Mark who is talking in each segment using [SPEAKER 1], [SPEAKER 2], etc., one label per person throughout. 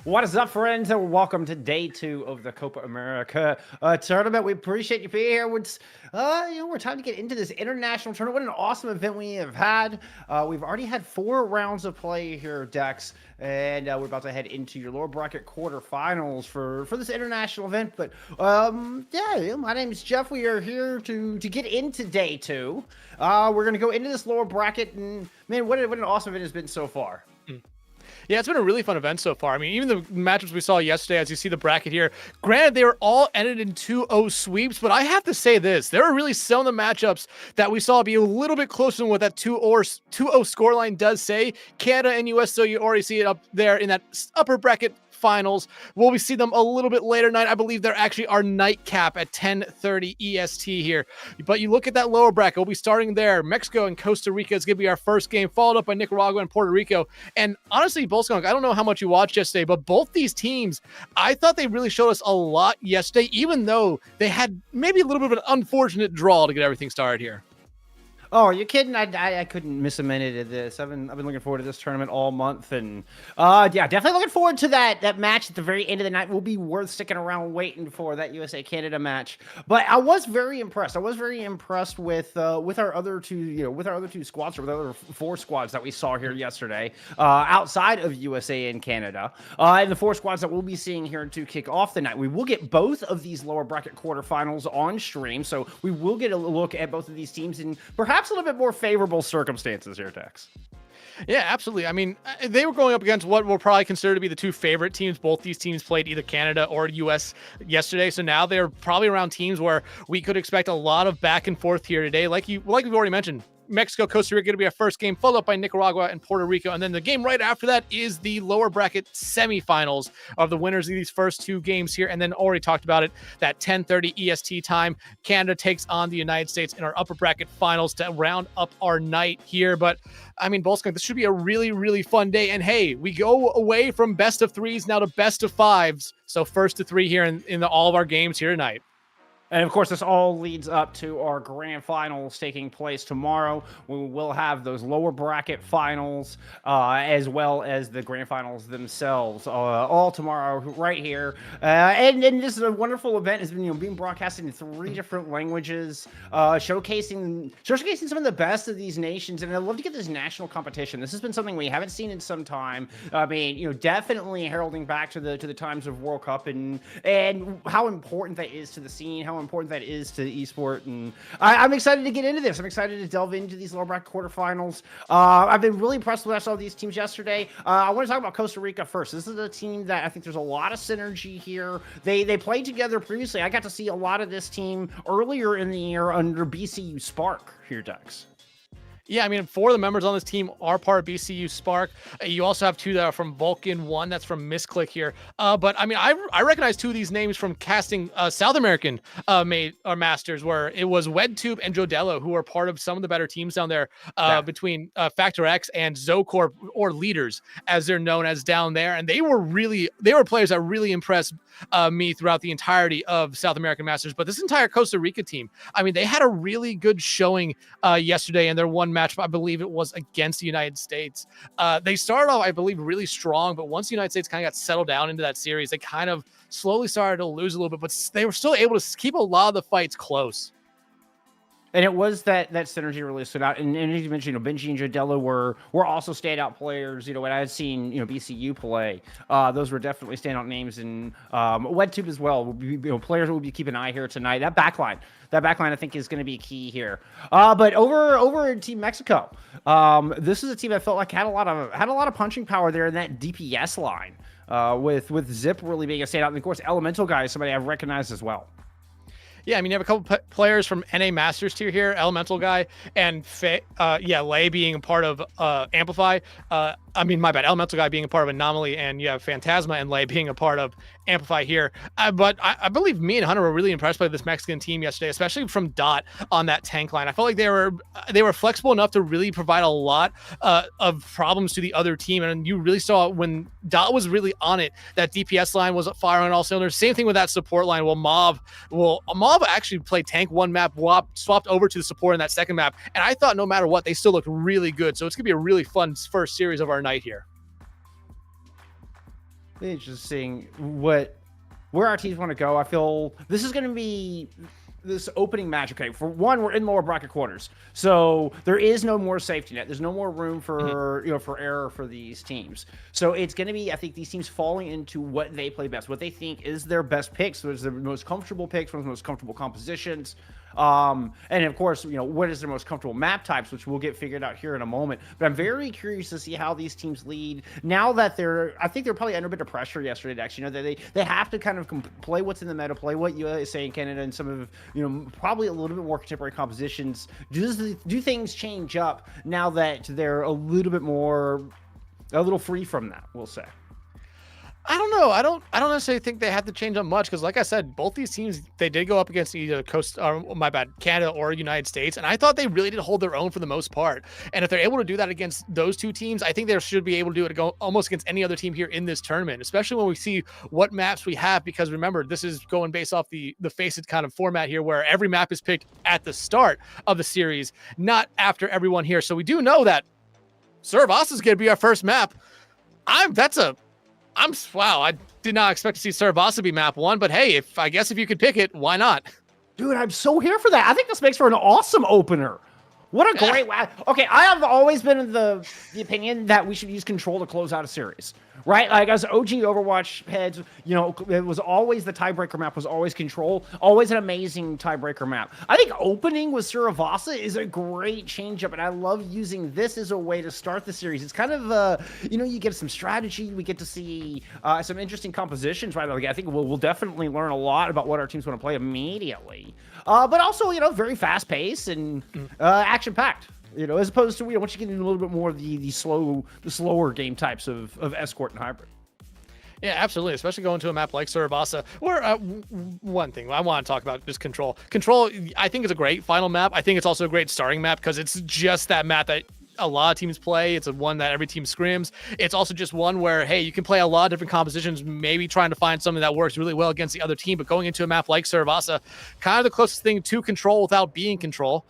[SPEAKER 1] What is up, friends, and welcome to day 2 of the Copa America tournament. We appreciate you being here. We're time to get into this international tournament. What an awesome event we have had. We've already had 4 rounds of play here, Dex, and we're about to head into your lower bracket quarterfinals for this international event. But my name is Jeff. We are here to get into day 2. We're gonna go into this lower bracket, and man, what an awesome event has been so far.
[SPEAKER 2] Yeah, it's been a really fun event so far. I mean, even the matchups we saw yesterday, as you see the bracket here, granted, they were all ended in 2-0 sweeps, but I have to say this. There were really some of the matchups that we saw be a little bit closer than what that 2-0 scoreline does say. Canada and US, so you already see it up there in that upper bracket finals. Will we see them a little bit later night? I believe they're actually our nightcap at 10:30 EST here. But you look at that lower bracket, we'll be starting there. Mexico and Costa Rica is going to be our first game, followed up by Nicaragua and Puerto Rico. And honestly, Bolskunk, I don't know how much you watched yesterday, but both these teams, I thought they really showed us a lot yesterday, even though they had maybe a little bit of an unfortunate draw to get everything started here.
[SPEAKER 1] Oh, are you kidding? I couldn't miss a minute of this. I've been looking forward to this tournament all month, and definitely looking forward to that match at the very end of the night. Will be worth sticking around waiting for that USA Canada match. But I was very impressed. I was very impressed with our other two squads, or with the other 4 squads that we saw here yesterday, outside of USA and Canada, and the 4 squads that we'll be seeing here to kick off the night. We will get both of these lower bracket quarterfinals on stream, so we will get a look at both of these teams in perhaps a little bit more favorable circumstances here, Tex.
[SPEAKER 2] Yeah, absolutely. I mean, they were going up against what we'll probably consider to be the 2 favorite teams. Both these teams played either Canada or US yesterday. So now they're probably around teams where we could expect a lot of back and forth here today. Like we've already mentioned, Mexico, Costa Rica going to be our first game, followed up by Nicaragua and Puerto Rico. And then the game right after that is the lower bracket semifinals of the winners of these first 2 games here. And then already talked about it, that 10:30 EST time, Canada takes on the United States in our upper bracket finals to round up our night here. But I mean, Bolskunk, this should be a really, really fun day. And hey, we go away from best of 3s now to best of 5s. So first to 3 here in all of our games here tonight.
[SPEAKER 1] And of course, this all leads up to our grand finals taking place tomorrow. We will have those lower bracket finals, as well as the grand finals themselves, all tomorrow right here. And this is a wonderful event. Has been being broadcasted in 3 different languages, showcasing some of the best of these nations. And I love to get this national competition. This has been something we haven't seen in some time. I mean, definitely heralding back to the times of World Cup and how important that is to the scene, how important that is to esport. And I'm excited to get into this. I'm excited to delve into these lower bracket quarterfinals. I've been really impressed with what I saw these teams yesterday. I want to talk about Costa Rica first. This is a team that I think there's a lot of synergy here. They played together previously. I got to see a lot of this team earlier in the year under BCU Spark here, Dex.
[SPEAKER 2] Yeah, I mean, 4 of the members on this team are part of BCU Spark. You also have 2 that are from Vulcan, 1 that's from Misclick here. But I mean, I recognize 2 of these names from casting South American masters, where it was WedTube and Jodello, who are part of some of the better teams down there, between Factor X and Zocorp, or Leaders, as they're known as down there. And they were players that really impressed me throughout the entirety of South American Masters. But this entire Costa Rica team, I mean, they had a really good showing yesterday in their one match. I believe it was against the United States. They started off, I believe, really strong, but once the United States kind of got settled down into that series, they kind of slowly started to lose a little bit, but they were still able to keep a lot of the fights close.
[SPEAKER 1] And it was that synergy really stood out. And as you mentioned, Benji and Jodello were also standout players. When I had seen BCU play, those were definitely standout names. And WedTube as well. Players will be keeping an eye here tonight. That backline I think is going to be key here. But over in Team Mexico, this is a team that felt like had a lot of punching power there in that DPS line. With Zip really being a standout, and of course Elemental Guy is somebody I've recognized as well.
[SPEAKER 2] Yeah, I mean, you have a couple players from NA Masters tier here, Elemental Guy and Lay being a part of Amplify. Elemental Guy being a part of Anomaly, and you have Phantasma and Lay being a part of Amplify here. But I believe me and Hunter were really impressed by this Mexican team yesterday, especially from Dot on that tank line. I felt like they were flexible enough to really provide a lot of problems to the other team. And you really saw when Dot was really on it, that DPS line was firing on all cylinders. Same thing with that support line. Mob actually played tank one map, swapped over to the support in that second map. And I thought no matter what, they still looked really good. So it's going to be a really fun first series of our night here.
[SPEAKER 1] Interesting where our teams want to go. I feel this is going to be this opening match. Okay, for one, we're in lower bracket quarters, so there is no more safety net. There's no more room for for error for these teams. So it's going to be, I think, these teams falling into what they play best, what they think is their best picks, what is their most comfortable picks, one of the most comfortable compositions. And of course, what is their most comfortable map types, which we'll get figured out here in a moment. But I'm very curious to see how these teams lead now that I think they're probably under a bit of pressure yesterday. Actually, that they have to kind of play what's in the meta, play what USA and Canada and some of probably a little bit more contemporary compositions. Do things change up now that they're a little free from that? We'll say.
[SPEAKER 2] I don't know. I don't necessarily think they have to change up much, because like I said, both these teams, they did go up against either Canada or United States, and I thought they really did hold their own for the most part. And if they're able to do that against those 2 teams, I think they should be able to do it almost against any other team here in this tournament, especially when we see what maps we have, because remember, this is going based off the Faceit kind of format here, where every map is picked at the start of the series, not after everyone here. So we do know that Survos is going to be our first map. Wow, I did not expect to see Sarabasa be map 1, but hey, I guess if you could pick it, why not?
[SPEAKER 1] Dude, I'm so here for that. I think this makes for an awesome opener. What a great okay, I have always been in the opinion that we should use control to close out a series, right? Like as OG Overwatch heads, it was always the tiebreaker map was always control, always an amazing tiebreaker map. I think opening with Suravasa is a great changeup, and I love using this as a way to start the series. It's kind of you get some strategy, we get to see some interesting compositions, right? Like I think we'll definitely learn a lot about what our teams want to play immediately. But also, very fast pace and action packed. As opposed to once you get into a little bit more of the slower game types of escort and hybrid.
[SPEAKER 2] Yeah, absolutely. Especially going to a map like Surabasa, where one thing I want to talk about is control. Control, I think, is a great final map. I think it's also a great starting map, because it's just that map that a lot of teams play. It's a one that every team scrims. It's also just one where, hey, you can play a lot of different compositions, maybe trying to find something that works really well against the other team, but going into a map like Saravasa, kind of the closest thing to control without being control.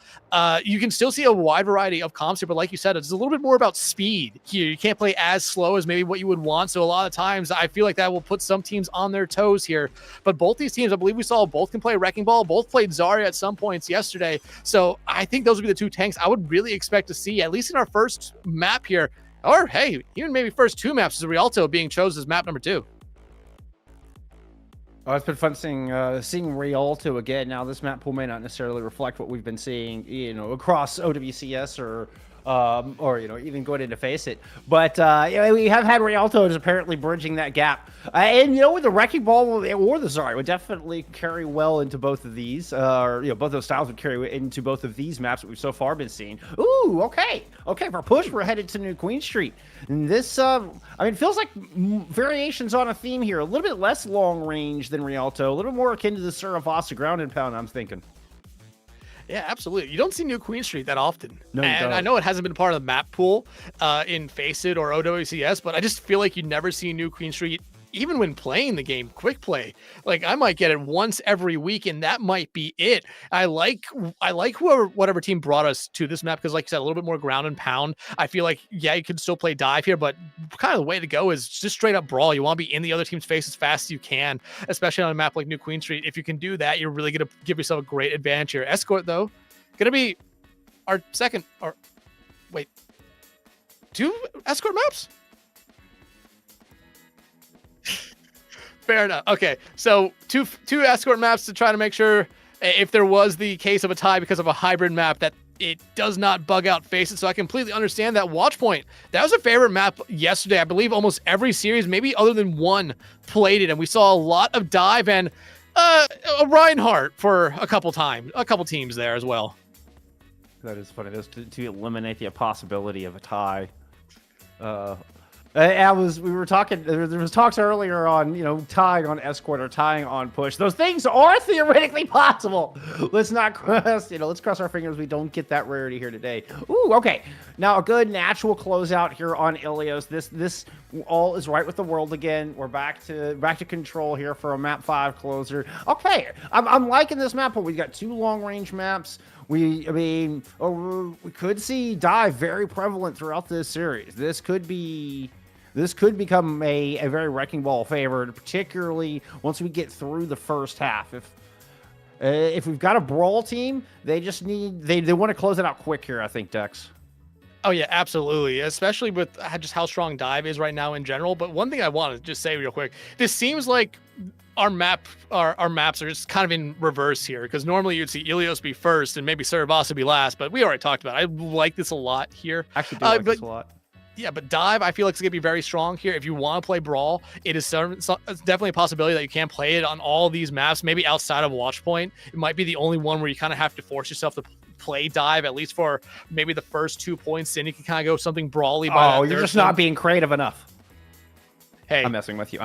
[SPEAKER 2] You can still see a wide variety of comps here, but like you said, it's a little bit more about speed here. You can't play as slow as maybe what you would want. So a lot of times I feel like that will put some teams on their toes here. But both these teams, I believe we saw both can play Wrecking Ball, both played Zarya at some points yesterday. So I think those would be the two tanks I would really expect to see, at least in our first map here. Or hey, even maybe first two maps, is Rialto being chosen as map number 2.
[SPEAKER 1] Oh, it's been fun seeing Rialto again. Now, this map pool may not necessarily reflect what we've been seeing, across OWCS or even going into Face It. But we have had Rialto as apparently bridging that gap. And with the Wrecking Ball or the Zarya would definitely carry well into both of these. Both those styles would carry into both of these maps that we've so far been seeing. Ooh, okay. Okay, for push, we're headed to New Queen Street. And this, it feels like variations on a theme here. A little bit less long range than Rialto. A little more akin to the Saravasa ground and pound, I'm thinking.
[SPEAKER 2] Yeah, absolutely. You don't see New Queen Street that often.
[SPEAKER 1] No, you
[SPEAKER 2] and
[SPEAKER 1] don't.
[SPEAKER 2] I know it hasn't been part of the map pool in Face It or OWCS, but I just feel like you never see New Queen Street even when playing the game, quick play. Like I might get it once every week, and that might be it. I like whatever team brought us to this map because, like you said, a little bit more ground and pound. I feel like you could still play dive here, but kind of the way to go is just straight up brawl. You want to be in the other team's face as fast as you can, especially on a map like New Queen Street. If you can do that, you're really gonna give yourself a great advantage here. Escort though, gonna be our second. Or wait, 2 escort maps. Fair enough. Okay, so two escort maps to try to make sure if there was the case of a tie because of a hybrid map that it does not bug out Face It. So I completely understand that. Watch Point, that was a favorite map yesterday. I believe almost every series, maybe other than one, played it, and we saw a lot of dive and a Reinhardt for a couple teams there as well.
[SPEAKER 1] That is funny. That's to eliminate the possibility of a tie. We were talking, there was talks earlier on, tying on escort or tying on push. Those things are theoretically possible. Let's not cross, let's cross our fingers we don't get that rarity here today. Ooh, okay. Now a good natural closeout here on Ilios. This all is right with the world again. We're back to control here for a map 5 closer. Okay. I'm liking this map, but we've got 2 long range maps. We could see dive very prevalent throughout this series. This could become a very Wrecking Ball favorite, particularly once we get through the first half. If we've got a brawl team, they want to close it out quick here, I think, Dex.
[SPEAKER 2] Oh yeah, absolutely. Especially with just how strong dive is right now in general. But one thing I want to just say real quick, this seems like our maps are just kind of in reverse here, because normally you'd see Ilios be first and maybe Saravasa be last, but we already talked about it. I like this a lot here.
[SPEAKER 1] I actually do like this a lot.
[SPEAKER 2] Yeah, but dive, I feel like it's going to be very strong here. If you want to play brawl, it's definitely a possibility that you can play it on all these maps, maybe outside of Watch Point. It might be the only one where you kind of have to force yourself to play dive, at least for maybe the first 2 points, then you can kind of go something brawly.
[SPEAKER 1] Oh, you're just not being creative enough.
[SPEAKER 2] Hey.
[SPEAKER 1] I'm messing with you.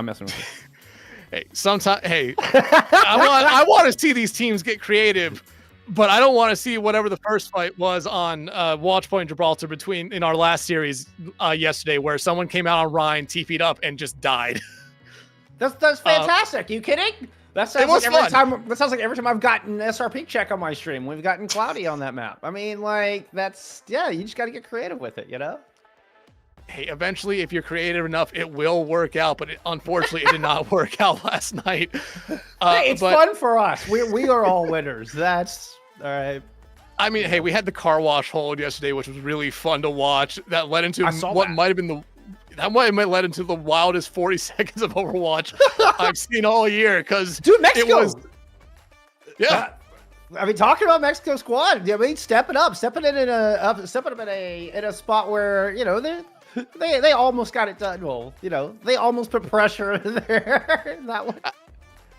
[SPEAKER 2] Hey, sometimes, I want to see these teams get creative, but I don't want to see whatever the first fight was on Watch Point Gibraltar in our last series yesterday, where someone came out on Ryan, TP'd up, and just died.
[SPEAKER 1] That's fantastic. You kidding? That sounds like every time I've gotten SRP check on my stream, we've gotten Cloudy on that map. I mean, you just got to get creative with it,
[SPEAKER 2] Hey, eventually, if you're creative enough, it will work out. But unfortunately, it did not work out last night.
[SPEAKER 1] Hey, it's fun for us. We are all winners. That's all right.
[SPEAKER 2] I mean, hey, we had the car wash hold yesterday, which was really fun to watch. That led into what might have been led into the wildest 40 seconds of Overwatch I've seen all year. Because
[SPEAKER 1] dude, Mexico.
[SPEAKER 2] It was, yeah.
[SPEAKER 1] Talking about Mexico squad. Stepping up in a spot where they almost got it done. Well, they almost put pressure in there. That one.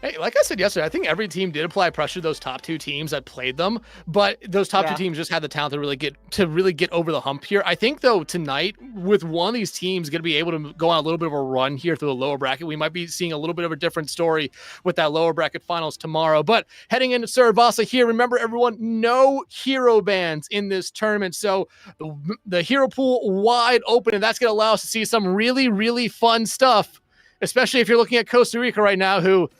[SPEAKER 2] Hey, like I said yesterday, I think every team did apply pressure to those top two teams that played them, but those top two teams just had the talent to really get over the hump here. I think though tonight, with one of these teams going to be able to go on a little bit of a run here through the lower bracket, we might be seeing a little bit of a different story with that lower bracket finals tomorrow. But heading into Saravasa here, remember everyone, no hero bans in this tournament, so the hero pool wide open, and that's going to allow us to see some really, really fun stuff, especially if you're looking at Costa Rica right now, who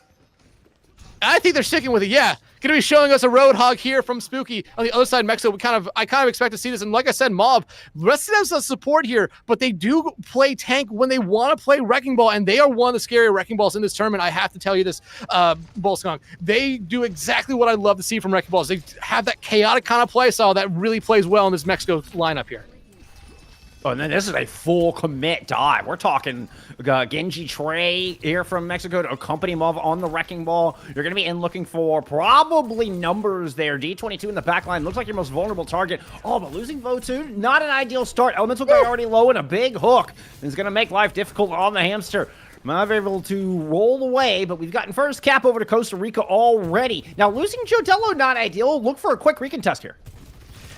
[SPEAKER 2] I think they're sticking with it. Yeah, going to be showing us a Roadhog here from Spooky on the other side of Mexico. I kind of expect to see this. And like I said, Mob, rest of them has support here, but they do play tank when they want to play Wrecking Ball, and they are one of the scarier Wrecking Balls in this tournament. I have to tell you this, Bullskunk. They do exactly what I love to see from Wrecking Balls. They have that chaotic kind of play style that really plays well in this Mexico lineup here.
[SPEAKER 1] Oh, and then this is a full commit dive. We're talking Genji Trey here from Mexico to accompany Mov on the Wrecking Ball. You're going to be in looking for probably numbers there. D22 in the back line looks like your most vulnerable target. Oh, but losing Votu, not an ideal start. Elemental guy already low and a big hook is going to make life difficult on the hamster. Not able to roll away, but we've gotten first cap over to Costa Rica already. Now, losing Jodello, not ideal. Look for a quick recontest here.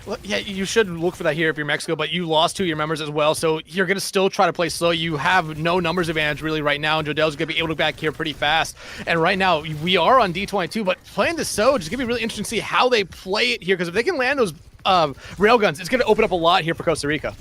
[SPEAKER 2] Well, yeah, you should look for that here if you're Mexico, but you lost two of your members as well, so you're going to still try to play slow. You have no numbers advantage really right now, and Jodel's going to be able to back here pretty fast. And right now, we are on D22, but playing the Soj is going to be really interesting to see how they play it here, because if they can land those railguns, it's going to open up a lot here for Costa Rica.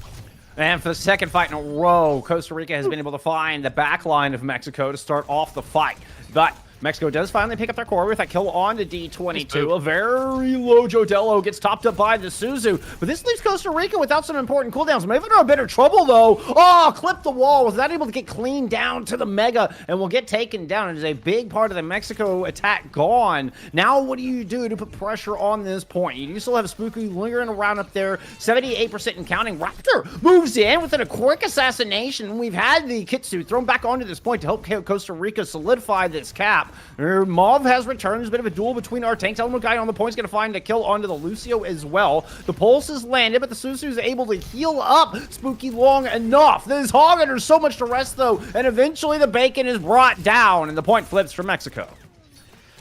[SPEAKER 1] And for the second fight in a row, Costa Rica has been able to find the back line of Mexico to start off the fight. But Mexico does finally pick up their core with that kill on to D22. A very low Jodello gets topped up by the Suzu. But this leaves Costa Rica without some important cooldowns. Maybe they're in a bit of trouble, though. Oh, clipped the wall. Was not able to get clean down to the Mega and will get taken down. It is a big part of the Mexico attack gone. Now what do you do to put pressure on this point? You still have Spooky lingering around up there. 78% and counting. Raptor moves in within a quick assassination. We've had the Kitsu thrown back onto this point to help Costa Rica solidify this cap. Mauve has returned. There's a bit of a duel between our tanks. Element guy on the point is going to find a kill onto the Lucio as well. The pulse is landed, but the Susu is able to heal up Spooky long enough. This hog under so much to rest, though, and eventually the bacon is brought down, and the point flips for Mexico.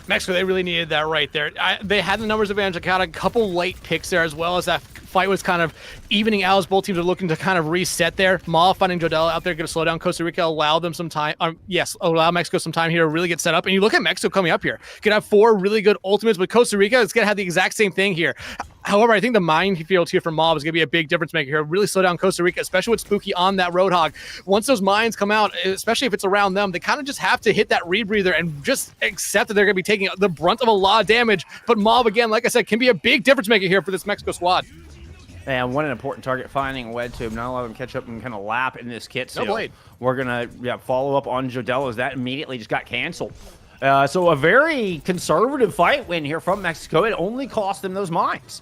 [SPEAKER 2] Mexico, they really needed that right there. They had the numbers advantage. Got a couple late picks there, as well as that fight was kind of evening out as both teams are looking to kind of reset there. Maul finding Jodel out there, going to slow down Costa Rica, allow them some time. Allow Mexico some time here to really get set up. And you look at Mexico coming up here, going to have 4 really good ultimates, but Costa Rica is going to have the exact same thing here. However, I think the minefield here for Mob is going to be a big difference maker here. Really slow down Costa Rica, especially with Spooky on that Roadhog. Once those mines come out, especially if it's around them, they kind of just have to hit that rebreather and just accept that they're going to be taking the brunt of a lot of damage. But Mob, again, like I said, can be a big difference maker here for this Mexico squad.
[SPEAKER 1] And one important target, finding a Wed Tube. Not allow them to catch up and kind of lap in this kit.
[SPEAKER 2] No blade.
[SPEAKER 1] We're going to follow up on Jodello as that immediately just got canceled. So a very conservative fight win here from Mexico. It only cost them those mines.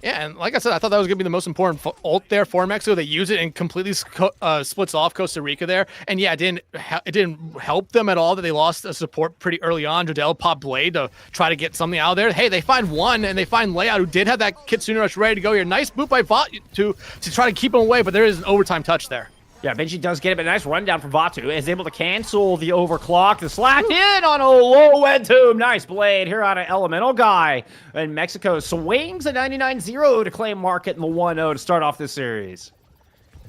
[SPEAKER 2] Yeah, and like I said, I thought that was going to be the most important ult there for Mexico. They use it and completely splits off Costa Rica there. And yeah, it didn't help them at all that they lost a support pretty early on. Jodel popped Blade to try to get something out of there. Hey, they find one, and they find Layout, who did have that Kitsune Rush ready to go here. Nice boot by Vot to try to keep him away, but there is an overtime touch there.
[SPEAKER 1] Yeah, Benji does get it, but a nice rundown from Vatu. Is able to cancel the overclock. The slack in on a low Wed Tube. Nice blade here out of Elemental Guy. And Mexico swings a 99-0 to claim market in the 1-0 to start off this series.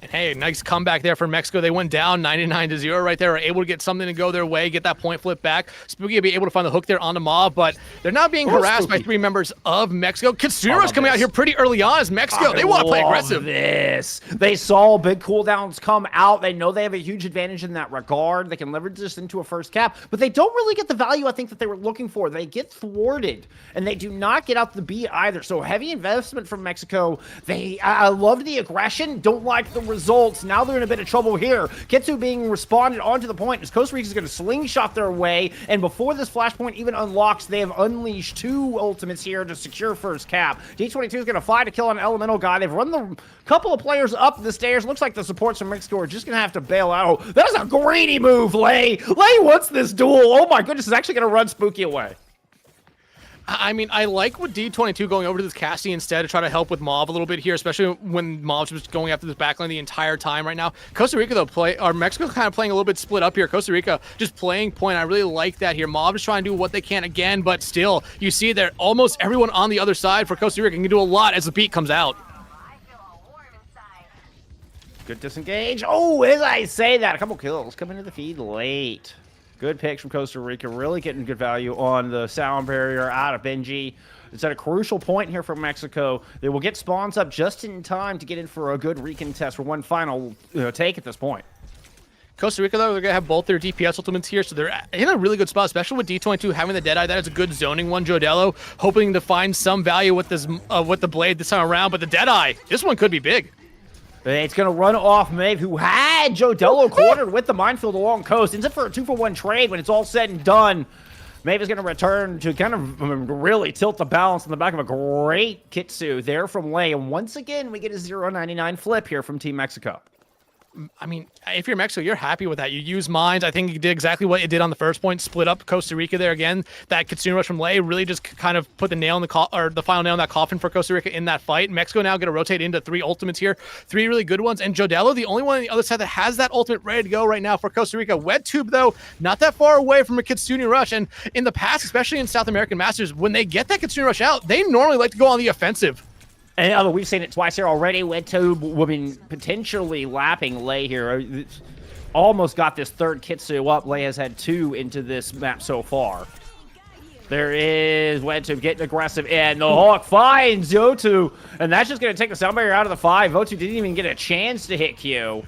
[SPEAKER 2] And hey, nice comeback there for Mexico. They went down 99-0 right there, were able to get something to go their way, get that point flip back. Spooky will be able to find the hook there on the Mob, but they're not being harassed by 3 members of Mexico. Kitsuro's coming out here pretty early on as Mexico. They want to play aggressive.
[SPEAKER 1] They saw big cooldowns come out. They know they have a huge advantage in that regard. They can leverage this into a first cap, but they don't really get the value I think that they were looking for. They get thwarted, and they do not get out the B either. So heavy investment from Mexico. I love the aggression, don't like the results. Now they're in a bit of trouble here. Kitsu being responded onto the point as Costa Rica is going to slingshot their way, and before this flashpoint even unlocks, they have unleashed 2 ultimates here to secure first cap. D22 is going to find a kill on an Elemental Guy. They've run the couple of players up the stairs. Looks like the supports from Mexico are just going to have to bail out. Oh, that is a greedy move, Lay. Lay wants this duel. Oh my goodness, is actually going to run Spooky away.
[SPEAKER 2] I mean, I like what D22 going over to this Cassie instead to try to help with Mauve a little bit here, especially when Mauve's just going after this backline the entire time right now. Costa Rica, though, Mexico kind of playing a little bit split up here. Costa Rica just playing point. I really like that here. Mauve is trying to do what they can again, but still, you see that almost everyone on the other side for Costa Rica can do a lot as the beat comes out.
[SPEAKER 1] Good disengage. Oh, as I say that, a couple kills coming to the feed late. Good picks from Costa Rica, really getting good value on the sound barrier out of Benji. It's at a crucial point here for Mexico. They will get spawns up just in time to get in for a good recontest for one final take at this point.
[SPEAKER 2] Costa Rica, though, they're going to have both their DPS ultimates here, so they're in a really good spot, especially with D22 having the Deadeye. That is a good zoning one. Jodello hoping to find some value with this with the blade this time around, but the Deadeye, this one could be big.
[SPEAKER 1] It's going to run off Maeve, who had Jodello cornered with the minefield along coast. Ends up for a 2-for-1 trade when it's all said and done. Maeve is going to return to kind of really tilt the balance in the back of a great Kitsu there from Lei. And once again, we get a 0.99 flip here from Team Mexico.
[SPEAKER 2] I mean, if you're Mexico, you're happy with that. You use mines. I think you did exactly what you did on the first point. Split up Costa Rica there again. That Kitsune rush from Lei really just kind of put the nail in the final nail in that coffin for Costa Rica in that fight. Mexico now going to rotate into 3 ultimates here, 3 really good ones. And Jodello, the only one on the other side that has that ultimate ready to go right now for Costa Rica. WebTube, though, not that far away from a Kitsune rush. And in the past, especially in South American Masters, when they get that Kitsune rush out, they normally like to go on the offensive.
[SPEAKER 1] And we've seen it twice here already. WebTube potentially lapping Lei here. Almost got this third Kitsu up. Lei has had 2 into this map so far. There is WebTube getting aggressive, and the Hawk finds Yotu. And that's just going to take the sound barrier out of the 5. Yotu didn't even get a chance to hit Q.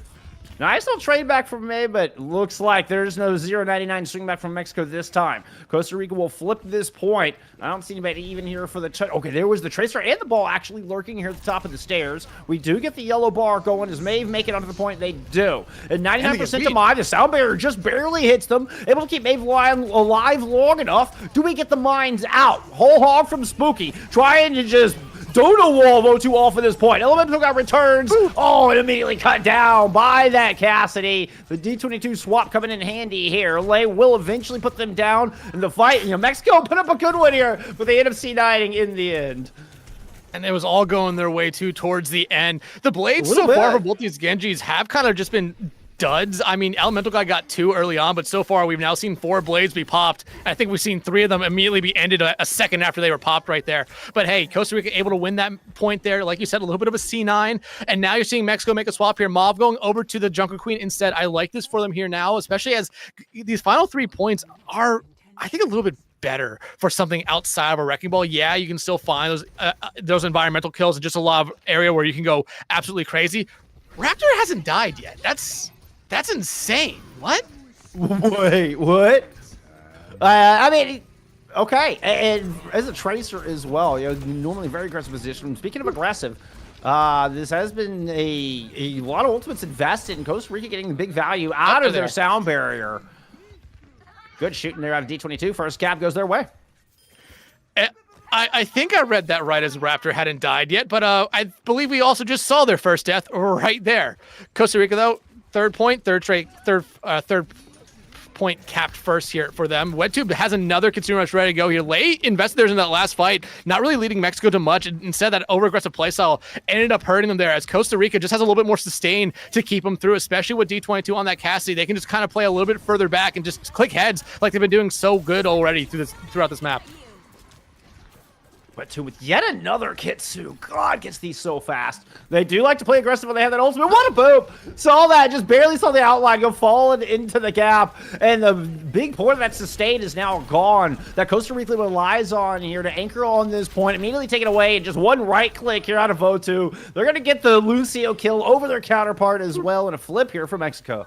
[SPEAKER 1] Nice little trade back from me, but looks like there's no 0.99 swing back from Mexico this time. Costa Rica will flip this point. I don't see anybody even here for the... Okay, there was the tracer and the ball actually lurking here at the top of the stairs. We do get the yellow bar going. Does Maeve make it onto the point? They do. And 99% to Maeve. The sound barrier just barely hits them. Able to keep Maeve alive long enough. Do we get the mines out? Whole hog from Spooky. Trying to just... Dodo wall Votu off at this point. Elemental got returns. Oh, and immediately cut down by that Cassidy. The D22 swap coming in handy here. Lei will eventually put them down in the fight. Mexico put up a good one here, but they end up C9ing in the end.
[SPEAKER 2] And it was all going their way, too, towards the end. The blades so far for both these Genjis have kind of just been duds. I mean, Elemental Guy got 2 early on, but so far we've now seen 4 blades be popped. I think we've seen 3 of them immediately be ended a second after they were popped right there. But hey, Costa Rica able to win that point there. Like you said, a little bit of a C9. And now you're seeing Mexico make a swap here. Mauve going over to the Junker Queen instead. I like this for them here now, especially as these final 3 points are, I think, a little bit better for something outside of a Wrecking Ball. Yeah, you can still find those environmental kills and just a lot of area where you can go absolutely crazy. Raptor hasn't died yet. That's insane. What?
[SPEAKER 1] Wait, what? I mean, okay. And as a tracer as well, normally very aggressive position. Speaking of aggressive, this has been a lot of ultimates invested in Costa Rica getting big value out of their sound barrier. Good shooting there out of D22. First cap goes their way.
[SPEAKER 2] I think I read that right as Raptor hadn't died yet, but I believe we also just saw their first death right there. Costa Rica, though, third point capped first here for them. WebTube has another Kitsune rush ready to go here. Lei invested theirs in that last fight, not really leading Mexico to much. Instead, that over-aggressive playstyle ended up hurting them there, as Costa Rica just has a little bit more sustain to keep them through, especially with D22 on that Cassidy. They can just kind of play a little bit further back and just click heads like they've been doing so good already throughout this map.
[SPEAKER 1] But with yet another Kitsu. God, gets these so fast. They do like to play aggressive when they have that ultimate. What a boop! Saw that, just barely saw the outline go falling into the gap. And the big point of that sustain is now gone. That Costa Rica relies on here to anchor on this point. Immediately take it away, and just one right click here out of Votu. They're going to get the Lucio kill over their counterpart as well, and a flip here for Mexico.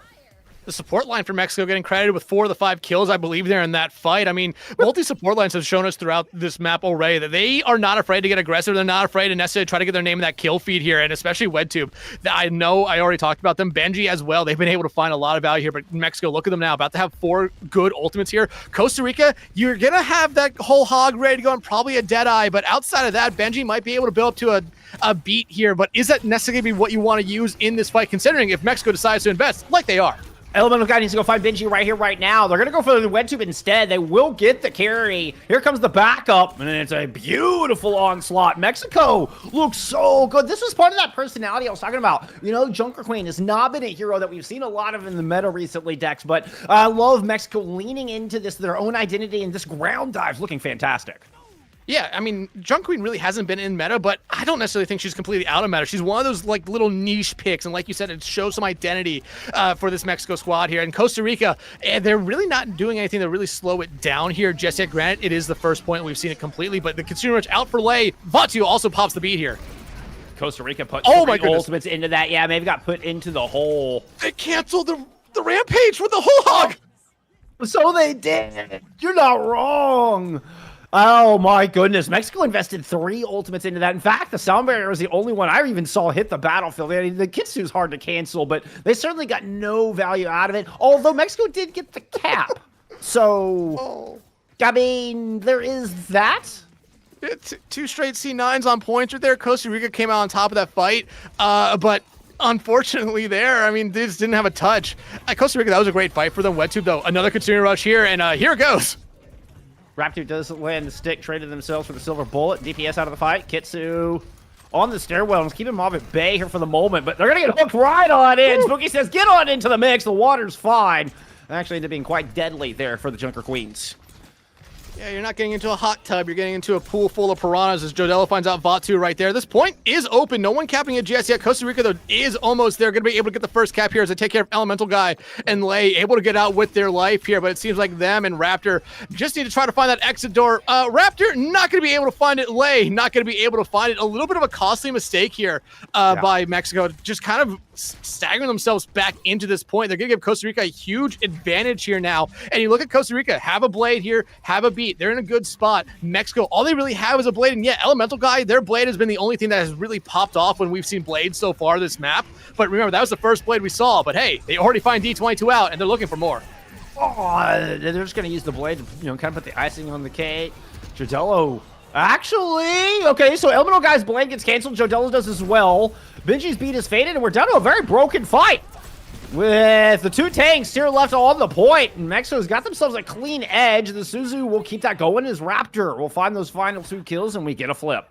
[SPEAKER 2] The support line for Mexico getting credited with 4 of the 5 kills, I believe, there in that fight. I mean, multi-support lines have shown us throughout this map already that they are not afraid to get aggressive. They're not afraid to necessarily try to get their name in that kill feed here, and especially WebTube. I know I already talked about them. Benji as well. They've been able to find a lot of value here, but Mexico, look at them now, about to have 4 good ultimates here. Costa Rica, you're going to have that whole hog ready to go and probably a Deadeye, but outside of that, Benji might be able to build up to a beat here, but is that necessarily going to be what you want to use in this fight, considering if Mexico decides to invest, like they are?
[SPEAKER 1] Elemental Guy needs to go find Benji right here, right now. They're going to go for the Wed Tube instead. They will get the carry. Here comes the backup, and it's a beautiful onslaught. Mexico looks so good. This was part of that personality I was talking about. You know, Junker Queen has not been a hero that we've seen a lot of in the meta recently, Dex, but I love Mexico leaning into this, their own identity, and this ground dive's looking fantastic.
[SPEAKER 2] Yeah, I mean, Junk Queen really hasn't been in meta, but I don't necessarily think she's completely out of meta. She's one of those like little niche picks, and like you said, it shows some identity for this Mexico squad here. And Costa Rica, they're really not doing anything to really slow it down here just yet. Granted, it is the first point we've seen it completely, but the Consumer Rush out for Lei. Vatu also pops the beat here.
[SPEAKER 1] Costa Rica put
[SPEAKER 2] my
[SPEAKER 1] ultimates into that. Yeah, maybe got put into the hole.
[SPEAKER 2] They canceled the rampage with the whole hog.
[SPEAKER 1] So they did. You're not wrong. Oh my goodness. Mexico invested 3 ultimates into that. In fact, the sound barrier was the only one I even saw hit the battlefield. The Kitsu's hard to cancel, but they certainly got no value out of it. Although Mexico did get the cap. So, I mean, there is that.
[SPEAKER 2] It's 2 straight C9s on points right there. Costa Rica came out on top of that fight, but unfortunately there, I mean, they just didn't have a touch. Costa Rica, that was a great fight for them. WedTube, though, another Consumer Rush here, and here it goes.
[SPEAKER 1] Raptor does land the stick, traded themselves for the silver bullet. DPS out of the fight. Kitsu on the stairwell and keeping them off at bay here for the moment, but they're going to get hooked right on in. Spooky says, get on into the mix. The water's fine. Actually ended up being quite deadly there for the Junker Queens.
[SPEAKER 2] Yeah, you're not getting into a hot tub. You're getting into a pool full of piranhas as Jodello finds out Vatu right there. This point is open. No one capping it just yet. Costa Rica, though, is almost there. Going to be able to get the first cap here as they take care of Elemental Guy and Lei. Able to get out with their life here, but it seems like them and Raptor just need to try to find that exit door. Raptor not going to be able to find it. Lei not going to be able to find it. A little bit of a costly mistake here by Mexico. Just kind of staggering themselves back into this point. They're going to give Costa Rica a huge advantage here now. And you look at Costa Rica, have a blade here, have a beat. They're in a good spot. Mexico, all they really have is a blade. And yeah, Elemental Guy, their blade has been the only thing that has really popped off when we've seen blades so far this map. But remember, that was the first blade we saw. But hey, they already find D22 out and they're looking for more.
[SPEAKER 1] Oh, they're just going to use the blade to, kind of put the icing on the cake. Jodello. Actually, okay, so Elemental Guy's blade gets canceled. Jodello does as well. Benji's beat is faded, and we're down to a very broken fight. With the 2 tanks here left on the point, and Mexico's got themselves a clean edge. The Suzu will keep that going as Raptor will find those final 2 kills, and we get a flip.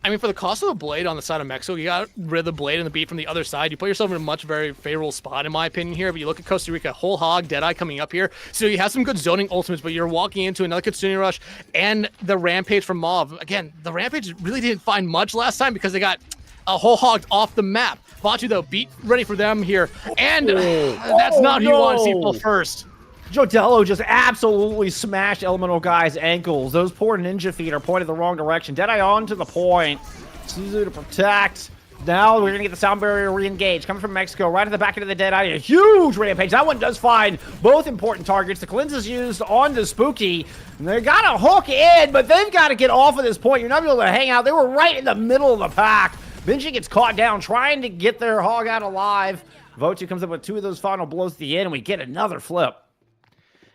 [SPEAKER 2] I mean, for the cost of the blade on the side of Mexico, you got rid of the blade and the beat from the other side. You put yourself in a much very favorable spot, in my opinion, here. But you look at Costa Rica, whole hog, Deadeye coming up here. So you have some good zoning ultimates, but you're walking into another Kitsune Rush and the Rampage from Mauve. Again, the Rampage really didn't find much last time because they got a whole hogged off the map. Vatu, though, beat ready for them here. And that's not who you want to see pull first.
[SPEAKER 1] Jodello just absolutely smashed Elemental Guy's ankles. Those poor ninja feet are pointed the wrong direction. Deadeye on to the point. Suzu to protect. Now we're going to get the sound barrier re-engaged. Coming from Mexico, right at the back end of the Deadeye. A huge rampage. That one does find both important targets. The cleanse is used on the Spooky. And they got to hook in, but they've got to get off of this point. You're not able to hang out. They were right in the middle of the pack. Benji gets caught down trying to get their hog out alive. Votu comes up with 2 of those final blows at the end, and we get another flip.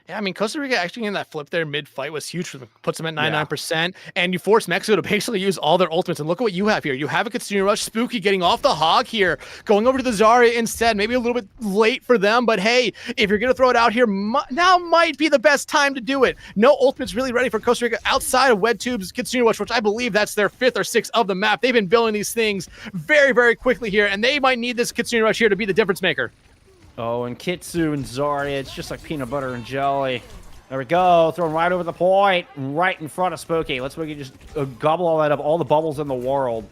[SPEAKER 2] Yeah, I mean, Costa Rica actually in that flip there mid-fight was huge for them. Puts them at 99%, and you force Mexico to basically use all their ultimates. And look at what you have here. You have a Kitsune Rush, Spooky getting off the hog here, going over to the Zarya instead. Maybe a little bit late for them, but hey, if you're going to throw it out here, now might be the best time to do it. No ultimates really ready for Costa Rica outside of WedTube's Kitsune Rush, which I believe that's their 5th or 6th of the map. They've been building these things very, very quickly here, and they might need this Kitsune Rush here to be the difference maker.
[SPEAKER 1] Oh, and Kitsu and Zarya, it's just like peanut butter and jelly. There we go, thrown right over the point, right in front of Spooky. Let's just gobble all that up, all the bubbles in the world.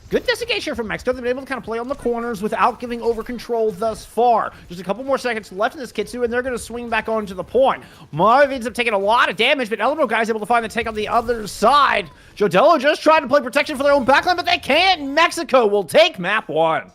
[SPEAKER 1] Good desiccation from Mexico. They've been able to kind of play on the corners without giving over control thus far. Just a couple more seconds left in this Kitsu, and they're going to swing back onto the point. Marv ends up taking a lot of damage, but Elemental Guy's able to find the take on the other side. Jodello just tried to play protection for their own backline, but they can't. Mexico will take map 1.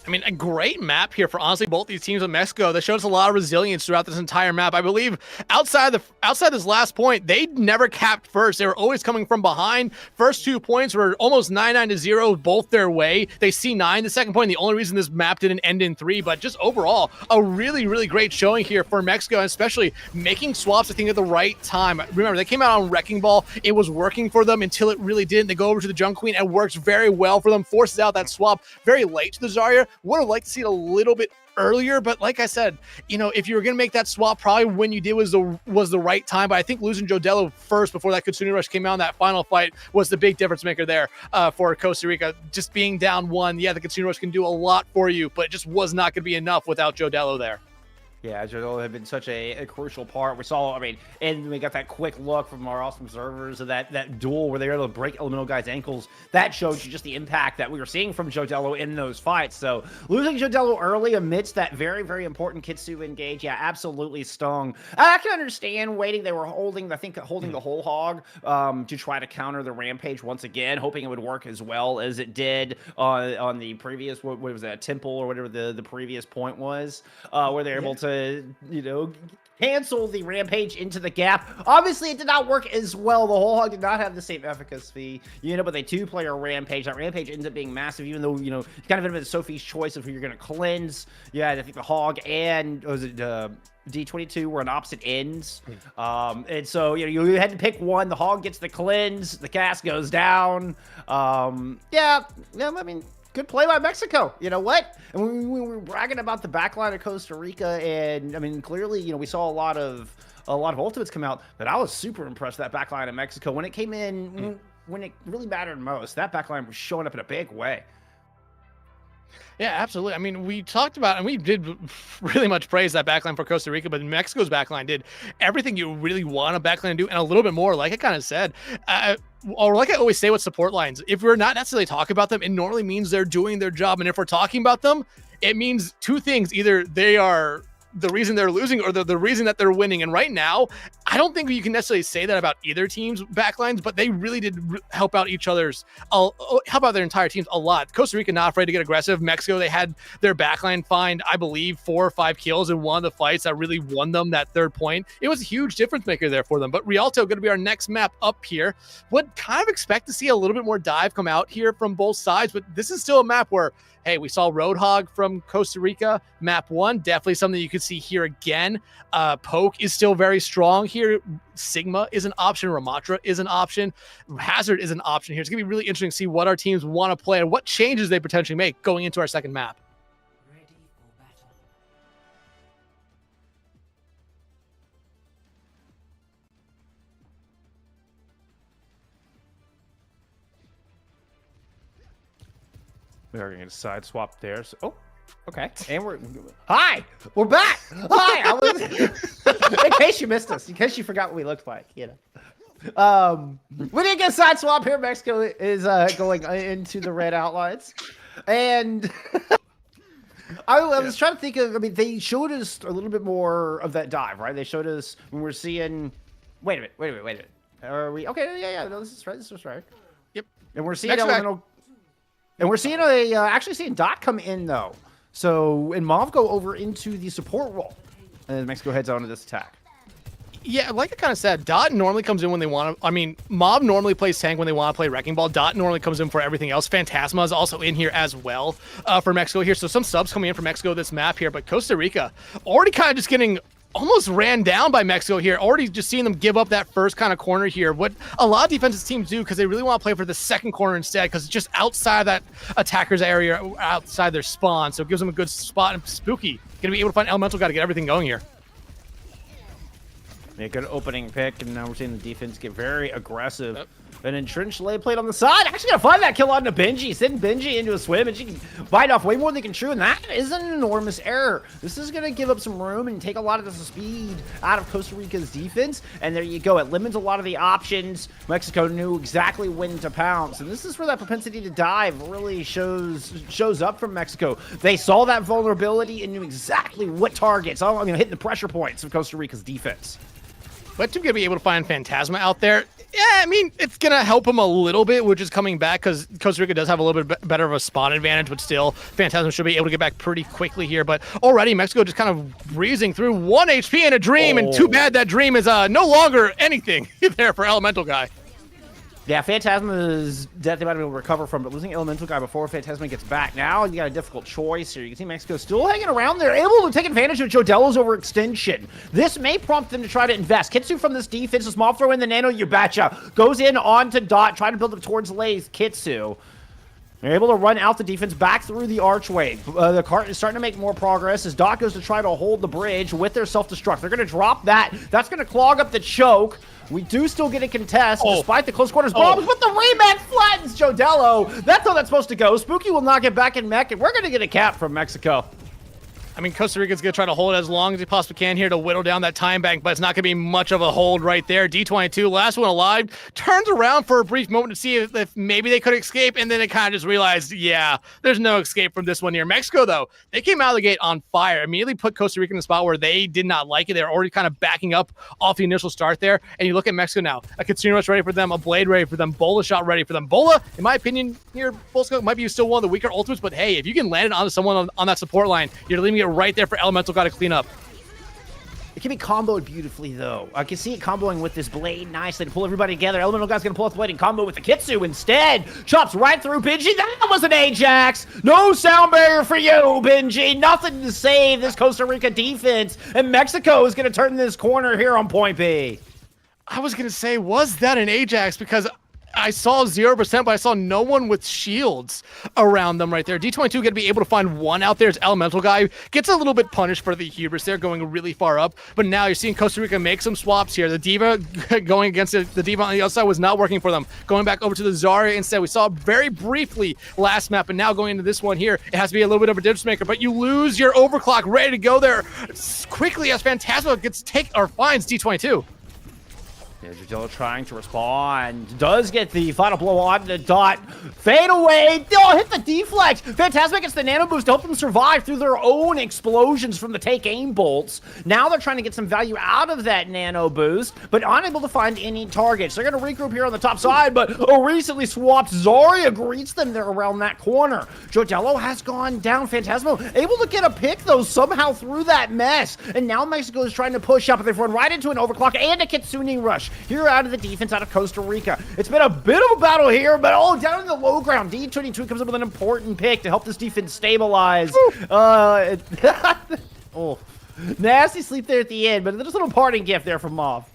[SPEAKER 2] I mean, a great map here for honestly both these teams in Mexico. That shows a lot of resilience throughout this entire map. I believe outside this last point, they never capped first. They were always coming from behind. First 2 points were almost 9-9-0 both their way. They C9 the second point. The only reason this map didn't end in 3, but just overall, a really, really great showing here for Mexico, and especially making swaps, I think, at the right time. Remember, they came out on Wrecking Ball. It was working for them until it really didn't. They go over to the Junk Queen. It works very well for them. Forces out that swap very late to the Zarya, Would have liked to see it a little bit earlier, but like I said, if you were going to make that swap, probably when you did was the right time. But I think losing Jodello first before that Kitsune Rush came out in that final fight was the big difference maker there for Costa Rica. Just being down one, yeah, the Kitsune Rush can do a lot for you, but it just was not going to be enough without Jodello there.
[SPEAKER 1] Yeah, Jodello had been such a crucial part. We saw, and we got that quick look from our awesome observers of that duel where they were able to break Elemental Guy's ankles. That showed you just the impact that we were seeing from Jodello in those fights. So losing Jodello early amidst that very, very important Kitsu engage, yeah, absolutely stung. I can understand waiting. They were holding the whole hog to try to counter the Rampage once again, hoping it would work as well as it did on the previous, what was that, Temple or whatever the previous point was, where they're able to cancel the Rampage into the gap. Obviously, it did not work as well. The whole hog did not have the same efficacy, but they two-player Rampage. That Rampage ends up being massive, even though, kind of been Sophie's choice of who you're going to cleanse. Yeah, I think the hog and, was it D22 were on opposite ends. And so, you had to pick one. The hog gets the cleanse. The cast goes down. Good play by Mexico. You know what? And we were bragging about the backline of Costa Rica, and clearly, we saw a lot of ultimates come out. But I was super impressed with that backline of Mexico when it came in, when it really mattered most. That backline was showing up in a big way.
[SPEAKER 2] Yeah, absolutely. We talked about, and we did really much praise that backline for Costa Rica, but Mexico's backline did everything you really want a backline to do, and a little bit more, like I kind of said. Or like I always say with support lines, if we're not necessarily talking about them, it normally means they're doing their job. And if we're talking about them, it means two things. Either they are the reason they're losing or the reason that they're winning. And right now, I don't think you can necessarily say that about either team's backlines, but they really did help out their entire teams a lot. Costa Rica not afraid to get aggressive. Mexico, they had their backline find, I believe, 4 or 5 kills in one of the fights that really won them that third point. It was a huge difference maker there for them. But Rialto going to be our next map up here. Would kind of expect to see a little bit more dive come out here from both sides, but this is still a map where, hey, we saw Roadhog from Costa Rica, map 1, definitely something you could see here again. Poke is still very strong here. Sigma is an option. Ramatra is an option. Hazard is an option here. It's going to be really interesting to see what our teams want to play and what changes they potentially make going into our second map.
[SPEAKER 3] Ready for battle.
[SPEAKER 1] We are going to side swap there. So, okay. And we're back. Hi. In case you missed us, in case you forgot what we looked like, we didn't get a side swap here. Mexico is going into the red outlines, and I was trying to think of. They showed us a little bit more of that dive, right? They showed us when we're seeing. Wait a minute. Are we okay? Yeah. No, this is right. This is right.
[SPEAKER 2] Yep.
[SPEAKER 1] And we're seeing elemental. And we're seeing actually seeing Dot come in though. So and Mauve go over into the support role, and Mexico heads on to this attack.
[SPEAKER 2] Yeah, like I kind of said, Dot normally comes in when they want to. Mob normally plays tank when they want to play Wrecking Ball. Dot normally comes in for everything else. Phantasma is also in here as well for Mexico here. So some subs coming in for Mexico this map here, but Costa Rica already kind of just getting almost ran down by Mexico here. Already just seeing them give up that first kind of corner here. What a lot of defensive teams do because they really want to play for the second corner instead because it's just outside that attacker's area, outside their spawn. So it gives them a good spot. And Spooky going to be able to find Elemental Guy to get everything going here.
[SPEAKER 1] Yeah, good opening pick, and now we're seeing the defense get very aggressive. Yep. An entrenched lay plate on the side. Actually gonna find that kill on to Benji. Send Benji into a swim, and she can bite off way more than they can chew, and that is an enormous error. This is gonna give up some room and take a lot of the speed out of Costa Rica's defense, and there you go. It limits a lot of the options. Mexico knew exactly when to pounce, and this is where that propensity to dive really shows up from Mexico. They saw that vulnerability and knew exactly what targets, hitting the pressure points of Costa Rica's defense.
[SPEAKER 2] But to be able to find Phantasma out there, yeah, it's going to help him a little bit, which is coming back because Costa Rica does have a little bit better of a spawn advantage, but still, Phantasma should be able to get back pretty quickly here. But already, Mexico just kind of breezing through 1 HP in a dream, and too bad that dream is no longer anything there for Elemental Guy.
[SPEAKER 1] Yeah, Phantasma's death they might be able to recover from, but losing Elemental Guy before Phantasma gets back. Now you got a difficult choice here. You can see Mexico still hanging around. They're able to take advantage of Jodello's overextension. This may prompt them to try to invest. Kitsu from this defense, a small throw in the nano, you betcha. Goes in onto Dot, trying to build up towards Lay's Kitsu. They're able to run out the defense back through the archway. The cart is starting to make more progress as Dot goes to try to hold the bridge with their self-destruct. They're going to drop that. That's going to clog up the choke. We do still get a contest despite the close quarters bombs, but the rematch flattens Jodello. That's how that's supposed to go. Spooky will knock it back in mech, and we're going to get a cap from Mexico.
[SPEAKER 2] I mean, Costa Rica's going to try to hold it as long as he possibly can here to whittle down that time bank, but it's not going to be much of a hold right there. D22, last one alive, turns around for a brief moment to see if maybe they could escape, and then they kind of just realized, yeah, there's no escape from this one here. Mexico, though, they came out of the gate on fire, immediately put Costa Rica in a spot where they did not like it. They were already kind of backing up off the initial start there, and you look at Mexico now, a Kitsune Rush ready for them, a Blade ready for them, Bola shot ready for them. Bola, in my opinion, here, Bolsko might be still one of the weaker ultimates, but hey, if you can land it onto someone on that support line, you're leaving it right there for Elemental got to clean up.
[SPEAKER 1] It can be comboed beautifully, though. I can see it comboing with this blade nicely to pull everybody together. Elemental Guy's going to pull out the blade and combo with the Kitsu instead. Chops right through Benji. That was an Ajax. No sound barrier for you, Benji. Nothing to save this Costa Rica defense. And Mexico is going to turn this corner here on point B.
[SPEAKER 2] I was going to say, was that an Ajax? Because I saw 0%, but I saw no one with shields around them right there. D22 going to be able to find one out there. His Elemental Guy gets a little bit punished for the hubris there, going really far up. But now you're seeing Costa Rica make some swaps here. The D.Va going against the D.Va on the outside was not working for them. Going back over to the Zarya instead. We saw very briefly last map, and now going into this one here, it has to be a little bit of a difference maker. But you lose your overclock ready to go there quickly as Phantasma finds D22.
[SPEAKER 1] Yeah, Jodello trying to respond. Does get the final blow on the Dot. Fade away. Oh, hit the deflect. Phantasma gets the nano boost to help them survive through their own explosions from the take aim bolts. Now they're trying to get some value out of that nano boost, but unable to find any targets. They're going to regroup here on the top side, but a recently swapped Zarya greets them there around that corner. Jodello has gone down. Phantasma able to get a pick, though, somehow through that mess. And now Mexico is trying to push up, but they've run right into an overclock and a Kitsune rush here out of the defense out of Costa Rica. It's been a bit of a battle here, but down in the low ground, D22 comes up with an important pick to help this defense stabilize. Nasty sleep there at the end, but there's a little parting gift there from Mauve.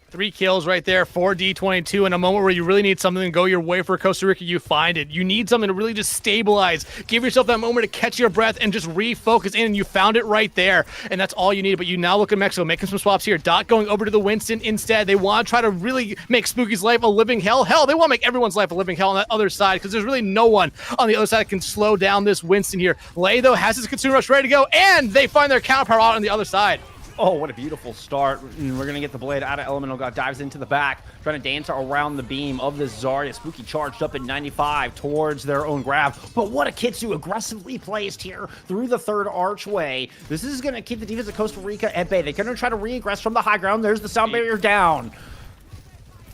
[SPEAKER 2] 3 kills right there for D22 in a moment where you really need something to go your way for Costa Rica. You find it. You need something to really just stabilize. Give yourself that moment to catch your breath and just refocus in. And you found it right there. And that's all you need. But you now look at Mexico making some swaps here. Dot going over to the Winston instead. They want to try to really make Spooky's life a living hell. Hell, they want to make everyone's life a living hell on that other side because there's really no one on the other side that can slow down this Winston here. Lei, though, has his Kitsune Rush ready to go. And they find their counterpower out on the other side.
[SPEAKER 1] Oh, what a beautiful start. And we're going to get the blade out of Elemental God. Dives into the back, trying to dance around the beam of this Zarya. Spooky charged up at 95 towards their own grab. But what a Kitsu aggressively placed here through the third archway. This is going to keep the defense of Costa Rica at bay. They're going to try to re-aggress from the high ground. There's the sound barrier down.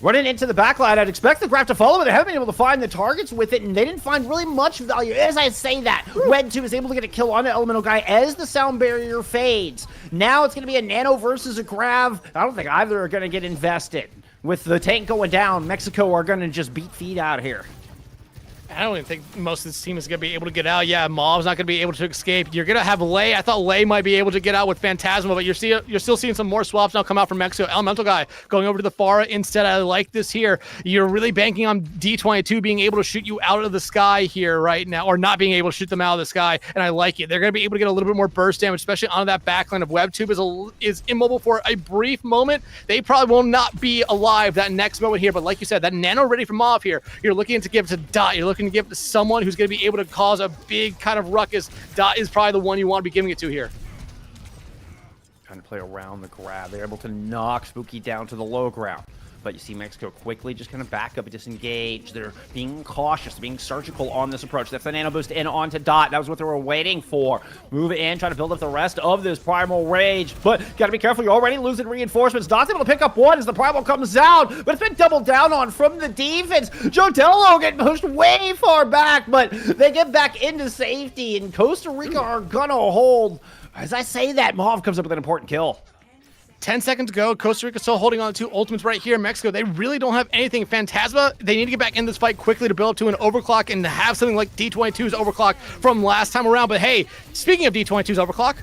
[SPEAKER 1] Running into the backline, I'd expect the grab to follow, but they haven't been able to find the targets with it, and they didn't find really much value. As I say that, Red 2 is able to get a kill on the Elemental Guy as the sound barrier fades. Now it's going to be a nano versus a grab. I don't think either are going to get invested. With the tank going down, Mexico are going to just beat feet out here.
[SPEAKER 2] I don't even think most of this team is going to be able to get out. Yeah, Mob's not going to be able to escape. You're going to have Lei. I thought Lei might be able to get out with Phantasma, but you're still seeing some more swaps now come out from Mexico. Elemental Guy going over to the Pharah instead. I like this here. You're really banking on D22 being able to shoot you out of the sky here right now, or not being able to shoot them out of the sky, and I like it. They're going to be able to get a little bit more burst damage, especially on that backline of WebTube is immobile for a brief moment. They probably will not be alive that next moment here, but like you said, that nano ready from off here. You're looking to give it to Dot. You're looking to give it to someone who's going to be able to cause a big kind of ruckus. Dot is probably the one you want to be giving it to here.
[SPEAKER 1] Trying to play around the grab. They're able to knock Spooky down to the low ground. But you see Mexico quickly just kind of back up and disengage. They're being cautious, being surgical on this approach. That's the nano boost in onto Dot. That was what they were waiting for. Move it in, try to build up the rest of this Primal Rage. But got to be careful. You're already losing reinforcements. Dot's able to pick up one as the Primal comes out. But it's been doubled down on from the defense. Jodello getting pushed way far back. But they get back into safety. And Costa Rica are going to hold. As I say that, Mauve comes up with an important kill.
[SPEAKER 2] 10 seconds to go. Costa Rica still holding on to 2 ultimates right here. Mexico, they really don't have anything. Phantasma, they need to get back in this fight quickly to build up to an overclock and to have something like D22's overclock from last time around. But hey, speaking of D22's overclock,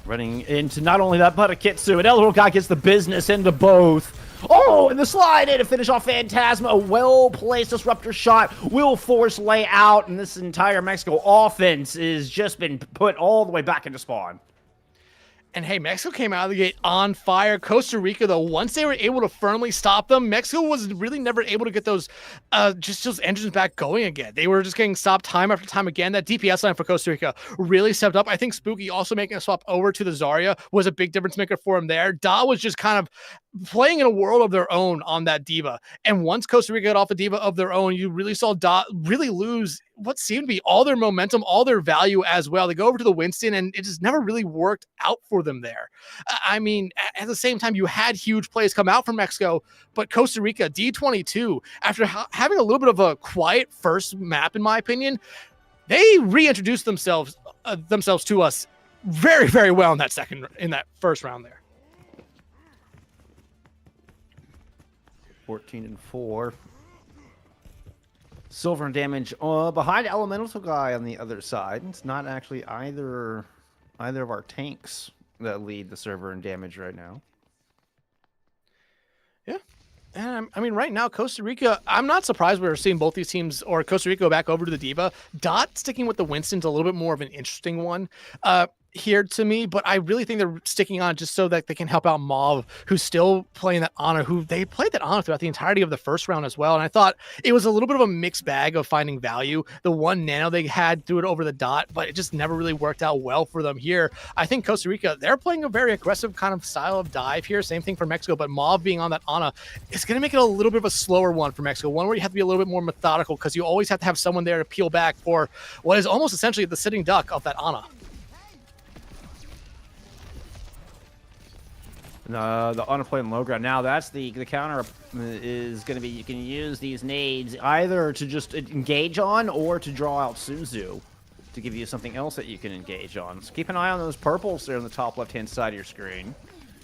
[SPEAKER 1] running into not only that, but a Kitsu. And Elemental Guy gets the business into both. Oh, and the slide in to finish off Phantasma. A well-placed disruptor shot will force Lay out, and this entire Mexico offense is just been put all the way back into spawn.
[SPEAKER 2] And hey, Mexico came out of the gate on fire. Costa Rica, though, once they were able to firmly stop them, Mexico was really never able to get those just those engines back going again. They were just getting stopped time after time again. That DPS line for Costa Rica really stepped up. I think Spooky also making a swap over to the Zarya was a big difference maker for him there. Da was just kind of playing in a world of their own on that diva. And once Costa Rica got off a diva of their own, you really saw Da really lose what seemed to be all their momentum, all their value as well. They go over to the Winston, and it just never really worked out for them there. I mean, at the same time, you had huge plays come out from Mexico, but Costa Rica, D22, after having a little bit of a quiet first map, in my opinion, they reintroduced themselves to us very, very well in that first round there.
[SPEAKER 1] 14-4. Silver and damage behind Elemental Guy on the other side. It's not actually either of our tanks that lead the server in damage right now.
[SPEAKER 2] Yeah. And I mean, right now, Costa Rica, I'm not surprised we're seeing both these teams, or Costa Rica, go back over to the Diva. Dot sticking with the Winston's a little bit more of an interesting one here to me, but I really think they're sticking on just so that they can help out Mauve, who's still playing that Ana, who they played that Ana throughout the entirety of the first round as well. And I thought it was a little bit of a mixed bag of finding value. The one nano they had threw it over the Dot, but it just never really worked out well for them here. I think Costa Rica, they're playing a very aggressive kind of style of dive here. Same thing for Mexico, but Mauve being on that Ana, it's going to make it a little bit of a slower one for Mexico, one where you have to be a little bit more methodical because you always have to have someone there to peel back for what is almost essentially the sitting duck of that Ana.
[SPEAKER 1] The unplayed low ground. Now that's the counter is going to be, you can use these nades either to just engage on or to draw out Suzu to give you something else that you can engage on. So keep an eye on those purples there on the top left-hand side of your screen.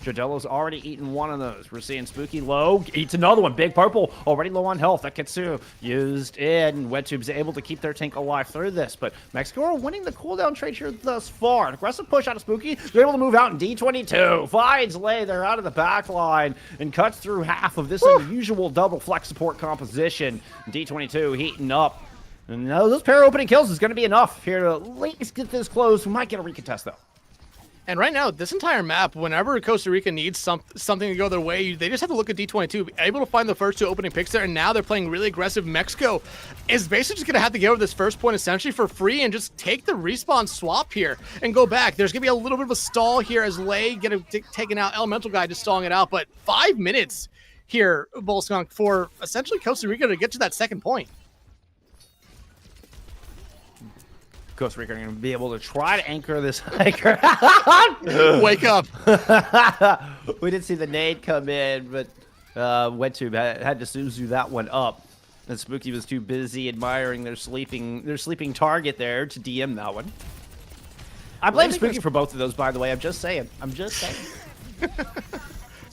[SPEAKER 1] Jodello's already eaten one of those. We're seeing Spooky low, eats another one. Big purple, already low on health. That Kitsu used in. Wettube's able to keep their tank alive through this, but Mexico are winning the cooldown trade here thus far. An aggressive push out of Spooky. They're able to move out in D22. Finds Lay. They're out of the back line and cuts through half of this unusual double flex support composition. D22 heating up. And those pair opening kills is going to be enough here to at least get this close. We might get a recontest though.
[SPEAKER 2] And right now, this entire map, whenever Costa Rica needs something to go their way, they just have to look at D22, able to find the first two opening picks there, and now they're playing really aggressive. Mexico is basically just going to have to get over this first point essentially for free and just take the respawn swap here and go back. There's going to be a little bit of a stall here as Lay getting taken out, Elemental Guy just stalling it out, but 5 minutes here, Bullskunk, for essentially Costa Rica to get to that second point.
[SPEAKER 1] Costa Rica are going to be able to try to anchor this hiker.
[SPEAKER 2] Wake up.
[SPEAKER 1] We did see the nade come in, but Wettube had to Suzu that one up. And Spooky was too busy admiring their sleeping target there to DM that one. I blame Spooky for both of those, by the way. I'm just saying.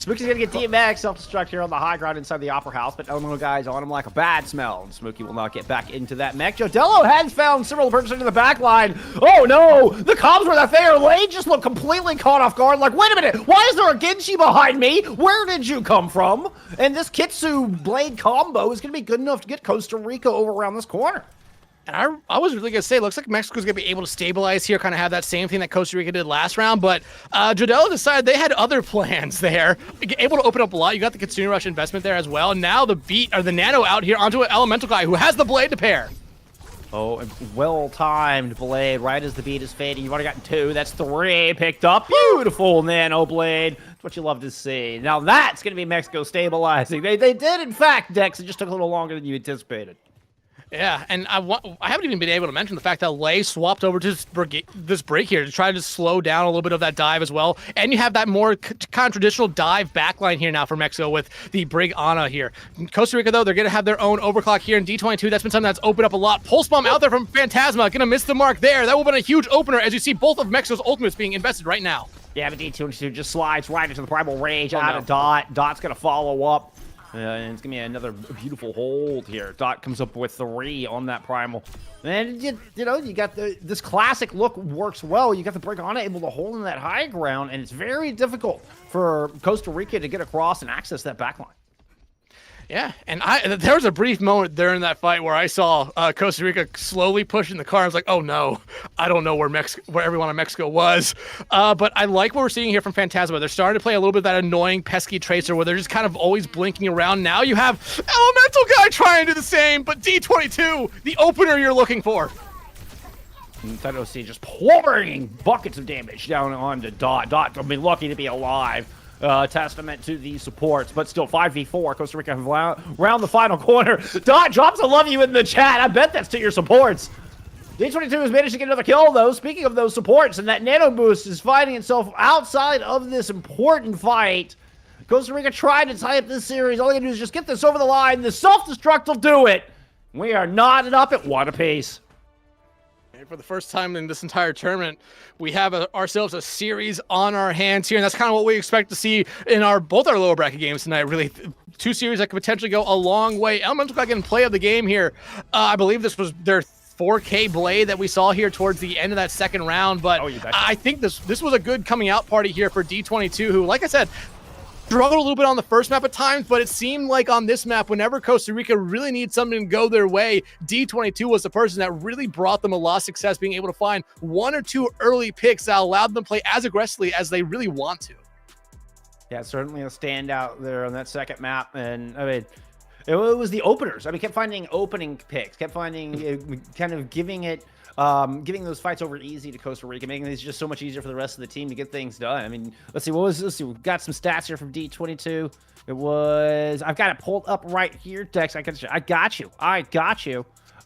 [SPEAKER 1] Spooky's gonna get DMX self-destruct here on the high ground inside the Opera House, but Elemental Guy's on him like a bad smell. And Smokey will not get back into that mech. Jodello has found several persons into the back line. Oh no! The comms were that fair. Lay just looked completely caught off guard. Like, wait a minute, why is there a Genji behind me? Where did you come from? And this Kitsu blade combo is gonna be good enough to get Costa Rica over around this corner.
[SPEAKER 2] And I was really going to say, looks like Mexico's going to be able to stabilize here, kind of have that same thing that Costa Rica did last round, but Jodello decided they had other plans there. Able to open up a lot. You got the Kitsune Rush investment there as well. And now the beat, or the Nano out here onto an Elemental Guy who has the blade to pair.
[SPEAKER 1] Oh, well-timed blade right as the beat is fading. You've already gotten two. That's three picked up. Beautiful Nano blade. That's what you love to see. Now that's going to be Mexico stabilizing. They did, in fact, Dex. It just took a little longer than you anticipated.
[SPEAKER 2] Yeah, and I haven't even been able to mention the fact that Lay swapped over to this break here to try to slow down a little bit of that dive as well. And you have that more kind of traditional dive backline here now for Mexico with the Brig Ana here. In Costa Rica, though, they're going to have their own overclock here in D22. That's been something that's opened up a lot. Pulse Bomb out there from Phantasma. Going to miss the mark there. That will have been a huge opener as you see both of Mexico's ultimates being invested right now.
[SPEAKER 1] Yeah, but D22 just slides right into the Primal Rage out of Dot. Dot's going to follow up. And it's going to be another beautiful hold here. Dot comes up with 3 on that Primal. And, you know, you got this classic look works well. You got the Brig Ana able to hold in that high ground, and it's very difficult for Costa Rica to get across and access that backline.
[SPEAKER 2] Yeah, and there was a brief moment during that fight where I saw Costa Rica slowly pushing the car. I was like, oh no, I don't know where everyone in Mexico was. But I like what we're seeing here from Phantasma. They're starting to play a little bit of that annoying pesky tracer where they're just kind of always blinking around. Now you have Elemental Guy trying to do the same, but D22, the opener you're looking for.
[SPEAKER 1] And that OC just pouring buckets of damage down onto Dot. Dot, I mean, lucky to be alive. Testament to the supports, but still 5v4. Costa Rica have round the final corner. Dot drops a love you in the chat. I bet that's to your supports. D22 has managed to get another kill, though. Speaking of those supports, and that nano boost is finding itself outside of this important fight. Costa Rica tried to tie up this series. All they can do is just get this over the line. The self-destruct will do it. We are knotted up at one apiece.
[SPEAKER 2] For the first time in this entire tournament, we have ourselves a series on our hands here, and that's kind of what we expect to see in both our lower bracket games tonight. Really, two series that could potentially go a long way. Elemental got getting play of the game here. I believe this was their 4K blade that we saw here towards the end of that second round, but I think this was a good coming out party here for D22, who, like I said, struggled a little bit on the first map at times, but it seemed like on this map, whenever Costa Rica really needs something to go their way, D22 was the person that really brought them a lot of success, being able to find one or two early picks that allowed them to play as aggressively as they really want to.
[SPEAKER 1] Yeah, certainly a standout there on that second map, and I mean, it was the openers. I mean, kept finding opening picks, kept finding kind of giving giving those fights over easy to Costa Rica, making these just so much easier for the rest of the team to get things done. I mean, let's see, we've got some stats here from D22. It was, I've got it pulled up right here, Dex. I got you.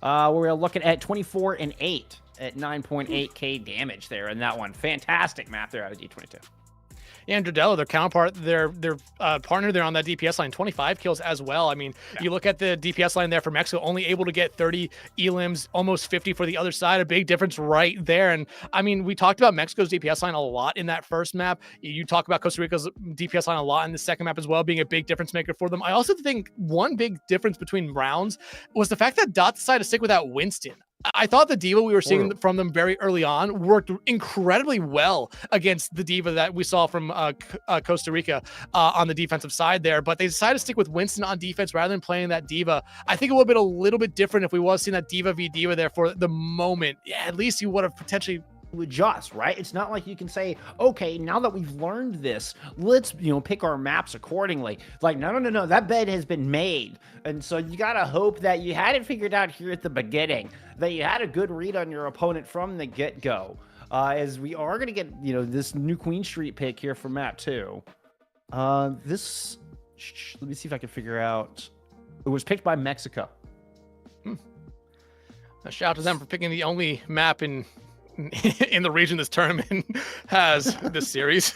[SPEAKER 1] We're looking at 24 and 8 at 9.8k damage there in that one. Fantastic map there out of D22.
[SPEAKER 2] Yeah, and Drdello, their counterpart, their partner there on that DPS line, 25 kills as well. I mean, you look at the DPS line there for Mexico, only able to get 30 elims, almost 50 for the other side. A big difference right there. And I mean, we talked about Mexico's DPS line a lot in that first map. You talk about Costa Rica's DPS line a lot in the second map as well, being a big difference maker for them. I also think one big difference between rounds was the fact that Dot decided to stick with that Winston. I thought the diva we were seeing from them very early on worked incredibly well against the diva that we saw from Costa Rica on the defensive side there, but they decided to stick with Winston on defense rather than playing that diva. I think it would have been a little bit different if we was seeing that diva v diva there for the moment. Yeah, at least you would have potentially
[SPEAKER 1] adjust, right? It's not like you can say, okay, now that we've learned this, let's, pick our maps accordingly. Like, no, that bed has been made. And so you got to hope that you had it figured out here at the beginning, that you had a good read on your opponent from the get-go. As we are going to get, this new Queen Street pick here for map 2. Let me see if I can figure out. It was picked by Mexico.
[SPEAKER 2] A shout out to them for picking the only map in the region this tournament has this series.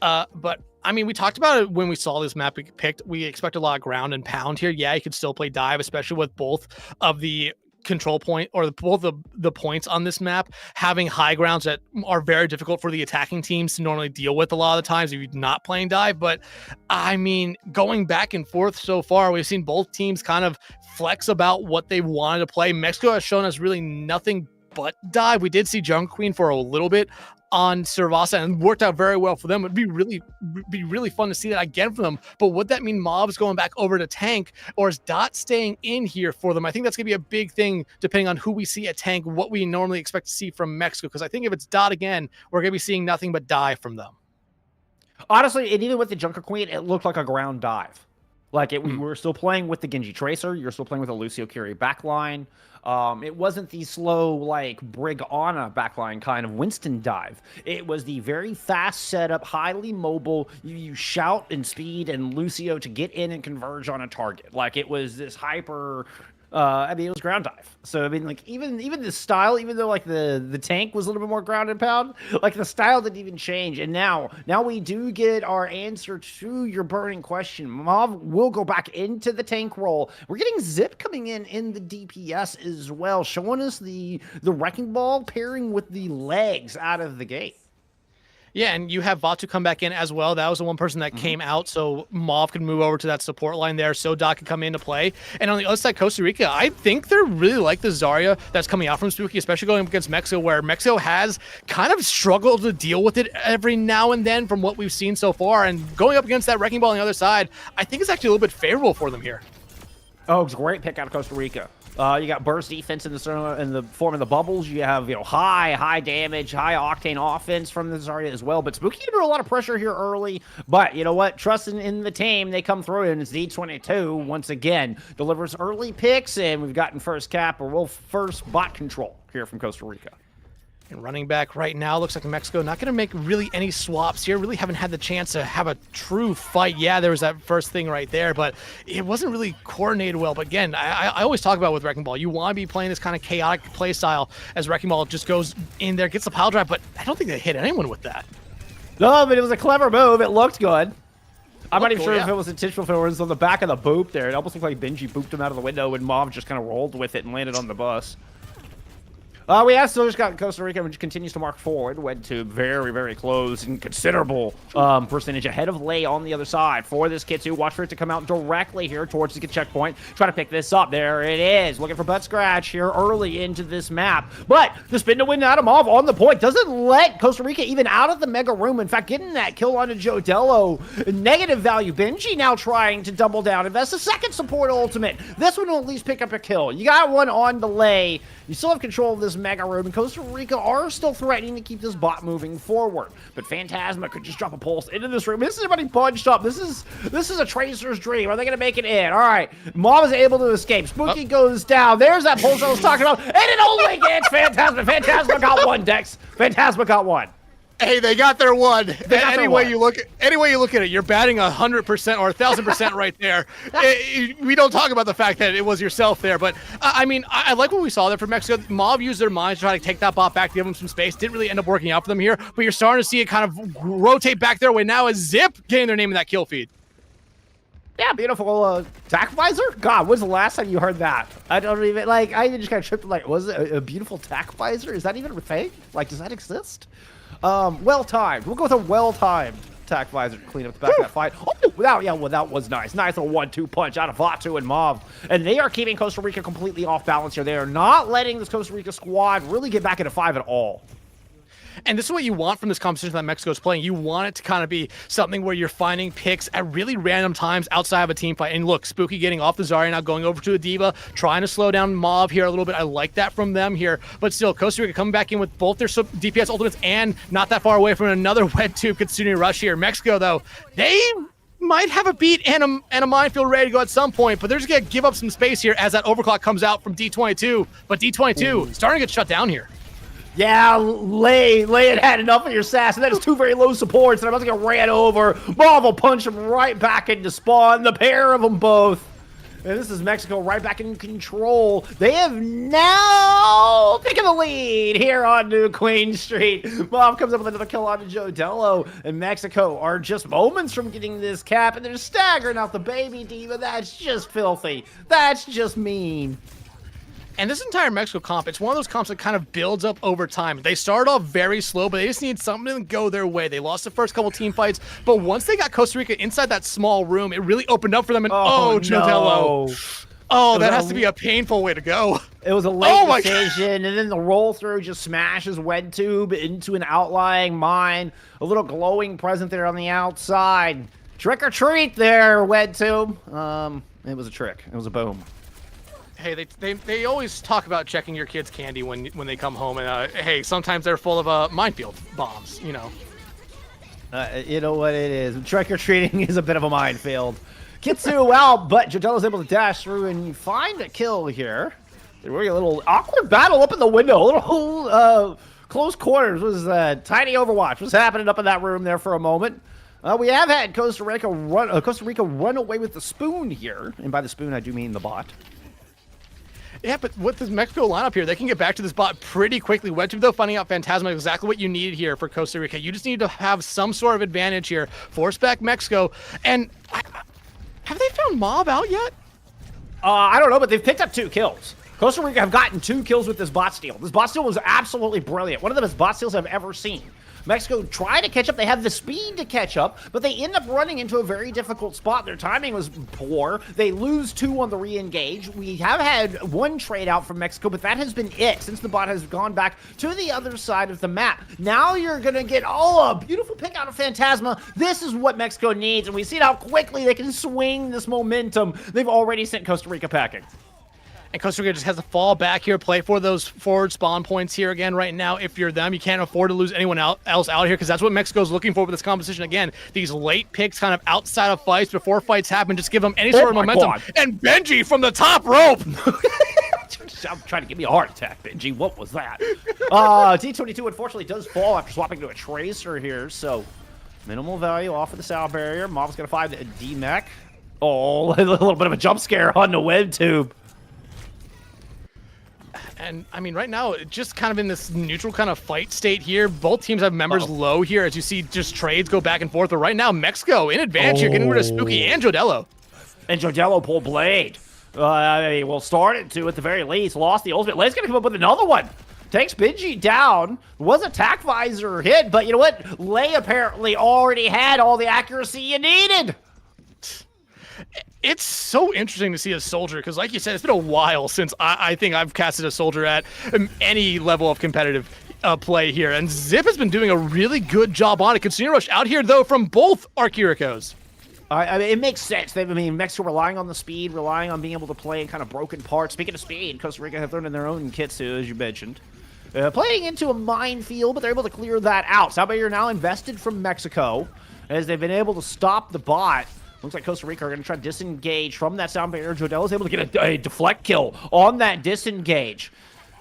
[SPEAKER 2] But I mean, we talked about it when we saw this map picked. We expect a lot of ground and pound here. Yeah, you could still play dive, especially with both of the control point or both of the points on this map having high grounds that are very difficult for the attacking teams to normally deal with a lot of the times if you're not playing dive. But I mean, going back and forth so far, we've seen both teams kind of flex about what they wanted to play. Mexico has shown us really nothing but dive. We did see Jungle Queen for a little bit on Cervasa and worked out very well for them. It'd be really fun to see that again for them. But would that mean Mob's going back over to tank, or is Dot staying in here for them? I think that's gonna be a big thing depending on who we see at tank, what we normally expect to see from Mexico. Because I think if it's Dot again, we're gonna be seeing nothing but dive from them.
[SPEAKER 1] Honestly, and even with the Junker Queen, it looked like a ground dive. Like we were still playing with the Genji Tracer. You're still playing with a Lucio Curie backline. It wasn't the slow, like, Brigana backline kind of Winston dive. It was the very fast setup, highly mobile. You shout and speed and Lucio to get in and converge on a target. Like, it was this hyper... it was ground dive. So, I mean, like, even the style, even though, like, the tank was a little bit more ground and pound, like, the style didn't even change. And now we do get our answer to your burning question. Mob will go back into the tank role. We're getting Zip coming in the DPS as well, showing us the Wrecking Ball pairing with the legs out of the gate.
[SPEAKER 2] Yeah, and you have Vatu come back in as well. That was the one person that came out, so Mauve could move over to that support line there, so Doc could come into play. And on the other side, Costa Rica, I think they're really like the Zarya that's coming out from Spooky, especially going up against Mexico, where Mexico has kind of struggled to deal with it every now and then from what we've seen so far. And going up against that Wrecking Ball on the other side, I think it's actually a little bit favorable for them here.
[SPEAKER 1] Oh, it's a great pick out of Costa Rica. You got burst defense in the form of the bubbles. You have high damage, high octane offense from the Zarya as well. But Spooky under a lot of pressure here early. But you know what? Trusting in the team, they come through, and it's D22 once again delivers early picks, and we've gotten first cap or first bot control here from Costa Rica.
[SPEAKER 2] And running back right now, looks like Mexico not going to make really any swaps here. Really haven't had the chance to have a true fight. Yeah, there was that first thing right there, but it wasn't really coordinated well. But again, I always talk about with Wrecking Ball, you want to be playing this kind of chaotic play style as Wrecking Ball just goes in there, gets the pile drive, but I don't think they hit anyone with that.
[SPEAKER 1] No, but it was a clever move. It looked good. I'm not even
[SPEAKER 2] cool,
[SPEAKER 1] sure
[SPEAKER 2] yeah.
[SPEAKER 1] if it was intentional, if it was on the back of the boop there. It almost looked like Benji booped him out of the window, and Mauve just kind of rolled with it and landed on the bus. We have still just got Costa Rica, which continues to mark forward. Went to very close and considerable percentage ahead of Lei on the other side for this Kitsu. Watch for it to come out directly here towards the checkpoint. Try to pick this up. There it is. Looking for butt scratch here early into this map. But the spin to win out of Mauve on the point doesn't let Costa Rica even out of the mega room. In fact, getting that kill onto Jodello. Negative value. Benji now trying to double down. Invest a second support ultimate. This one will at least pick up a kill. You got one on delay. You still have control of this mega room, and Costa Rica are still threatening to keep this bot moving forward. But Phantasma could just drop a pulse into this room. This is everybody punched up. This is a Tracer's dream. Are they going to make it in? All right. Mom is able to escape. Spooky goes down. There's that pulse I was talking about, and it only gets Phantasma. Phantasma got one, Dex. Phantasma got one.
[SPEAKER 2] Hey, they got their one. Any way you look at it, you're batting 100% or 1,000% right there. We don't talk about the fact that it was yourself there, but I mean, I like what we saw there from Mexico. Mob used their minds to try to take that bot back, give them some space. Didn't really end up working out for them here, but you're starting to see it kind of rotate back their way now as Zip getting their name in that kill feed.
[SPEAKER 1] Yeah, beautiful tack visor? God, when's the last time you heard that? I don't even, like, I just kind of tripped, like, was it a beautiful tack visor? Is that even a thing? Like, does that exist? Well-timed. We'll go with a well-timed tack visor to clean up the back of that fight. Oh, that was nice. Nice little 1-2 punch out of Vatu and Mauve. And they are keeping Costa Rica completely off balance here. They are not letting this Costa Rica squad really get back into 5 at all.
[SPEAKER 2] And this is what you want from this competition that Mexico's playing. You want it to kind of be something where you're finding picks at really random times outside of a team fight. And look, Spooky getting off the Zarya now, going over to a Diva, trying to slow down Mauve here a little bit. I like that from them here. But still, Costa Rica coming back in with both their DPS ultimates and not that far away from another wet tube Kitsune rush here. Mexico, though, they might have a beat and a minefield ready to go at some point, but they're just going to give up some space here as that overclock comes out from D22. But D22 starting to get shut down here.
[SPEAKER 1] Yeah, Lei had enough of your sass, and that is 2 very low supports, and I'm about to get ran over. Mauve will punch him right back into spawn, the pair of them both. And this is Mexico right back in control. They have now taken the lead here on New Queen Street. Mauve comes up with another kill on Jodello, and Mexico are just moments from getting this cap, and they're staggering out the baby Diva. That's just filthy. That's just mean.
[SPEAKER 2] And this entire Mexico comp, it's one of those comps that kind of builds up over time. They started off very slow, but they just need something to go their way. They lost the first couple team fights, but once they got Costa Rica inside that small room, it really opened up for them. And Jodello.
[SPEAKER 1] No.
[SPEAKER 2] Oh, that has to be a painful way to go.
[SPEAKER 1] It was a late decision, and then the roll through just smashes Wed Tube into an outlying mine. A little glowing present there on the outside. Trick or treat there, Wed Tube. It was a trick. It was a boom.
[SPEAKER 2] Hey, they always talk about checking your kids' candy when they come home, and hey, sometimes they're full of minefield bombs, you know.
[SPEAKER 1] You know what it is. Trick or treating is a bit of a minefield. Kitsu out, but Jodello's able to dash through and find a kill here. There were a little awkward battle up in the window. A little close quarters. Was tiny Overwatch was happening up in that room there for a moment. We have had Costa Rica run away with the spoon here, and by the spoon I do mean the bot.
[SPEAKER 2] Yeah, but with this Mexico lineup here, they can get back to this bot pretty quickly. Went to though finding out Phantasma exactly what you needed here for Costa Rica. You just need to have some sort of advantage here. Force back Mexico. And have they found Mauve out yet?
[SPEAKER 1] I don't know, but they've picked up 2 kills. Costa Rica have gotten 2 kills with this bot steal. This bot steal was absolutely brilliant. One of the best bot steals I've ever seen. Mexico try to catch up. They have the speed to catch up, but they end up running into a very difficult spot. Their timing was poor. They lose 2 on the re-engage. We have had 1 trade out from Mexico, but that has been it since the bot has gone back to the other side of the map. Now you're going to get, a beautiful pick out of Phantasma. This is what Mexico needs, and we see how quickly they can swing this momentum. They've already sent Costa Rica packing.
[SPEAKER 2] And Costa Rica just has to fall back here, play for those forward spawn points here again right now. If you're them, you can't afford to lose anyone else out here because that's what Mexico's looking for with this competition. Again, these late picks kind of outside of fights, before fights happen, just give them any sort of momentum.
[SPEAKER 1] God.
[SPEAKER 2] And Benji from the top rope!
[SPEAKER 1] I'm trying to give me a heart attack, Benji. What was that? D22 unfortunately does fall after swapping to a Tracer here, so minimal value off of the sound barrier. Mob's going to find a D-Mech. Oh, a little bit of a jump scare on the web tube.
[SPEAKER 2] And, I mean, right now, just kind of in this neutral kind of fight state here. Both teams have members low here as you see just trades go back and forth. But right now, Mexico in advantage here, getting rid of Spooky and Jodello.
[SPEAKER 1] And Jodello pulled Blade. We'll start it to, at the very least. Lost the ultimate. Blade's going to come up with another one. Takes Benji down. Was a tack visor hit, but you know what? Lei apparently already had all the accuracy you needed.
[SPEAKER 2] It's so interesting to see a soldier because, like you said, it's been a while since I think I've casted a soldier at any level of competitive play here. And Zip has been doing a really good job on it. Consumer Rush out here, though, from both Archiricos.
[SPEAKER 1] I mean, it makes sense. Mexico relying on the speed, relying on being able to play in kind of broken parts. Speaking of speed, Costa Rica have thrown in their own Kitsu, as you mentioned. Playing into a minefield, but they're able to clear that out. Soundbay are now invested from Mexico as they've been able to stop the bot. Looks like Costa Rica are going to try to disengage from that sound barrier. Jodello is able to get a deflect kill on that disengage.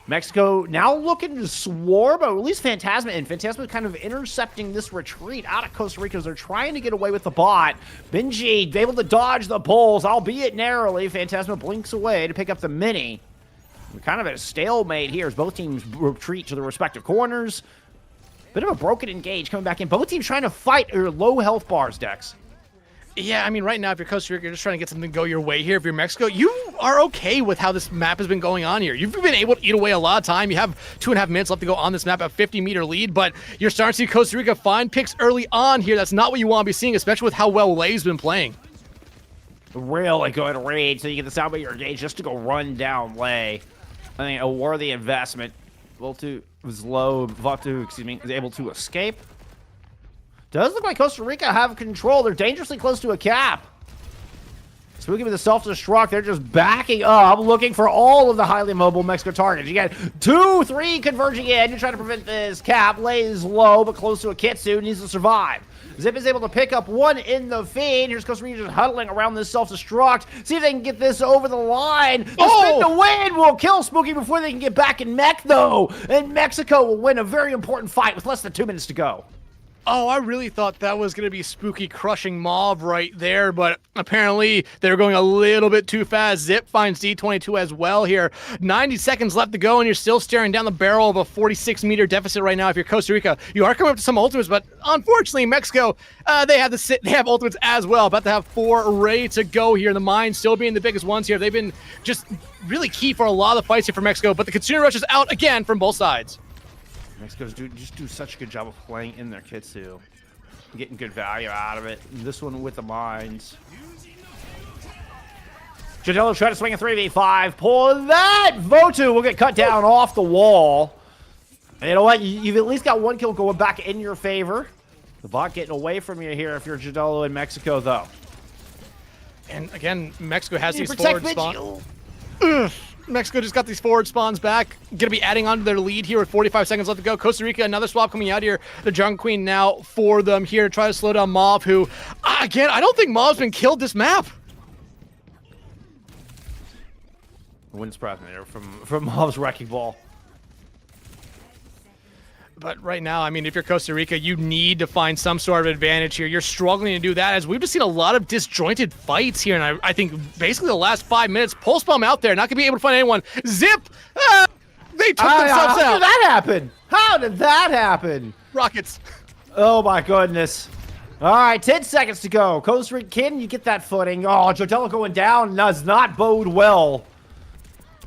[SPEAKER 1] Mexico now looking to swarm, or at least Phantasma, and Phantasma kind of intercepting this retreat out of Costa Rica as they're trying to get away with the bot. Benji able to dodge the pulls, albeit narrowly. Phantasma blinks away to pick up the mini. We're kind of at a stalemate here as both teams retreat to their respective corners. Bit of a broken engage coming back in. Both teams trying to fight your low health bars, Dex.
[SPEAKER 2] Yeah, I mean, right now, if you're Costa Rica, you're just trying to get something to go your way here. If you're Mexico, you are okay with how this map has been going on here. You've been able to eat away a lot of time. You have 2.5 minutes left to go on this map, a 50-meter lead, but you're starting to see Costa Rica find picks early on here. That's not what you want to be seeing, especially with how well Lei's been playing.
[SPEAKER 1] Really good raid, so you get the sound barrier engage just to go run down Lei. I think a worthy investment. Voltu was low. Votu, is able to escape. Does look like Costa Rica have control. They're dangerously close to a cap. Spooky with the self-destruct. They're just backing up, looking for all of the highly mobile Mexico targets. You got 2, 3 converging in. You're trying to prevent this cap. Lays low, but close to a Kitsu. Needs to survive. Zip is able to pick up one in the feed. Here's Costa Rica just huddling around this self-destruct. See if they can get this over the line. The spin to win will kill Spooky before they can get back in mech, though. And Mexico will win a very important fight with less than 2 minutes to go.
[SPEAKER 2] Oh, I really thought that was going to be Spooky crushing Mauve right there, but apparently they were going a little bit too fast. Zip finds D22 as well here. 90 seconds left to go, and you're still staring down the barrel of a 46-meter deficit right now if you're Costa Rica. You are coming up to some ultimates, but unfortunately, Mexico, they have ultimates as well. About to have 4 ready to go here. The mines still being the biggest ones here. They've been just really key for a lot of the fights here for Mexico, but the consumer rush is out again from both sides.
[SPEAKER 1] Mexico's just do such a good job of playing in their Kitsu. Getting good value out of it. This one with the mines. Jodello trying to swing a 3v5. Pull that! Votu will get cut down off the wall. And you know what? You've at least got 1 kill going back in your favor. The bot getting away from you here if you're Jodello in Mexico, though.
[SPEAKER 2] And again, Mexico has these forward spawns. Mexico just got these forward spawns back. Going to be adding on to their lead here with 45 seconds left to go. Costa Rica, another swap coming out here. The Jungle Queen now for them here to try to slow down Mauve, who, again, I don't think Mauve's been killed this map.
[SPEAKER 1] Wouldn't surprise me there from Mauve's wrecking ball.
[SPEAKER 2] But right now, I mean, if you're Costa Rica, you need to find some sort of advantage here. You're struggling to do that as we've just seen a lot of disjointed fights here. And I think basically the last 5 minutes, Pulse Bomb out there, not going to be able to find anyone. Zip! They took themselves out.
[SPEAKER 1] How did that happen? How did that happen?
[SPEAKER 2] Rockets.
[SPEAKER 1] Oh, my goodness. All right, 10 seconds to go. Costa Rica, can you get that footing? Oh, Jodello going down does not bode well.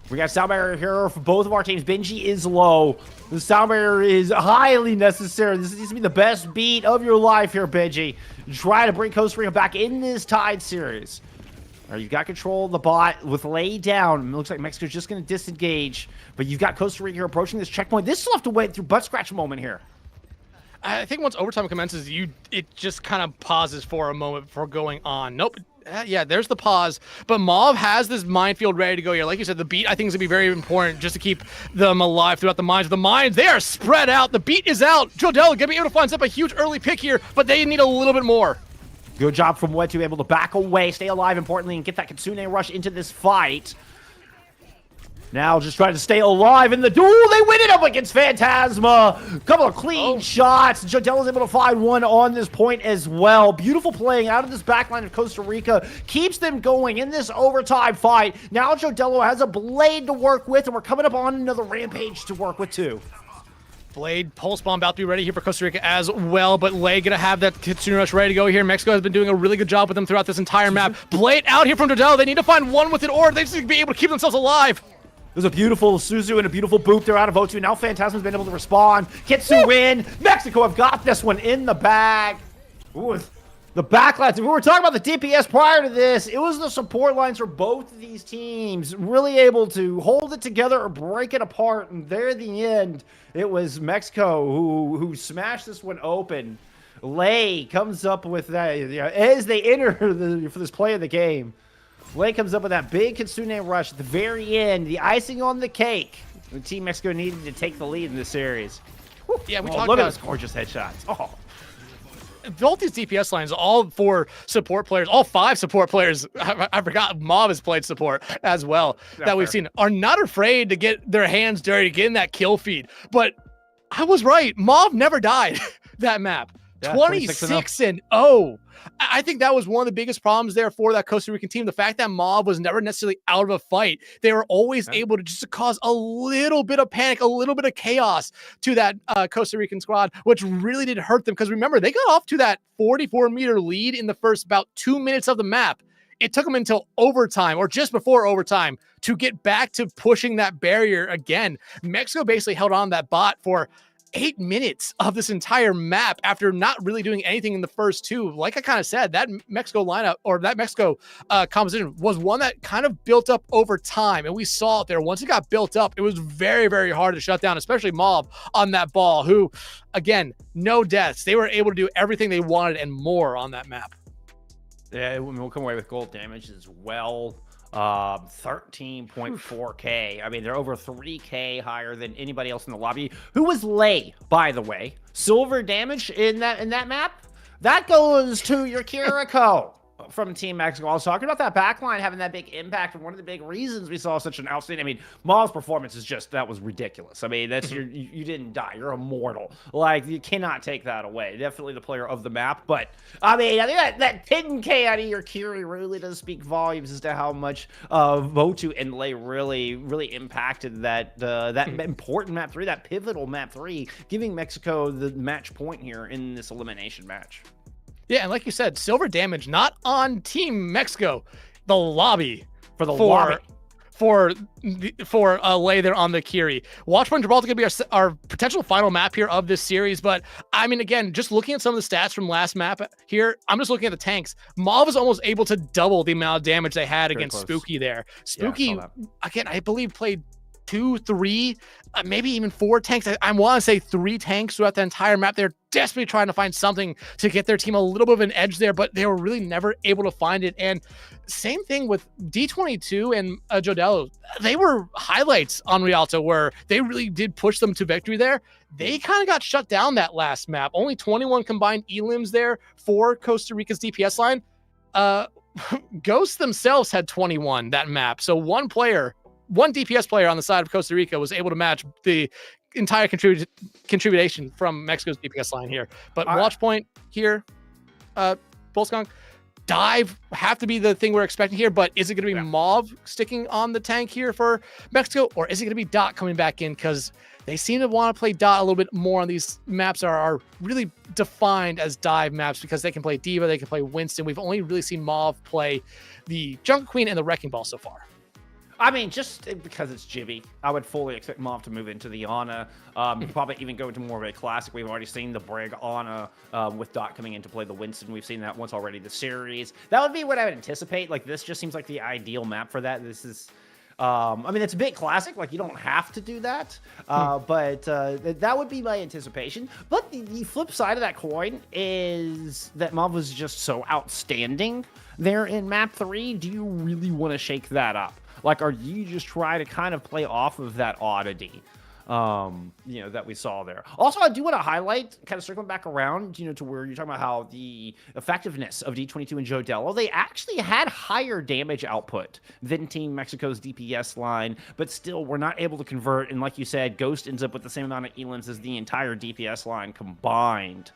[SPEAKER 1] We got sound barrier here for both of our teams. Benji is low. The sound barrier is highly necessary. This needs to be the best beat of your life here, Benji. Try to bring Costa Rica back in this tied series. All right, you've got control of the bot with lay down. It looks like Mexico's just going to disengage, but you've got Costa Rica here approaching this checkpoint. This will have to wait through butt scratch moment here.
[SPEAKER 2] I think once overtime commences, it just kind of pauses for a moment before going on. Nope. Yeah, there's the pause. But Mauve has this minefield ready to go here. Like you said, the beat, I think, is going to be very important just to keep them alive throughout the mines. The mines, they are spread out. The beat is out. Jodell going to be able to find up a huge early pick here, but they need a little bit more.
[SPEAKER 1] Good job from Wetu, able to back away, stay alive, importantly, and get that Kitsune rush into this fight. Now just trying to stay alive in the duel. They win it up against Phantasma. Couple of clean shots. Jodell is able to find one on this point as well. Beautiful playing out of this backline of Costa Rica. Keeps them going in this overtime fight. Now Jodell has a blade to work with, and we're coming up on another rampage to work with too.
[SPEAKER 2] Blade, Pulse Bomb about to be ready here for Costa Rica as well, but Lei gonna have that Kitsune Rush ready to go here. Mexico has been doing a really good job with them throughout this entire map. Blade out here from Jodell. They need to find one with an orb. They just need to be able to keep themselves alive.
[SPEAKER 1] There's a beautiful Suzu and a beautiful boop there out of O2. Now Phantasma's been able to respond. Kitsu win. Mexico have got this one in the bag. Ooh, the backlines. If we were talking about the DPS prior to this, it was the support lines for both of these teams really able to hold it together or break it apart. And there at the end, it was Mexico who smashed this one open. Lei comes up with that as they enter for this play of the game. Lei comes up with that big Kitsune rush at the very end, the icing on the cake. The Team Mexico needed to take the lead in this series. Whew.
[SPEAKER 2] Yeah, we
[SPEAKER 1] Oh,
[SPEAKER 2] talked
[SPEAKER 1] look
[SPEAKER 2] about
[SPEAKER 1] at those gorgeous headshots. Oh.
[SPEAKER 2] Both these DPS lines, all 4 support players, all 5 support players, I forgot Mauve has played support as well, that we've seen, are not afraid to get their hands dirty, get in that kill feed. But I was right. Mauve never died that map. Yeah, 26-0. I think that was one of the biggest problems there for that Costa Rican team. The fact that Mauve was never necessarily out of a fight. They were always able to just cause a little bit of panic, a little bit of chaos to that Costa Rican squad, which really did hurt them. Because remember, they got off to that 44-meter lead in the first about 2 minutes of the map. It took them until overtime or just before overtime to get back to pushing that barrier again. Mexico basically held on that bot for 8 minutes of this entire map after not really doing anything in the first 2. Like I kind of said, that Mexico lineup or that Mexico composition was one that kind of built up over time. And we saw it there. Once it got built up, it was very, very hard to shut down, especially Mauve on that ball, who, again, no deaths. They were able to do everything they wanted and more on that map.
[SPEAKER 1] Yeah, we'll come away with gold damage as well. 13.4k. I mean, they're over 3k higher than anybody else in the lobby. Who was Lei, by the way? Silver damage in that map? That goes to your Kiriko from Team Mexico. I was talking about that backline having that big impact, and one of the big reasons we saw such an outstanding. I mean, Mauve's performance is just, that was ridiculous. I mean, that's you didn't die. You're immortal. Like, you cannot take that away. Definitely the player of the map. But I mean, I think that 10k out of your Kiri really does speak volumes as to how much Votu and Lei really impacted that important map 3, that pivotal map 3, giving Mexico the match point here in this elimination match.
[SPEAKER 2] Yeah, and like you said, silver damage not on Team Mexico, the lobby
[SPEAKER 1] for lobby.
[SPEAKER 2] For Lei there on the Kiri. Watchpoint Gibraltar going to be our potential final map here of this series. But I mean, again, just looking at some of the stats from last map here, I'm just looking at the tanks. Mauve was almost able to double the amount of damage they had against close. Spooky there. Spooky, again, I believe played 2, 3, maybe even 4 tanks. I want to say 3 tanks throughout the entire map. They're desperately trying to find something to get their team a little bit of an edge there, but they were really never able to find it. And same thing with D22 and Jodell. They were highlights on Rialto where they really did push them to victory there. They kind of got shut down that last map. Only 21 combined elims there for Costa Rica's DPS line. Ghosts themselves had 21 that map. So one DPS player on the side of Costa Rica was able to match the entire contribution from Mexico's DPS line here. But watch point here, Bolskong, dive have to be the thing we're expecting here, but is it going to be Mauve sticking on the tank here for Mexico, or is it going to be Dot coming back in? Because they seem to want to play Dot a little bit more on these maps are really defined as dive maps because they can play Diva, they can play Winston. We've only really seen Mauve play the Jungle Queen and the Wrecking Ball so far.
[SPEAKER 1] I mean, just because it's Jibby, I would fully expect Mom to move into the Ana. Probably even go into more of a classic. We've already seen the Brig Ana with Dot coming in to play the Winston. We've seen that once already this series. That would be what I would anticipate. Like, this just seems like the ideal map for that. This is... I mean, it's a bit classic. Like, you don't have to do that, but that would be my anticipation. But the flip side of that coin is that Mom was just so outstanding there in map 3. Do you really want to shake that up? Like, are you just trying to kind of play off of that oddity, that we saw there? Also, I do want to highlight, kind of circling back around, to where you're talking about how the effectiveness of D22 and Jodello, they actually had higher damage output than Team Mexico's DPS line, but still were not able to convert. And like you said, Ghost ends up with the same amount of elims as the entire DPS line combined.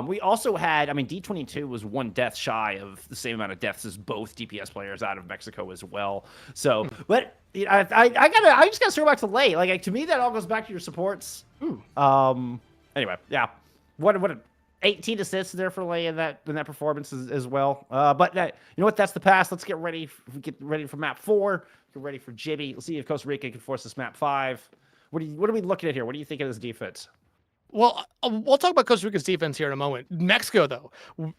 [SPEAKER 1] We also had, I mean, D22 was 1 death shy of the same amount of deaths as both DPS players out of Mexico as well. So, but... I just gotta circle back to Lei. Like, to me, that all goes back to your supports. Anyway, yeah. What 18 assists there for Lei in that performance as well. But you know what? That's the past. Let's get ready. Get ready for map 4. Get ready for Jibby. Let's see if Costa Rica can force this map 5. What are we looking at here? What do you think of this defense?
[SPEAKER 2] Well, we'll talk about Costa Rica's defense here in a moment. Mexico, though,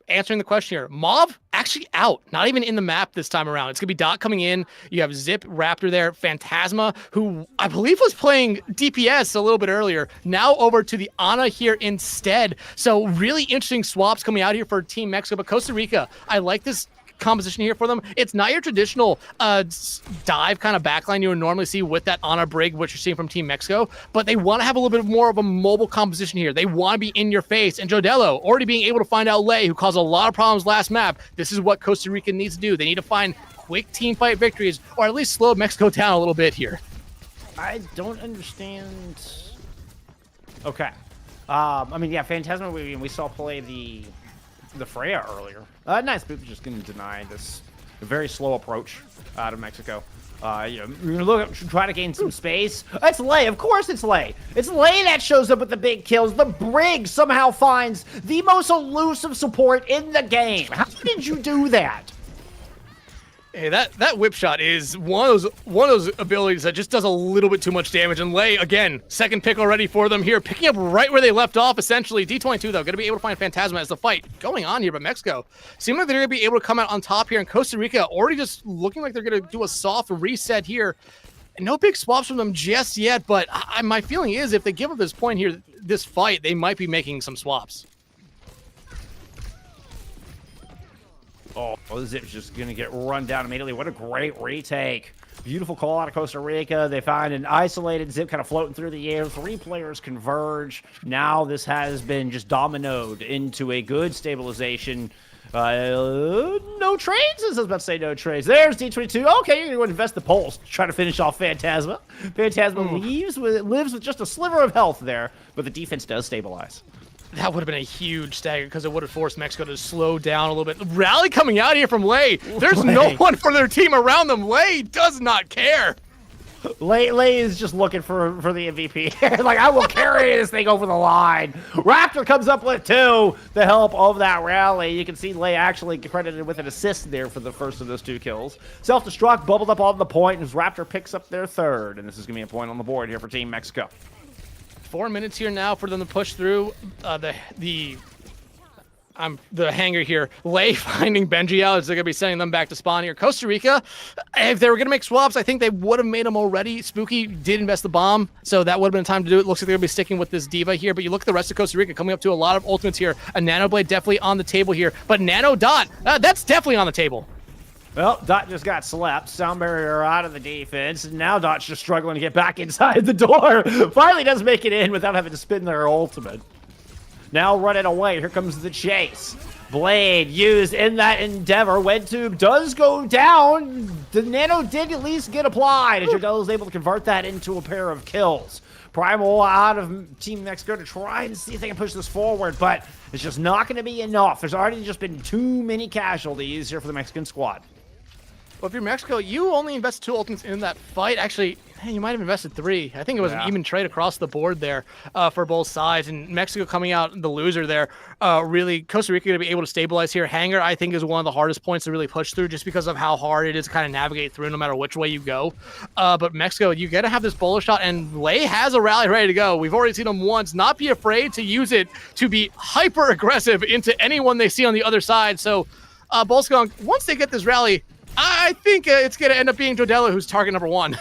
[SPEAKER 2] answering the question here. Mauve actually out. Not even in the map this time around. It's going to be Dot coming in. You have Zip, Raptor there, Phantasma, who I believe was playing DPS a little bit earlier, now over to the Ana here instead. So really interesting swaps coming out here for Team Mexico. But Costa Rica, I like this composition here for them. It's not your traditional dive kind of backline you would normally see with that Ana Brig, which you're seeing from Team Mexico, but they want to have a little bit more of a mobile composition here. They want to be in your face, and Jodello already being able to find out Lei, who caused a lot of problems last map. This is what Costa Rica needs to do. They need to find quick team fight victories, or at least slow Mexico down a little bit here.
[SPEAKER 1] I don't understand. Okay. I mean, yeah, Phantasma, we saw play the Freya earlier. Nice, but we're just going to deny this very slow approach out of Mexico. You're going to try to gain some space. It's Lei. Of course it's Lei. It's Lei that shows up with the big kills. The Brig somehow finds the most elusive support in the game. How did you do that?
[SPEAKER 2] Hey, that whip shot is one of those abilities that just does a little bit too much damage. And Lei, again, second pick already for them here, picking up right where they left off, essentially. D22, though, going to be able to find Phantasma as the fight going on here, but Mexico seem like they're going to be able to come out on top here, and Costa Rica already just looking like they're going to do a soft reset here. No big swaps from them just yet, but my feeling is if they give up this point here, this fight, they might be making some swaps.
[SPEAKER 1] Oh, Zip's just going to get run down immediately. What a great retake. Beautiful call out of Costa Rica. They find an isolated Zip kind of floating through the air. 3 players converge. Now this has been just dominoed into a good stabilization. No trades? I was about to say no trades. There's D22. Okay, you're going to invest the pulse to try to finish off Phantasma. Phantasma lives with just a sliver of health there, but the defense does stabilize.
[SPEAKER 2] That would have been a huge stagger because it would have forced Mexico to slow down a little bit. Rally coming out here from Lei. There's no one for their team around them. Lei does not care.
[SPEAKER 1] Lei is just looking for the MVP. Like, I will carry this thing over the line. Raptor comes up with 2. The help of that rally. You can see Lei actually credited with an assist there for the first of those 2 kills. Self-destruct bubbled up on the point as Raptor picks up their 3rd. And this is going to be a point on the board here for Team Mexico.
[SPEAKER 2] 4 minutes here now for them to push through the hangar here. Lei finding Benji out as they're going to be sending them back to spawn here. Costa Rica, if they were going to make swaps, I think they would have made them already. Spooky did invest the bomb, so that would have been time to do it. Looks like they're going to be sticking with this Diva here, but you look at the rest of Costa Rica coming up to a lot of ultimates here. A Nano Blade definitely on the table here, but Nano Dot, that's definitely on the table.
[SPEAKER 1] Well, Dot just got slapped. Sound barrier out of the defense. Now Dot's just struggling to get back inside the door. Finally does make it in without having to spin their ultimate. Now running away. Here comes the chase. Blade used in that endeavor. Webtube does go down. The Nano did at least get applied. And Jodello is able to convert that into a pair of kills. Primal out of Team Mexico to try and see if they can push this forward, but it's just not going to be enough. There's already just been too many casualties here for the Mexican squad.
[SPEAKER 2] Well, if you're Mexico, you only invested 2 ultimates in that fight. Actually, you might have invested 3. I think it was an even trade across the board there for both sides. And Mexico coming out the loser there. Really, Costa Rica going to be able to stabilize here. Hangar, I think, is one of the hardest points to really push through just because of how hard it is to kind of navigate through no matter which way you go. But Mexico, you got to have this bolo shot, and Lei has a rally ready to go. We've already seen him once. Not be afraid to use it to be hyper aggressive into anyone they see on the other side. So, Bolskong, once they get this rally, I think it's going to end up being Jodello who's target number 1.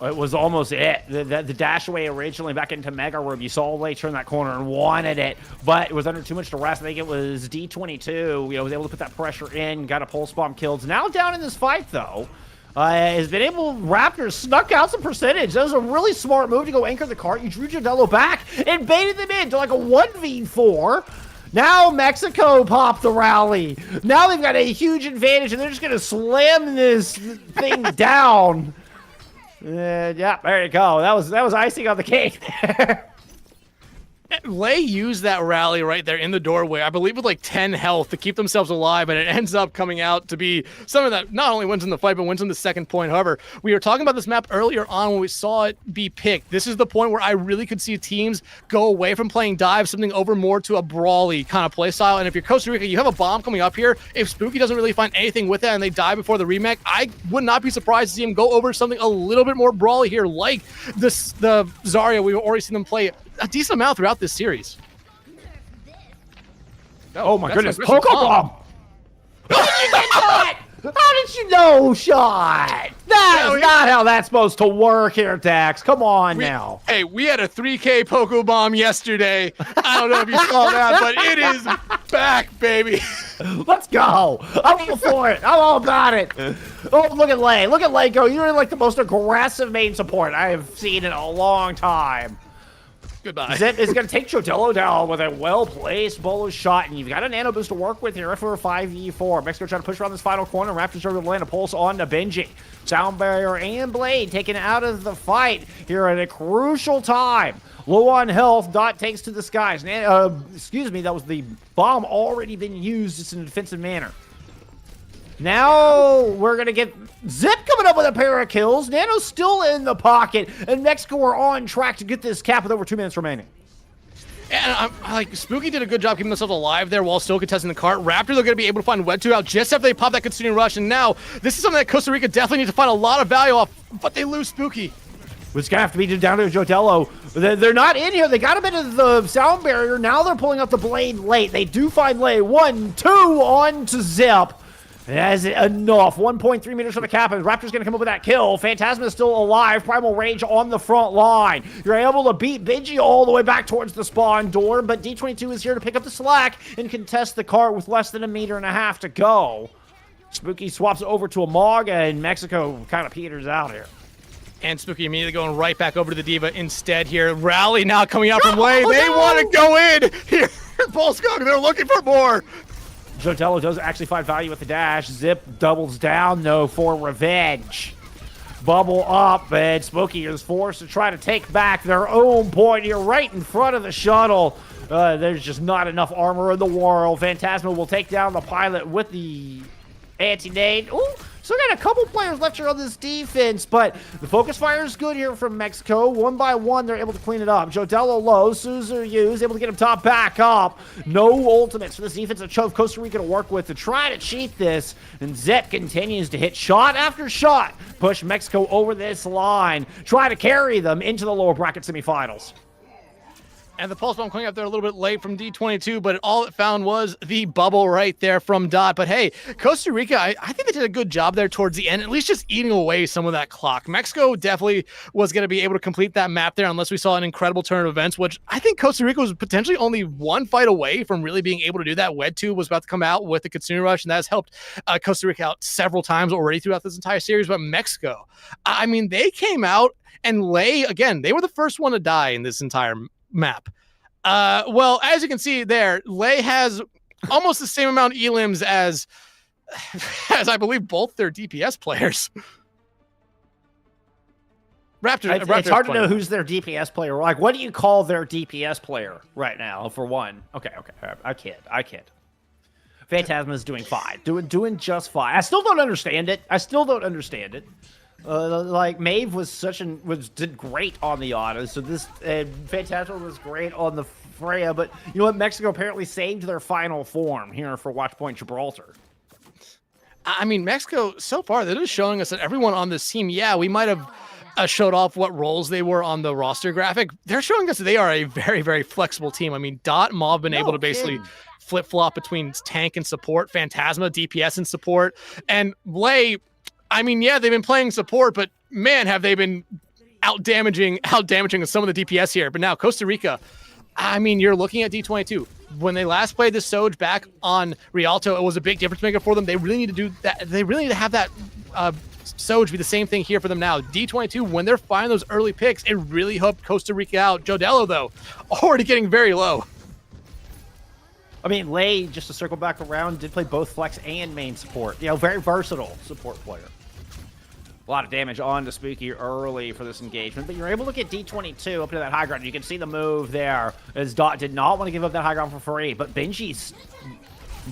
[SPEAKER 1] It was almost it. The dash away originally back into Mega Room. You saw Lei turn that corner and wanted it, but it was under too much duress. I think it was D22. Was able to put that pressure in, got a pulse bomb killed. Now down in this fight, though, has been able, Raptors snuck out some percentage. That was a really smart move to go anchor the cart. You drew Jodello back and baited them into like a 1v4. Now Mexico popped the rally. Now they've got a huge advantage, and they're just going to slam this thing down. Yeah, there you go. That was icing on the cake there.
[SPEAKER 2] Lei used that rally right there in the doorway, I believe with like 10 health to keep themselves alive, and it ends up coming out to be something that not only wins in the fight, but wins in the second point. However, we were talking about this map earlier on when we saw it be picked. This is the point where I really could see teams go away from playing dive, something over more to a brawly kind of play style. And if you're Costa Rica, you have a bomb coming up here. If Spooky doesn't really find anything with it and they die before the remake, I would not be surprised to see him go over something a little bit more brawly here, like the Zarya. We've already seen them play a decent amount throughout this series.
[SPEAKER 1] Oh my goodness, Coco Bomb! How did you get that? How did you know, shot? That is not how that's supposed to work here, Dax. Come on now.
[SPEAKER 2] Hey, we had a 3K Poke Bomb yesterday. I don't know if you saw that, but it is back, baby.
[SPEAKER 1] Let's go. I'm all for it. I'm all about it. Oh, look at Lei. Look at Lei go. You're like the most aggressive main support I have seen in a long time.
[SPEAKER 2] Goodbye.
[SPEAKER 1] Zip is going to take Jodello down with a well-placed bolo shot, and you've got a nano boost to work with here for a 5v4. Mexico trying to push around this final corner. Raptors are going to land a pulse on to Benji. Sound Barrier and Blade taken out of the fight here at a crucial time. Low on health, Dot takes to the skies. Excuse me, that was the bomb already been used just in a defensive manner. Now we're going to get Zip coming up with a pair of kills. Nano's still in the pocket, and Mexico are on track to get this cap with over 2 minutes remaining.
[SPEAKER 2] And like Spooky did a good job keeping themselves alive there while still contesting the cart. Raptors are going to be able to find Wed 2 out just after they pop that consuming rush, and now this is something that Costa Rica definitely needs to find a lot of value off, but they lose Spooky.
[SPEAKER 1] It's going to have to be down to Jodello. They're not in here. They got a bit of the sound barrier. Now they're pulling out the blade late. They do find Lei. 1, 2 on to Zip. That is enough. 1.3 meters for the cap, and Raptors going to come up with that kill. Phantasma is still alive. Primal Rage on the front line. You're able to beat Benji all the way back towards the spawn door, but D22 is here to pick up the slack and contest the cart with less than 1.5 meters to go. Spooky swaps it over to a Mog, and Mexico kind of peters out here.
[SPEAKER 2] And Spooky immediately going right back over to the Diva instead here. Rally now coming out from Lei. They want to go in here. Bolskog, they're looking for more.
[SPEAKER 1] Jodello does actually find value with the dash. Zip doubles down, though, for revenge. Bubble up, and Spooky is forced to try to take back their own point here right in front of the shuttle. There's just not enough armor in the world. Phantasma will take down the pilot with the anti-nade. Ooh, still got a couple players left here on this defense, but the focus fire is good here from Mexico. One by one, they're able to clean it up. Jodello low, Suzu able to get him top back up. No ultimates for this defensive chove Costa Rica to work with to try to cheat this, and Zep continues to hit shot after shot, push Mexico over this line, try to carry them into the lower bracket semifinals.
[SPEAKER 2] And the pulse bomb coming up there a little bit late from D22, but all it found was the bubble right there from Dot. But hey, Costa Rica, I think they did a good job there towards the end, at least just eating away some of that clock. Mexico definitely was going to be able to complete that map there unless we saw an incredible turn of events, which I think Costa Rica was potentially only one fight away from really being able to do that. Wed 2 was about to come out with the Kitsune Rush, and that has helped Costa Rica out several times already throughout this entire series. But Mexico, I mean, they came out and Lei, again, they were the first one to die in this entire map. Well, as you can see there, Lei has almost the same amount of elims as I believe both their DPS players.
[SPEAKER 1] It's hard to know who's their DPS player. Like, what do you call their DPS player right now, for one? Okay, I kid. Phantasma is doing fine, doing just fine. I still don't understand it. Like Maeve did great on the auto, so Phantasma was great on the Freya, but you know what? Mexico apparently saved their final form here for Watchpoint Gibraltar.
[SPEAKER 2] I mean, Mexico, so far, they're just showing us that everyone on this team, yeah, we might have showed off what roles they were on the roster graphic. They're showing us that they are a very, very flexible team. I mean, Dot and Maw have been able to basically flip-flop between tank and support, Phantasma, DPS and support, and Lei, I mean, yeah, they've been playing support, but man, have they been out-damaging some of the DPS here. But now, Costa Rica, I mean, you're looking at D22. When they last played the Soj back on Rialto, it was a big difference maker for them. They really need to do that. They really need to have that Soj be the same thing here for them now. D22, when they're finding those early picks, it really helped Costa Rica out. Jodello, though, already getting very low.
[SPEAKER 1] I mean, Lei, just to circle back around, did play both flex and main support. You know, very versatile support player. A lot of damage on to Spooky early for this engagement, but you're able to get D22 up to that high ground. You can see the move there as Dot did not want to give up that high ground for free, but Benji's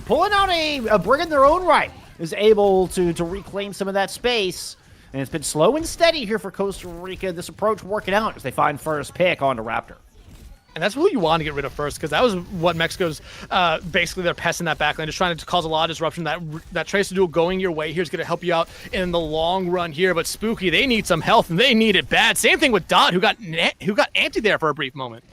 [SPEAKER 1] pulling out a brig in their own right, is able to reclaim some of that space, and it's been slow and steady here for Costa Rica. This approach working out as they find first pick onto Raptor.
[SPEAKER 2] And that's who you want to get rid of first, because that was what Mexico's basically they're pesting that backline, just trying to cause a lot of disruption. That Tracer duel going your way here is going to help you out in the long run here. But Spooky, they need some health, and they need it bad. Same thing with Dot, who got anti there for a brief moment.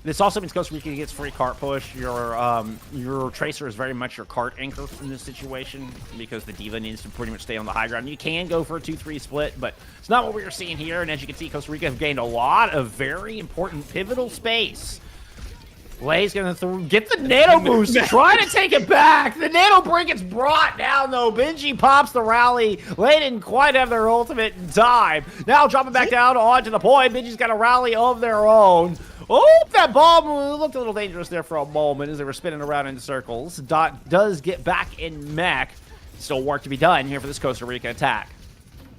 [SPEAKER 1] This also means Costa Rica gets free cart push. Your Tracer is very much your cart anchor in this situation because the Diva needs to pretty much stay on the high ground. You can go for a 2-3 split, but it's not what we're seeing here. And as you can see, Costa Rica have gained a lot of very important pivotal space. Lei's going to get the nano boost, try to take it back. The nano break gets brought down, though. Benji pops the rally. Lei didn't quite have their ultimate in time. Now dropping back down onto the point. Benji's got a rally of their own. Oh, that bomb looked a little dangerous there for a moment as they were spinning around in circles. Dot does get back in mech. Still work to be done here for this Costa Rica attack.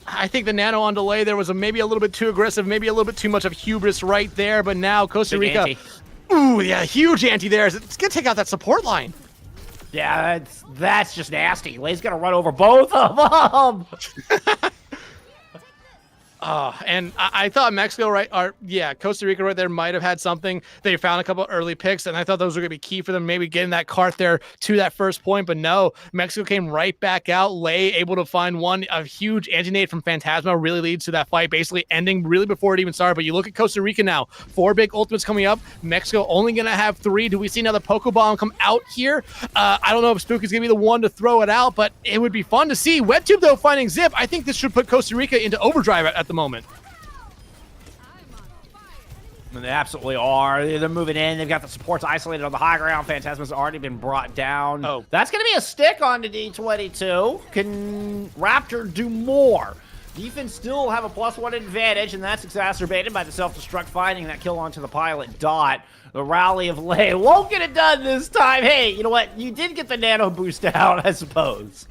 [SPEAKER 2] I think the nano on delay there was maybe a little bit too aggressive, maybe a little bit too much of hubris right there, but now Costa Rica...
[SPEAKER 1] Anti.
[SPEAKER 2] Ooh, yeah, huge anti there. It's going to take out that support line.
[SPEAKER 1] Yeah, that's just nasty. Lei's going to run over both of them.
[SPEAKER 2] And I thought Mexico, Costa Rica right there might have had something. They found a couple early picks, and I thought those were going to be key for them, maybe getting that cart there to that first point. But no, Mexico came right back out. Lei able to find a huge anti-nade from Phantasma really leads to that fight, basically ending really before it even started. But you look at Costa Rica now, 4 big ultimates coming up. Mexico only going to have 3. Do we see another Pokebomb come out here? I don't know if Spooky's going to be the one to throw it out, but it would be fun to see. WebTube, though, finding Zip. I think this should put Costa Rica into overdrive at the moment.
[SPEAKER 1] And they absolutely are. They're moving in. They've got the supports isolated on the high ground. Phantasma's already been brought down.
[SPEAKER 2] Oh.
[SPEAKER 1] That's going to be a stick onto D22. Can Raptor do more? Defense still have a +1 advantage, and that's exacerbated by the self-destruct finding that kill onto the pilot Dot. The rally of Lei won't get it done this time. Hey, you know what? You did get the nano boost out, I suppose.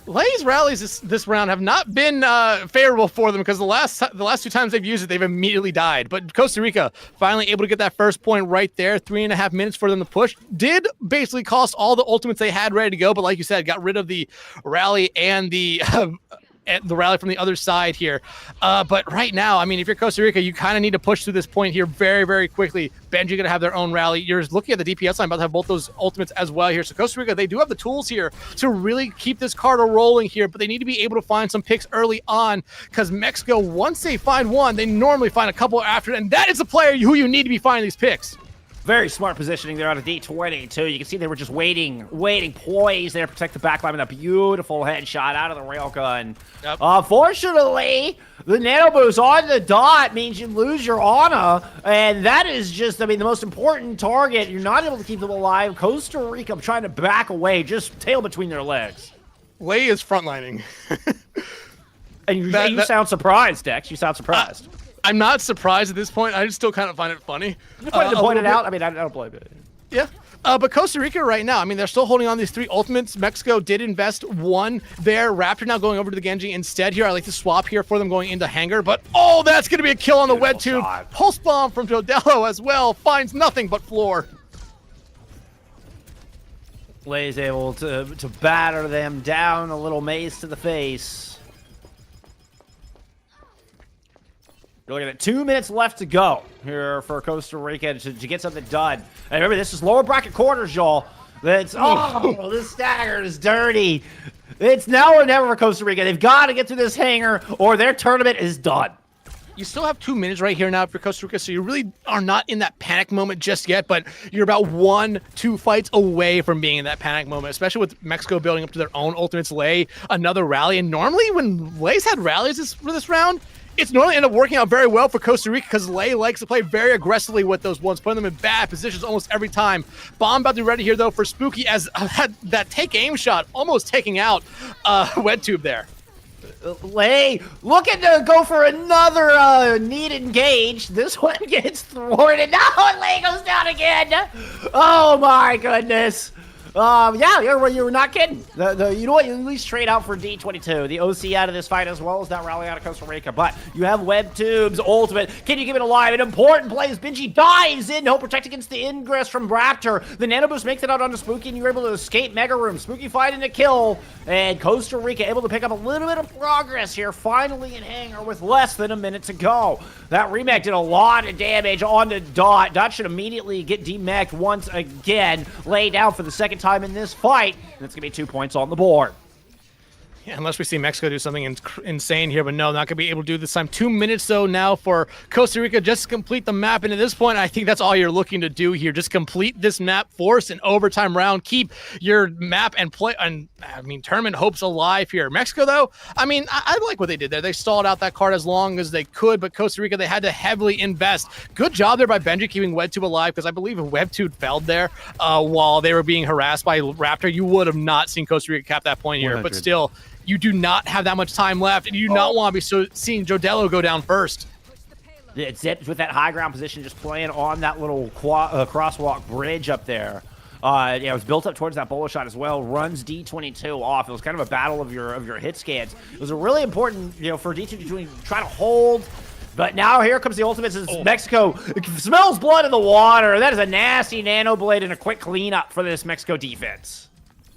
[SPEAKER 2] Lei's rallies this round have not been favorable for them because the last 2 times they've used it, they've immediately died. But Costa Rica finally able to get that first point right there. 3.5 minutes for them to push. Did basically cost all the ultimates they had ready to go, but like you said, got rid of the rally and the rally from the other side here. But right now, I mean, if you're Costa Rica, you kind of need to push through this point here very, very quickly. Benji going to have their own rally. You're looking at the DPS line, about to have both those ultimates as well here. So Costa Rica, they do have the tools here to really keep this card rolling here, but they need to be able to find some picks early on because Mexico, once they find one, they normally find a couple after, and that is the player who you need to be finding these picks.
[SPEAKER 1] Very smart positioning there on a D22. You can see they were just waiting, poised there to protect the backline with a beautiful headshot out of the railgun.
[SPEAKER 2] Yep.
[SPEAKER 1] Unfortunately, the nano boost on the Dot means you lose your Ana, and that is just, I mean, the most important target. You're not able to keep them alive. Costa Rica trying to back away, just tail between their legs.
[SPEAKER 2] Lei is frontlining.
[SPEAKER 1] And you sound surprised, Dex. You sound surprised.
[SPEAKER 2] I'm not surprised at this point. I just still kind of find it funny.
[SPEAKER 1] You wanted to point it out. I mean, I don't blame it.
[SPEAKER 2] Yeah. But Costa Rica right now, I mean, they're still holding on these 3 ultimates. Mexico did invest 1 there. Raptor now going over to the Genji instead here. I like to swap here for them going into Hangar. But, oh, that's going to be a kill on the wet tube. Pulse Bomb from Jodello as well. Finds nothing but floor.
[SPEAKER 1] Lay's able to batter them down, a little mace to the face. You're looking at 2 minutes left to go here for Costa Rica to get something done. And remember, this is lower bracket quarters, y'all. That's this stagger is dirty. It's now or never for Costa Rica. They've got to get through this hanger, or their tournament is done.
[SPEAKER 2] You still have 2 minutes right here now for Costa Rica, so you really are not in that panic moment just yet, but you're about 1-2 fights away from being in that panic moment, especially with Mexico building up to their own ultimates. Lay another rally, and normally when Lay's had rallies for this round, it's normally ended up working out very well for Costa Rica because Lay likes to play very aggressively with those ones, putting them in bad positions almost every time. Bomb about to be ready here, though, for Spooky as that take-aim shot almost taking out WebTube there.
[SPEAKER 1] Lay looking to go for another need engage. This one gets thwarted. No, and Lay goes down again. Oh my goodness. Yeah, you were not kidding. You know what? You at least trade out for D22, the OC out of this fight, as well as that rally out of Costa Rica. But you have WebTube's ultimate. Can you give it alive? An important play as Benji dives in to help protect against the ingress from Raptor. The Nano Boost makes it out onto Spooky, and you're able to escape Mega Room. Spooky fighting a kill, and Costa Rica able to pick up a little bit of progress here, finally in hanger with less than a minute to go. That remake did a lot of damage on the Dot. Dot should immediately get demeched once again. Lay down for the second time in this fight, and it's gonna be 2 points on the board.
[SPEAKER 2] Yeah, unless we see Mexico do something insane here, but no, not going to be able to do this time. 2 minutes, though, now for Costa Rica just to complete the map. And at this point, I think that's all you're looking to do here. Just complete this map, force an overtime round, keep your map and play, and tournament hopes alive here. Mexico, though, I like what they did there. They stalled out that card as long as they could, but Costa Rica, they had to heavily invest. Good job there by Benji keeping WebTube alive, because I believe if WebTube failed there while they were being harassed by Raptor, you would have not seen Costa Rica cap that point here.
[SPEAKER 1] 100.
[SPEAKER 2] But still, you do not have that much time left, and you do not want to be seeing Jodello go down first.
[SPEAKER 1] It's Zips with that high ground position, just playing on that little crosswalk bridge up there. It was built up towards that bolo shot as well. Runs D22 off. It was kind of a battle of your hit scans. It was a really important, for D22 to try to hold. But now here comes the ultimates as Mexico smells blood in the water. That is a nasty nano blade and a quick cleanup for this Mexico defense.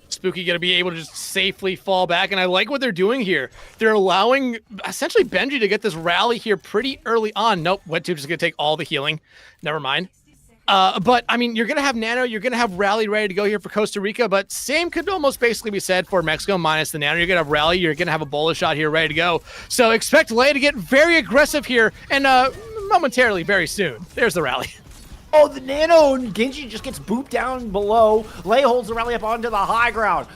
[SPEAKER 2] Spooky going to be able to just safely fall back, and I like what they're doing here. They're allowing essentially Benji to get this rally here pretty early on. Nope, WebTube's just going to take all the healing. Never mind. But you're going to have Nano, you're going to have Rally ready to go here for Costa Rica, but same could almost basically be said for Mexico minus the Nano. You're going to have Rally, you're going to have a Bola shot here ready to go. So expect Lay to get very aggressive here, and momentarily, very soon. There's the Rally.
[SPEAKER 1] Oh, the Nano and Genji just gets booped down below. Lay holds the rally up onto the high ground.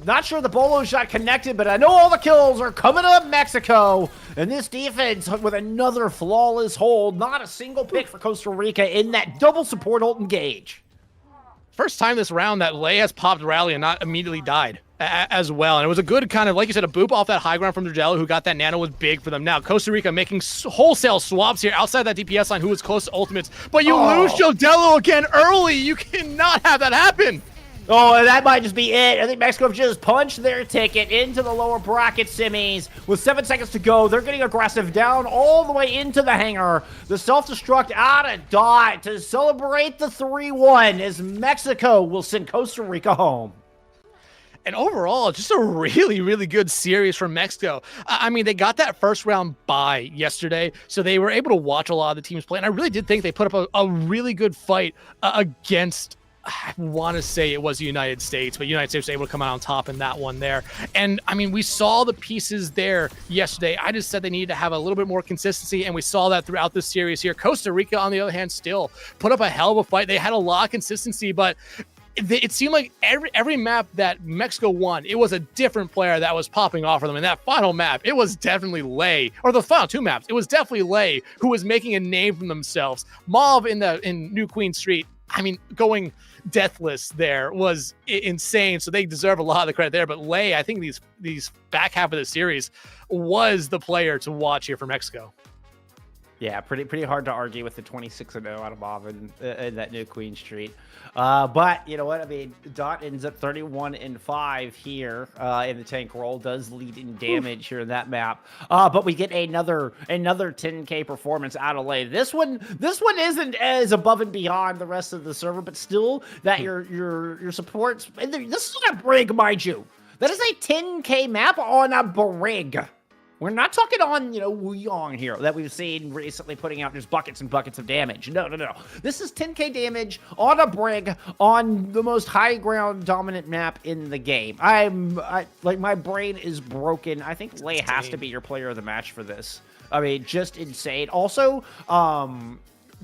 [SPEAKER 1] Not sure the bolo shot connected, but I know all the kills are coming up Mexico. And this defense with another flawless hold. Not a single pick for Costa Rica in that double support ult engage.
[SPEAKER 2] First time this round that Lay has popped Rally and not immediately died as well. And it was a good kind of, like you said, a boop off that high ground from Jodello, who got that Nano, was big for them. Now, Costa Rica making wholesale swaps here outside that DPS line, who was close to ultimates. But you lose Jodello again early. You cannot have that happen.
[SPEAKER 1] Oh, and that might just be it. I think Mexico have just punched their ticket into the lower bracket semis. With 7 seconds to go, they're getting aggressive down all the way into the hangar. The self-destruct out of Dot to celebrate the 3-1 as Mexico will send Costa Rica home.
[SPEAKER 2] And overall, just a really, really good series from Mexico. They got that first round bye yesterday, so they were able to watch a lot of the teams play. And I really did think they put up a really good fight against, I want to say it was the United States, but United States was able to come out on top in that one there. And we saw the pieces there yesterday. I just said they needed to have a little bit more consistency, and we saw that throughout this series here. Costa Rica, on the other hand, still put up a hell of a fight. They had a lot of consistency, but it seemed like every map that Mexico won, it was a different player that was popping off for them. In that final map, it was definitely Lay, or the final 2 maps, it was definitely Lay who was making a name for themselves. Mauve in New Queen Street, going deathless there was insane, so they deserve a lot of the credit there. But Lay, I think these back half of the series was the player to watch here for Mexico.
[SPEAKER 1] Yeah, pretty hard to argue with the 26-0 out of Bobbin in that new Queen Street. But you know what? I mean, Dot ends up 31-5 here in the tank roll. Does lead in damage here in that map. But we get another 10K performance out of Lay. This one isn't as above and beyond the rest of the server, but still that your supports. And this is on a brig, mind you. That is a 10K map on a brig. We're not talking on, Wu Yong here that we've seen recently putting out just buckets and buckets of damage. No. This is 10K damage on a brig on the most high ground dominant map in the game. Like my brain is broken. I think Lay has to be your player of the match for this. I mean, just insane. Also,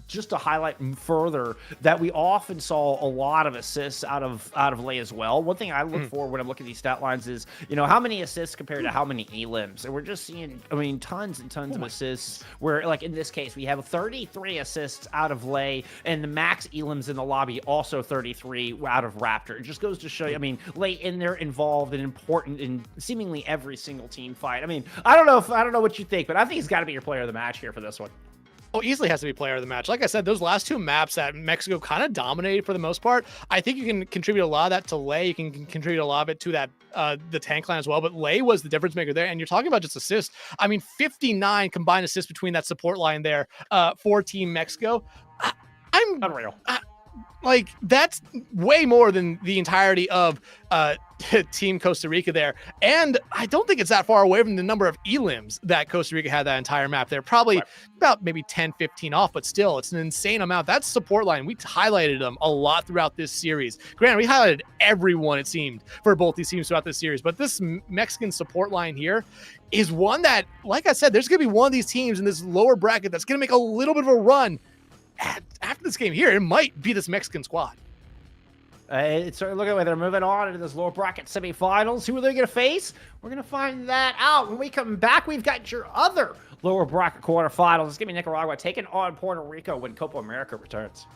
[SPEAKER 1] just to highlight further that we often saw a lot of assists out of Lay as well. One thing I look for when I'm looking at these stat lines is, how many assists compared to how many elims. And we're just seeing, tons and tons of assists where, like in this case, we have 33 assists out of Lay and the max elims in the lobby also 33 out of Raptor. It just goes to show you, Lay in there involved and important in seemingly every single team fight. I don't know what you think, but I think he's got to be your player of the match here for this one.
[SPEAKER 2] Oh, easily has to be player of the match. Like I said, those last two maps that Mexico kind of dominated for the most part. I think you can contribute a lot of that to Lay. You can contribute a lot of it to that the tank line as well. But Lay was the difference maker there. And you're talking about just assists. 59 combined assists between that support line there for Team Mexico. I'm
[SPEAKER 1] unreal.
[SPEAKER 2] Like, that's way more than the entirety of Team Costa Rica there. And I don't think it's that far away from the number of elims that Costa Rica had that entire map. They're probably about maybe 10, 15 off, but still, it's an insane amount. That's support line. We highlighted them a lot throughout this series. Granted, we highlighted everyone, it seemed, for both these teams throughout this series. But this Mexican support line here is one that, like I said, there's going to be one of these teams in this lower bracket that's going to make a little bit of a run. After this game here, it might be this Mexican squad.
[SPEAKER 1] It's certainly looking like they're moving on into this lower bracket semifinals. Who are they going to face? We're going to find that out when we come back. We've got your other lower bracket quarterfinals. It's going to be Nicaragua taking on Puerto Rico when Copa America returns.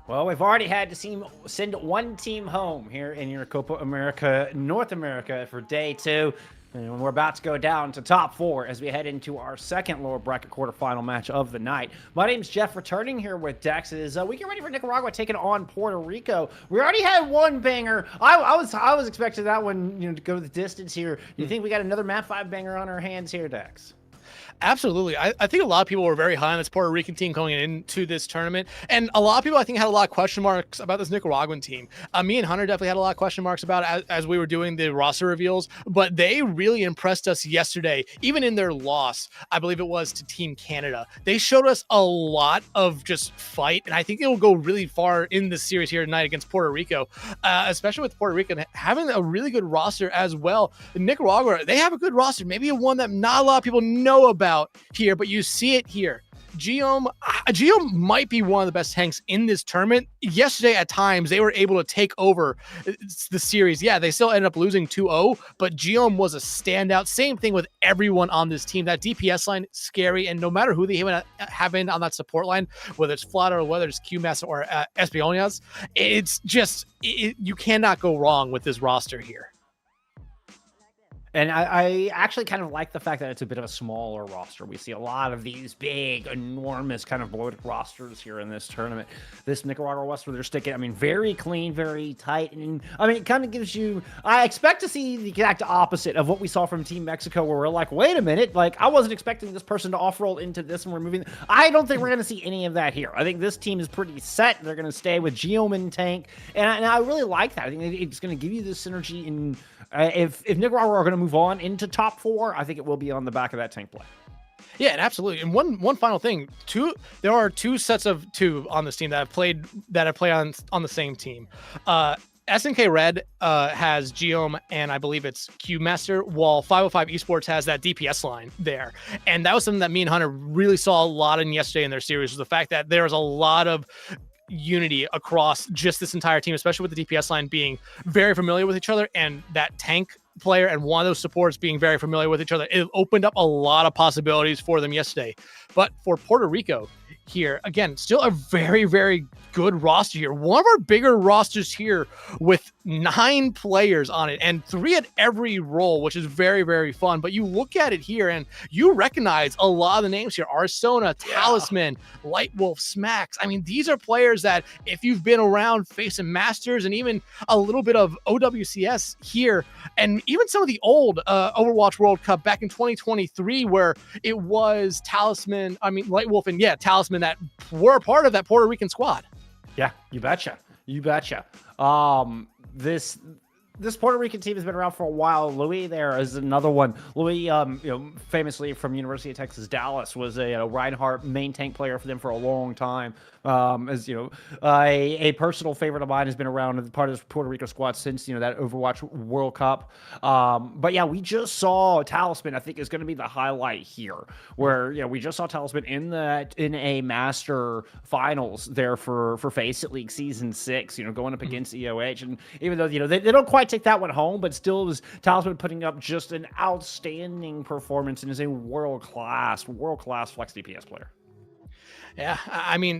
[SPEAKER 1] Well, we've already had to send one team home here in your Copa America, North America for day 2. And we're about to go down to top 4 as we head into our second lower bracket quarterfinal match of the night. My name's Jeff, returning here with Dex. We get ready for Nicaragua taking on Puerto Rico. We already had one banger. I was expecting that one, to go the distance here. You think we got another Map 5 banger on our hands here, Dex?
[SPEAKER 2] Absolutely. I think a lot of people were very high on this Puerto Rican team going into this tournament. And a lot of people, I think, had a lot of question marks about this Nicaraguan team. Me and Hunter definitely had a lot of question marks about it as we were doing the roster reveals. But they really impressed us yesterday, even in their loss, I believe it was to Team Canada. They showed us a lot of just fight. And I think it will go really far in this series here tonight against Puerto Rico, especially with Puerto Rico having a really good roster as well. Nicaragua, they have a good roster, maybe one that not a lot of people know about here, but you see it here. Guillaume might be one of the best tanks in this tournament. Yesterday, at times, they were able to take over the series. Yeah, they still ended up losing 2-0, but Guillaume was a standout. Same thing with everyone on this team. That DPS line, scary, and no matter who they have in on that support line, whether it's Flatter or whether it's QMaster or Espionas, it's just, you cannot go wrong with this roster here.
[SPEAKER 1] And I actually kind of like the fact that it's a bit of a smaller roster. We see a lot of these big, enormous kind of bloated rosters here in this tournament. This Nicaragua roster, they're sticking, very clean, very tight. And it kind of gives you, I expect to see the exact opposite of what we saw from Team Mexico, where we're like, wait a minute, I wasn't expecting this person to off-roll into this and we're moving. I don't think we're going to see any of that here. I think this team is pretty set. They're going to stay with Guillaume in tank. And I really like that. I think it's going to give you this synergy in, if Nicaragua are going to move on into top 4, I think it will be on the back of that tank play.
[SPEAKER 2] Yeah, and absolutely. And one final thing, there are 2 sets of 2 on this team that have played on the same team. SNK Red has Guillaume and I believe it's QMaster, while 505 Esports has that DPS line there. And that was something that me and Hunter really saw a lot in yesterday in their series, was the fact that there was a lot of unity across just this entire team, especially with the DPS line being very familiar with each other, and that tank player and one of those supports being very familiar with each other. It opened up a lot of possibilities for them yesterday. But for Puerto Rico here, again, still a very, very good roster here. One of our bigger rosters here with 9 players on it and 3 at every role, which is very, very fun. But you look at it here and you recognize a lot of the names here. Arsona, Talisman, Lightwolf, Smacks. These are players that if you've been around facing Masters and even a little bit of OWCS here, and even some of the old Overwatch World Cup back in 2023, where it was Talisman, Lightwolf and Talisman that were a part of that Puerto Rican squad.
[SPEAKER 1] Yeah, you betcha. You betcha. This Puerto Rican team has been around for a while. Louis there is another one. Louis, famously from University of Texas, Dallas, was a Reinhardt main tank player for them for a long time. As you know, a personal favorite of mine, has been around as part of this Puerto Rico squad since that Overwatch World Cup. But yeah, we just saw Talisman. I think is going to be the highlight here, where we just saw Talisman in a Master Finals there for Faceit League Season 6. Going up against EOH, and even though they don't quite take that one home, but still was Talisman putting up just an outstanding performance and is a world class flex DPS player.
[SPEAKER 2] Yeah,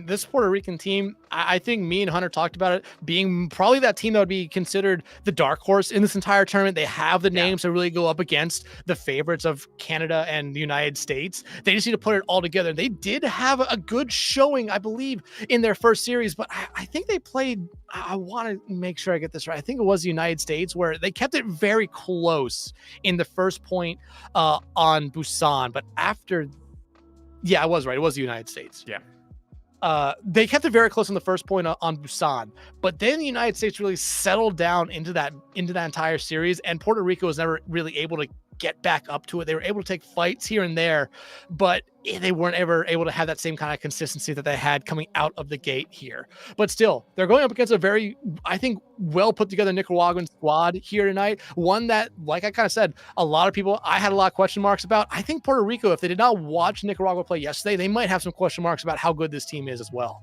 [SPEAKER 2] this Puerto Rican team, I think me and Hunter talked about it being probably that team that would be considered the dark horse in this entire tournament. They have the names to really go up against the favorites of Canada and the United States. They just need to put it all together. They did have a good showing, I believe, in their first series, but I think they played, I want to make sure I get this right, I think it was the United States, where they kept it very close in the first point on Busan, but after... Yeah, I was right. It was the United States.
[SPEAKER 1] Yeah.
[SPEAKER 2] They kept it very close on the first point on Busan, but then the United States really settled down into that entire series, and Puerto Rico was never really able to get back up to it. They were able to take fights here and there, but they weren't ever able to have that same kind of consistency that they had coming out of the gate here. But still, they're going up against a very, I think, well put together Nicaraguan squad here tonight. One that, like I kind of said, a lot of people, I had a lot of question marks about. I think Puerto Rico, if they did not watch Nicaragua play yesterday, they might have some question marks about how good this team is as well.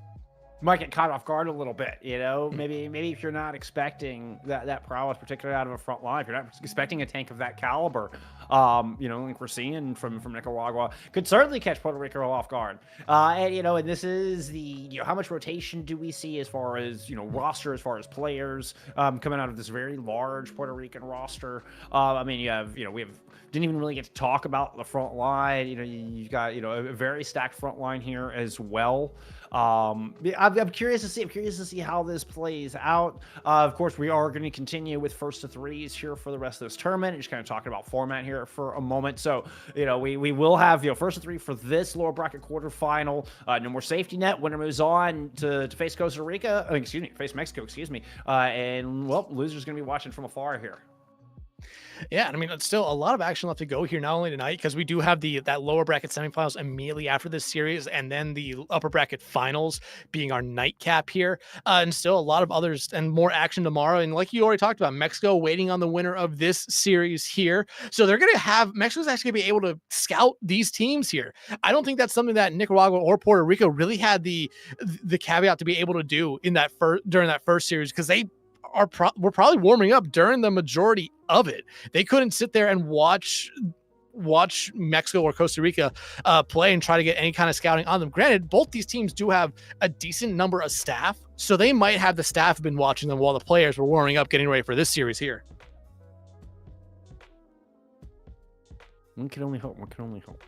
[SPEAKER 1] might get caught off guard a little bit, you know. Maybe if you're not expecting that prowess, particularly out of a front line, if you're not expecting a tank of that caliber, you know, like we're seeing from Nicaragua, could certainly catch Puerto Rico off guard. And you know, and this is the, you know, how much rotation do we see as far as, you know, roster, as far as players coming out of this very large Puerto Rican roster. I mean, you have, you know, we have. Didn't even really get to talk about the front line. You know, you've got, you know, a very stacked front line here as well. I'm curious to see. I'm curious to see how this plays out. Of course, we are going to continue with first to threes here for the rest of this tournament. Just kind of talking about format here for a moment. So, you know, we will have, you know, first to three for this lower bracket quarterfinal. No more safety net. Winner moves on to face Costa Rica. Excuse me, face Mexico. Excuse me. And well, loser's going to be watching from afar here.
[SPEAKER 2] Yeah, I mean, it's still a lot of action left to go here, not only tonight, because we do have that lower bracket semifinals immediately after this series, and then the upper bracket finals being our nightcap here, and still a lot of others and more action tomorrow. And like you already talked about, Mexico waiting on the winner of this series here. So they're going to have, Mexico's actually going to be able to scout these teams here. I don't think that's something that Nicaragua or Puerto Rico really had the caveat to be able to do in that during that first series, because they were probably warming up during the majority of it. They couldn't sit there and watch Mexico or Costa Rica play and try to get any kind of scouting on them. Granted, both these teams do have a decent number of staff, so they might have the staff been watching them while the players were warming up, getting ready for this series here.
[SPEAKER 1] One can only hope. One can only hope.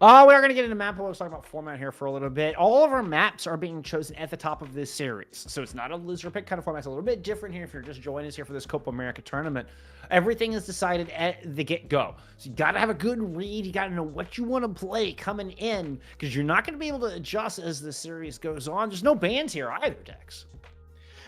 [SPEAKER 1] Oh, we are going to get into map. Let's talk about format here for a little bit. All of our maps are being chosen at the top of this series. So it's not a loser pick kind of format. It's a little bit different here if you're just joining us here for this Copa America tournament. Everything is decided at the get-go. So you got to have a good read. You got to know what you want to play coming in, because you're not going to be able to adjust as the series goes on. There's no bans here either, Dex.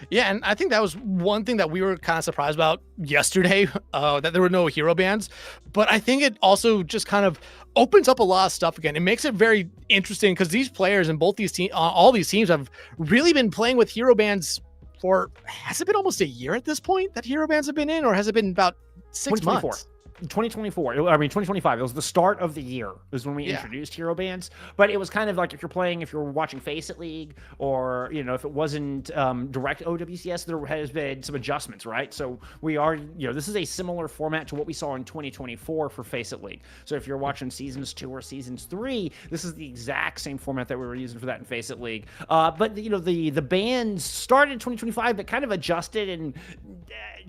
[SPEAKER 2] Yeah, and I think that was one thing that we were kind of surprised about yesterday, that there were no hero bans. But I think it also just kind of opens up a lot of stuff again. It makes it very interesting because these players and both these teams, all these teams have really been playing with hero bans for, has it been almost a year at this point that hero bans have been in, or has it been about 6 months?
[SPEAKER 1] 2024. I mean, 2025. It was the start of the year is when we introduced hero bans. But it was kind of like if you're watching Face It League, or, you know, if it wasn't direct OWCS, there has been some adjustments, right? So we are, you know, this is a similar format to what we saw in 2024 for Face It League. So if you're watching seasons 2 or seasons 3, this is the exact same format that we were using for that in Face It League. But, you know, the bans started in 2025, but kind of adjusted and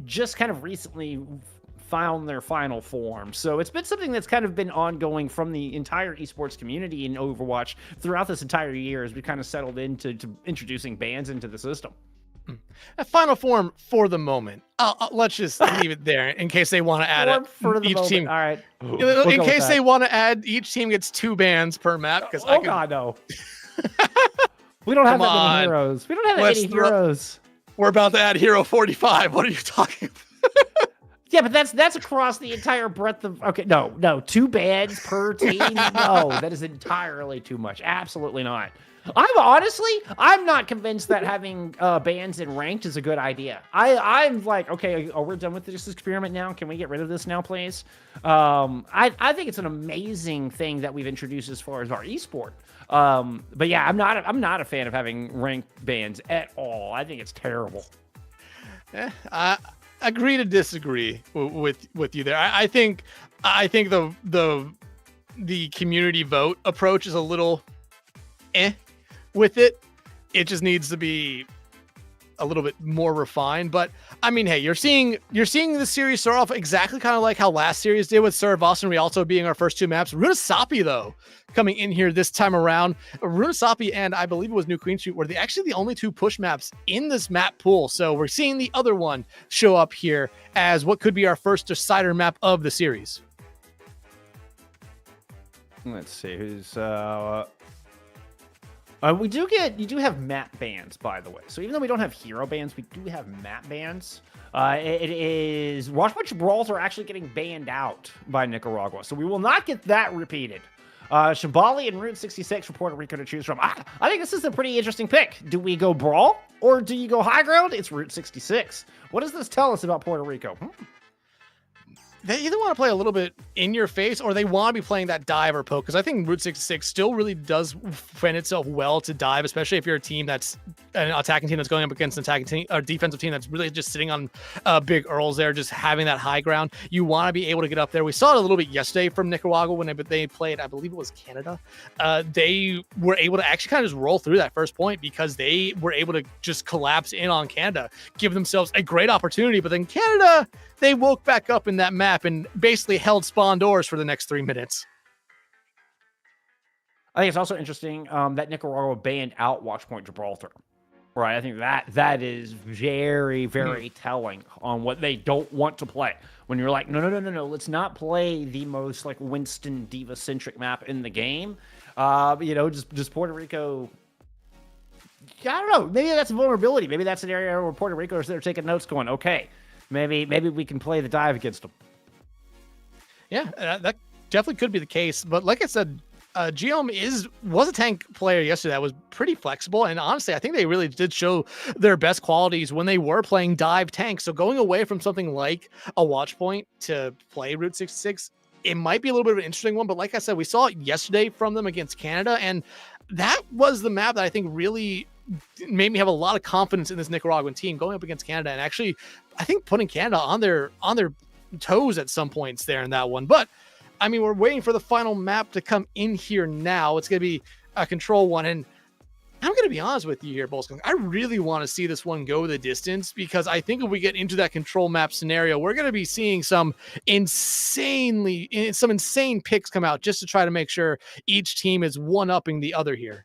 [SPEAKER 1] just kind of recently found their final form. So it's been something that's kind of been ongoing from the entire esports community in Overwatch throughout this entire year as we kind of settled into introducing bans into the system.
[SPEAKER 2] A final form for the moment. Let's just leave it there in case they want to add it.
[SPEAKER 1] For the
[SPEAKER 2] each
[SPEAKER 1] moment.
[SPEAKER 2] team.
[SPEAKER 1] All right.
[SPEAKER 2] In case they want to add, each team gets 2 bans per map. Because
[SPEAKER 1] God, no. We don't have that many heroes. We don't have any heroes.
[SPEAKER 2] We're about to add Hero 45. What are you talking about?
[SPEAKER 1] Yeah, but that's across the entire breadth of. Okay, no, 2 bans per team. No, that is entirely too much. Absolutely not. I'm not convinced that having bans in ranked is a good idea. I'm like, okay, we're done with this experiment now. Can we get rid of this now, please? I think it's an amazing thing that we've introduced as far as our esport. But yeah, I'm not a fan of having ranked bans at all. I think it's terrible.
[SPEAKER 2] Agree to disagree with you there. I think the community vote approach is a little with it. It just needs to be a little bit more refined. But I mean, hey, you're seeing the series start off exactly kind of like how last series did with Sarav and Rialto being our first 2 maps. Runasapi, though, coming in here this time around. Runasapi and I believe it was New Queen Street were actually the only 2 push maps in this map pool. So we're seeing the other one show up here as what could be our first decider map of the series.
[SPEAKER 1] Let's see who's you do have map bans, by the way. So even though we don't have hero bans, we do have map bans. It is Watch Brawls are actually getting banned out by Nicaragua, so we will not get that repeated. Shabali and Route 66 for Puerto Rico to choose from. I think this is a pretty interesting pick. Do we go Brawl or do you go high ground? It's Route 66. What does this tell us about Puerto Rico?
[SPEAKER 2] They either want to play a little bit in your face, or they want to be playing that dive or poke. Because I think Route 66 still really does lend itself well to dive, especially if you're a team that's an attacking team that's going up against an attacking team or defensive team that's really just sitting on big Earls there, just having that high ground. You want to be able to get up there. We saw it a little bit yesterday from Nicaragua when they played, I believe it was Canada. They were able to actually kind of just roll through that first point because they were able to just collapse in on Canada, give themselves a great opportunity. But then Canada, they woke back up in that map and basically held spawn doors for the next 3 minutes.
[SPEAKER 1] I think it's also interesting that Nicaragua banned out Watchpoint Gibraltar. Right. I think that is very, very telling on what they don't want to play. When you're like, no, let's not play the most like Winston Diva-centric map in the game. Just Puerto Rico. I don't know. Maybe that's a vulnerability. Maybe that's an area where Puerto Rico is there taking notes going, okay, maybe we can play the dive against them.
[SPEAKER 2] Yeah, that definitely could be the case. But like I said, Geom was a tank player yesterday that was pretty flexible. And honestly, I think they really did show their best qualities when they were playing dive tank. So going away from something like a watch point to play Route 66, it might be a little bit of an interesting one. But like I said, we saw it yesterday from them against Canada. And that was the map that I think really made me have a lot of confidence in this Nicaraguan team going up against Canada. And actually, I think putting Canada on their toes at some points there in that one. But I mean, we're waiting for the final map to come in here now. It's going to be a control one. And I'm going to be honest with you here, Bolskunk. I really want to see this one go the distance because I think if we get into that control map scenario, we're going to be seeing some insane picks come out just to try to make sure each team is one-upping the other here.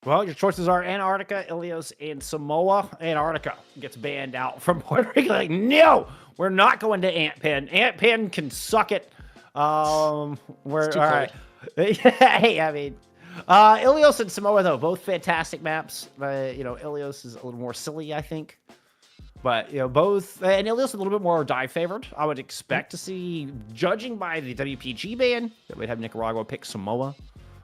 [SPEAKER 1] Well, your choices are Antarctica, Ilios, and Samoa. Antarctica gets banned out from Puerto Rico. Like, no, we're not going to Ant Pen. Ant Pen can suck it. We're all right. Hey, I mean, Ilios and Samoa though, both fantastic maps. Ilios is a little more silly, I think. But both, and Ilios is a little bit more dive favored. I would expect to see, judging by the WPG ban, that we'd have Nicaragua pick Samoa.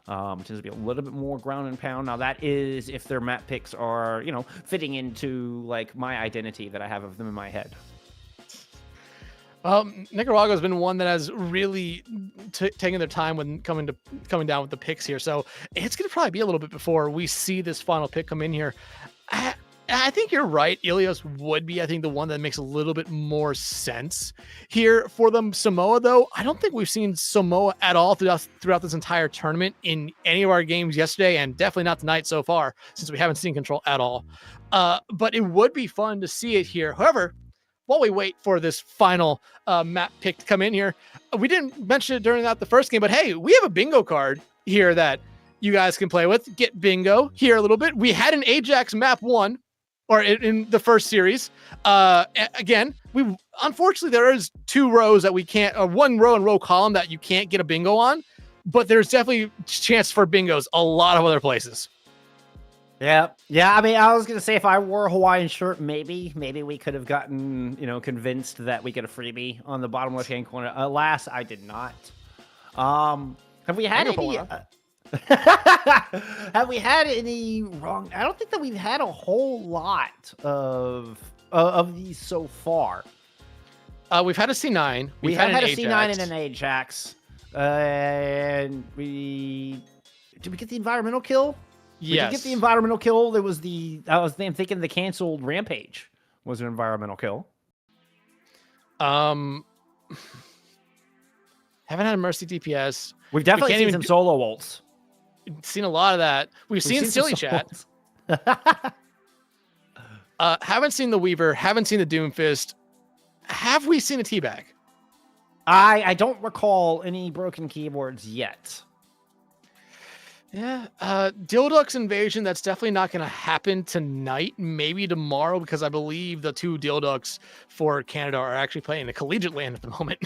[SPEAKER 1] Tends to be a little bit more ground and pound. Now that is if their map picks are, fitting into like my identity that I have of them in my head.
[SPEAKER 2] Nicaragua has been one that has really taken their time when coming down with the picks here. So it's going to probably be a little bit before we see this final pick come in here. I think you're right. Ilios would be, I think, the one that makes a little bit more sense here for them. Samoa, though, I don't think we've seen Samoa at all throughout this entire tournament in any of our games yesterday, and definitely not tonight so far, since we haven't seen control at all. But it would be fun to see it here. However, while we wait for this final map pick to come in here, we didn't mention it during the first game, but hey, we have a bingo card here that you guys can play with. Get bingo here a little bit. We had an Ajax map 1, or in the first series. Again, unfortunately there is 2 rows that we can't, or 1 row and row column that you can't get a bingo on, but there's definitely chance for bingos a lot of other places.
[SPEAKER 1] Yeah. I mean, I was gonna say if I wore a Hawaiian shirt, maybe we could have gotten convinced that we get a freebie on the bottom left hand corner. Alas, I did not. Have we had any? Have we had any wrong? I don't think that we've had a whole lot of these so far.
[SPEAKER 2] We've had a C9.
[SPEAKER 1] We have had a C9 and an Ajax. And did we get the environmental kill?
[SPEAKER 2] Yes.
[SPEAKER 1] We did get the environmental kill. There was I'm thinking the canceled Rampage was an environmental kill.
[SPEAKER 2] Haven't had a Mercy DPS.
[SPEAKER 1] We've definitely seen some solo ults.
[SPEAKER 2] Seen a lot of that. We've seen Silly Chat. Haven't seen the Weaver. Haven't seen the Doomfist. Have we seen a Teabag?
[SPEAKER 1] I don't recall any broken keyboards yet.
[SPEAKER 2] Yeah. Dildux Invasion, that's definitely not going to happen tonight. Maybe tomorrow, because I believe the 2 Dildux for Canada are actually playing the collegiate land at the moment.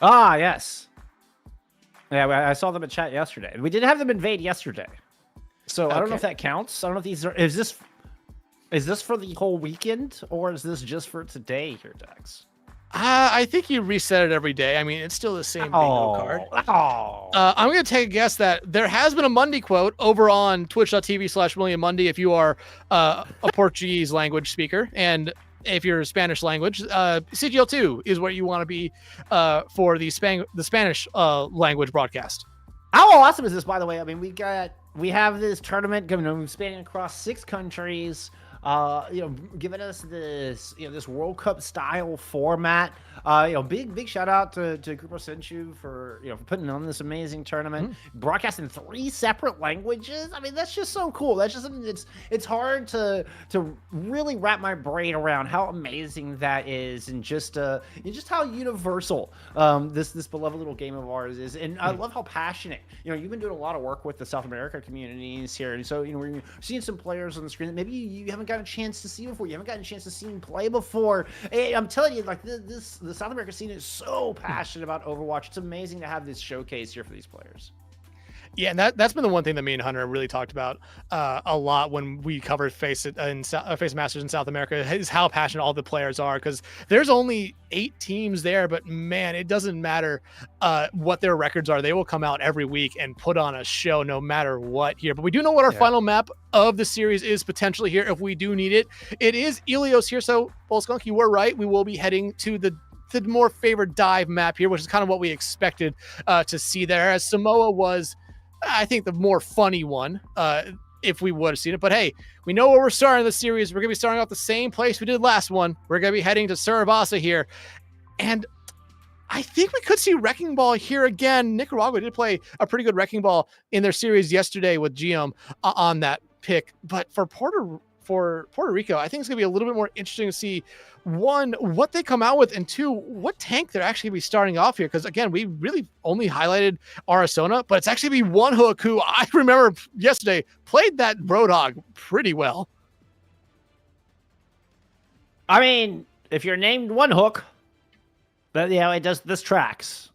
[SPEAKER 1] Ah, yes. Yeah, I saw them in chat yesterday. We did have them invade yesterday. So I don't know if that counts. I don't know if these are... Is this for the whole weekend, or is this just for today here, Dex?
[SPEAKER 2] I think you reset it every day. I mean, it's still the same bingo card. I'm going to take a guess that there has been a Monday quote over on twitch.tv/MillianMonday if you are a Portuguese language speaker. And if you're Spanish language, CGL2 is where you want to be for the Spanish language broadcast.
[SPEAKER 1] How awesome is this, by the way? I mean, we have this tournament spanning across 6 countries. Giving us this, this World Cup style format. Big shout out to Grupo Senchu for putting on this amazing tournament, broadcasting 3 separate languages. I mean, that's just so cool. That's just something it's hard to really wrap my brain around how amazing that is, and just how universal this beloved little game of ours is. And I love how passionate. You've been doing a lot of work with the South America communities here, and so we're seeing some players on the screen that maybe you haven't got a chance to see before. You haven't gotten a chance to see him play before. Hey, I'm telling you, like the South America scene is so passionate about Overwatch. It's amazing to have this showcase here for these players.
[SPEAKER 2] Yeah, and that's been the one thing that me and Hunter really talked about a lot when we covered Face Masters in South America, is how passionate all the players are, because there's only 8 teams there, but man, it doesn't matter what their records are. They will come out every week and put on a show no matter what here. But we do know what our final map of the series is potentially here if we do need it. It is Ilios here, so Skunk, you were right. We will be heading to the more favored dive map here, which is kind of what we expected to see there, as Samoa was, I think, the more funny one, if we would have seen it. But hey, we know where we're starting the series. We're going to be starting off the same place we did last one. We're going to be heading to Surabasa here. And I think we could see Wrecking Ball here again. Nicaragua did play a pretty good Wrecking Ball in their series yesterday with Geom on that pick. But for Puerto Rico, I think it's going to be a little bit more interesting to see, 1, what they come out with, and 2, what tank they're actually going to be starting off here. Because again, we really only highlighted Arizona, but it's actually going to be One Hook, who I remember yesterday played that Roadhog pretty well.
[SPEAKER 1] I mean, if you're named One Hook, but it does. This tracks.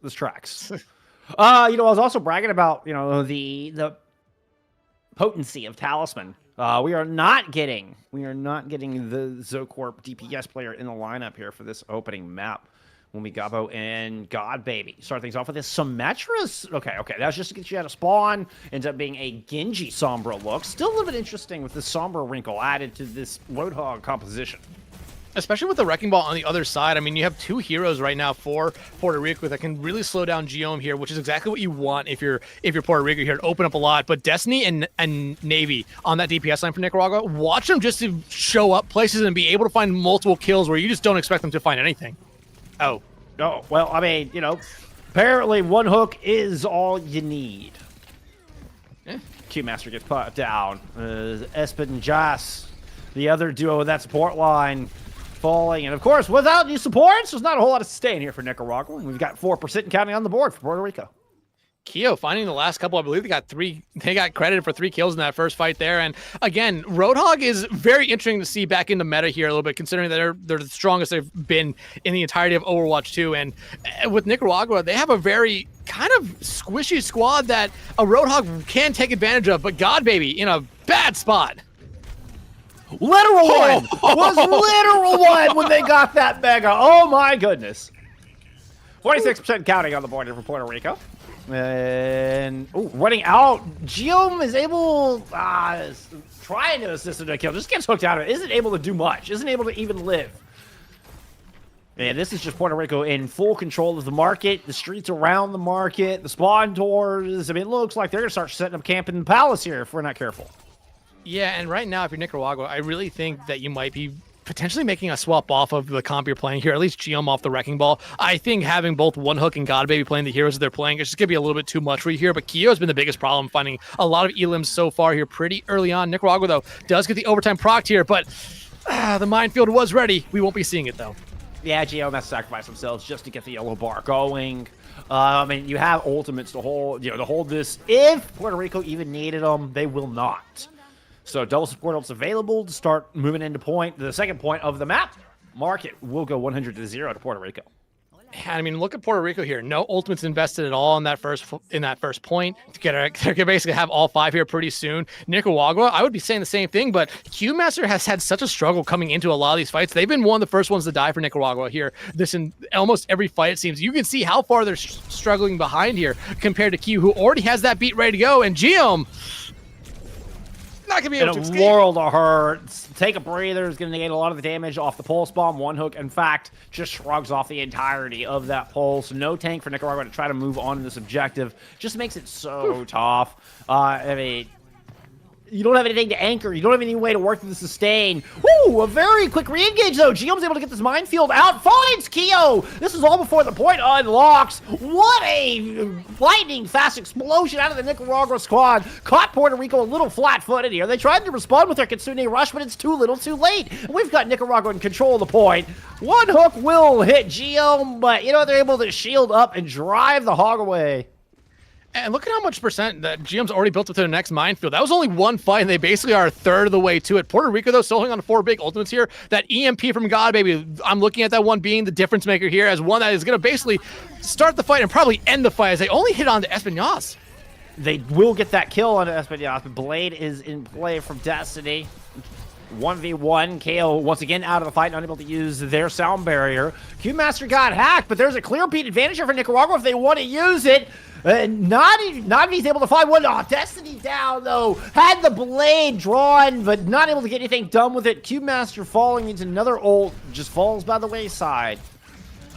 [SPEAKER 1] I was also bragging about the potency of Talisman. We are not getting the Zocorp DPS player in the lineup here for this opening map when we Gabo and God Baby start things off with this Symmetra's. Okay, that's just to get you out of spawn. Ends up being a Genji Sombra look. Still a little bit interesting with this Sombra wrinkle added to this Roadhog composition.
[SPEAKER 2] Especially with the Wrecking Ball on the other side. I mean, you have 2 heroes right now for Puerto Rico that can really slow down Geom here, which is exactly what you want if you're Puerto Rico here, to open up a lot. But Destiny and Navy on that DPS line for Nicaragua, watch them just to show up places and be able to find multiple kills where you just don't expect them to find anything. Oh,
[SPEAKER 1] well, I mean, apparently One Hook is all you need. Q Master gets put down. Espen and Jas, the other duo of that support line, falling. And of course, without new supports, there's not a whole lot of sustain here for Nicaragua. We've got 4% and counting on the board for Puerto Rico.
[SPEAKER 2] Keo finding the last couple, I believe they got credited for 3 kills in that first fight there. And again, Roadhog is very interesting to see back in the meta here a little bit, considering that they're the strongest they've been in the entirety of Overwatch 2. And with Nicaragua, they have a very kind of squishy squad that a Roadhog can take advantage of, but God Baby in a bad spot.
[SPEAKER 1] Literal one! Was literal one when they got that mega. Oh my goodness. 46% counting on the board here for Puerto Rico. And running out. Geom is able, trying to assist him to kill. Just gets hooked out of it. Isn't able to do much. Isn't able to even live. And this is just Puerto Rico in full control of the market, the streets around the market, the spawn doors. I mean, it looks like they're going to start setting up camp in the palace here if we're not careful.
[SPEAKER 2] Yeah, and right now, if you're Nicaragua, I really think that you might be potentially making a swap off of the comp you're playing here, at least Geom off the Wrecking Ball. I think having both One Hook and God Baby playing the heroes that they're playing, it's just going to be a little bit too much for you here. But Keo has been the biggest problem, finding a lot of elims so far here pretty early on. Nicaragua, though, does get the overtime proc here, but the minefield was ready. We won't be seeing it, though.
[SPEAKER 1] Yeah, Geom has to sacrifice themselves just to get the yellow bar going. I mean, you have ultimates to hold, to hold this. If Puerto Rico even needed them, they will not. So double support ults available to start moving into the second point of the map. Market will go 100-0 to Puerto Rico.
[SPEAKER 2] I mean, look at Puerto Rico here. No ultimates invested at all in that first point. They're gonna basically have all 5 here pretty soon. Nicaragua, I would be saying the same thing, but Q Master has had such a struggle coming into a lot of these fights. They've been one of the first ones to die for Nicaragua here. This in almost every fight, it seems. You can see how far they're struggling behind here compared to Q, who already has that beat ready to go. And Geom, Not gonna be
[SPEAKER 1] In
[SPEAKER 2] able to
[SPEAKER 1] a
[SPEAKER 2] escape.
[SPEAKER 1] world of hurts. Take a breather is going to negate a lot of the damage off the pulse bomb. One hook, in fact, just shrugs off the entirety of that pulse. No tank for Nicaragua to try to move on to this objective. Just makes it so tough. I mean, you don't have anything to anchor. You don't have any way to work through the sustain. Woo! A very quick re-engage, though. Geom's able to get this minefield out. Finds Keo! This is all before the point unlocks. What a lightning fast explosion out of the Nicaragua squad. Caught Puerto Rico a little flat-footed here. They tried to respond with their Kitsune Rush, but it's too little too late. We've got Nicaragua in control of the point. One hook will hit Geom, but, you know, they're able to shield up and drive the hog away.
[SPEAKER 2] And look at how much percent that GM's already built up to the next minefield. That was only one fight, and they basically are a third of the way to it. Puerto Rico, though, still holding on to 4 big ultimates here. That EMP from God, baby, I'm looking at that one being the difference maker here as one that is going to basically start the fight and probably end the fight as they only hit on to Espinoz.
[SPEAKER 1] They will get that kill on Espinoz, but Blade is in play from Destiny. 1v1, KO once again out of the fight, unable to use their sound barrier. Q-Master got hacked, but there's a clear beat advantage here for Nicaragua if they want to use it. Navi's able to find one. Oh, Destiny down, though. Had the blade drawn, but not able to get anything done with it. Q-Master falling into another ult, just falls by the wayside.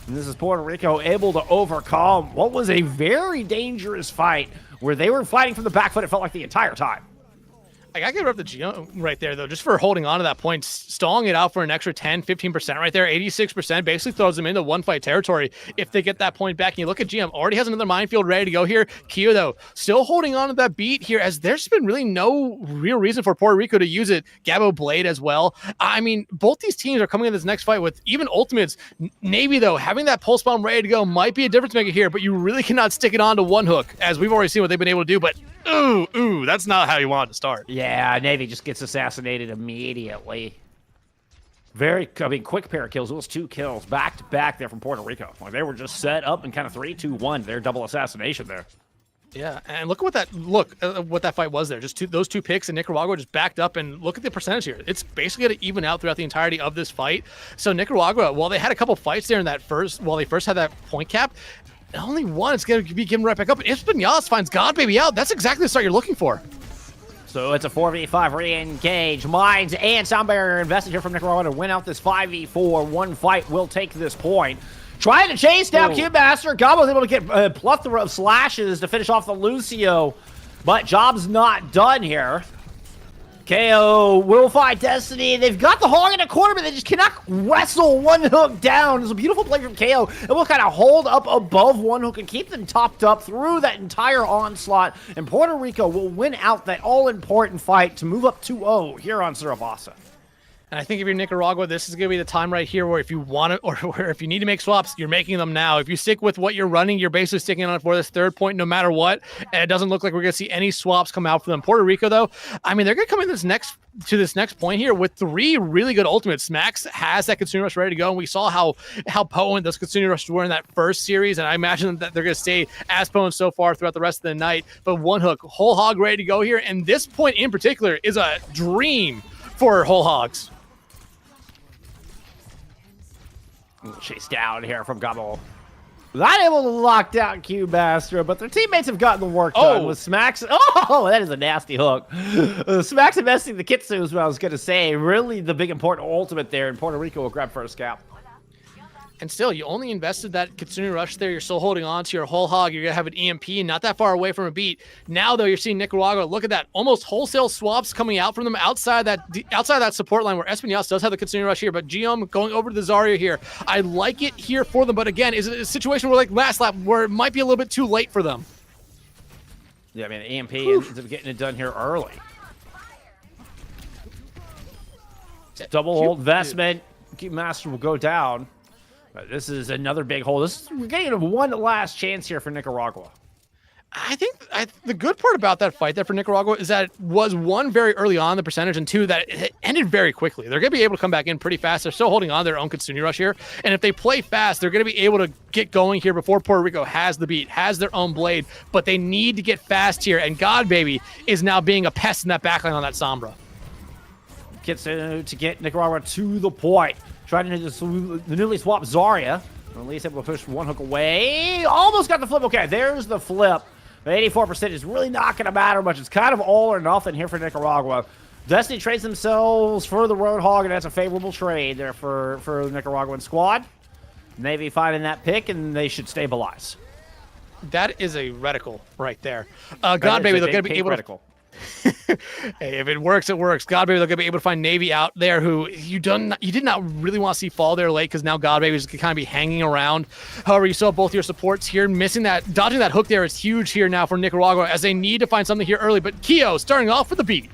[SPEAKER 1] And this is Puerto Rico able to overcome what was a very dangerous fight where they were fighting from the back foot, it felt like the entire time.
[SPEAKER 2] I gotta give it up to Geo right there, though, just for holding on to that point, stalling it out for an extra 10, 15% right there. 86% basically throws them into one fight territory if they get that point back. And you look at GM, already has another minefield ready to go here. Keo, though, still holding on to that beat here, as there's been really no real reason for Puerto Rico to use it. Gabo Blade as well. I mean, both these teams are coming in this next fight with even ultimates. Navy, though, having that pulse bomb ready to go might be a difference maker here, but you really cannot stick it on to one hook, as we've already seen what they've been able to do. But ooh, that's not how you want it to start.
[SPEAKER 1] Yeah, Navy just gets assassinated immediately. Quick pair of kills. It was 2 kills back to back there from Puerto Rico. Like they were just set up and kind of 3-2-1. Their double assassination there.
[SPEAKER 2] Yeah, and look at what that fight was there. Just those 2 picks, and Nicaragua just backed up. And look at the percentage here. It's basically going to even out throughout the entirety of this fight. So Nicaragua, while they had a couple fights there in that while they first had that point cap, only one is going to be given right back up. And Espinoz finds God Baby out. That's exactly the start you're looking for.
[SPEAKER 1] So it's a 4v5 re-engage. Mines and sound barrier invested here from Nicaragua to win out this 5v4. One fight will take this point. Trying to chase down Q-Master. Gabo was able to get a plethora of slashes to finish off the Lucio. But job's not done here. KO will find Destiny. They've got the hog in a corner, but they just cannot wrestle one hook down. It's a beautiful play from KO. And will kind of hold up above one hook and keep them topped up through that entire onslaught. And Puerto Rico will win out that all-important fight to move up 2-0 here on Surabasa.
[SPEAKER 2] And I think if you're Nicaragua, this is going to be the time right here where if you want it, or where if you need to make swaps, you're making them now. If you stick with what you're running, you're basically sticking on it for this 3rd point no matter what. And it doesn't look like we're going to see any swaps come out for them. Puerto Rico, though, I mean, they're going to come in this next point here with 3 really good ultimates. Max has that Kitsune Rush ready to go, and we saw how potent those Kitsune Rushes were in that first series, and I imagine that they're going to stay as potent so far throughout the rest of the night. But one hook, whole hog ready to go here, and this point in particular is a dream for whole hogs.
[SPEAKER 1] Chase down here from Gabo. Not able to lock down Q-Master, but their teammates have gotten the work done with Smacks. Oh, that is a nasty hook. Smacks investing the Kitsu is what I was going to say. Really the big important ultimate there, and Puerto Rico will grab first cap.
[SPEAKER 2] And still, you only invested that Kitsune Rush there. You're still holding on to your whole hog. You're going to have an EMP not that far away from a beat. Now, though, you're seeing Nicaragua. Look at that. Almost wholesale swaps coming out from them outside that support line where Espinoz does have the Kitsune Rush here. But Geom going over to the Zarya here. I like it here for them. But again, is it a situation where, like last lap, where it might be a little bit too late for them?
[SPEAKER 1] Yeah, I mean, EMP ends up getting it done here early. Double hold investment. Master will go down. But this is another big hole. We're getting one last chance here for Nicaragua.
[SPEAKER 2] I think the good part about that fight there for Nicaragua is that it was, 1, very early on the percentage, and 2, that it ended very quickly. They're going to be able to come back in pretty fast. They're still holding on to their own Kitsune Rush here. And if they play fast, they're going to be able to get going here before Puerto Rico has the beat, has their own blade. But they need to get fast here. And God Baby is now being a pest in that backline on that Sombra.
[SPEAKER 1] Kitsune to get Nicaragua to the point. Trying to just the newly swapped Zarya. At least able to push one hook away. Almost got the flip. Okay, there's the flip. But 84% is really not going to matter much. It's kind of all or nothing here for Nicaragua. Destiny trades themselves for the Roadhog, and that's a favorable trade there for the Nicaraguan squad. Navy finding that pick, and they should stabilize.
[SPEAKER 2] That is a reticle right there. God, baby, they're going to be able to... Hey, if it works, it works. God Baby, they're gonna be able to find Navy out there, who you did not really want to see fall there late, because now God Baby is gonna kind of be hanging around. However, you saw both your supports here missing that, dodging that hook there is huge here now for Nicaragua, as they need to find something here early. But Keo starting off with the beat.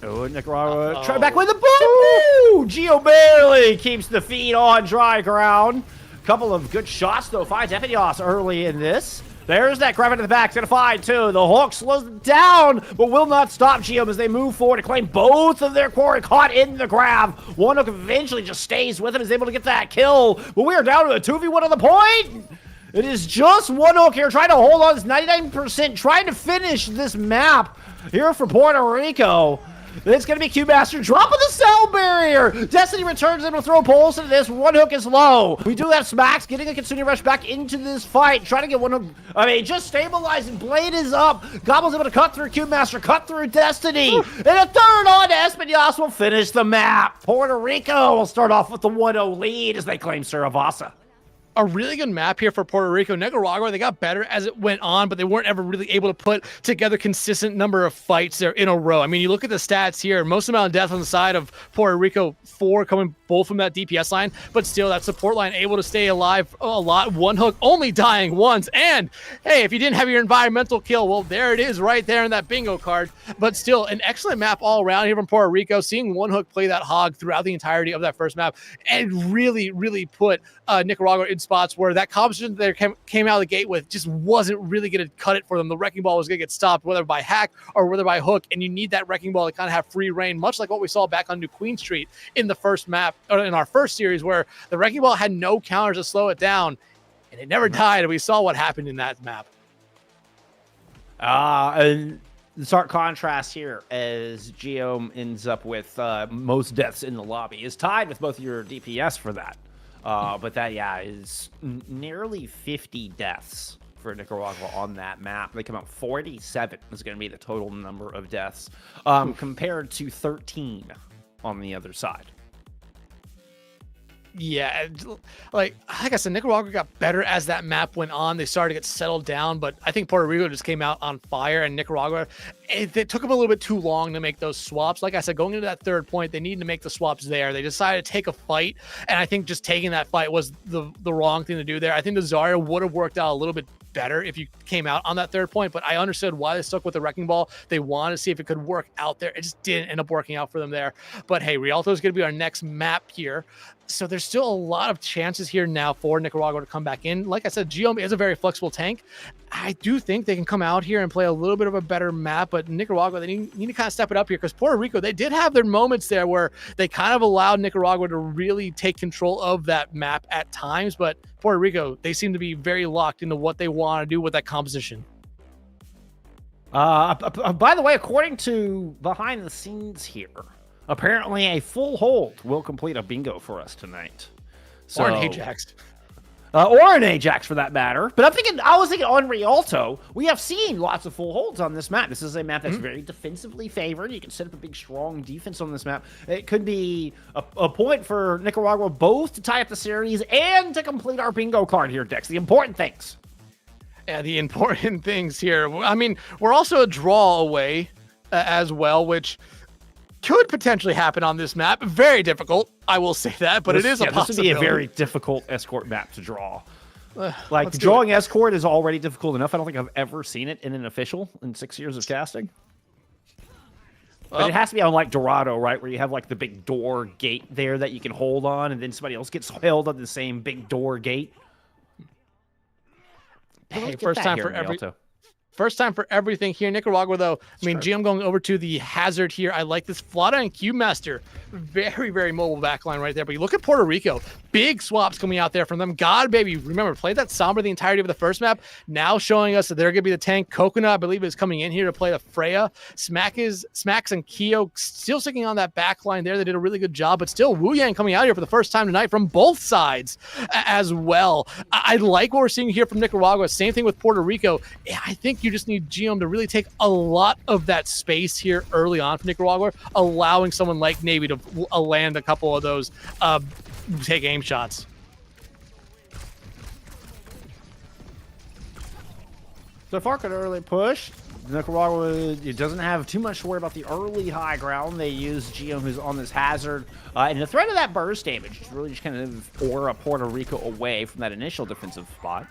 [SPEAKER 1] Oh, Nicaragua try back with the boom. Geo barely keeps the feet on dry ground. Couple of good shots though. Finds Epinios early in this. There's that grab into the back. It's going to find two. The Hawk slows them down, but will not stop Geom as they move forward to claim both of their quarry. Caught in the grab. One Hook eventually just stays with him, is able to get that kill. But we are down to a 2v1 on the point. It is just One Hook here trying to hold on this 99%, trying to finish this map here for Puerto Rico. It's going to be Q-Master dropping the cell barrier. Destiny returns in to throw pulse into this. One Hook is low. We do have Smacks getting a Kitsune Rush back into this fight. Trying to get One Hook. I mean, just stabilizing. Blade is up. Gobble's able to cut through Q-Master, cut through Destiny. And a third on Espinosa will finish the map. Puerto Rico will start off with the 1-0 lead as they claim Saravasa.
[SPEAKER 2] A really good map here for Puerto Rico. Nicaragua, they got better as it went on, but they weren't ever really able to put together consistent number of fights there in a row. I mean, you look at the stats here, most amount of death on the side of Puerto Rico, 4 coming both from that DPS line, but still that support line able to stay alive a lot. One Hook only dying once, and hey, if you didn't have your environmental kill, well, there it is right there in that bingo card. But still, an excellent map all around here from Puerto Rico. Seeing One Hook play that hog throughout the entirety of that first map and really put Nicaragua in spots where that competition they came out of the gate with just wasn't really going to cut it for them. The Wrecking Ball was going to get stopped, whether by hack or whether by hook, and you need that Wrecking Ball to kind of have free reign, much like what we saw back on New Queen Street in the first map, or in our first series, where the Wrecking Ball had no counters to slow it down, and it never died, and we saw what happened in that map.
[SPEAKER 1] And the stark contrast here, as Geom ends up with most deaths in the lobby, is tied with both your DPS for that. But that, yeah, is nearly 50 deaths for Nicaragua on that map. They come out 47 is going to be the total number of deaths, compared to 13 on the other side.
[SPEAKER 2] Yeah, like I said, Nicaragua got better as that map went on. They started to get settled down, but I think Puerto Rico just came out on fire, and Nicaragua, it took them a little bit too long to make those swaps. Like I said, going into that third point, they needed to make the swaps there. They decided to take a fight, and I think just taking that fight was the wrong thing to do there. I think the Zarya would have worked out a little bit better if you came out on that third point, but I understood why they stuck with the Wrecking Ball. They wanted to see if it could work out there. It just didn't end up working out for them there. But hey, Rialto is going to be our next map here. So there's still a lot of chances here now for Nicaragua to come back in. Like I said, Geom is a very flexible tank. I do think they can come out here and play a little bit of a better map, but Nicaragua, they need to kind of step it up here, because Puerto Rico, they did have their moments there where they kind of allowed Nicaragua to really take control of that map at times, but Puerto Rico, they seem to be very locked into what they want to do with that composition.
[SPEAKER 1] By the way, according to behind the scenes here, apparently a full hold will complete a bingo for us tonight. So,
[SPEAKER 2] or an Ajax.
[SPEAKER 1] Or an Ajax for that matter. But I was thinking on Rialto, we have seen lots of full holds on this map. This is a map that's very defensively favored. You can set up a big, strong defense on this map. It could be a point for Nicaragua both to tie up the series and to complete our bingo card here, Dex. The important things.
[SPEAKER 2] Yeah, the important things here. I mean, we're also a draw away as well, which could potentially happen on this map. Very difficult, I will say that, but it is a possibility.
[SPEAKER 1] This would be a very difficult escort map to draw. Like, drawing escort is already difficult enough. I don't think I've ever seen it in an official in 6 years of casting. But it has to be on, like, Dorado, right? Where you have, like, the big door gate there that you can hold on, and then somebody else gets held on the same big door gate.
[SPEAKER 2] Hey, First time for everything here. Nicaragua, though, I mean, GM going over to the hazard here. I like this. Flata and Q-Master, very mobile backline right there. But you look at Puerto Rico. big swaps coming out there from them. God, baby, remember, played that Sombra the entirety of the first map. Now showing us that they're going to be the tank. Coconut, I believe, is coming in here to play the Freya. Smacks and Keo still sticking on that back line there. They did a really good job, but still Wu Yang coming out here for the first time tonight from both sides as well. I like what we're seeing here from Nicaragua. Same thing with Puerto Rico. I think you just need GM to really take a lot of that space here early on from Nicaragua, allowing someone like Navy to land a couple of those take aim shots.
[SPEAKER 1] So far, could early push. Nicaragua, it doesn't have too much to worry about the early high ground. They use GM, who's on this hazard. And the threat of that burst damage is really just kind of aura Puerto Rico away from that initial defensive spot.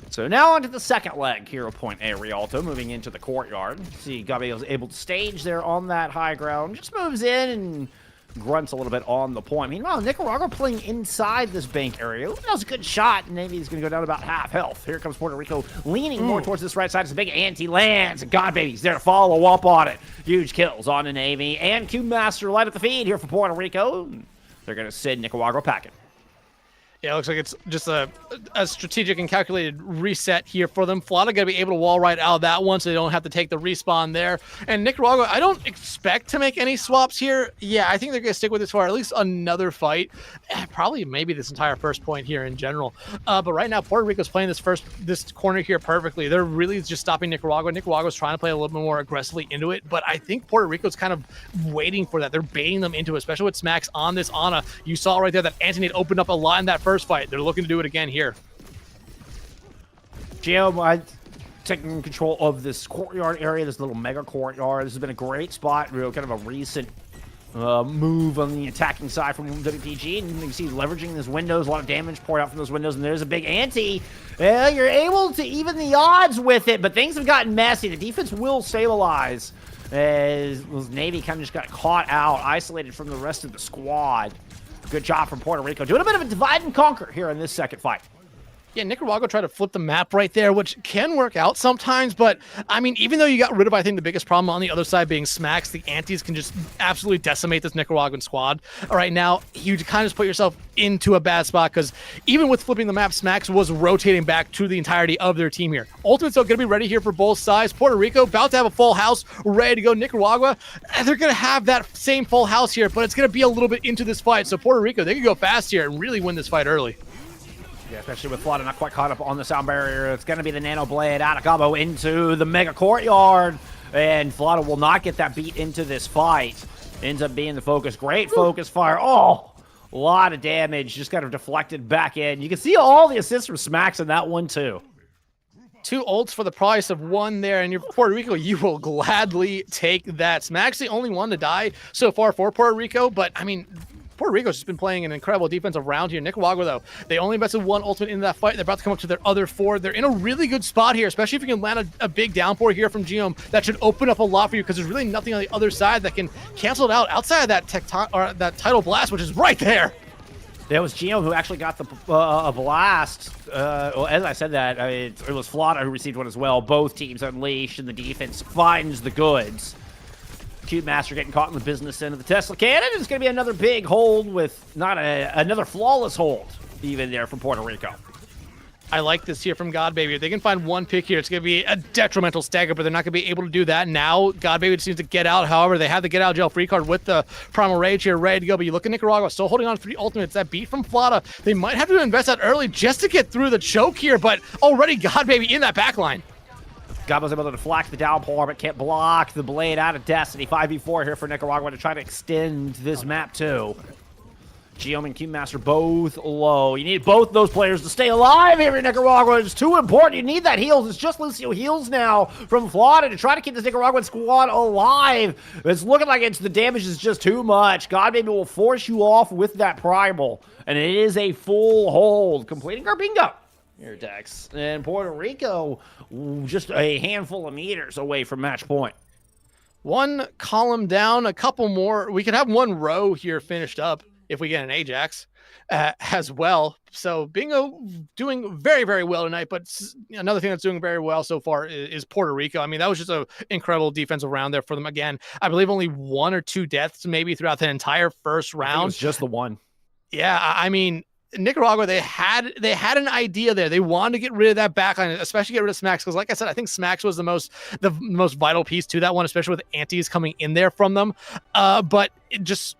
[SPEAKER 1] So now onto the second leg here of Point A. Rialto moving into the courtyard. See, Gabi was able to stage there on that high ground. Just moves in and grunts a little bit on the point. Meanwhile, Nicaragua playing inside this bank area. That was a good shot. Navy's going to go down to about half health. Here comes Puerto Rico leaning more towards this right side. It's a big anti-lands. And God, baby's there to follow up on it. Huge kills on the Navy. And Cube Master light up the feed here for Puerto Rico. They're going to send Nicaragua packing.
[SPEAKER 2] Yeah, it looks like it's just a strategic and calculated reset here for them. Flata going to be able to wall right out of that one, so they don't have to take the respawn there. And Nicaragua, I don't expect to make any swaps here. Yeah, I think they're going to stick with this for at least another fight. Probably maybe this entire first point here in general. But right now, Puerto Rico's playing this corner here perfectly. They're really just stopping Nicaragua. Nicaragua's trying to play a little bit more aggressively into it, but I think Puerto Rico's kind of waiting for that. They're baiting them into it, especially with Smacks on this Ana. You saw right there that Anthony opened up a lot in that first fight. They're looking to do it again here.
[SPEAKER 1] GM taking control of this courtyard area, this little mega courtyard. This has been a great spot, real kind of a recent move on the attacking side from WPG, and you can see leveraging those windows, a lot of damage poured out from those windows, and there's a big ante. Well, you're able to even the odds with it, but things have gotten messy. The defense will stabilize as Navy kind of just got caught out, isolated from the rest of the squad. Good job from Puerto Rico. Doing a bit of a divide and conquer here in this second fight.
[SPEAKER 2] Yeah, Nicaragua tried to flip the map right there, which can work out sometimes, but, I mean, even though you got rid of, I think, the biggest problem on the other side being Smacks, the antis can just absolutely decimate this Nicaraguan squad. All right, now, you kind of just put yourself into a bad spot, because even with flipping the map, Smacks was rotating back to the entirety of their team here. Ultimate's going to be ready here for both sides. Puerto Rico about to have a full house, ready to go. Nicaragua, they're going to have that same full house here, but it's going to be a little bit into this fight, so Puerto Rico, they can go fast here and really win this fight early.
[SPEAKER 1] Yeah, especially with Flata not quite caught up on the sound barrier. It's going to be the Nano Blade out of Gabo into the Mega Courtyard. And Flata will not get that beat into this fight. Ends up being the focus. Great focus fire. Oh, a lot of damage. Just kind of deflected back in. You can see all the assists from Smacks in that one, too.
[SPEAKER 2] 2 ults for the price of 1 there, and you're Puerto Rico, you will gladly take that. Smacks the only one to die so far for Puerto Rico, but, I mean, Puerto Rico's just been playing an incredible defensive round here. Nicaragua, though, they only invested 1 ultimate in that fight. They're about to come up to their other 4. They're in a really good spot here, especially if you can land a big downpour here from Geom. That should open up a lot for you, because there's really nothing on the other side that can cancel it out outside of that tidal blast, which is right there.
[SPEAKER 1] There was Gio who actually got the a blast. Well, as I said that, it was Flata who received one as well. Both teams unleashed, and the defense finds the goods. Cube Master getting caught in the business end of the Tesla cannon. It's going to be another big hold with not another flawless hold even there from Puerto Rico.
[SPEAKER 2] I like this here from God Baby. If they can find 1 pick here, it's going to be a detrimental stagger, but they're not going to be able to do that. Now, God Baby just needs to get out. However, they have the get out jail free card with the Primal Rage here ready to go. But you look at Nicaragua, still holding on to 3 ultimates. That beat from Flata, they might have to invest that early just to get through the choke here, but already God Baby in that backline.
[SPEAKER 1] Gabo's able to deflect the downpour, but can't block the blade out of Destiny. 5v4 here for Nicaragua to try to extend this map too. Geom and Cube Master both low. You need both those players to stay alive here in Nicaragua. It's too important. You need that heals. It's just Lucio heals now from Flata to try to keep this Nicaraguan squad alive. It's looking like the damage is just too much. God Baby will force you off with that primal. And it is a full hold. Completing our bingo. Here, Dex. And Puerto Rico, just a handful of meters away from match point.
[SPEAKER 2] 1 column down, a couple more. We could have 1 row here finished up if we get an Ajax as well. So Bingo doing very, very well tonight. But another thing that's doing very well so far is Puerto Rico. I mean, that was just an incredible defensive round there for them. Again, I believe only 1 or 2 deaths maybe throughout the entire first round.
[SPEAKER 1] It was just the 1.
[SPEAKER 2] Yeah, I mean, Nicaragua, they had an idea there. They wanted to get rid of that backline, especially get rid of Smacks, because like I said, I think Smacks was the most vital piece to that one, especially with Antes coming in there from them. But it just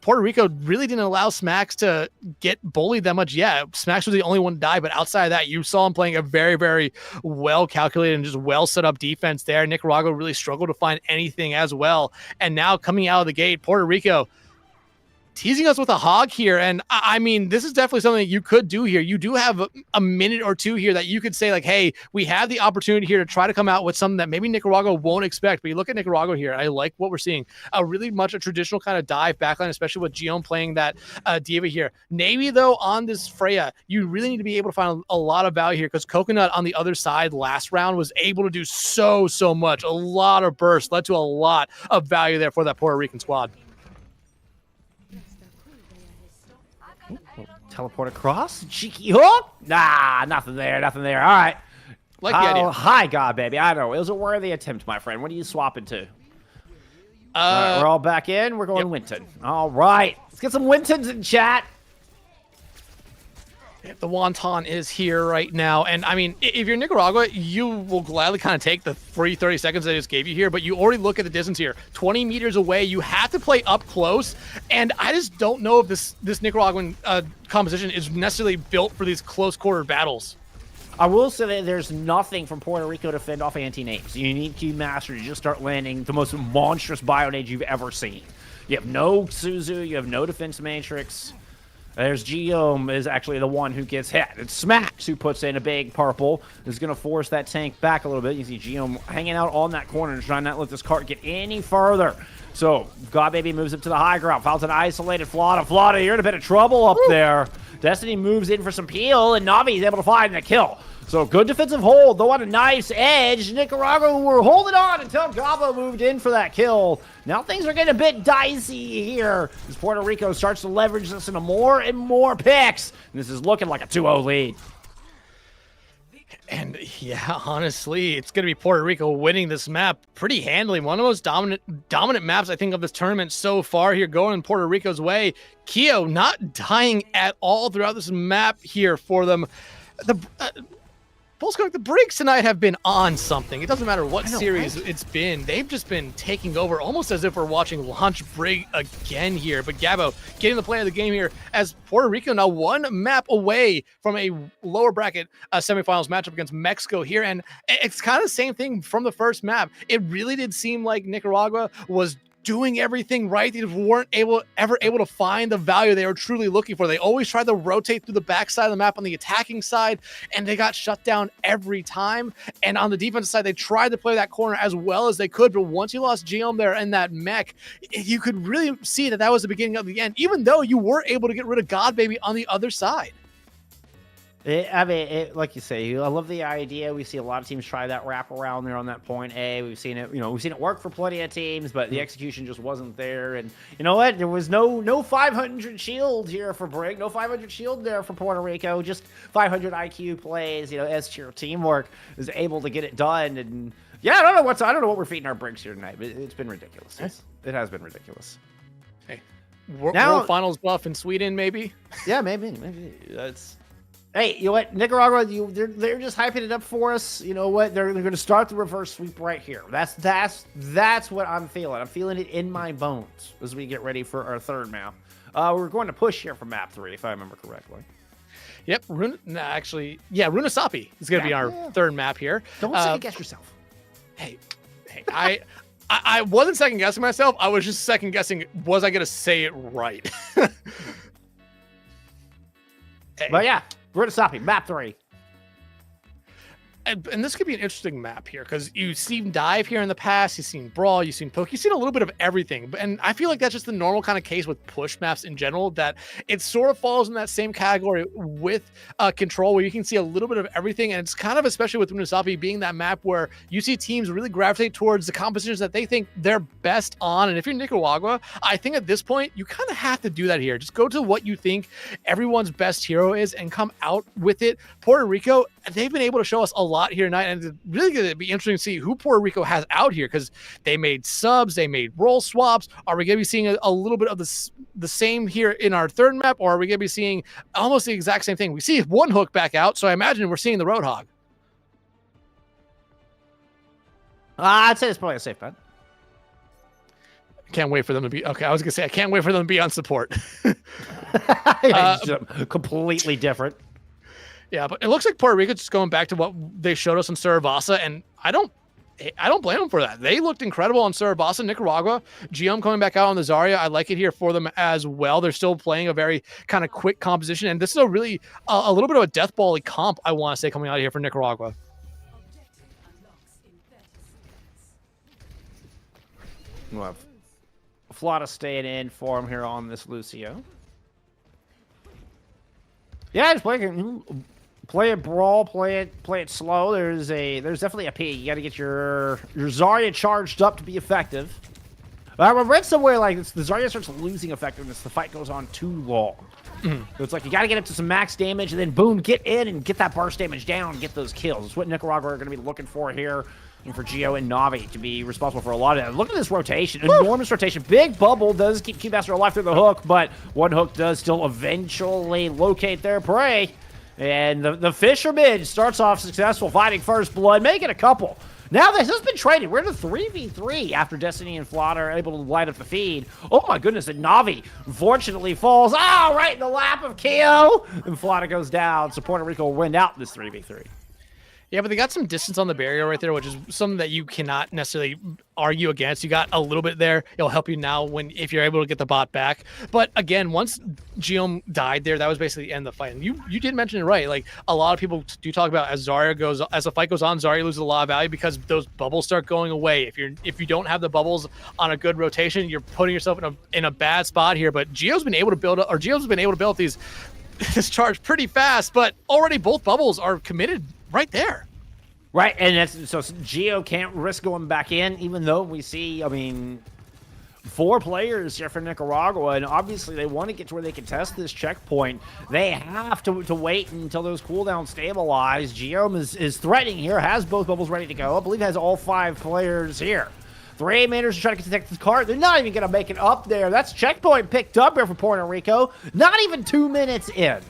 [SPEAKER 2] Puerto Rico really didn't allow Smacks to get bullied that much. Yeah, Smacks was the only one to die, but outside of that, you saw him playing a very, very well calculated and just well set up defense there. Nicaragua really struggled to find anything as well. And now coming out of the gate, Puerto Rico teasing us with a hog here. And I mean, this is definitely something you could do here. You do have a minute or two here that you could say like, hey, we have the opportunity here to try to come out with something that maybe Nicaragua won't expect. But you look at Nicaragua here, I like what we're seeing. Really much a traditional kind of dive backline, especially with Guillaume playing that diva here. Navy, though, on this Freya, you really need to be able to find a lot of value here, because Coconut on the other side last round was able to do so much. A lot of bursts led to a lot of value there for that Puerto Rican squad.
[SPEAKER 1] Teleport across? Cheeky hook? Nah, nothing there. All right.
[SPEAKER 2] Like the idea.
[SPEAKER 1] Hi, God, baby. I know. It was a worthy attempt, my friend. What are you swapping to? All right, we're all back in. We're going Winton. All right. Let's get some Wintons in chat.
[SPEAKER 2] The wonton is here right now. And I mean, if you're Nicaragua, you will gladly kind of take the free 30 seconds I just gave you here, but you already look at the distance here. 20 meters away, you have to play up close. And I just don't know if this Nicaraguan composition is necessarily built for these close quarter battles.
[SPEAKER 1] I will say that there's nothing from Puerto Rico to fend off anti-names. You need Q Master to just start landing the most monstrous Bionade you've ever seen. You have no Suzu, you have no defense matrix. There's Guillaume is actually the one who gets hit. It's Smacks who puts in a big purple. Is going to force that tank back a little bit. You see Guillaume hanging out on that corner and trying not to let this cart get any further. So God Baby moves up to the high ground. Fouls an isolated Flauta. Flauta, you're in a bit of trouble up there. Destiny moves in for some peel, and Navi is able to find the kill. So good defensive hold, though on a nice edge. Nicaragua were holding on until Gabo moved in for that kill. Now things are getting a bit dicey here as Puerto Rico starts to leverage this into more and more picks. And this is looking like a 2-0 lead.
[SPEAKER 2] And yeah, honestly, it's going to be Puerto Rico winning this map pretty handily. One of the most dominant maps, I think, of this tournament so far here, going Puerto Rico's way. Keo not dying at all throughout this map here for them. The Briggs tonight have been on something. It doesn't matter what series it's been. They've just been taking over almost as if we're watching Launch Brig again here. But Gabo getting the play of the game here as Puerto Rico now one map away from a lower bracket semifinals matchup against Mexico here. And it's kind of the same thing from the first map. It really did seem like Nicaragua was doing everything right. They weren't ever able to find the value they were truly looking for. They always tried to rotate through the backside of the map on the attacking side, and they got shut down every time. And on the defensive side, they tried to play that corner as well as they could, but once you lost Guillaume there in that mech, you could really see that was the beginning of the end, even though you were able to get rid of God Baby on the other side.
[SPEAKER 1] Like you say, I love the idea. We see a lot of teams try that wrap around there on that point A. We've seen it work for plenty of teams, but the execution just wasn't there. And you know what? There was no 500 shield here for Brig, no 500 shield there for Puerto Rico. Just 500 IQ plays. S tier teamwork is able to get it done. And yeah, I don't know what we're feeding our Brigs here tonight, but it's been ridiculous. It has been ridiculous.
[SPEAKER 2] Hey, World Finals buff in Sweden, maybe?
[SPEAKER 1] Yeah, maybe. That's. Hey, you know what? Nicaragua, they're just hyping it up for us. You know what? They're going to start the reverse sweep right here. That's what I'm feeling. I'm feeling it in my bones as we get ready for our third map. We're going to push here for map 3, if I remember correctly.
[SPEAKER 2] Yep. Runasapi is going to be our third map here.
[SPEAKER 1] Don't second guess yourself.
[SPEAKER 2] Hey, I wasn't second guessing myself. I was just second guessing. Was I going to say it right?
[SPEAKER 1] Hey. But yeah. Runasapi, map 3.
[SPEAKER 2] And this could be an interesting map here because you've seen Dive here in the past, you've seen Brawl, you've seen Poke, you've seen a little bit of everything. And I feel like that's just the normal kind of case with push maps in general, that it sort of falls in that same category with Control, where you can see a little bit of everything. And it's kind of, especially with Runasapi being that map where you see teams really gravitate towards the compositions that they think they're best on. And if you're Nicaragua, I think at this point, you kind of have to do that here. Just go to what you think everyone's best hero is and come out with it. Puerto Rico, they've been able to show us a lot here tonight, and it's really going to be interesting to see who Puerto Rico has out here because they made subs, they made role swaps. Are we going to be seeing a little bit of the same here in our third map, or are we going to be seeing almost the exact same thing? We see one hook back out, so I imagine we're seeing the Roadhog.
[SPEAKER 1] I'd say it's probably a safe bet.
[SPEAKER 2] Can't wait for them to be okay. I was gonna say I can't wait for them to be on support.
[SPEAKER 1] Completely different.
[SPEAKER 2] Yeah, but it looks like Puerto Rico's just going back to what they showed us on Surabasa, and I don't blame them for that. They looked incredible on Surabasa, Nicaragua. GM coming back out on the Zarya. I like it here for them as well. They're still playing a very kind of quick composition, and this is a really a little bit of a death ball-y comp, I want to say, coming out of here for Nicaragua.
[SPEAKER 1] We'll have Flata staying in for him here on this Lucio. Yeah, just play it brawl, play it slow. There's definitely a P. You got to get your Zarya charged up to be effective. I read somewhere like the Zarya starts losing effectiveness. The fight goes on too long. So it's like you got to get up to some max damage and then boom, get in and get that burst damage down and get those kills. It's what Nicaragua are going to be looking for here. And for Gio and Navi to be responsible for a lot of that. Look at this rotation. Enormous rotation. Big bubble does keep Keymaster alive through the hook, but one hook does still eventually locate their prey. And the Fisherman starts off successful, finding first blood, making a couple. Now this has been traded. We're in a 3v3 after Destiny and Flata are able to light up the feed. Oh my goodness, and Navi unfortunately falls right in the lap of Keo. And Flata goes down, so Puerto Rico will win out this 3v3.
[SPEAKER 2] Yeah, but they got some distance on the barrier right there, which is something that you cannot necessarily argue against. You got a little bit there. It'll help you now if you're able to get the bot back. But again, once Geom died there, that was basically the end of the fight. And you did mention it right. Like a lot of people do talk about as the fight goes on, Zarya loses a lot of value because those bubbles start going away. If you don't have the bubbles on a good rotation, you're putting yourself in a bad spot here. But Geo's been able to build up this charge pretty fast. But already both bubbles are committed. Right there.
[SPEAKER 1] Right, and so Gio can't risk going back in, even though we see, 4 players here for Nicaragua, and obviously they want to get to where they can test this checkpoint. They have to wait until those cooldowns stabilize. Gio is threatening here, has both bubbles ready to go. I believe has all 5 players here. 3 minutes to try to protect this card. They're not even going to make it up there. That's checkpoint picked up here for Puerto Rico. Not even 2 minutes in.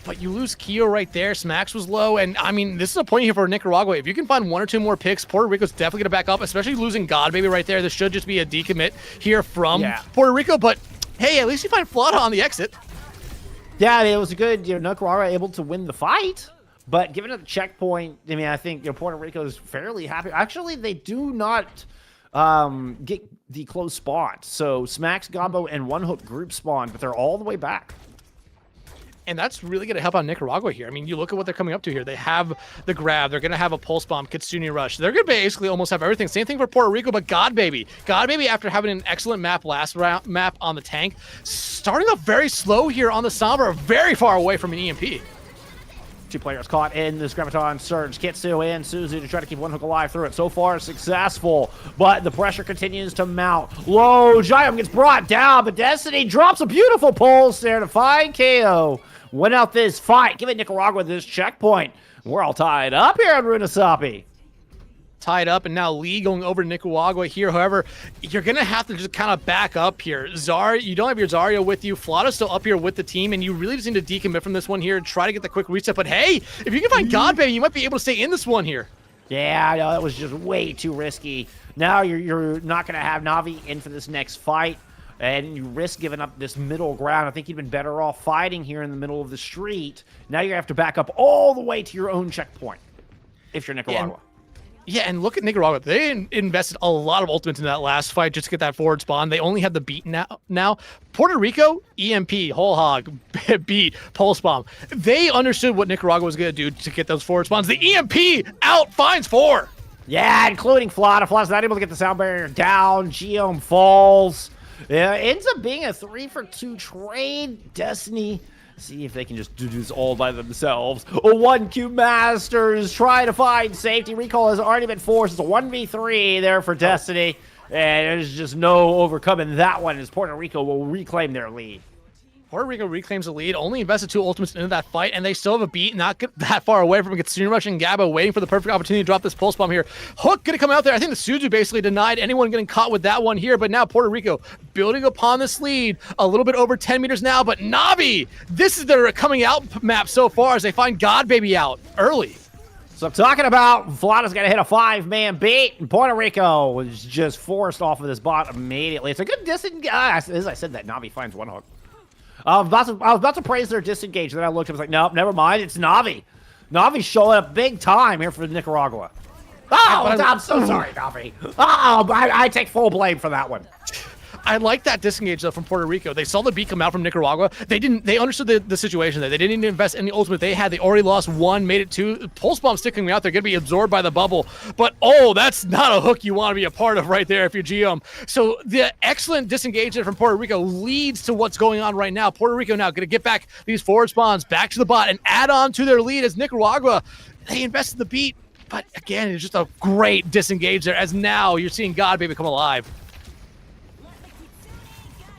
[SPEAKER 2] But you lose Keo right there. Smax was low. And, this is a point here for Nicaragua. If you can find 1 or 2 more picks, Puerto Rico's definitely going to back up, especially losing God Baby right there. This should just be a decommit here from Puerto Rico. But, hey, at least you find Flata on the exit.
[SPEAKER 1] Yeah, it was a good, Nicaragua able to win the fight. But given the checkpoint, I think Puerto Rico is fairly happy. Actually, they do not get the close spot. So Smax, Gombo, and One Hook group spawn, but they're all the way back.
[SPEAKER 2] And that's really going to help out Nicaragua here. You look at what they're coming up to here. They have the grab. They're going to have a pulse bomb, Kitsune Rush. They're going to basically almost have everything. Same thing for Puerto Rico, but God Baby. God Baby, after having an excellent map last round map on the tank, starting off very slow here on the Sombra, very far away from an EMP.
[SPEAKER 1] 2 players caught in this Graviton Surge. Kitsu and Suzu to try to keep One Hook alive through it. So far, successful, but the pressure continues to mount. Low, Giant gets brought down, but Destiny drops a beautiful pulse there to find KO. Win out this fight, giving Nicaragua this checkpoint. We're all tied up here on Runasapi.
[SPEAKER 2] Tied up, and now Lee going over to Nicaragua here. However, you're going to have to just kind of back up here. Zarya, you don't have your Zarya with you. Flata's still up here with the team, and you really just need to decommit from this one here and try to get the quick reset. But hey, if you can find God Baby, you might be able to stay in this one here.
[SPEAKER 1] Yeah, I know, that was just way too risky. Now you're not going to have Navi in for this next fight, and you risk giving up this middle ground. I think you'd been better off fighting here in the middle of the street. Now you're going to have to back up all the way to your own checkpoint if you're Nicaragua.
[SPEAKER 2] Yeah, and look at Nicaragua. They invested a lot of ultimates in that last fight just to get that forward spawn. They only have the beat now. Puerto Rico, EMP, whole hog, beat, pulse bomb. They understood what Nicaragua was going to do to get those forward spawns. The EMP out finds 4. Yeah,
[SPEAKER 1] including Flata. Flata's not able to get the sound barrier down. Geom falls. Yeah, ends up being a 3-for-2 trade. Destiny, see if they can just do this all by themselves. 1Q Masters try to find safety. Recall has already been forced. It's a 1v3 there for Destiny. And there's just no overcoming that one as Puerto Rico will reclaim their lead.
[SPEAKER 2] Puerto Rico reclaims the lead, only invested 2 ultimates into that fight, and they still have a beat, not get that far away from Kitsune Rush and Gabo, waiting for the perfect opportunity to drop this pulse bomb here. Hook gonna come out there. I think the Suzu basically denied anyone getting caught with that one here, but now Puerto Rico building upon this lead, a little bit over 10 meters now, but Navi, this is their coming out map so far as they find God Baby out early.
[SPEAKER 1] So I'm talking about Vlada's got to hit a 5-man beat, and Puerto Rico was just forced off of this bot immediately. It's a good disengage. As I said that, Navi finds one hook. I was about to praise their disengage, then I looked, I was like, nope, never mind, it's Navi. Navi's showing up big time here for Nicaragua. Oh, I'm so sorry, Navi. Oh, I take full blame for that one.
[SPEAKER 2] I like that disengage though from Puerto Rico. They saw the beat come out from Nicaragua. They understood the situation there. They didn't even invest any ultimate they had. They already lost 1, made it 2. Pulse bomb sticking out. They're going to be absorbed by the bubble. But oh, that's not a hook you want to be a part of right there if you're GM. So the excellent disengagement from Puerto Rico leads to what's going on right now. Puerto Rico now going to get back these forward spawns back to the bot and add on to their lead as Nicaragua, they invested the beat. But again, it's just a great disengage there as now you're seeing God Baby come alive.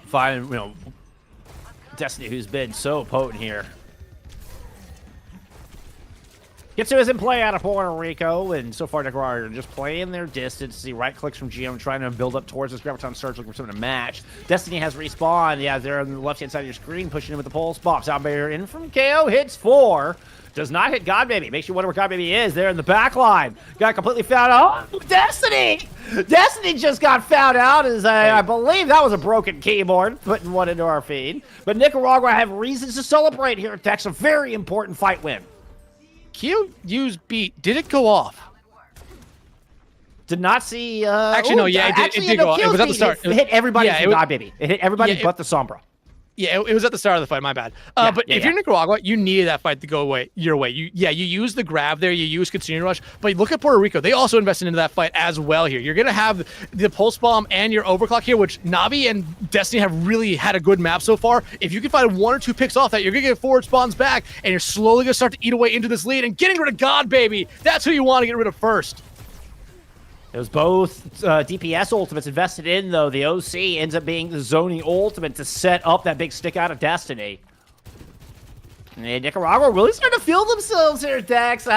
[SPEAKER 1] Fine, Destiny, who's been so potent here. Kitsu is in play out of Puerto Rico, and so far Nicaragua are just playing their distance. See right clicks from GM trying to build up towards this Graviton Surge, looking for something to match. Destiny has respawned. Yeah, they're on the left-hand side of your screen, pushing in with the pulse bomb. Sound barrier in from KO, hits 4. Does not hit God Baby. Makes you wonder where God Baby is. There in the back line. Got completely found out. Oh, Destiny! Destiny just got found out as I believe that was a broken keyboard, putting one into our feed. But Nicaragua have reasons to celebrate here. Tech's a very important fight win.
[SPEAKER 2] QU's beat, did it go off?
[SPEAKER 1] Did not see.
[SPEAKER 2] Actually, no, yeah, it did go off. It was at the start.
[SPEAKER 1] It hit everybody from God Baby. It hit everybody but the Sombra.
[SPEAKER 2] Yeah, it was at the start of the fight. My bad. But if you're Nicaragua, you needed that fight to go your way. You use the grab there. You use Kitsune Rush. But look at Puerto Rico. They also invested into that fight as well here. You're going to have the Pulse Bomb and your Overclock here, which Navi and Destiny have really had a good map so far. If you can find 1 or 2 picks off that, you're going to get forward spawns back, and you're slowly going to start to eat away into this lead. And getting rid of God Baby, that's who you want to get rid of first.
[SPEAKER 1] It was both DPS ultimates invested in, though. The OC ends up being the zoning ultimate to set up that big stick out of Destiny. And Nicaragua really starting to feel themselves here, Dex.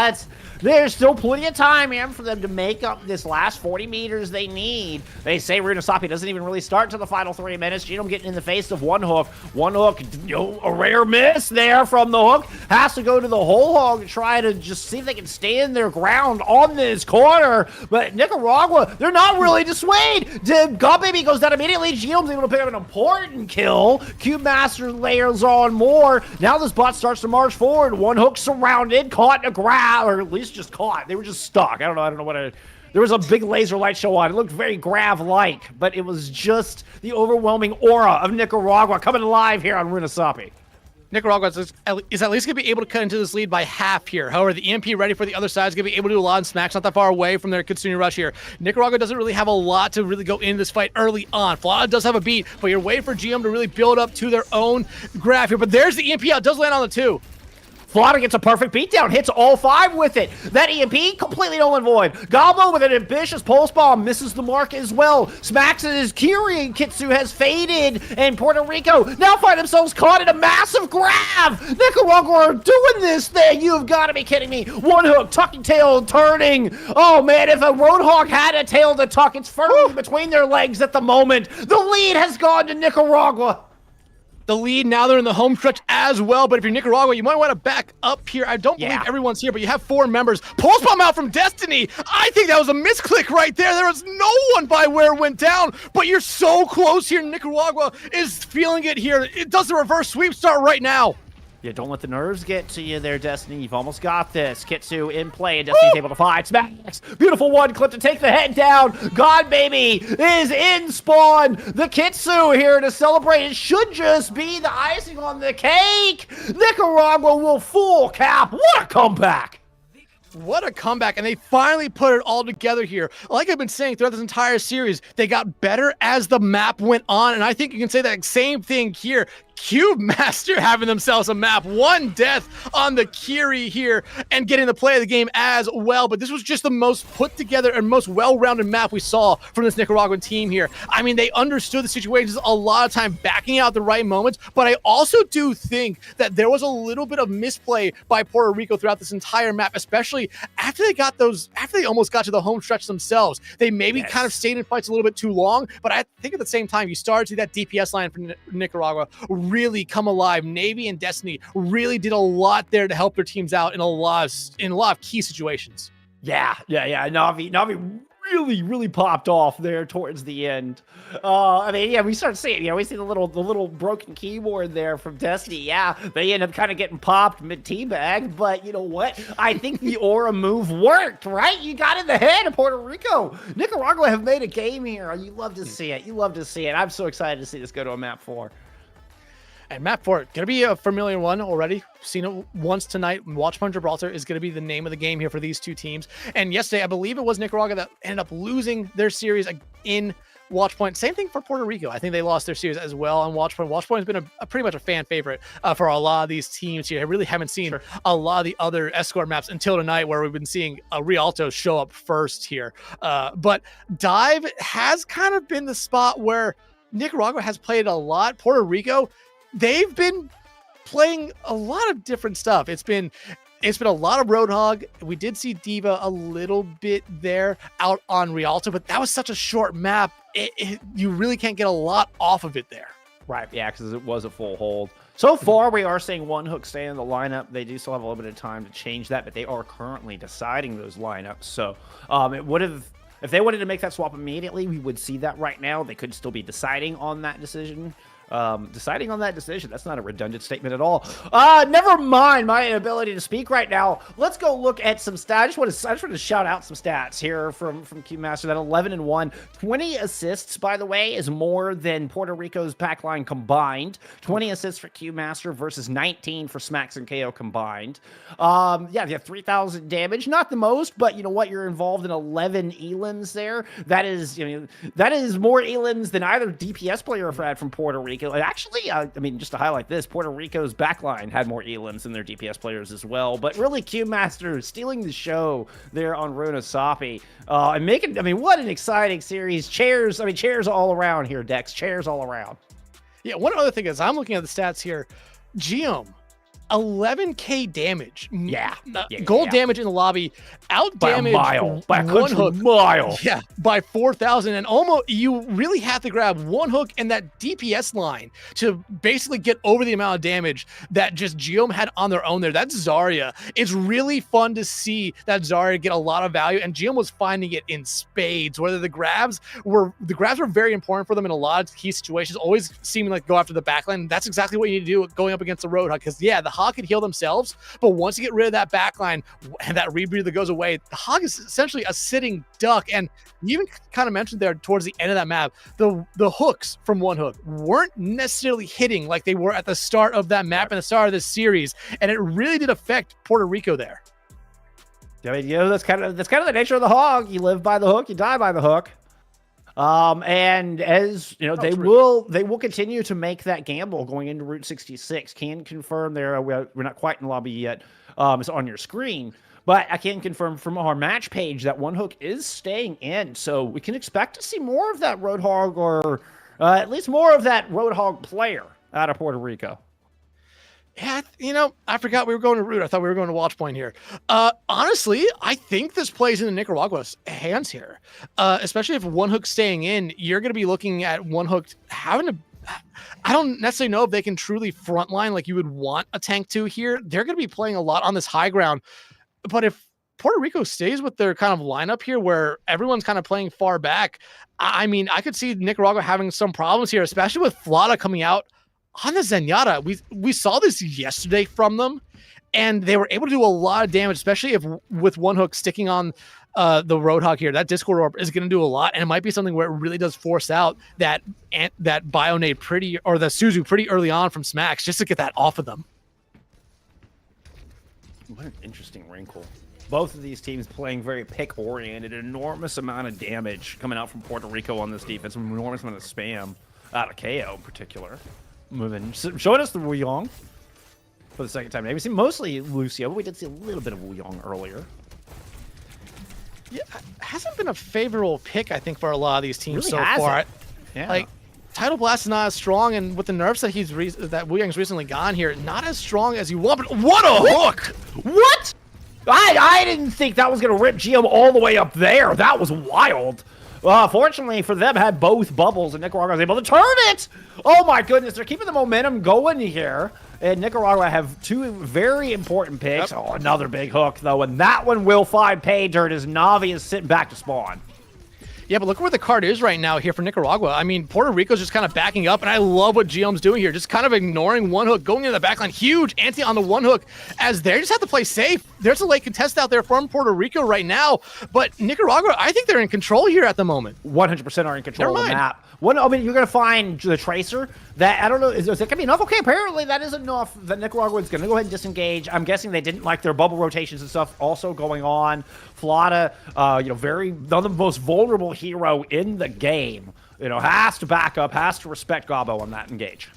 [SPEAKER 1] There's still plenty of time here for them to make up this last 40 meters they need. They say Runasapi doesn't even really start until the final 3 minutes. Genome getting in the face of one hook. One hook, a rare miss there from the hook. Has to go to the whole hog to try to just see if they can stand their ground on this corner. But Nicaragua, they're not really dissuaded. God Baby goes down immediately. Genome's able to pick up an important kill. Cube Master layers on more. Now this bot starts to march forward. One hook surrounded, caught in a grab, or at least just caught. They were just stuck. I don't know what there was a big laser light show on. It looked very Grav-like, but it was just the overwhelming aura of Nicaragua coming alive here on Runasapi.
[SPEAKER 2] Nicaragua is at least going to be able to cut into this lead by half here. However, the EMP ready for the other side is going to be able to do a lot, and Smack's not that far away from their Kitsune Rush here. Nicaragua doesn't really have a lot to really go into this fight early on. Flawed does have a beat, but you're waiting for GM to really build up to their own graph here. But there's the EMP out. Does land on the 2.
[SPEAKER 1] Flaughter gets a perfect beatdown, hits all 5 with it. That EMP, completely null and void. Gobbo with an ambitious pulse bomb, misses the mark as well. Smacks his Kiri, Kitsu has faded, and Puerto Rico now find themselves caught in a massive grab. Nicaragua are doing this thing. You've got to be kidding me. One hook, tucking tail, turning. Oh man, if a Roadhog had a tail to tuck, it's firmly between their legs at the moment. The lead has gone to Nicaragua.
[SPEAKER 2] The lead, now they're in the home stretch as well, but if you're Nicaragua, you might want to back up here. I don't believe everyone's here, but you have 4 members. Pulse bomb out from Destiny. I think that was a misclick right there. There was no one by where it went down, but you're so close here. Nicaragua is feeling it here. It does the reverse sweep start right now.
[SPEAKER 1] Yeah, don't let the nerves get to you there, Destiny. You've almost got this. Kitsu in play, and Destiny's able to fight. Smacks. Beautiful one clip to take the head down. God Baby is in spawn. The Kitsu here to celebrate. It should just be the icing on the cake. Nicaragua will full cap. What a comeback.
[SPEAKER 2] What a comeback, and they finally put it all together here. Like I've been saying throughout this entire series, they got better as the map went on, and I think you can say that same thing here. Cube Master having themselves a map. 1 death on the Kiri here and getting the play of the game as well. But this was just the most put together and most well-rounded map we saw from this Nicaraguan team here. I mean, they understood the situations a lot of time, backing out the right moments. But I also do think that there was a little bit of misplay by Puerto Rico throughout this entire map, especially after they almost got to the home stretch themselves. They maybe kind of stayed in fights a little bit too long. But I think at the same time, you started to see that DPS line for Nicaragua really come alive. Navy and Destiny really did a lot there to help their teams out in a lot of key situations.
[SPEAKER 1] Yeah. Navi really popped off there towards the end. I mean, yeah, we start seeing, we see the little broken keyboard there from Destiny. Yeah, they end up kind of getting popped mid-teabag, but you know what? I think the aura move worked, right? You got in the head of Puerto Rico. Nicaragua have made a game here. You love to see it. You love to see it. I'm so excited to see this go to a map 4.
[SPEAKER 2] And map 4, gonna be a familiar one already. Seen it once tonight. Watchpoint Gibraltar is gonna be the name of the game here for these two teams. And yesterday, I believe it was Nicaragua that ended up losing their series in Watchpoint. Same thing for Puerto Rico. I think they lost their series as well on Watchpoint. Watchpoint has been a pretty much a fan favorite for a lot of these teams here. I really haven't seen a lot of the other escort maps until tonight, where we've been seeing Rialto show up first here. But Dive has kind of been the spot where Nicaragua has played a lot. Puerto Rico, they've been playing a lot of different stuff. It's been a lot of Roadhog. We did see Diva a little bit there out on Rialto, but that was such a short map. You really can't get a lot off of it there.
[SPEAKER 1] Right, yeah, because it was a full hold. So far, we are seeing One Hook stay in the lineup. They do still have a little bit of time to change that, but they are currently deciding those lineups. So it would have, if they wanted to make that swap immediately, we would see that right now. They could still be deciding on that decision. That's not a redundant statement at all. Never mind my inability to speak right now. Let's go look at some stats. I just want to shout out some stats here from Q Master. That 11-1, 20 assists, by the way, is more than Puerto Rico's backline combined. 20 assists for Q Master versus 19 for Smacks and KO combined. Yeah, they have 3,000 damage, not the most, but you know what? You're involved in 11 elims there. That is more elims than either DPS player have had from Puerto Rico. Actually, I mean, just to highlight this, Puerto Rico's backline had more elims than their DPS players as well. But really, Q Master stealing the show there on Runa Sapi. And making, I mean, what an exciting series. Chairs all around here, Dex. Chairs all around.
[SPEAKER 2] Yeah, one other thing is, I'm looking at the stats here. Geom, 11k damage. Gold damage in the lobby. Out damage
[SPEAKER 1] by One Hook mile.
[SPEAKER 2] Yeah, by 4,000. And almost, you really have to grab One Hook and that DPS line to basically get over the amount of damage that just Geom had on their own there. That's Zarya. It's really fun to see that Zarya get a lot of value, and Geom was finding it in spades. Whether the grabs were very important for them in a lot of key situations, always seeming like go after the backline. That's exactly what you need to do going up against the Roadhog, because yeah, the Hog could heal themselves, but once you get rid of that backline and that rebreather goes away, the Hog is essentially a sitting duck. And you even kind of mentioned there towards the end of that map, the hooks from One Hook weren't necessarily hitting like they were at the start of that map and the start of this series, and it really did affect Puerto Rico there.
[SPEAKER 1] I mean, that's kind of the nature of the Hog. You live by the hook, you die by the hook. And as you know, they will continue to make that gamble going into Route 66. Can confirm there. We're not quite in the lobby yet. It's on your screen, but I can confirm from our match page that One Hook is staying in. So we can expect to see more of that Roadhog, or at least more of that Roadhog player out of Puerto Rico.
[SPEAKER 2] Yeah, I forgot we were going to Root. I thought we were going to Watchpoint here. Honestly, I think this plays into Nicaragua's hands here, especially if One Hook's staying in. You're going to be looking at One Hook having to... I don't necessarily know if they can truly frontline like you would want a tank to here. They're going to be playing a lot on this high ground. But if Puerto Rico stays with their kind of lineup here where everyone's kind of playing far back, I mean, I could see Nicaragua having some problems here, especially with Flata coming out on the Zenyatta. We saw this yesterday from them, and they were able to do a lot of damage, especially with One Hook sticking on the Roadhog here. That Discord Orb is going to do a lot, and it might be something where it really does force out that Bionade or the Suzu pretty early on from Smacks, just to get that off of them.
[SPEAKER 1] What an interesting wrinkle. Both of these teams playing very pick-oriented. An enormous amount of damage coming out from Puerto Rico on this defense. An enormous amount of spam out of KO in particular. moving, showing us the Wu Yong for the second time. Maybe we see mostly Lucio, but we did see a little bit of Wu Yong earlier.
[SPEAKER 2] Yeah, hasn't been a favorable pick, I think, for a lot of these teams
[SPEAKER 1] Really
[SPEAKER 2] so
[SPEAKER 1] hasn't.
[SPEAKER 2] far.
[SPEAKER 1] Yeah.
[SPEAKER 2] Like, Tidal Blast is not as strong, and with the nerfs that Wu Yang's recently gone here, not as strong as you want. But what a hook!
[SPEAKER 1] What? I didn't think that was going to rip GM all the way up there. That was wild. Fortunately for them, had both bubbles, and Nicaragua was able to turn it. Oh my goodness, they're keeping the momentum going here. And Nicaragua have two very important picks.
[SPEAKER 2] Yep.
[SPEAKER 1] Oh, another big hook, though, and that one will find pay dirt as Navi is sitting back to spawn.
[SPEAKER 2] Yeah, but look where the card is right now here for Nicaragua. I mean, Puerto Rico's just kind of backing up, and I love what GM's doing here. Just kind of ignoring one hook, going into the backline. Huge anti on the one hook, as they just have to play safe. There's a late contest out there from Puerto Rico right now, but Nicaragua, I think they're in control here at the moment.
[SPEAKER 1] 100% are in control
[SPEAKER 2] Never
[SPEAKER 1] of the
[SPEAKER 2] mind.
[SPEAKER 1] map. I mean, you're going to find the Tracer. That, I don't know, is that going to be enough? Okay, apparently that is enough that Nicaragua is going to go ahead and disengage. I'm guessing they didn't like their bubble rotations and stuff also going on. Flata, the most vulnerable hero in the game, has to back up, has to respect Gabo on that engage.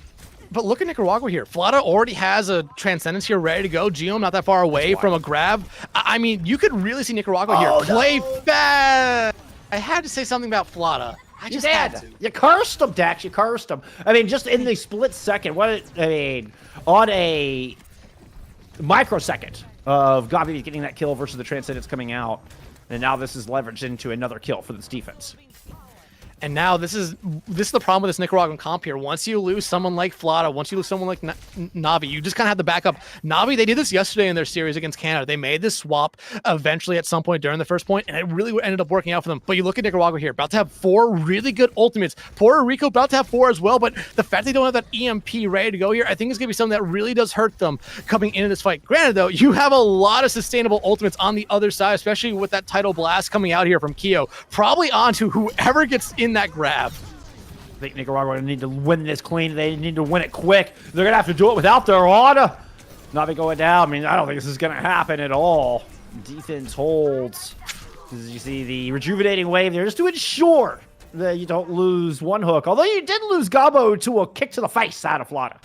[SPEAKER 2] But look at Nicaragua here. Flata already has a Transcendence here ready to go. Geom not that far away from a grab. I mean, you could really see Nicaragua here play fast. I had to say something about Flata. I just had to.
[SPEAKER 1] You cursed him, Dax. You cursed him. I mean, just in the split second, on a microsecond of Gabi getting that kill versus the Transcendence coming out, and now this is leveraged into another kill for this defense.
[SPEAKER 2] And now this is the problem with this Nicaraguan comp here. Once you lose someone like Flata, once you lose someone like Navi, you just kind of have to back up. Navi, they did this yesterday in their series against Canada. They made this swap eventually at some point during the first point, and it really ended up working out for them. But you look at Nicaragua here, about to have 4 really good ultimates. Puerto Rico about to have 4 as well, but the fact they don't have that EMP ready to go here, I think is going to be something that really does hurt them coming into this fight. Granted, though, you have a lot of sustainable ultimates on the other side, especially with that Tidal Blast coming out here from Keo. Probably onto whoever gets in that grab.
[SPEAKER 1] I think Nicaragua need to win this clean. They need to win it quick. They're going to have to do it without their order. Navi going down. I mean, I don't think this is going to happen at all. Defense holds. As you see the rejuvenating wave there, just to ensure that you don't lose one hook. Although you did lose Gabo to a kick to the face out of Flata.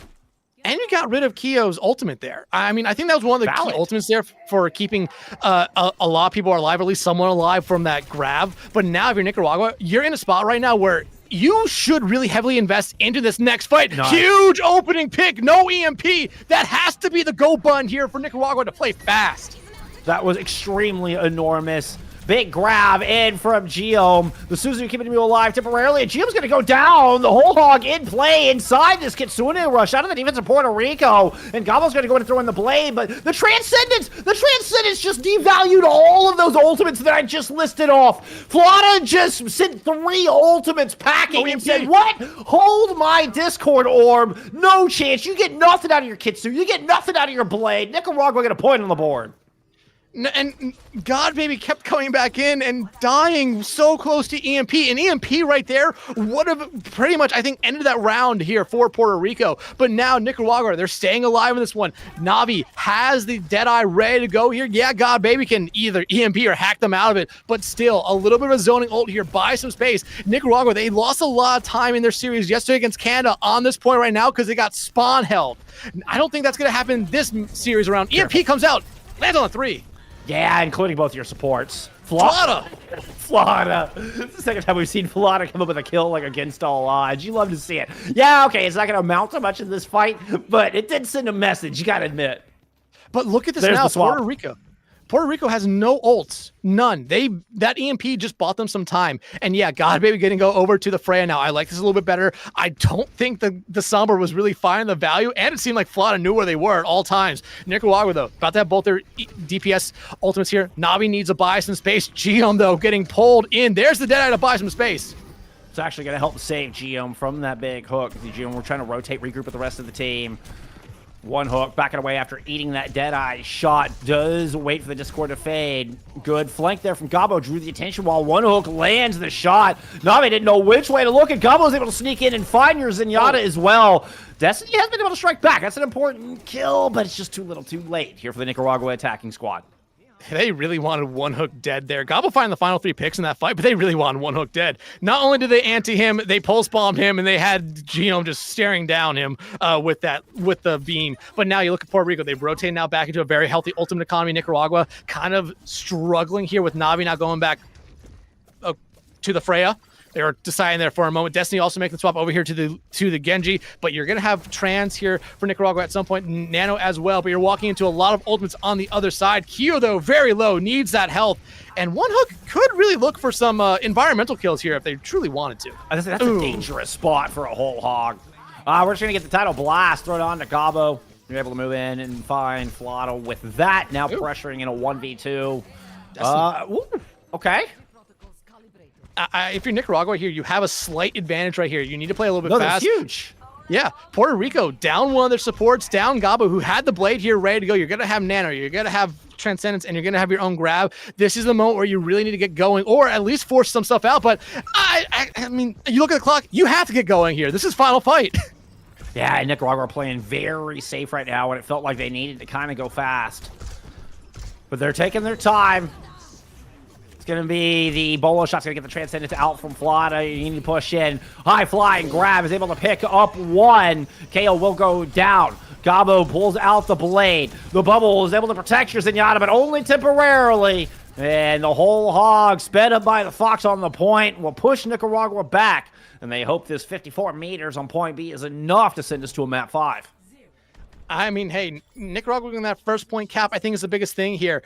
[SPEAKER 2] And you got rid of Keo's ultimate there. I mean, I think that was one of the key ultimates there for keeping a lot of people alive, or at least someone alive from that grab. But now if you're Nicaragua, you're in a spot right now where you should really heavily invest into this next fight. Nice. Huge opening pick, no EMP. That has to be the go button here for Nicaragua to play fast.
[SPEAKER 1] That was extremely enormous. Big grab in from Geom. The Suzu keeping him alive temporarily. And Geom's going to go down. The whole hog in play inside this Kitsune rush out of the defense of Puerto Rico. And Gabo's going to go in and throw in the blade. But the Transcendence just devalued all of those ultimates that I just listed off. Flata just sent 3 ultimates packing and said, what? Hold my Discord orb. No chance. You get nothing out of your Kitsune. You get nothing out of your blade. Nicaragua going to point on the board.
[SPEAKER 2] And God Baby kept coming back in and dying so close to EMP. And EMP right there would have pretty much, I think, ended that round here for Puerto Rico. But now Nicaragua, they're staying alive in this one. Navi has the Deadeye ready to go here. Yeah, God Baby can either EMP or hack them out of it. But still, a little bit of a zoning ult here. Buy some space. Nicaragua, they lost a lot of time in their series yesterday against Canada on this point right now because they got spawn held. I don't think that's going to happen this series around. EMP comes out, lands on a 3.
[SPEAKER 1] Yeah, including both your supports. Flata! It's the second time we've seen Flata come up with a kill like against all odds. You love to see it. Yeah, okay, it's not going to amount to much in this fight, but it did send a message, you got to admit.
[SPEAKER 2] But look at this now, Puerto Rico. Puerto Rico has no ults, none. That EMP just bought them some time. And yeah, God Baby getting go over to the Freya now. I like this a little bit better. I don't think the Sombra was really finding the value, and it seemed like Flata knew where they were at all times. Nicaragua, though, about to have both their DPS ultimates here. Navi needs to buy some space. Geom, though, getting pulled in. There's the Deadeye to buy some space.
[SPEAKER 1] It's actually going to help save Geom from that big hook. Geom, we're trying to rotate, regroup with the rest of the team. One hook, backing away after eating that Deadeye shot. Does wait for the Discord to fade. Good flank there from Gabo. Drew the attention while one hook lands the shot. Navi didn't know which way to look, and Gabo was able to sneak in and find your Zenyatta as well. Destiny has been able to strike back. That's an important kill, but it's just too little too late here for the Nicaragua attacking squad.
[SPEAKER 2] They really wanted One Hook dead there. Gobble find the final 3 picks in that fight, but they really wanted One Hook dead. Not only did they anti him, they pulse bombed him, and they had Geom just staring down him with the beam. But now you look at Puerto Rico, they've rotated now back into a very healthy ultimate economy. Nicaragua kind of struggling here with Navi now going back to the Freya. They were deciding there for a moment. Destiny also making the swap over here to the Genji, but you're going to have Trans here for Nicaragua at some point, Nano as well, but you're walking into a lot of ultimates on the other side. Kyo, though, very low, needs that health, and One Hook could really look for some environmental kills here if they truly wanted to.
[SPEAKER 1] That's a dangerous spot for a whole hog. We're just going to get the title blast, throw it on to Gabo. You're able to move in and find Flotto with that, now pressuring in a 1v2. Okay.
[SPEAKER 2] If you're Nicaragua here, you have a slight advantage right here. You need to play a little bit fast.
[SPEAKER 1] That's huge.
[SPEAKER 2] Yeah, Puerto Rico down one of their supports, down Gabo, who had the blade here ready to go. You're going to have Nano, you're going to have Transcendence, and you're going to have your own grab. This is the moment where you really need to get going, or at least force some stuff out. But, I mean, you look at the clock, you have to get going here. This is final fight.
[SPEAKER 1] Yeah, and Nicaragua are playing very safe right now when it felt like they needed to kind of go fast. But they're taking their time. It's going to be the bolo shot's going to get the Transcendence out from Flata. You need to push in. High flying grab is able to pick up one. KO will go down. Gabo pulls out the blade. The bubble is able to protect your Zenyatta, but only temporarily. And the whole hog, sped up by the Fox on the point, will push Nicaragua back. And they hope this 54 meters on point B is enough to send us to a map 5.
[SPEAKER 2] I mean, hey, Nicaragua in that first point cap, I think is the biggest thing here.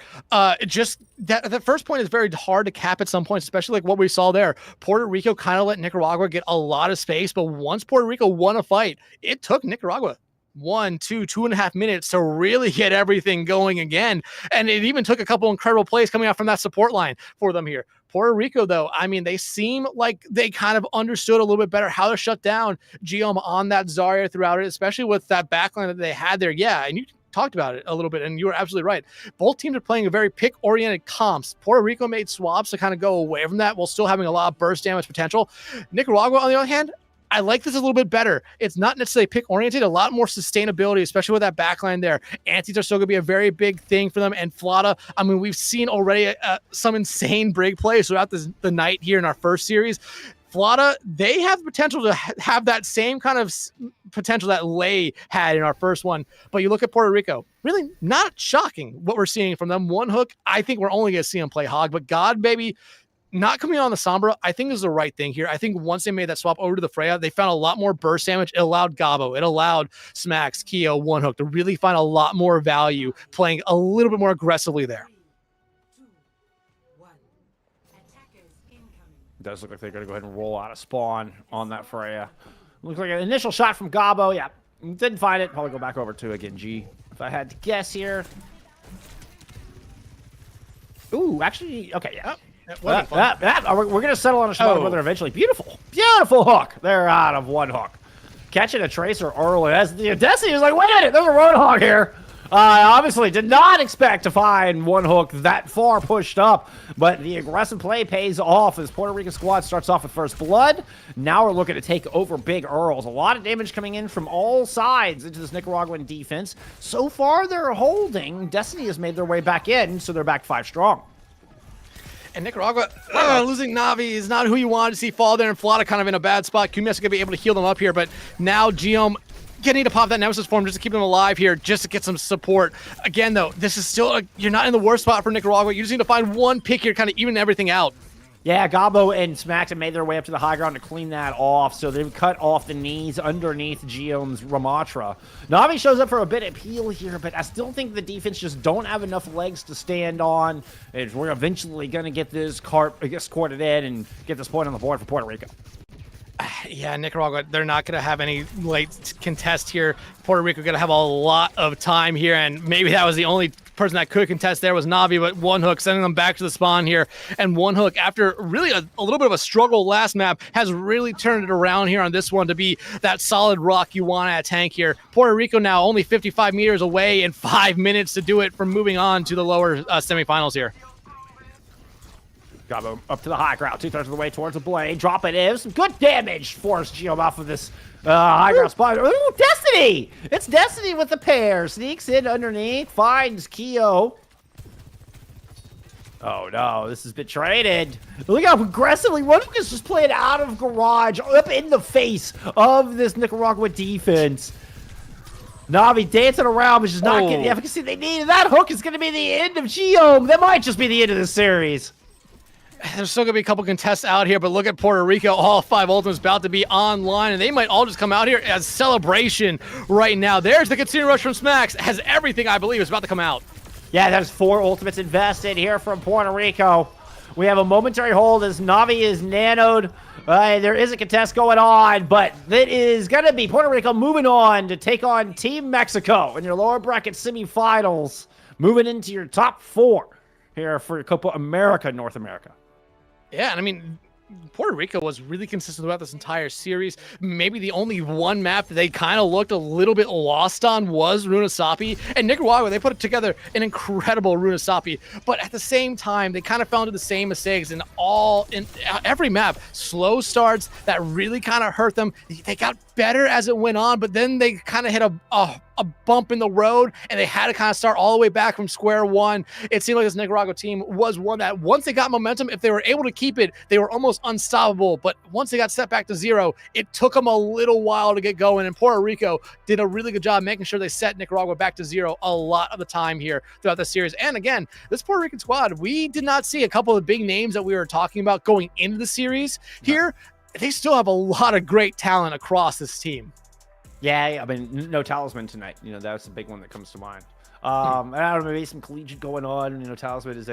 [SPEAKER 2] Just that first point is very hard to cap at some points, especially like what we saw there. Puerto Rico kind of let Nicaragua get a lot of space, but once Puerto Rico won a fight, it took Nicaragua 2.5 minutes to really get everything going again. And it even took a couple incredible plays coming out from that support line for them here. Puerto Rico, though, I mean, they seem like they kind of understood a little bit better how to shut down Geom on that Zarya throughout it, especially with that backline that they had there. Yeah, and you talked about it a little bit, and you were absolutely right. Both teams are playing a very pick-oriented comps. Puerto Rico made swaps to kind of go away from that while still having a lot of burst damage potential. Nicaragua, on the other hand, I like this a little bit better. It's not necessarily pick-oriented, a lot more sustainability, especially with that backline there. Antis are still going to be a very big thing for them. And Flata, I mean, we've seen already some insane brig plays throughout the night here in our first series. Flata, they have the potential to have that same kind of potential that Lei had in our first one. But you look at Puerto Rico, really not shocking what we're seeing from them. One Hook, I think we're only going to see them play Hog. But God, baby, not coming on the Sombra, I think is the right thing here. I think once they made that swap over to the Freya, they found a lot more burst damage. It allowed Gabo, it allowed Smax, Keo, One Hook to really find a lot more value playing a little bit more aggressively there.
[SPEAKER 3] 3, 2, 1. Attackers incoming.
[SPEAKER 1] It does look like they're going to go ahead and roll out a spawn on that Freya. Looks like an initial shot from Gabo. Yeah, didn't find it. Probably go back over to a Genji if I had to guess here. Ooh, actually, okay, yeah. We're going to settle on a shot with her eventually. Beautiful. Beautiful hook. They're out of One Hook. Catching a Tracer early. As the Destiny is like, wait a minute, there's a Roadhog here. I obviously did not expect to find One Hook that far pushed up, but the aggressive play pays off as Puerto Rico squad starts off with first blood. Now we're looking to take over Big Earls. A lot of damage coming in from all sides into this Nicaraguan defense. So far, they're holding. Destiny has made their way back in, so they're back 5 strong.
[SPEAKER 2] And Nicaragua, losing Navi is not who you wanted to see fall there, and Flata kind of in a bad spot. Kumias is going to be able to heal them up here, but now Geom getting to pop that Nemesis form just to keep them alive here, just to get some support. Again, though, this is still, you're not in the worst spot for Nicaragua. You just need to find one pick here, kind of even everything out.
[SPEAKER 1] Yeah, Gabo and Smax have made their way up to the high ground to clean that off, so they've cut off the knees underneath Geom's Ramatra. Navi shows up for a bit of peel here, but I still think the defense just don't have enough legs to stand on. And we're eventually going to get this escorted in and get this point on the board for Puerto Rico.
[SPEAKER 2] Yeah, Nicaragua, they're not going to have any late contest here. Puerto Rico going to have a lot of time here, and maybe that was the only person that could contest there was Navi, but One Hook sending them back to the spawn here. And One Hook, after really a little bit of a struggle last map, has really turned it around here on this one to be that solid rock you want at a tank here. Puerto Rico now only 55 meters away and 5 minutes to do it from moving on to the lower semifinals here.
[SPEAKER 1] Gabo up to the high ground, 2/3 of the way towards the blade. Drop it is. Some good damage forced Geom off of this high ground spot. Ooh, Destiny! It's Destiny with the pair. Sneaks in underneath, finds Keo. Oh no, this has been traded. Look how aggressively Runuk is just playing out of garage, up in the face of this Nicaragua defense. Navi dancing around, but just not getting the efficacy they need. And that hook is going to be the end of Geom. That might just be the end of the series.
[SPEAKER 2] There's still going to be a couple contests out here, but look at Puerto Rico. All 5 ultimates about to be online, and they might all just come out here as celebration right now. There's the Katsuna Rush from Smacks. Has everything, I believe, is about to come out.
[SPEAKER 1] Yeah, there's 4 ultimates invested here from Puerto Rico. We have a momentary hold as Navi is nanoed. There is a contest going on, but it is going to be Puerto Rico moving on to take on Team Mexico in your lower bracket semifinals, moving into your top 4 here for Copa America, North America.
[SPEAKER 2] Yeah, and I mean, Puerto Rico was really consistent throughout this entire series. Maybe the only one map that they kind of looked a little bit lost on was Runasapi. And Nicaragua, they put together an incredible Runasapi. But at the same time, they kind of fell into the same mistakes in every map. Slow starts that really kind of hurt them. They got better as it went on, but then they kind of hit a bump in the road, and they had to kind of start all the way back from square one. It seemed like this Nicaragua team was one that once they got momentum, if they were able to keep it, they were almost unstoppable. But once they got set back to 0, it took them a little while to get going, and Puerto Rico did a really good job making sure they set Nicaragua back to 0 a lot of the time here throughout the series. And again, this Puerto Rican squad, we did not see a couple of big names that we were talking about going into the series here. They still have a lot of great talent across this team.
[SPEAKER 1] Yeah, I mean, no Talisman tonight. You know, that's the big one that comes to mind. And I don't know, maybe some collegiate going on. You know, Talisman is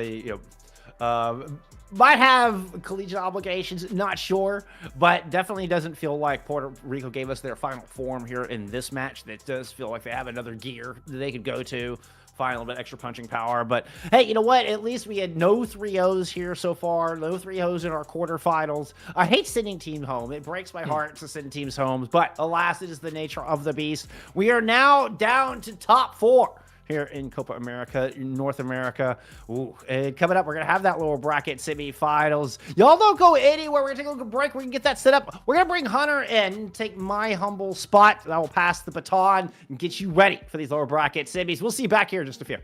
[SPEAKER 1] might have collegiate obligations, not sure, but definitely doesn't feel like Puerto Rico gave us their final form here in this match. That does feel like they have another gear that they could go to. Find a little bit extra punching power. But hey, you know what? At least we had no 3-0s here so far. No 3-0s in our quarterfinals. I hate sending teams home. It breaks my heart to send teams home. But alas, it is the nature of the beast. We are now down to top 4 here in Copa America, North America. Ooh, and coming up, we're going to have that lower bracket semifinals. Y'all don't go anywhere. We're going to take a little break. We can get that set up. We're going to bring Hunter in, take my humble spot. I will pass the baton and get you ready for these lower bracket semis. We'll see you back here in just a few.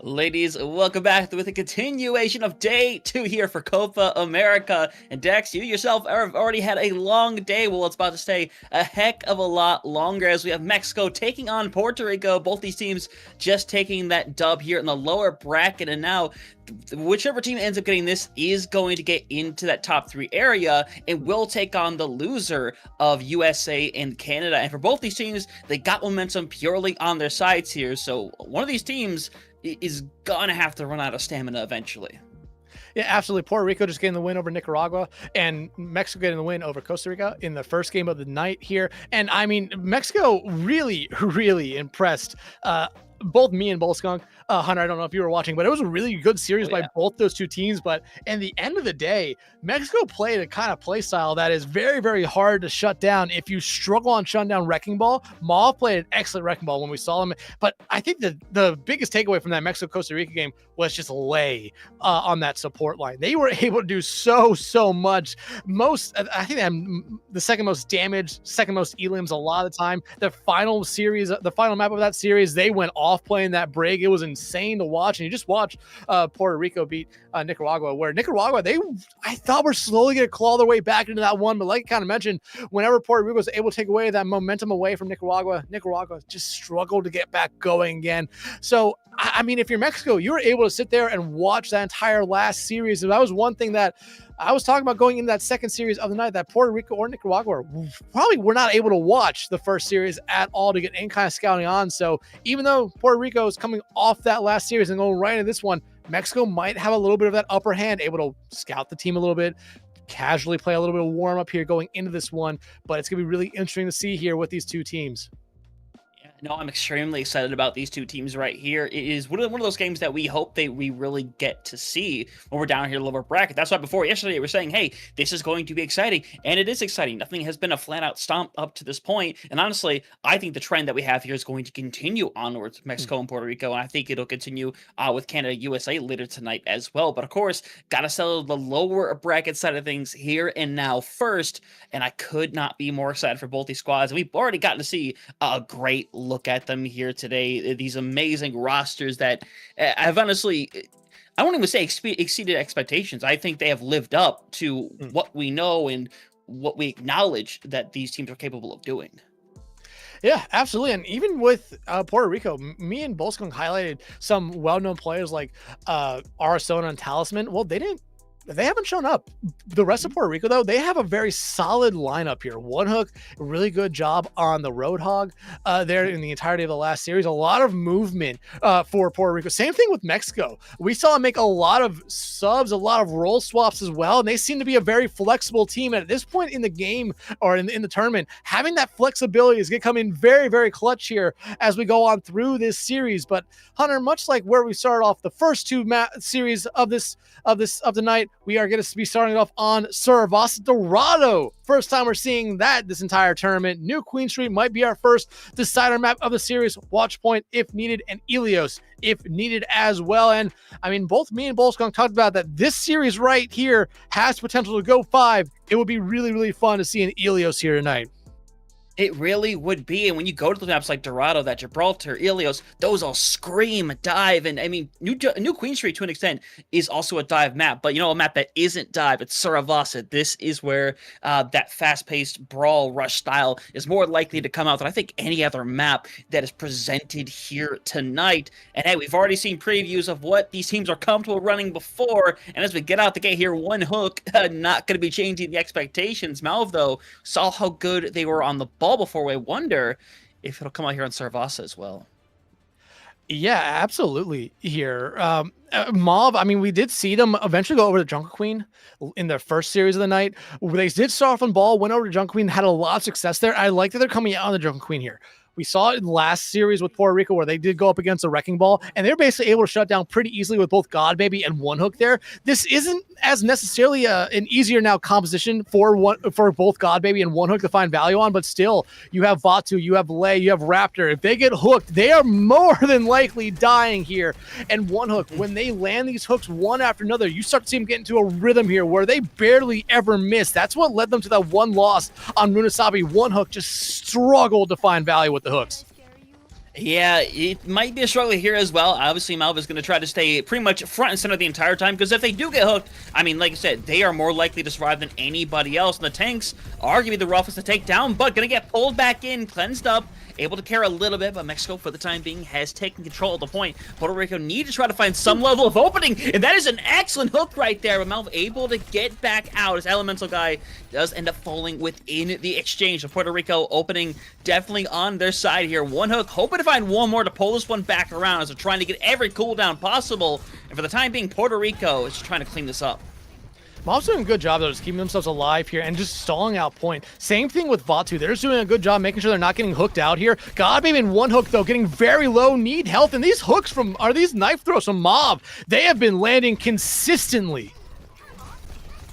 [SPEAKER 4] Ladies, welcome back with a continuation of day 2 here for Copa America. And Dex, you yourself have already had a long day. Well, it's about to stay a heck of a lot longer as we have Mexico taking on Puerto Rico. Both these teams just taking that dub here in the lower bracket. And now, whichever team ends up getting this is going to get into that top 3 area and will take on the loser of USA and Canada. And for both these teams, they got momentum purely on their sides here. So one of these teams is gonna have to run out of stamina eventually.
[SPEAKER 2] Yeah, absolutely. Puerto Rico just getting the win over Nicaragua, and Mexico getting the win over Costa Rica in the first game of the night here. And I mean, Mexico really, really impressed both me and Bullskunk. Hunter, I don't know if you were watching, but it was a really good series by both those two teams. But in the end of the day, Mexico played a kind of play style that is very, very hard to shut down. If you struggle on shutting down Wrecking Ball, Mauve played an excellent Wrecking Ball when we saw him. But I think the biggest takeaway from that Mexico-Costa Rica game was just lay on that support line. They were able to do so much. I think the second most damage, second most elims a lot of the time. The final map of that series, they went off playing that brig. It was insane to watch. And you just watch Puerto Rico beat Nicaragua, where Nicaragua, I thought were slowly going to claw their way back into that one. But like I kind of mentioned, whenever Puerto Rico was able to take away that momentum away from Nicaragua just struggled to get back going again. So, I mean, if you're Mexico, you were able to sit there and watch that entire last series. And that was one thing that I was talking about going into that second series of the night, that Puerto Rico or Nicaragua probably were not able to watch the first series at all to get any kind of scouting on. So even though Puerto Rico is coming off that last series and going right into this one, Mexico might have a little bit of that upper hand, able to scout the team a little bit, casually play a little bit of warm up here going into this one. But it's going to be really interesting to see here with these two teams.
[SPEAKER 4] No, I'm extremely excited about these two teams right here. It is one of those games that we hope we really get to see when we're down here in the lower bracket. That's why before yesterday we were saying, hey, this is going to be exciting, and it is exciting. Nothing has been a flat-out stomp up to this point, and honestly, I think the trend that we have here is going to continue onwards, Mexico and Puerto Rico, and I think it'll continue with Canada, USA later tonight as well. But of course, gotta settle the lower bracket side of things here and now first, and I could not be more excited for both these squads. We've already gotten to see a great look at them here today. These amazing rosters that have honestly, I won't even say exceeded expectations. I think they have lived up to what we know and what we acknowledge that these teams are capable of doing.
[SPEAKER 2] Yeah, absolutely. And even with Puerto Rico, me and Bolskung highlighted some well-known players like Arizona and Talisman. Well, they haven't shown up. The rest of Puerto Rico, though, they have a very solid lineup here. One Hook, really good job on the Roadhog there in the entirety of the last series. A lot of movement for Puerto Rico. Same thing with Mexico. We saw them make a lot of subs, a lot of role swaps as well, and they seem to be a very flexible team. And at this point in the game or in the tournament, having that flexibility is going to come in very, very clutch here as we go on through this series. But Hunter, much like where we started off the first two series of the night, we are going to be starting off on Cervas Dorado. First time we're seeing that this entire tournament. New Queen Street might be our first decider map of the series. Watch Point if needed, and Ilios if needed as well. And I mean, both me and Bolskunk talked about that this series right here has potential to go 5. It would be really, really fun to see an Ilios here tonight.
[SPEAKER 4] It really would be. And when you go to the maps like Dorado, that Gibraltar, Ilios, those all scream dive. And I mean, New Queen Street to an extent is also a dive map, but you know, a map that isn't dive, it's Saravasa. This is where that fast-paced brawl rush style is more likely to come out than I think any other map that is presented here tonight. And hey, we've already seen previews of what these teams are comfortable running before. And as we get out the gate here, One Hook, not going to be changing the expectations. Malv, though, saw how good they were on the ball before. We wonder if it'll come out here on Sarvasa as well.
[SPEAKER 2] Yeah, absolutely. Here, Mauve, I mean, we did see them eventually go over to Jungle Queen in their first series of the night. They did start off on ball, went over to Jungle Queen, had a lot of success there. I like that they're coming out on the Jungle Queen here. We saw it in the last series with Puerto Rico where they did go up against a Wrecking Ball, and they're basically able to shut down pretty easily with both God Baby and One Hook there. This isn't as necessarily an easier now composition for both God Baby and One Hook to find value on, but still, you have Vatu, you have Lei, you have Raptor. If they get hooked, they are more than likely dying here. And One Hook, when they land these hooks one after another, you start to see them get into a rhythm here where they barely ever miss. That's what led them to that one loss on Runasabi. One Hook just struggled to find value with the hooks.
[SPEAKER 4] Yeah, it might be a struggle here as well. Obviously, Malva is going to try to stay pretty much front and center the entire time, because if they do get hooked, I mean, like I said, they are more likely to survive than anybody else. And the tanks are going to be the roughest to take down, but going to get pulled back in, cleansed up, able to care a little bit, but Mexico, for the time being, has taken control of the point. Puerto Rico need to try to find some level of opening, and that is an excellent hook right there, but Malva able to get back out as Elemental Guy does end up falling within the exchange. So Puerto Rico opening definitely on their side here. One hook, hoping to find one more to pull this one back around as they're trying to get every cooldown possible, and for the time being, Puerto Rico is just trying to clean this up.
[SPEAKER 2] Mob's doing a good job, though, just keeping themselves alive here and just stalling out point. Same thing with Vatu. They're just doing a good job making sure they're not getting hooked out here. Godbaby in one hook, though, getting very low, need health. And these hooks are these knife throws from Mob. They have been landing consistently.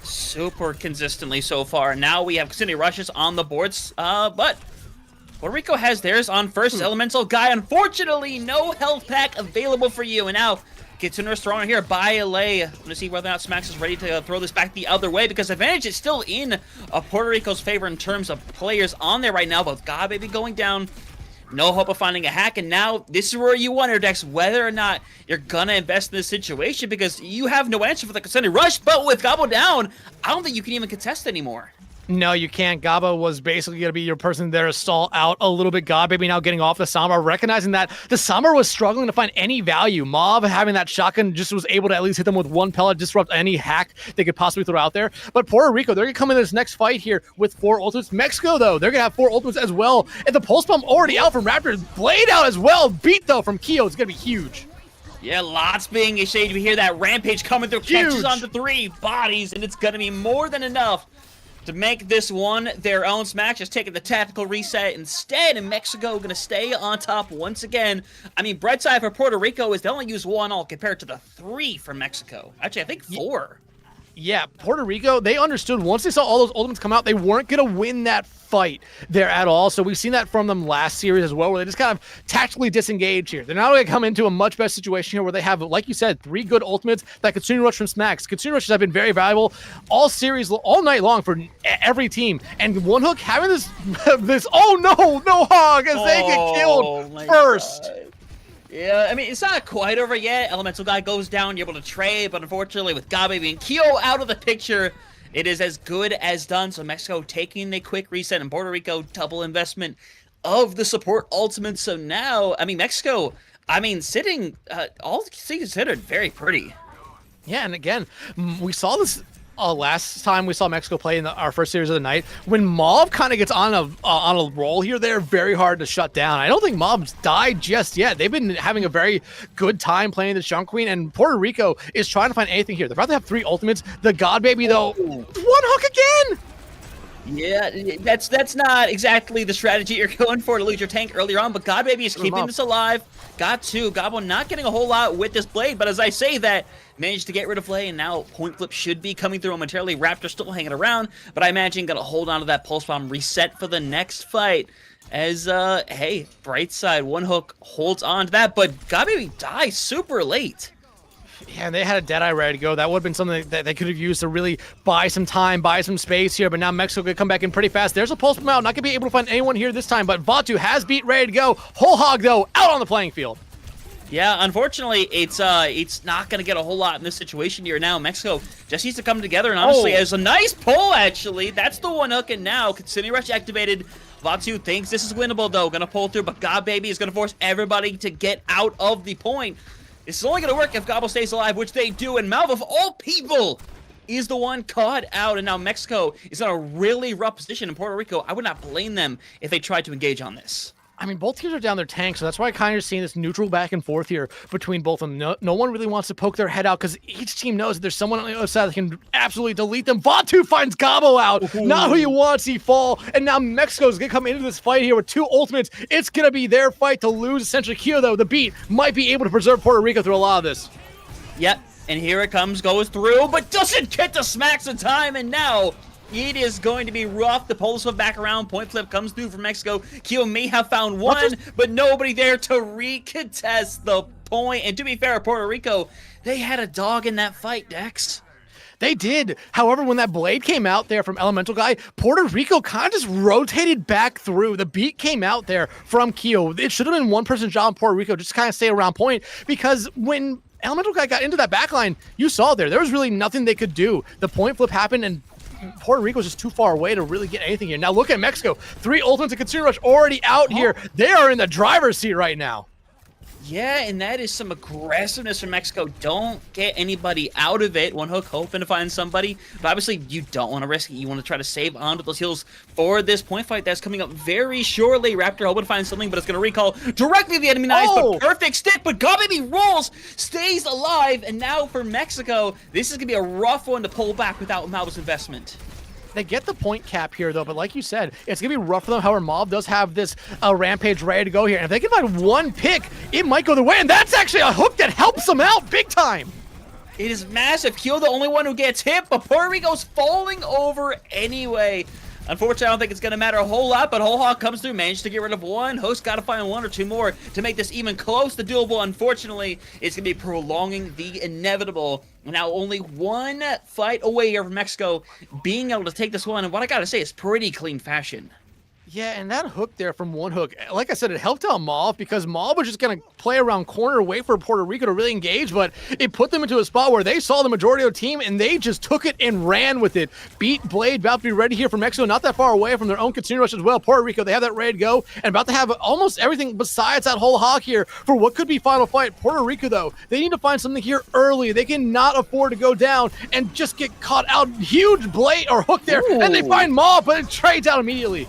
[SPEAKER 4] Super consistently so far. Now we have City Rushes on the boards, but Puerto Rico has theirs on first. Elemental Guy, unfortunately, no health pack available for you. And now Kitsuner's throwing here by Lay. I'm going to see whether or not Smax is ready to throw this back the other way, because advantage is still in Puerto Rico's favor in terms of players on there right now. But Godbaby going down. No hope of finding a hack, and now this is where you wonder, Dex, whether or not you're gonna invest in this situation, because you have no answer for the Consented Rush, but with Gobbo down, I don't think you can even contest anymore.
[SPEAKER 2] No, you can't. Gabo was basically going to be your person there to stall out a little bit. Godbaby now getting off the Sombra, recognizing that the Sombra was struggling to find any value. Mob having that shotgun just was able to at least hit them with one pellet, disrupt any hack they could possibly throw out there. But Puerto Rico, they're going to come in this next fight here with 4 ultimates. Mexico, though, they're going to have 4 ultimates as well. And the Pulse Bomb already out from Raptor. Blade out as well. Beat, though, from Keo is going to be huge.
[SPEAKER 4] Yeah, lots being exchanged. We hear that Rampage coming through, catches onto 3 bodies, and it's going to be more than enough to make this one their own. Smash is taking the tactical reset instead, and Mexico going to stay on top once again. I mean, bread side for Puerto Rico is they only use 1 ult compared to the 3 for Mexico. Actually, I think 4.
[SPEAKER 2] Yeah, Puerto Rico, they understood once they saw all those ultimates come out, they weren't going to win that fight there at all. So we've seen that from them last series as well, where they just kind of tactically disengage here. They're now going to come into a much better situation here where they have, like you said, 3 good ultimates. That Kitsune Rush from Smacks. Kitsune Rushes have been very valuable all series, all night long for every team. And One Hook having this, oh no hog as they get killed first.
[SPEAKER 4] God. Yeah, I mean, it's not quite over yet. Elemental Guy goes down, you're able to trade, but unfortunately with Godbaby and Keo out of the picture, it is as good as done. So Mexico taking a quick reset, and Puerto Rico double investment of the support ultimate. So now, I mean, Mexico, I mean, sitting, all things considered, very pretty.
[SPEAKER 2] Yeah, and again, we saw this last time we saw Mexico play in our first series of the night. When Mob kind of gets on a roll here, they're very hard to shut down. I don't think Mob's died just yet. They've been having a very good time playing the Junk Queen, and Puerto Rico is trying to find anything here. They're about to have 3 ultimates. The Godbaby, though, 1 hook again!
[SPEAKER 4] Yeah, that's not exactly the strategy you're going for to lose your tank earlier on, but Godbaby is keeping this alive. Got 2. Gobbo not getting a whole lot with this blade, but as I say that, managed to get rid of Flay, and now Point Flip should be coming through momentarily. Raptor still hanging around, but I imagine gonna hold on to that Pulse Bomb, reset for the next fight. As, hey, bright side, One Hook holds on to that, but Godbaby dies super late.
[SPEAKER 2] Yeah, and they had a Deadeye ready to go. That would have been something that they could have used to really buy some time, buy some space here, but now Mexico could come back in pretty fast. There's a Pulse Bomb out, not gonna be able to find anyone here this time, but Vatu has beat ready to go. Whole Hog, though, out on the playing field.
[SPEAKER 4] Yeah, unfortunately, it's not going to get a whole lot in this situation here now. Mexico just needs to come together, and honestly, it's a nice pull, actually. That's the 1 hook, and now City Rush activated. Vatu thinks this is winnable, though. Going to pull through, but Godbaby is going to force everybody to get out of the point. This is only going to work if Gobbo stays alive, which they do, and Malva, of all people, is the one caught out, and now Mexico is in a really rough position. In Puerto Rico, I would not blame them if they tried to engage on this.
[SPEAKER 2] I mean, both teams are down their tank, so that's why I kind of seeing this neutral back and forth here between both of them. No one really wants to poke their head out because each team knows that there's someone on the other side that can absolutely delete them. Vatu finds Gobbo out. Ooh. Not who you want to see fall. And now Mexico's going to come into this fight here with 2 ultimates. It's going to be their fight to lose. Essentially, Keo, though, the beat, might be able to preserve Puerto Rico through a lot of this.
[SPEAKER 4] Yep, and here it comes, goes through, but doesn't get the smacks in time, and now it is going to be rough. The Pulse Flip back around. Point Flip comes through from Mexico. Keo may have found one, but nobody there to recontest the point. And to be fair, Puerto Rico, they had a dog in that fight, Dex.
[SPEAKER 2] They did. However, when that blade came out there from Elemental Guy, Puerto Rico kind of just rotated back through. The beat came out there from Keo. It should have been one-person job in Puerto Rico, just to kind of stay around point, because when Elemental Guy got into that backline, you saw there was really nothing they could do. The point flip happened, and Puerto Rico was just too far away to really get anything here. Now look at Mexico. 3 ultimates and Consumer Rush already out here. They are in the driver's seat right now.
[SPEAKER 4] Yeah, and that is some aggressiveness from Mexico. Don't get anybody out of it. One Hook hoping to find somebody, but obviously you don't want to risk it. You want to try to save onto those heals for this point fight that's coming up very shortly. Raptor hoping to find something, but it's going to recall directly the enemy knives, but perfect stick, but God Baby rolls, stays alive, and now for Mexico, this is going to be a rough one to pull back without Malva's investment.
[SPEAKER 2] They get the point cap here, though, but like you said, it's going to be rough for them. However, Mob does have this Rampage ready to go here, and if they can find one pick, it might go their way, and that's actually a hook that helps them out big time.
[SPEAKER 4] It is massive. Kyo the only one who gets hit, but Puerto Rico's falling over anyway. Unfortunately, I don't think it's going to matter a whole lot, but Whole Hog comes through, managed to get rid of one. Host got to find 1 or 2 more to make this even close to doable. Unfortunately, it's going to be prolonging the inevitable. Now, only 1 fight away here from Mexico being able to take this one, and what I got to say is pretty clean fashion.
[SPEAKER 2] Yeah, and that hook there from One Hook, like I said, it helped out Maul because Maul was just going to play around corner, wait for Puerto Rico to really engage, but it put them into a spot where they saw the majority of the team, and they just took it and ran with it. Beat Blade, about to be ready here for Mexico, not that far away from their own Consumer Rush as well. Puerto Rico, they have that ready to go, and about to have almost everything besides that whole hog here for what could be final fight. Puerto Rico, though, they need to find something here early. They cannot afford to go down and just get caught out. Huge Blade or hook there, and they find Maul, but it trades out immediately.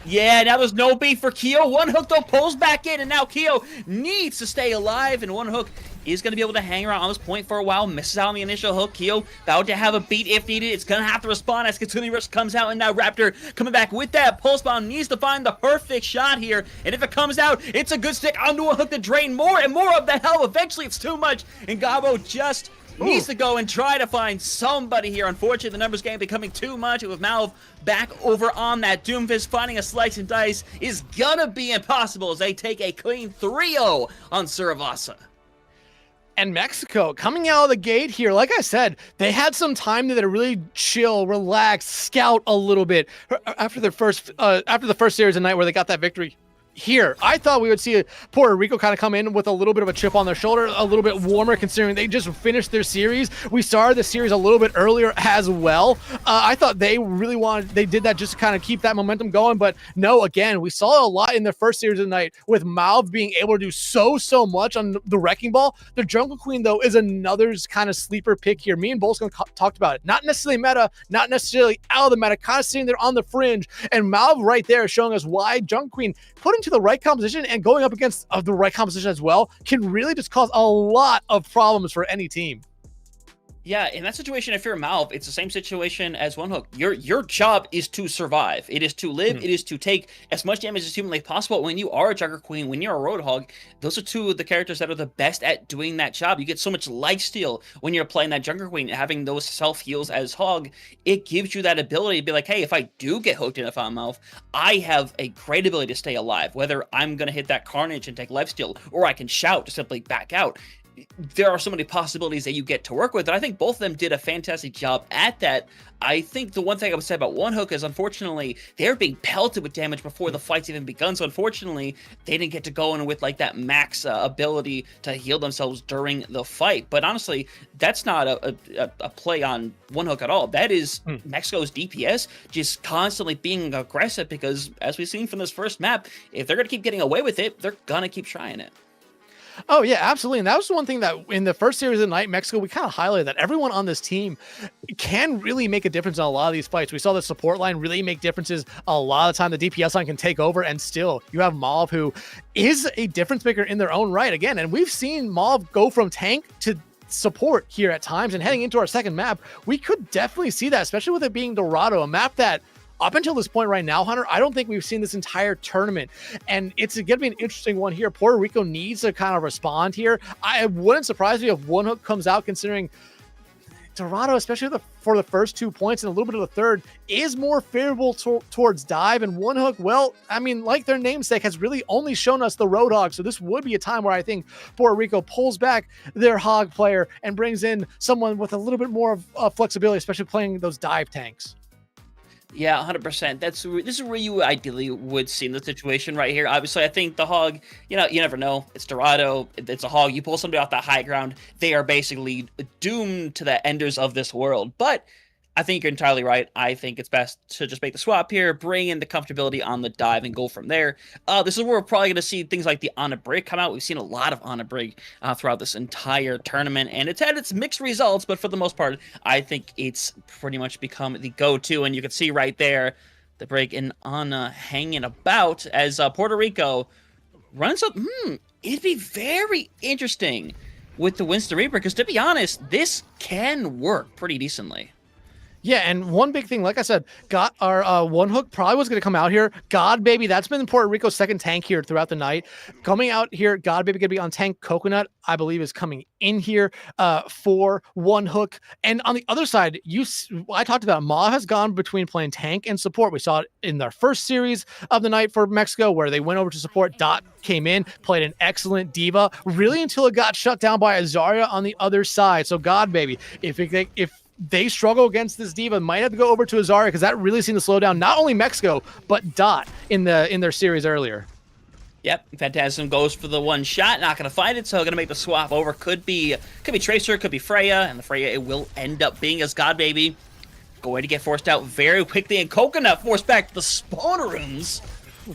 [SPEAKER 4] Yeah, now there's no beat for Keo. One Hook, though, pulls back in, and now Keo needs to stay alive, and One Hook is going to be able to hang around on this point for a while, misses out on the initial hook. Keo about to have a beat if needed. It's going to have to respond as Kitsune Rush comes out, and now Raptor coming back with that pulse bomb, needs to find the perfect shot here, and if it comes out, it's a good stick onto a hook to drain more and more of the hell. Eventually, it's too much, and Gabo just needs to go and try to find somebody here. Unfortunately, the numbers game becoming too much, and with Malv back over on that Doomfist, finding a slice and dice is gonna be impossible as they take a clean 3-0 on Suravasa.
[SPEAKER 2] And Mexico coming out of the gate here, like I said, they had some time to really chill, relax, scout a little bit after the first series of night where they got that victory. Here, I thought we would see Puerto Rico kind of come in with a little bit of a chip on their shoulder, a little bit warmer considering they just finished their series. We started the series a little bit earlier as well. I thought they did that just to kind of keep that momentum going, but no, again, we saw a lot in the first series of the night with Malv being able to do so much on the Wrecking Ball. The Jungle Queen, though, is another kind of sleeper pick here. Me and Bolskon talked about it. Not necessarily meta, not necessarily out of the meta, kind of sitting there on the fringe, and Malv right there showing us why Jungle Queen put into the right composition and going up against the right composition as well can really just cause a lot of problems for any team.
[SPEAKER 4] Yeah, in that situation, if you're Malv, it's the same situation as One Hook. Your job is to survive. It is to live. It is to take as much damage as humanly possible. When you are a Jungle Queen, when you're a Roadhog, those are 2 of the characters that are the best at doing that job. You get so much lifesteal when you're playing that Jungle Queen, having those self-heals as Hog. It gives you that ability to be like, hey, if I do get hooked in if I'm Malv, I have a great ability to stay alive, whether I'm going to hit that Carnage and take lifesteal, or I can shout to simply back out. There are so many possibilities that you get to work with, and I think both of them did a fantastic job at that. I think the one thing I would say about One Hook is, unfortunately, they're being pelted with damage before the fight's even begun, so unfortunately, they didn't get to go in with like that max ability to heal themselves during the fight. But honestly, that's not a play on One Hook at all. That is Mexico's DPS just constantly being aggressive, because as we've seen from this first map, if they're going to keep getting away with it, they're going to keep trying it.
[SPEAKER 2] Oh, yeah, absolutely. And that was the one thing that in the first series of the night, Mexico, we kind of highlighted that everyone on this team can really make a difference in a lot of these fights. We saw the support line really make differences. A lot of the time, the DPS line can take over, and still, you have Malv, who is a difference maker in their own right. Again, and we've seen Malv go from tank to support here at times, and heading into our second map, we could definitely see that, especially with it being Dorado, a map that up until this point right now, Hunter, I don't think we've seen this entire tournament. And it's going to be an interesting one here. Puerto Rico needs to kind of respond here. I wouldn't surprise me if One Hook comes out, considering Dorado, especially the for the first 2 points and a little bit of the third is more favorable towards dive, and One Hook, well, I mean, like their namesake, has really only shown us the Roadhog, so this would be a time where I think Puerto Rico pulls back their hog player and brings in someone with a little bit more of flexibility, especially playing those dive tanks.
[SPEAKER 4] Yeah, 100%. This is where you ideally would see in the situation right here. Obviously, I think the hog, you never know. It's Dorado. It's a hog. You pull somebody off that high ground, they are basically doomed to the enders of this world. But I think you're entirely right. I think it's best to just make the swap here, bring in the comfortability on the dive, and go from there. This is where we're probably going to see things like the on a break come out. We've seen a lot of on a break throughout this entire tournament, and it's had its mixed results, but for the most part, I think it's pretty much become the go-to. And you can see right there the break in Ana hanging about as Puerto Rico runs up. It'd be very interesting with the Winston Reaper, because to be honest, this can work pretty decently.
[SPEAKER 2] Yeah, and one big thing, like I said, got our One Hook probably was going to come out here. God Baby, that's been Puerto Rico's second tank here throughout the night. Coming out here, God Baby going to be on tank. Coconut, I believe, is coming in here for One Hook. And on the other side, I talked about Ma has gone between playing tank and support. We saw it in their first series of the night for Mexico, where they went over to support. Dot came in, played an excellent diva, really until it got shut down by Azaria on the other side. So God Baby, if they struggle against this diva, might have to go over to Azaria, because that really seemed to slow down not only Mexico but Dot in their series earlier.
[SPEAKER 4] Yep, Phantasm goes for the one shot, not going to find it, so going to make the swap over. Could be Tracer, could be Freya, and the Freya it will end up being as God Baby. Going to get forced out very quickly, and Coconut forced back to the spawn rooms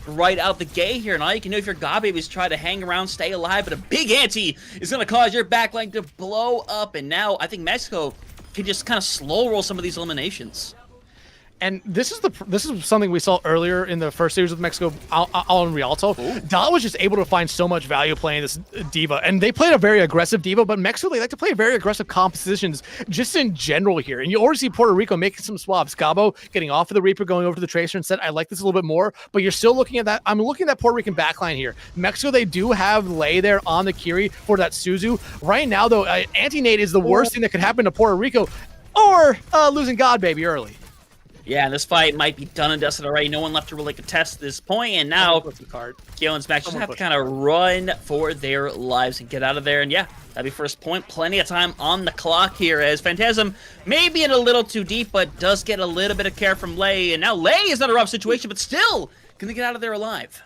[SPEAKER 4] right out the gate here. And all you can do if you're God Baby is try to hang around, stay alive, but a big ante is going to cause your backline to blow up, and now I think Mexico can just kind of slow roll some of these eliminations.
[SPEAKER 2] And this is something we saw earlier in the first series with Mexico on Rialto. Dot was just able to find so much value playing this diva, and they played a very aggressive diva, but Mexico, they like to play very aggressive compositions just in general here. And you already see Puerto Rico making some swaps. Gabo getting off of the Reaper, going over to the Tracer, and said, I like this a little bit more, but you're still looking at that. I'm looking at that Puerto Rican backline here. Mexico, they do have Lei there on the Kiri for that Suzu. Right now, though, anti-nade is the worst thing that could happen to Puerto Rico, or losing God Baby early.
[SPEAKER 4] Yeah, this fight might be done and dusted already. No one left to really contest this point, and now Kyo and Smash just have to kind of run for their lives and get out of there. And yeah, that'd be first point. Plenty of time on the clock here, as Phantasm may be in a little too deep, but does get a little bit of care from Lei. And now Lei is not a rough situation, but still gonna get out of there alive.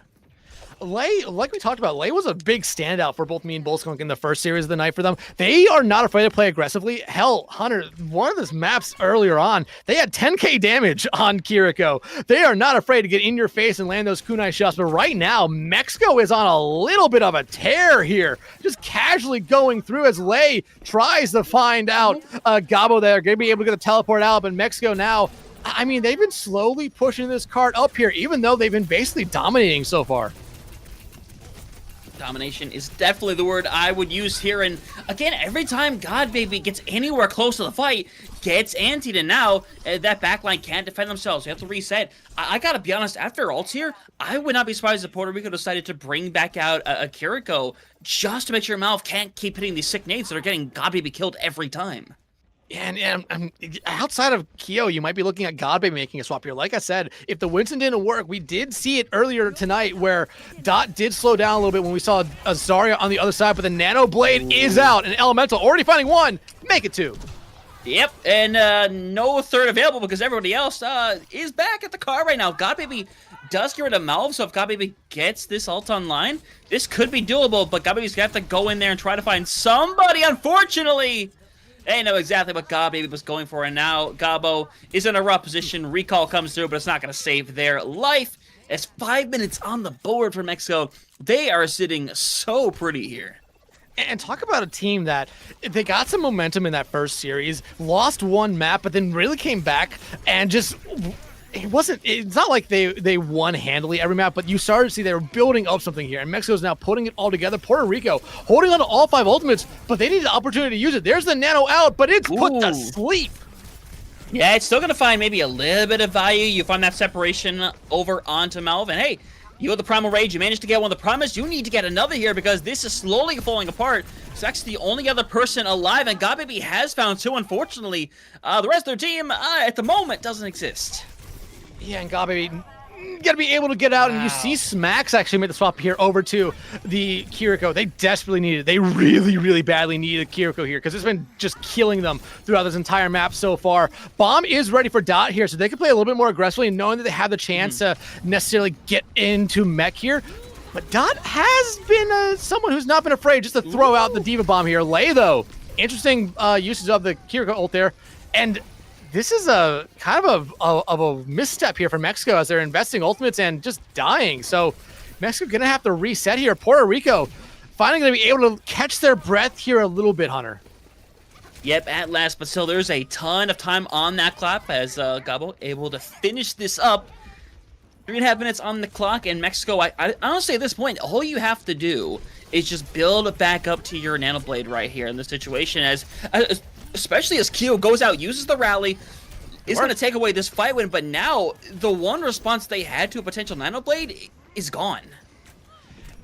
[SPEAKER 2] Lei, like we talked about, Lei was a big standout for both me and Bullskunk in the first series of the night for them. They are not afraid to play aggressively. Hell, Hunter, one of those maps earlier on, they had 10k damage on Kiriko. They are not afraid to get in your face and land those kunai shots, but right now, Mexico is on a little bit of a tear here. Just casually going through as Lei tries to find out Gabo there. Going to be able to get the teleport out, but Mexico now, I mean, they've been slowly pushing this card up here, even though they've been basically dominating so far.
[SPEAKER 4] Domination is definitely the word I would use here, and again, every time God Baby gets anywhere close to the fight, gets antied, and now that backline can't defend themselves. You have to reset. I gotta be honest, after ults here, I would not be surprised if Puerto Rico decided to bring back out a Kiriko just to make sure Malv can't keep hitting these sick nades that are getting God Baby killed every time.
[SPEAKER 2] And outside of Kyo, you might be looking at God Baby making a swap here. Like I said, if the Winston didn't work, we did see it earlier tonight where Dot did slow down a little bit when we saw Azaria on the other side, but the Nano Blade is out, and Elemental already finding one, make it two.
[SPEAKER 4] Yep, and no third available because everybody else is back at the car right now. God Baby does get rid of Malv, so if God Baby gets this ult online, this could be doable, but God Baby's gonna have to go in there and try to find somebody, unfortunately. They know exactly what God Baby was going for, and now Gabo is in a rough position. Recall comes through, but it's not going to save their life. As 5 minutes on the board for Mexico, they are sitting so pretty here.
[SPEAKER 2] And talk about a team that they got some momentum in that first series, lost one map, but then really came back and just... It's not like they won handily every map, but you started to see they were building up something here, and Mexico's now putting it all together. Puerto Rico holding on to all 5 ultimates, but they need the opportunity to use it. There's the Nano out, but it's put to sleep.
[SPEAKER 4] Yeah, it's still going to find maybe a little bit of value. You find that separation over onto Malv, and hey, You have the Primal Rage, you managed to get one of the Primus, you need to get another here because this is slowly falling apart. It's actually the only other person alive, and Godbaby has found two, unfortunately. The rest of their team, at the moment, doesn't exist.
[SPEAKER 2] Yeah, and Godbaby gotta be able to get out, and you see Smacks actually made the swap here over to the Kiriko. They desperately needed it. They really, really badly needed Kiriko here because it's been just killing them throughout this entire map so far. Bomb is ready for Dot here, so they can play a little bit more aggressively, knowing that they have the chance to necessarily get into mech here. But Dot has been someone who's not been afraid just to throw out the Diva Bomb here. Lei, though, interesting usage of the Kiriko ult there, and this is a kind of a misstep here for Mexico as they're investing ultimates and just dying. So Mexico gonna have to reset here. Puerto Rico finally gonna be able to catch their breath here a little bit, Hunter.
[SPEAKER 4] Yep, at last, but still there's a ton of time on that clock as Gabo able to finish this up. 3.5 minutes on the clock, and Mexico, I honestly at this point, all you have to do is just build it back up to your Nano Blade right here in this situation as especially as Kyo goes out, uses the rally, is going to take away this fight win, but now the one response they had to a potential Nano Blade is gone.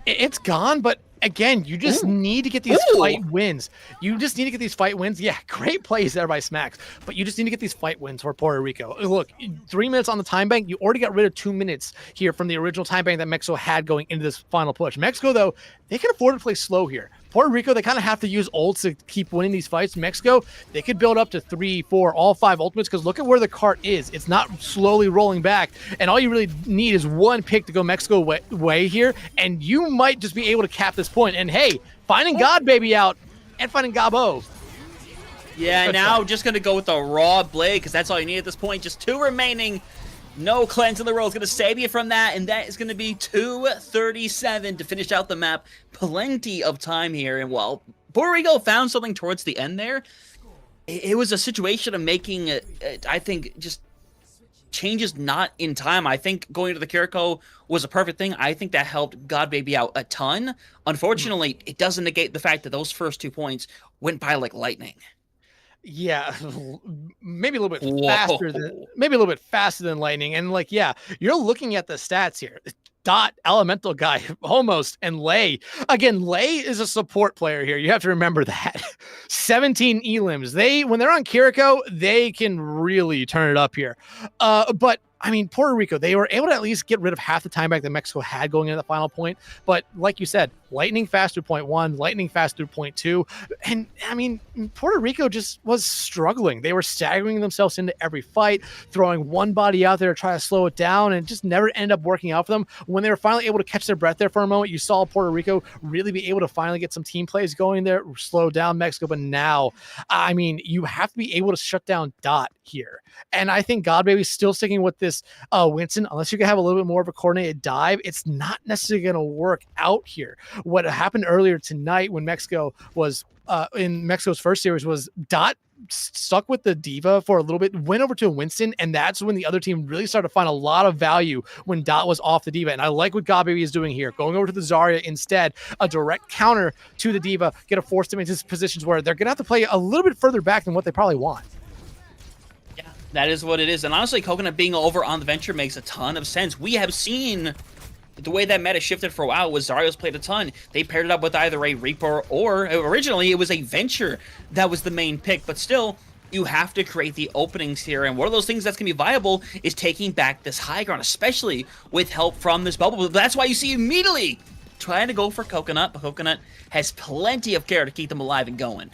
[SPEAKER 2] It's gone, but again, you just need to get these fight wins. You just need to get these fight wins. Yeah, great plays there by Smacks, but you just need to get these fight wins for Puerto Rico. Look, 3 minutes on the time bank. You already got rid of 2 minutes here from the original time bank that Mexico had going into this final push. Mexico, though, they can afford to play slow here. Puerto Rico, they kind of have to use ults to keep winning these fights. Mexico, they could build up to 3, 4, all 5 ultimates because look at where the cart is. It's not slowly rolling back, and all you really need is one pick to go Mexico way here, and you might just be able to cap this point. And hey, finding Godbaby out and finding Gabo.
[SPEAKER 4] Yeah, now just going to go with the raw blade because that's all you need at this point. Just 2 remaining. No cleanse in the roll is going to save you from that, and that is going to be 2:37 to finish out the map. Plenty of time here, and while Puerto Rico found something towards the end there, it was a situation of making, I think, just changes not in time. I think going to the Kiriko was a perfect thing. I think that helped Godbaby out a ton. Unfortunately, it doesn't negate the fact that those first 2 points went by like lightning.
[SPEAKER 2] Yeah, maybe a little bit faster than lightning. And like, yeah, you're looking at the stats here. Dot, Elemental Guy, almost, and Lei. Again, Lei is a support player here. You have to remember that. 17 elims. When they're on Kiriko, they can really turn it up here. But I mean, Puerto Rico, they were able to at least get rid of half the time back that Mexico had going into the final point. But like you said, lightning fast through point 1, lightning fast through point 2. And I mean, Puerto Rico just was struggling. They were staggering themselves into every fight, throwing one body out there to try to slow it down, and it just never ended up working out for them. When they were finally able to catch their breath there for a moment, you saw Puerto Rico really be able to finally get some team plays going there, slow down Mexico. But now, I mean, you have to be able to shut down Dot here. And I think Godbaby's still sticking with this Winston, unless you can have a little bit more of a coordinated dive, it's not necessarily going to work out here. What happened earlier tonight when Mexico was in Mexico's first series was Dot stuck with the Diva for a little bit, went over to Winston, and that's when the other team really started to find a lot of value when Dot was off the Diva. And I like what Godbaby is doing here, going over to the Zarya instead, a direct counter to the Diva, get to force them into positions where they're going to have to play a little bit further back than what they probably want.
[SPEAKER 4] That is what it is. And honestly, Coconut being over on the Venture makes a ton of sense. We have seen the way that meta shifted for a while was Zarya's played a ton. They paired it up with either a Reaper or originally it was a Venture that was the main pick. But still, you have to create the openings here. And one of those things that's going to be viable is taking back this high ground, especially with help from this bubble. That's why you see immediately trying to go for Coconut. But Coconut has plenty of care to keep them alive and going.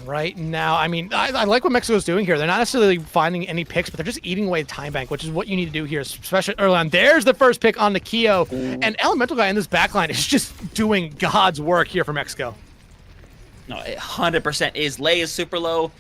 [SPEAKER 2] Right now, I mean, I like what Mexico's doing here. They're not necessarily finding any picks, but they're just eating away the time bank, which is what you need to do here, especially early on. There's the first pick on the Kyo, and Elemental Guy in this backline is just doing God's work here for Mexico.
[SPEAKER 4] No, it 100% is. Lei is super low,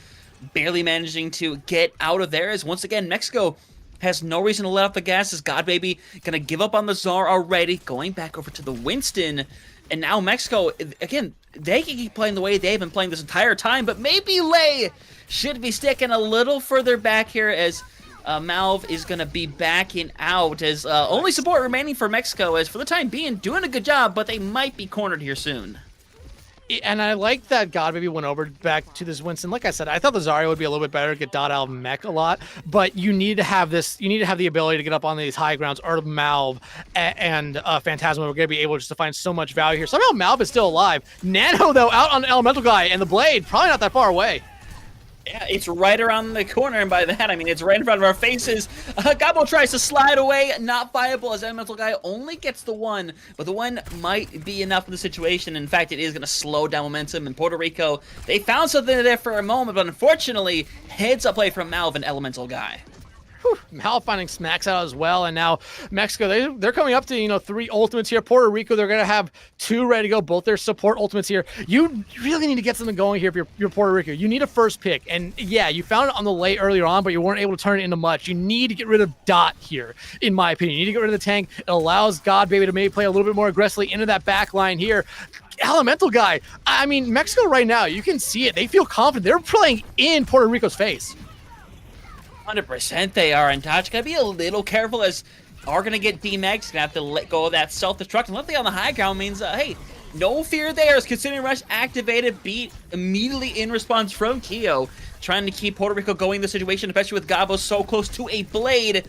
[SPEAKER 4] barely managing to get out of there, as once again, Mexico has no reason to let off the gas. As Godbaby gonna give up on the Czar already, going back over to the Winston. And now Mexico, again, they can keep playing the way they've been playing this entire time, but maybe Lei should be sticking a little further back here as Malv is going to be backing out as only support remaining for Mexico as for the time being doing a good job, but they might be cornered here soon.
[SPEAKER 2] And I like that God Baby went over back to this Winston. Like I said, I thought the Zarya would be a little bit better, get dot out of mech a lot, but you need to have this, you need to have the ability to get up on these high grounds, or Malv and Phantasma. We're going to be able just to find so much value here. Somehow Malv is still alive. Nano, though, out on the Elemental guy, and the Blade, probably not that far away.
[SPEAKER 4] Yeah, it's right around the corner, and by that, I mean it's right in front of our faces. Gabo tries to slide away, not viable, as Elemental Guy only gets the one, but the one might be enough in the situation. In fact, it is going to slow down momentum in Puerto Rico. They found something there for a moment, but unfortunately, heads up play from Malv and Elemental Guy.
[SPEAKER 2] Mal finding smacks out as well, and now Mexico, they're coming up to 3 ultimates here. Puerto Rico, they're gonna have 2 ready to go, both their support ultimates here. You really need to get something going here if you're Puerto Rico. You need a first pick, and yeah, you found it on the late earlier on, but you weren't able to turn it into much. You need to get rid of Dot here, in my opinion. You need to get rid of the tank. It allows God Baby to maybe play a little bit more aggressively into that back line here. Elemental Guy, I mean, Mexico right now, you can see it. They feel confident. They're playing in Puerto Rico's face.
[SPEAKER 4] 100% they are, and Dodge gotta be a little careful, as are gonna get D-Megs, gonna have to let go of that self-destruct, and left on the high ground means, hey, no fear there, as Considering Rush activated, beat immediately in response from Keo, trying to keep Puerto Rico going in the situation, especially with Gabo so close to a Blade.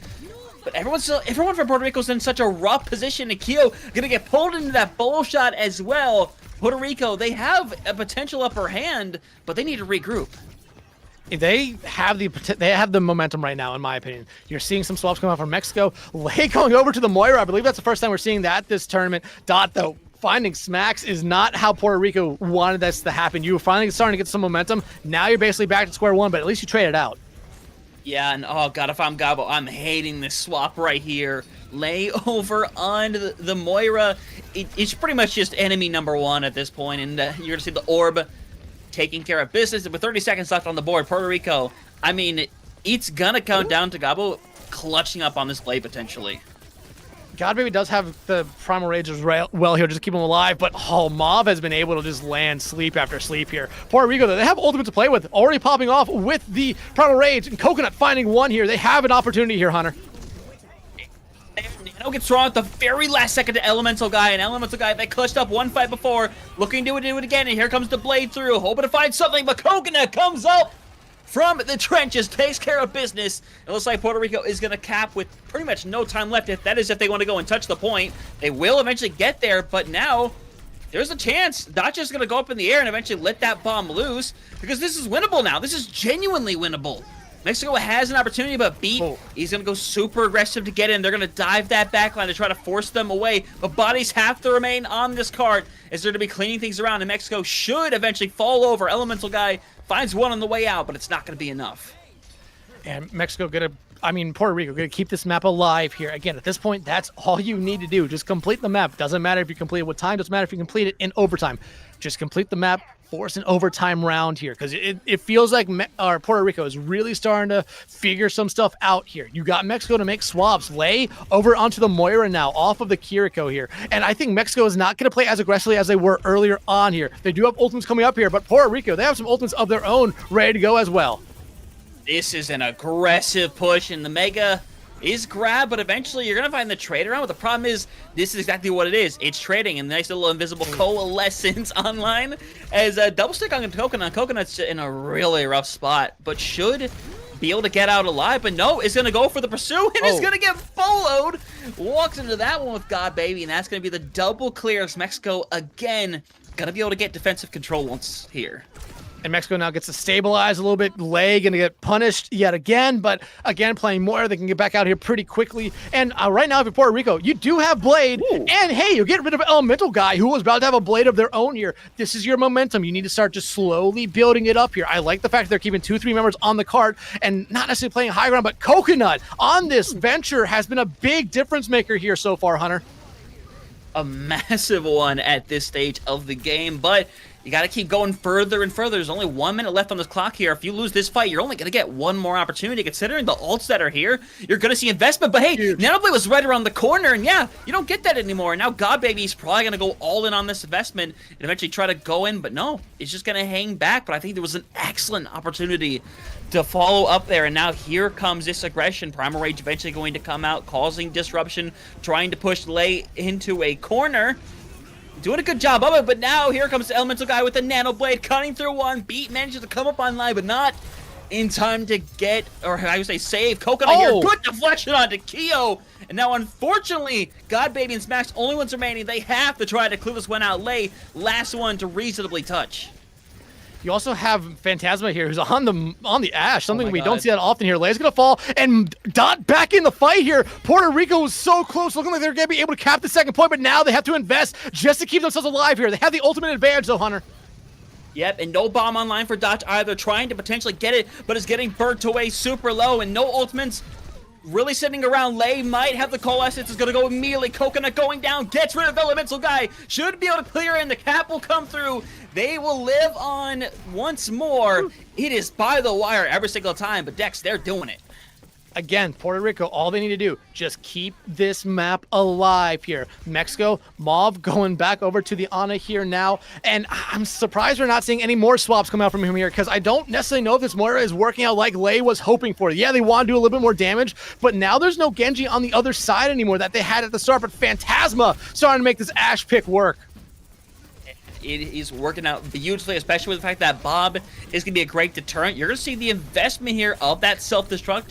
[SPEAKER 4] But everyone from Puerto Rico's in such a rough position, and Keo gonna get pulled into that bowl shot as well. Puerto Rico, they have a potential upper hand, but they need to regroup.
[SPEAKER 2] They have the momentum right now, in my opinion. You're seeing some swaps come out from Mexico. Lei going over to the Moira. I believe that's the first time we're seeing that this tournament. Dot, though, finding smacks is not how Puerto Rico wanted this to happen. You were finally starting to get some momentum. Now you're basically back to square one, but at least you traded out.
[SPEAKER 4] Yeah, and oh god, if I'm Gabo, I'm hating this swap right here. Lay over on the Moira. It's pretty much just enemy number 1 at this point, and you're going to see the orb taking care of business. With 30 seconds left on the board, Puerto Rico, I mean, it's gonna count down to Gabo clutching up on this play potentially.
[SPEAKER 2] God Baby does have the Primal Rage as well here, just keep him alive, but Mav has been able to just land sleep after sleep here. Puerto Rico, though, they have ultimate to play with, already popping off with the Primal Rage, and Coconut finding one here. They have an opportunity here, Hunter.
[SPEAKER 4] Nano gets thrown at the very last second to Elemental Guy, and Elemental Guy, they clutched up one fight before, looking to do it again, and here comes the Blade through, hoping to find something, but Coconut comes up from the trenches, takes care of business. It looks like Puerto Rico is going to cap with pretty much no time left. If that is, if they want to go and touch the point, they will eventually get there, but now there's a chance Dot's just going to go up in the air and eventually let that bomb loose, because this is winnable now. This is genuinely winnable. Mexico has an opportunity, but Beat, he's going to go super aggressive to get in. They're going to dive that backline to try to force them away, but bodies have to remain on this cart as they're to be cleaning things around, and Mexico should eventually fall over. Elemental Guy finds one on the way out, but it's not going to be enough.
[SPEAKER 2] And Mexico Puerto Rico gonna keep this map alive here. Again, at this point, that's all you need to do. Just complete the map. Doesn't matter if you complete it with time. Doesn't matter if you complete it in overtime. Just complete the map. Force an overtime round here, because it feels like Puerto Rico is really starting to figure some stuff out here. You got Mexico to make swaps. Lay over onto the Moira now, off of the Kiriko here. And I think Mexico is not going to play as aggressively as they were earlier on here. They do have ultimates coming up here, but Puerto Rico, they have some ultimates of their own ready to go as well.
[SPEAKER 4] This is an aggressive push, and the Mega is grabbed, but eventually you're going to find the trade around. But the problem is, this is exactly what it is. It's trading, and nice little invisible coalescence online. As a double stick on Coconut. Coconut's in a really rough spot, but should be able to get out alive. But no, it's going to go for the pursue, and it's going to get followed. Walks into that one with God Baby, and that's going to be the double clear as Mexico, again, going to be able to get defensive control once here.
[SPEAKER 2] And Mexico now gets to stabilize a little bit. Lei going to get punished yet again, but again, playing more, they can get back out here pretty quickly. And right now, if you're Puerto Rico, you do have Blade. Ooh. And hey, you get rid of Elemental Guy, who was about to have a Blade of their own here. This is your momentum. You need to start just slowly building it up here. I like the fact that they're keeping 2-3 members on the cart and not necessarily playing high ground, but Coconut on this venture has been a big difference maker here so far, Hunter.
[SPEAKER 4] A massive one at this stage of the game, but you got to keep going further and further. There's only 1 minute left on this clock here. If you lose this fight, you're only going to get one more opportunity. Considering the ults that are here, you're going to see investment. But hey, Nanoblade was right around the corner, and yeah, you don't get that anymore. Now God Baby's probably going to go all in on this investment and eventually try to go in, but no, it's just going to hang back. But I think there was an excellent opportunity to follow up there, and now here comes this aggression. Primal Rage eventually going to come out, causing disruption, trying to push Lei into a corner. doing a good job of it, but now here comes the Elemental guy with the Nano Blade, cutting through one. Beat manages to come up online, but not in time to get, or I would say save. Coconut here, good deflection onto Keo. And now, unfortunately, God Baby and Smack's only ones remaining. They have to try to clear this one out. Lay, last one to reasonably touch.
[SPEAKER 2] You also have Phantasma here, who's on the Ash, something we
[SPEAKER 4] God.
[SPEAKER 2] don't see that often here. Leia's gonna fall, and Dot back in the fight here. Puerto Rico was so close, looking like they're gonna be able to cap the second point, but now they have to invest just to keep themselves alive here. They have the ultimate advantage, though, Hunter.
[SPEAKER 4] Yep, and no bomb online for Dot either, trying to potentially get it, but is getting burnt away super low, and no ultimates really sitting around. Lay might have the coalescence, is going to go immediately. Coconut going down, gets rid of Elemental guy, should be able to clear, and the cap will come through. They will live on once more. It is by the wire every single time, but Dex, they're doing it.
[SPEAKER 2] Again, Puerto Rico, all they need to do, just keep this map alive here. Mexico, Mauve going back over to the Ana here now. And I'm surprised we're not seeing any more swaps come out from him here, because I don't necessarily know if this Moira is working out like Lei was hoping for. Yeah, they want to do a little bit more damage, but now there's no Genji on the other side anymore that they had at the start. But Phantasma starting to make this Ashe pick work.
[SPEAKER 4] It is working out beautifully, especially with the fact that Bob is going to be a great deterrent. You're going to see the investment here of that self-destruct.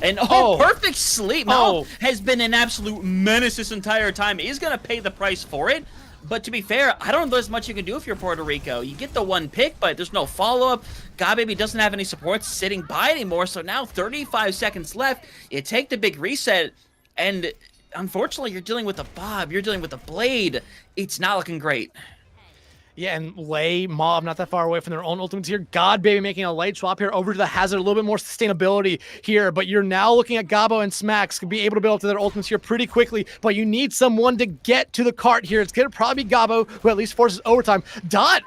[SPEAKER 4] And perfect sleep. Now has been an absolute menace this entire time. He's going to pay the price for it. But to be fair, I don't know there's much you can do if you're Puerto Rico. You get the one pick, but there's no follow-up. God Baby doesn't have any supports sitting by anymore. So now 35 seconds left. You take the big reset, and unfortunately, you're dealing with a Bob. You're dealing with a Blade. It's not looking great.
[SPEAKER 2] Yeah, and Lei, Mauve, not that far away from their own ultimates here. God Baby making a light swap here over to the Hazard, a little bit more sustainability here, but you're now looking at Gabo and Smacks can be able to build up to their ultimates here pretty quickly, but you need someone to get to the cart here. It's going to probably be Gabo, who at least forces overtime. Dot,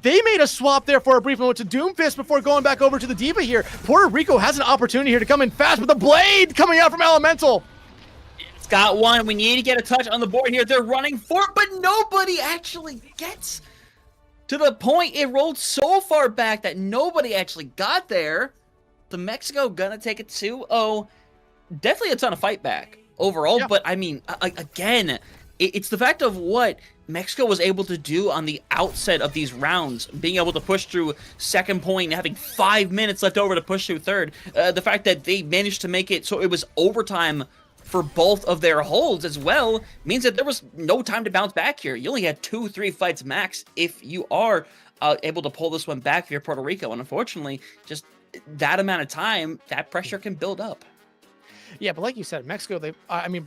[SPEAKER 2] they made a swap there for a brief moment to Doomfist before going back over to the Diva here. Puerto Rico has an opportunity here to come in fast with the Blade coming out from Elemental.
[SPEAKER 4] Got one. We need to get a touch on the board here. They're running for it, but nobody actually gets to the point. It rolled so far back that nobody actually got there. The Mexico gonna take it 2-0. Definitely a ton of fight back overall, but I mean, again, it's the fact of what Mexico was able to do on the outset of these rounds, being able to push through second point and having 5 minutes left over to push through third. The fact that they managed to make it so it was overtime for both of their holds as well means that there was no time to bounce back here. You only had 2-3 fights max if you are able to pull this one back if you're Puerto Rico. And unfortunately, just that amount of time, that pressure can build up.
[SPEAKER 2] Yeah, but like you said, Mexico,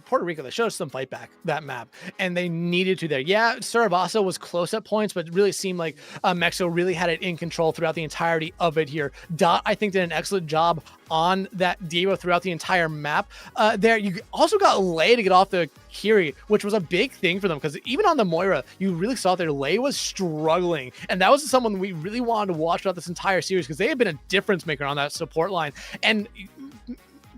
[SPEAKER 2] Puerto Rico, they showed us some fight back that map, and they needed to there. Yeah, Sarabasso was close at points, but it really seemed like Mexico really had it in control throughout the entirety of it here. Dot, I think, did an excellent job on that Devo throughout the entire map. There, you also got Lei to get off the Kiri, which was a big thing for them, because even on the Moira, you really saw there Lei was struggling, and that was someone we really wanted to watch throughout this entire series, because they had been a difference maker on that support line. And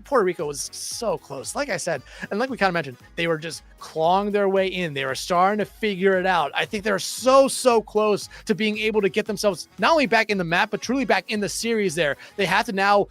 [SPEAKER 2] Puerto Rico was so close, like I said, and like we kind of mentioned, they were just clawing their way in. They were starting to figure it out. I think they're so close to being able to get themselves not only back in the map, but truly back in the series there. They have to now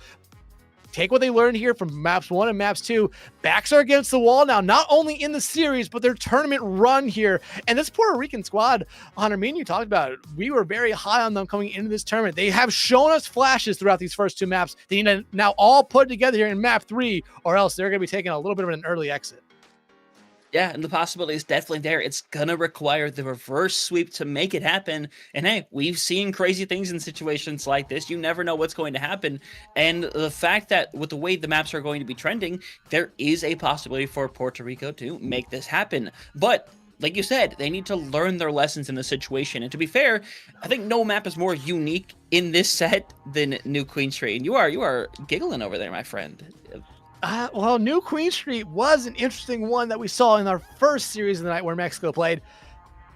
[SPEAKER 2] take what they learned here from maps 1 and maps 2. Backs are against the wall now, not only in the series, but their tournament run here. And this Puerto Rican squad, Hunter, me and you talked about it. We were very high on them coming into this tournament. They have shown us flashes throughout these first 2 maps. They need to now all put together here in map 3, or else they're going to be taking a little bit of an early exit.
[SPEAKER 4] Yeah, and the possibility is definitely there. It's going to require the reverse sweep to make it happen. And hey, we've seen crazy things in situations like this. You never know what's going to happen. And the fact that with the way the maps are going to be trending, there is a possibility for Puerto Rico to make this happen. But like you said, they need to learn their lessons in the situation. And to be fair, I think no map is more unique in this set than New Queen Street. And you are giggling over there, my friend.
[SPEAKER 2] Well, New Queen Street was an interesting one that we saw in our first series of the night where Mexico played.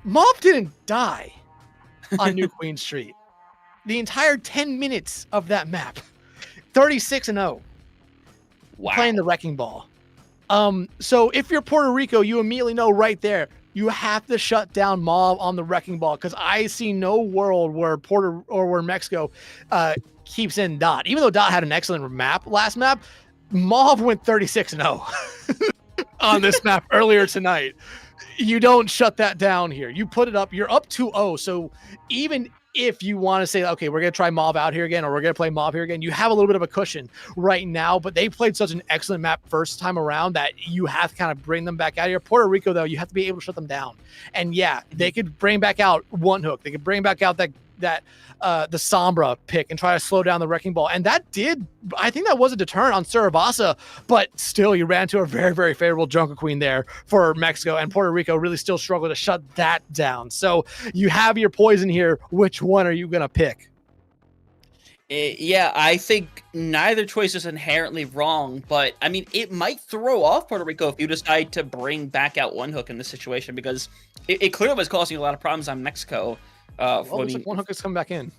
[SPEAKER 2] Mauve didn't die on New Queen Street. The entire 10 minutes of that map, 36-0, playing the Wrecking Ball. So if you're Puerto Rico, you immediately know right there, you have to shut down Mauve on the Wrecking Ball, because I see no world where Mexico keeps in Dot. Even though Dot had an excellent last map, Mauve went 36-0. on this map earlier tonight. You don't shut that down here. You put it up. You're up 2-0. So even if you want to say, okay, we're going to try Mauve out here again, or we're going to play Mauve here again, you have a little bit of a cushion right now, but they played such an excellent map first time around that you have to kind of bring them back out here. Puerto Rico, though, you have to be able to shut them down. And yeah, they could bring back out one hook. They could bring back out the Sombra pick and try to slow down the Wrecking Ball. And that did, I think that was a deterrent on Surabasa, but still you ran to a very, very favorable Jungle Queen there for Mexico, and Puerto Rico really still struggled to shut that down. So you have your poison here. Which one are you going to pick?
[SPEAKER 4] Yeah, I think neither choice is inherently wrong, but I mean, it might throw off Puerto Rico if you decide to bring back out one hook in this situation, because it clearly was causing a lot of problems on Mexico.
[SPEAKER 2] Looks like one hook is coming back in.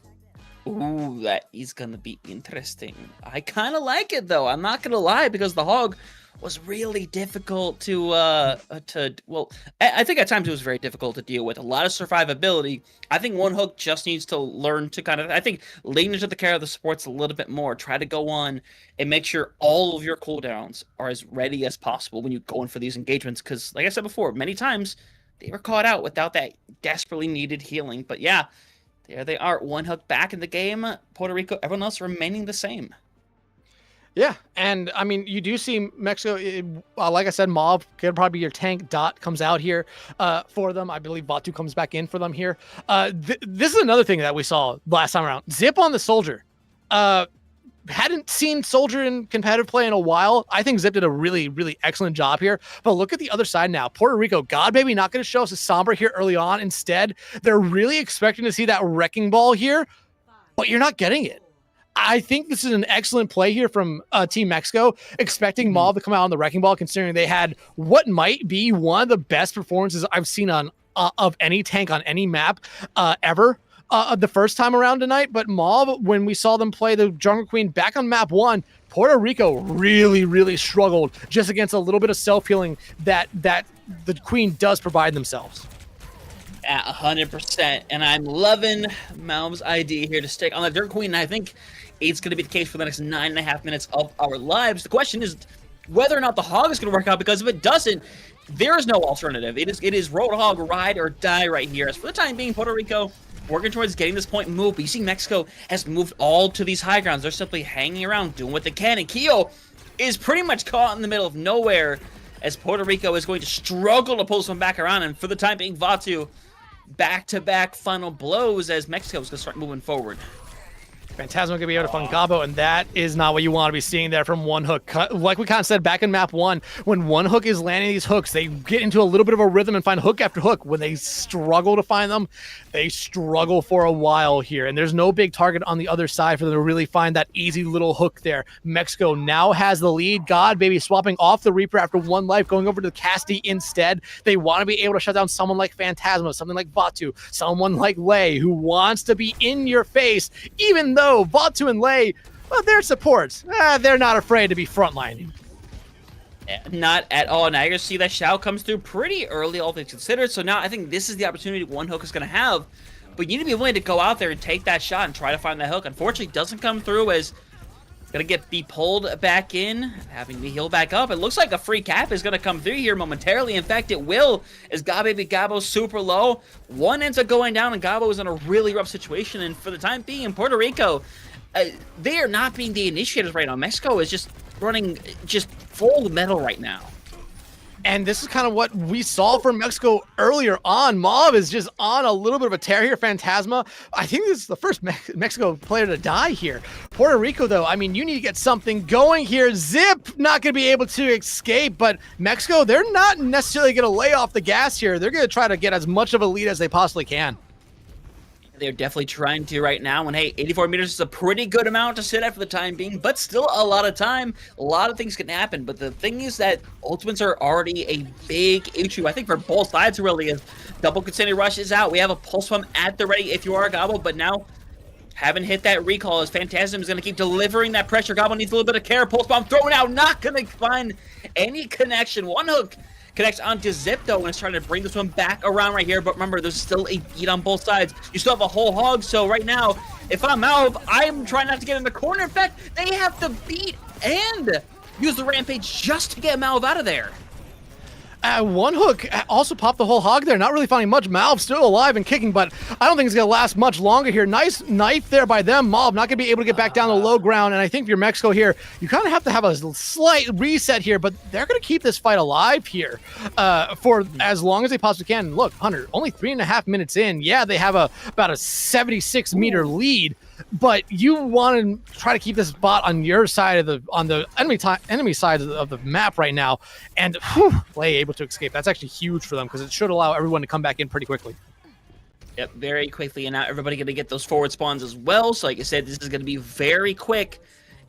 [SPEAKER 4] Ooh, that is gonna be interesting. I kind of like it though. I'm not gonna lie, because the hog was really difficult to well, I think at times it was very difficult to deal with. A lot of survivability. I think one hook just needs to learn to kind of, I think, lean into the care of the supports a little bit more. Try to go on and make sure all of your cooldowns are as ready as possible when you go in for these engagements, because like I said before, many times they were caught out without that desperately needed healing. But yeah, there they are. One hook back in the game. Puerto Rico, everyone else remaining the same.
[SPEAKER 2] Yeah, and I mean, you do see Mexico, like I said, Mauve could probably be your tank. Dot comes out here for them. I believe Batu comes back in for them here. This is another thing that we saw last time around. Zip on the Soldier. Hadn't seen Soldier in competitive play in a while. I think Zip did a really, really excellent job here. But look at the other side now. Puerto Rico, God baby, not going to show us a Sombra here early on. Instead, they're really expecting to see that Wrecking Ball here, but you're not getting it. I think this is an excellent play here from Team Mexico, expecting Mauve to come out on the Wrecking Ball, considering they had what might be one of the best performances I've seen on of any tank on any map ever. The first time around tonight, but Mauve, when we saw them play the Jungle Queen back on map 1, Puerto Rico really, really struggled just against a little bit of self-healing that the Queen does provide themselves.
[SPEAKER 4] At 100%, and I'm loving Mauve's idea here to stick on the Dirt Queen, and I think it's going to be the case for the next 9.5 minutes of our lives. The question is whether or not the hog is going to work out, because if it doesn't, there is no alternative. It is Roadhog, ride or die right here. As for the time being, Puerto Rico working towards getting this point moved, but you see Mexico has moved all to these high grounds. They're simply hanging around, doing what they can, and Keo is pretty much caught in the middle of nowhere, as Puerto Rico is going to struggle to pull this one back around, and for the time being, Vatu back-to-back final blows as Mexico is going to start moving forward.
[SPEAKER 2] Phantasma going to be able to find Gabo, and that is not what you want to be seeing there from one hook. Like we kind of said back in map 1, when one hook is landing these hooks, they get into a little bit of a rhythm and find hook after hook. When they struggle to find them, they struggle for a while here, and there's no big target on the other side for them to really find that easy little hook there. Mexico now has the lead. God baby swapping off the Reaper after 1 life, going over to Casti instead. They want to be able to shut down someone like Phantasma, something like Vatu, someone like Lei, who wants to be in your face, even though Vatu and Lei, well, they're supports. They're not afraid to be frontlining.
[SPEAKER 4] Not at all. Now you're going to see that Shao comes through pretty early, all things considered. So now I think this is the opportunity one hook is going to have. But you need to be willing to go out there and take that shot and try to find that hook. Unfortunately, it doesn't come through, as it's going to be pulled back in, having to heal back up. It looks like a free cap is going to come through here momentarily. In fact, it will, as Baby Gabo's super low. One ends up going down, and Gabo is in a really rough situation. And for the time being, in Puerto Rico, they are not being the initiators right now. Mexico is just running just full metal right now.
[SPEAKER 2] And this is kind of what we saw from Mexico earlier on. Mauve is just on a little bit of a tear here. Phantasma, I think this is the first Mexico player to die here. Puerto Rico, though, I mean, you need to get something going here. Zip not going to be able to escape, but Mexico, they're not necessarily going to lay off the gas here. They're going to try to get as much of a lead as they possibly can.
[SPEAKER 4] They're definitely trying to right now, and hey, 84 meters is a pretty good amount to sit at for the time being, but still a lot of time. A lot of things can happen, but the thing is that ultimates are already a big issue, I think, for both sides, really. As double Container Rush is out, we have a Pulse Bomb at the ready if you are a Gobble, but now haven't hit that recall, as Phantasm is going to keep delivering that pressure. Gobble needs a little bit of care. Pulse Bomb thrown out, not going to find any connection. One hook connects onto Zip, though, and is trying to bring this one back around right here. But remember, there's still a beat on both sides. You still have a whole hog, so right now, if I'm Mauve, I'm trying not to get in the corner. In fact, they have to beat and use the Rampage just to get Mauve out of there.
[SPEAKER 2] One Hook also popped the whole hog there. Not really finding much. Malv still alive and kicking, but I don't think it's going to last much longer here. Nice knife there by them. Malv not going to be able to get back down to low ground, and I think if you're Mexico here, you kind of have to have a slight reset here, but they're going to keep this fight alive here for as long as they possibly can. Look, Hunter, only 3.5 minutes in. Yeah, they have about a 76-meter lead, but you want to try to keep this bot on your side of the enemy side of the map right now, and Lay able to escape. That's actually huge for them because it should allow everyone to come back in pretty quickly.
[SPEAKER 4] Yep, very quickly, and now everybody going to get those forward spawns as well. So like I said, this is going to be very quick,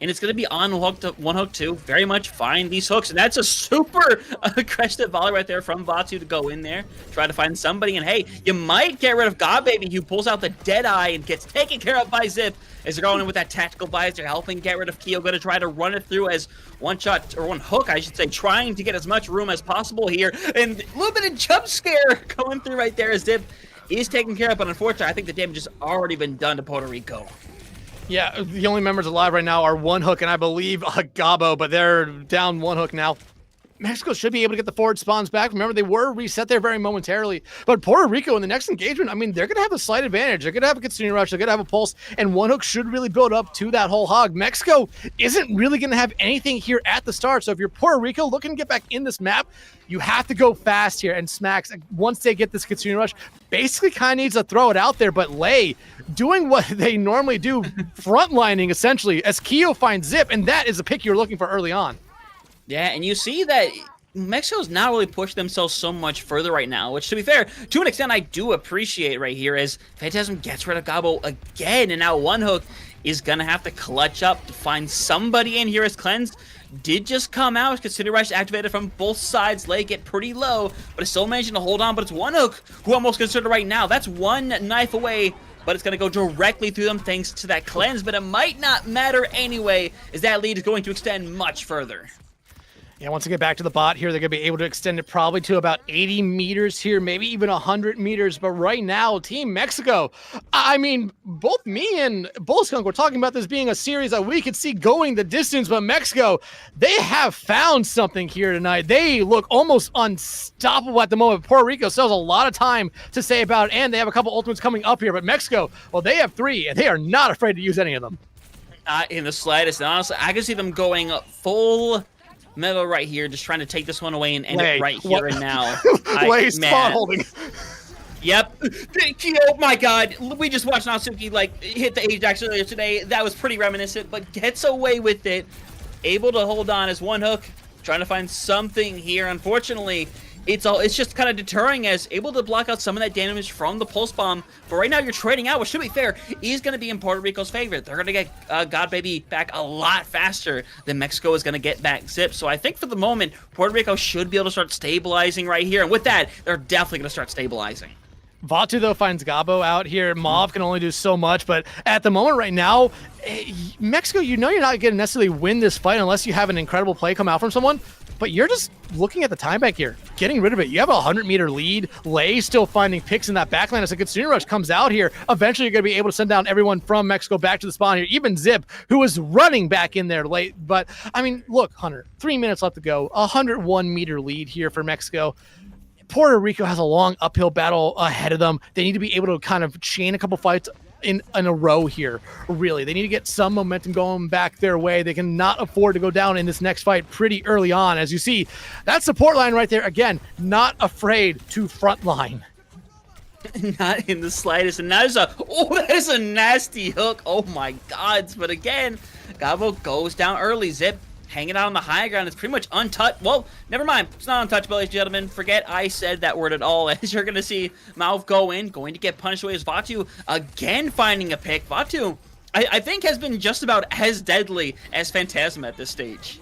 [SPEAKER 4] and it's going to be on one hook too. Very much find these hooks, and that's a super aggressive volley right there from Vatu to go in there, try to find somebody, and hey, you might get rid of God Baby, who pulls out the dead eye and gets taken care of by Zip as they're going in with that tactical visor, helping get rid of Keo. Going to try to run it through as one shot, or one hook, I should say, trying to get as much room as possible here, and a little bit of jump scare going through right there as Zip is taken care of, but unfortunately, I think the damage has already been done to Puerto Rico.
[SPEAKER 2] Yeah, the only members alive right now are One Hook and I believe Gabo, but they're down One Hook now. Mexico should be able to get the forward spawns back. Remember, they were reset there very momentarily. But Puerto Rico in the next engagement, I mean, they're going to have a slight advantage. They're going to have a Kitsune Rush. They're going to have a Pulse. And One Hook should really build up to that whole hog. Mexico isn't really going to have anything here at the start. So if you're Puerto Rico looking to get back in this map, you have to go fast here. And Smacks, once they get this Kitsune Rush, basically kind of needs to throw it out there. But Lay doing what they normally do, frontlining essentially, as Keo finds Zip. And that is a pick you're looking for early on.
[SPEAKER 4] Yeah, and you see that Mexico's not really pushed themselves so much further right now, which, to be fair, to an extent, I do appreciate right here, as Phantasm gets rid of Gabo again, and now One Hook is going to have to clutch up to find somebody in here as Cleanse did just come out. Consider Rush activated from both sides. Lay get pretty low, but it's still managing to hold on, but it's One Hook who almost considered right now. That's one knife away, but it's going to go directly through them thanks to that Cleanse, but it might not matter anyway, as that lead is going to extend much further.
[SPEAKER 2] Yeah, once they get back to the bot here, they're going to be able to extend it probably to about 80 meters here, maybe even 100 meters. But right now, Team Mexico, I mean, both me and Bullskunk were talking about this being a series that we could see going the distance. But Mexico, they have found something here tonight. They look almost unstoppable at the moment. Puerto Rico still has a lot of time to say about it, and they have a couple ultimates coming up here. But Mexico, well, they have 3, and they are not afraid to use any of them.
[SPEAKER 4] Not in the slightest. And honestly, I can see them going full metal right here, just trying to take this one away and end it right here and now.
[SPEAKER 2] Lay spot holding.
[SPEAKER 4] Yep. Oh my god. We just watched Natsuki hit the Ajax earlier today. That was pretty reminiscent, but gets away with it. Able to hold on as One Hook, trying to find something here. Unfortunately, it's just kind of deterring, as able to block out some of that damage from the Pulse Bomb. But right now you're trading out, which, to be fair, is going to be in Puerto Rico's favor. They're going to get God Baby back a lot faster than Mexico is going to get back Zip. So I think for the moment, Puerto Rico should be able to start stabilizing right here. And with that, they're definitely going to start stabilizing.
[SPEAKER 2] Vatu, though, finds Gabo out here. Mauve can only do so much, but at the moment right now, Mexico, you know you're not going to necessarily win this fight unless you have an incredible play come out from someone, but you're just looking at the time back here, getting rid of it. You have a 100-meter lead. Lay still finding picks in that backline as a Kitsune Rush comes out here. Eventually, you're going to be able to send down everyone from Mexico back to the spawn here, even Zip, who was running back in there late. But, I mean, look, Hunter, 3 minutes left to go, 101-meter lead here for Mexico. Puerto Rico has a long uphill battle ahead of them. They need to be able to kind of chain a couple fights in a row here, really. They need to get some momentum going back their way. They cannot afford to go down in this next fight pretty early on. As you see, that support line right there, again, not afraid to front line.
[SPEAKER 4] Not in the slightest. And that is a nasty hook. Oh my god. But again, Gabo goes down early. Zip hanging out on the high ground. It's pretty much untouched. Well, never mind. It's not untouchable, ladies and gentlemen. Forget I said that word at all. As you're going to see Mouth go in, going to get punished away as Vatu again finding a pick. Vatu, I think, has been just about as deadly as Phantasm at this stage.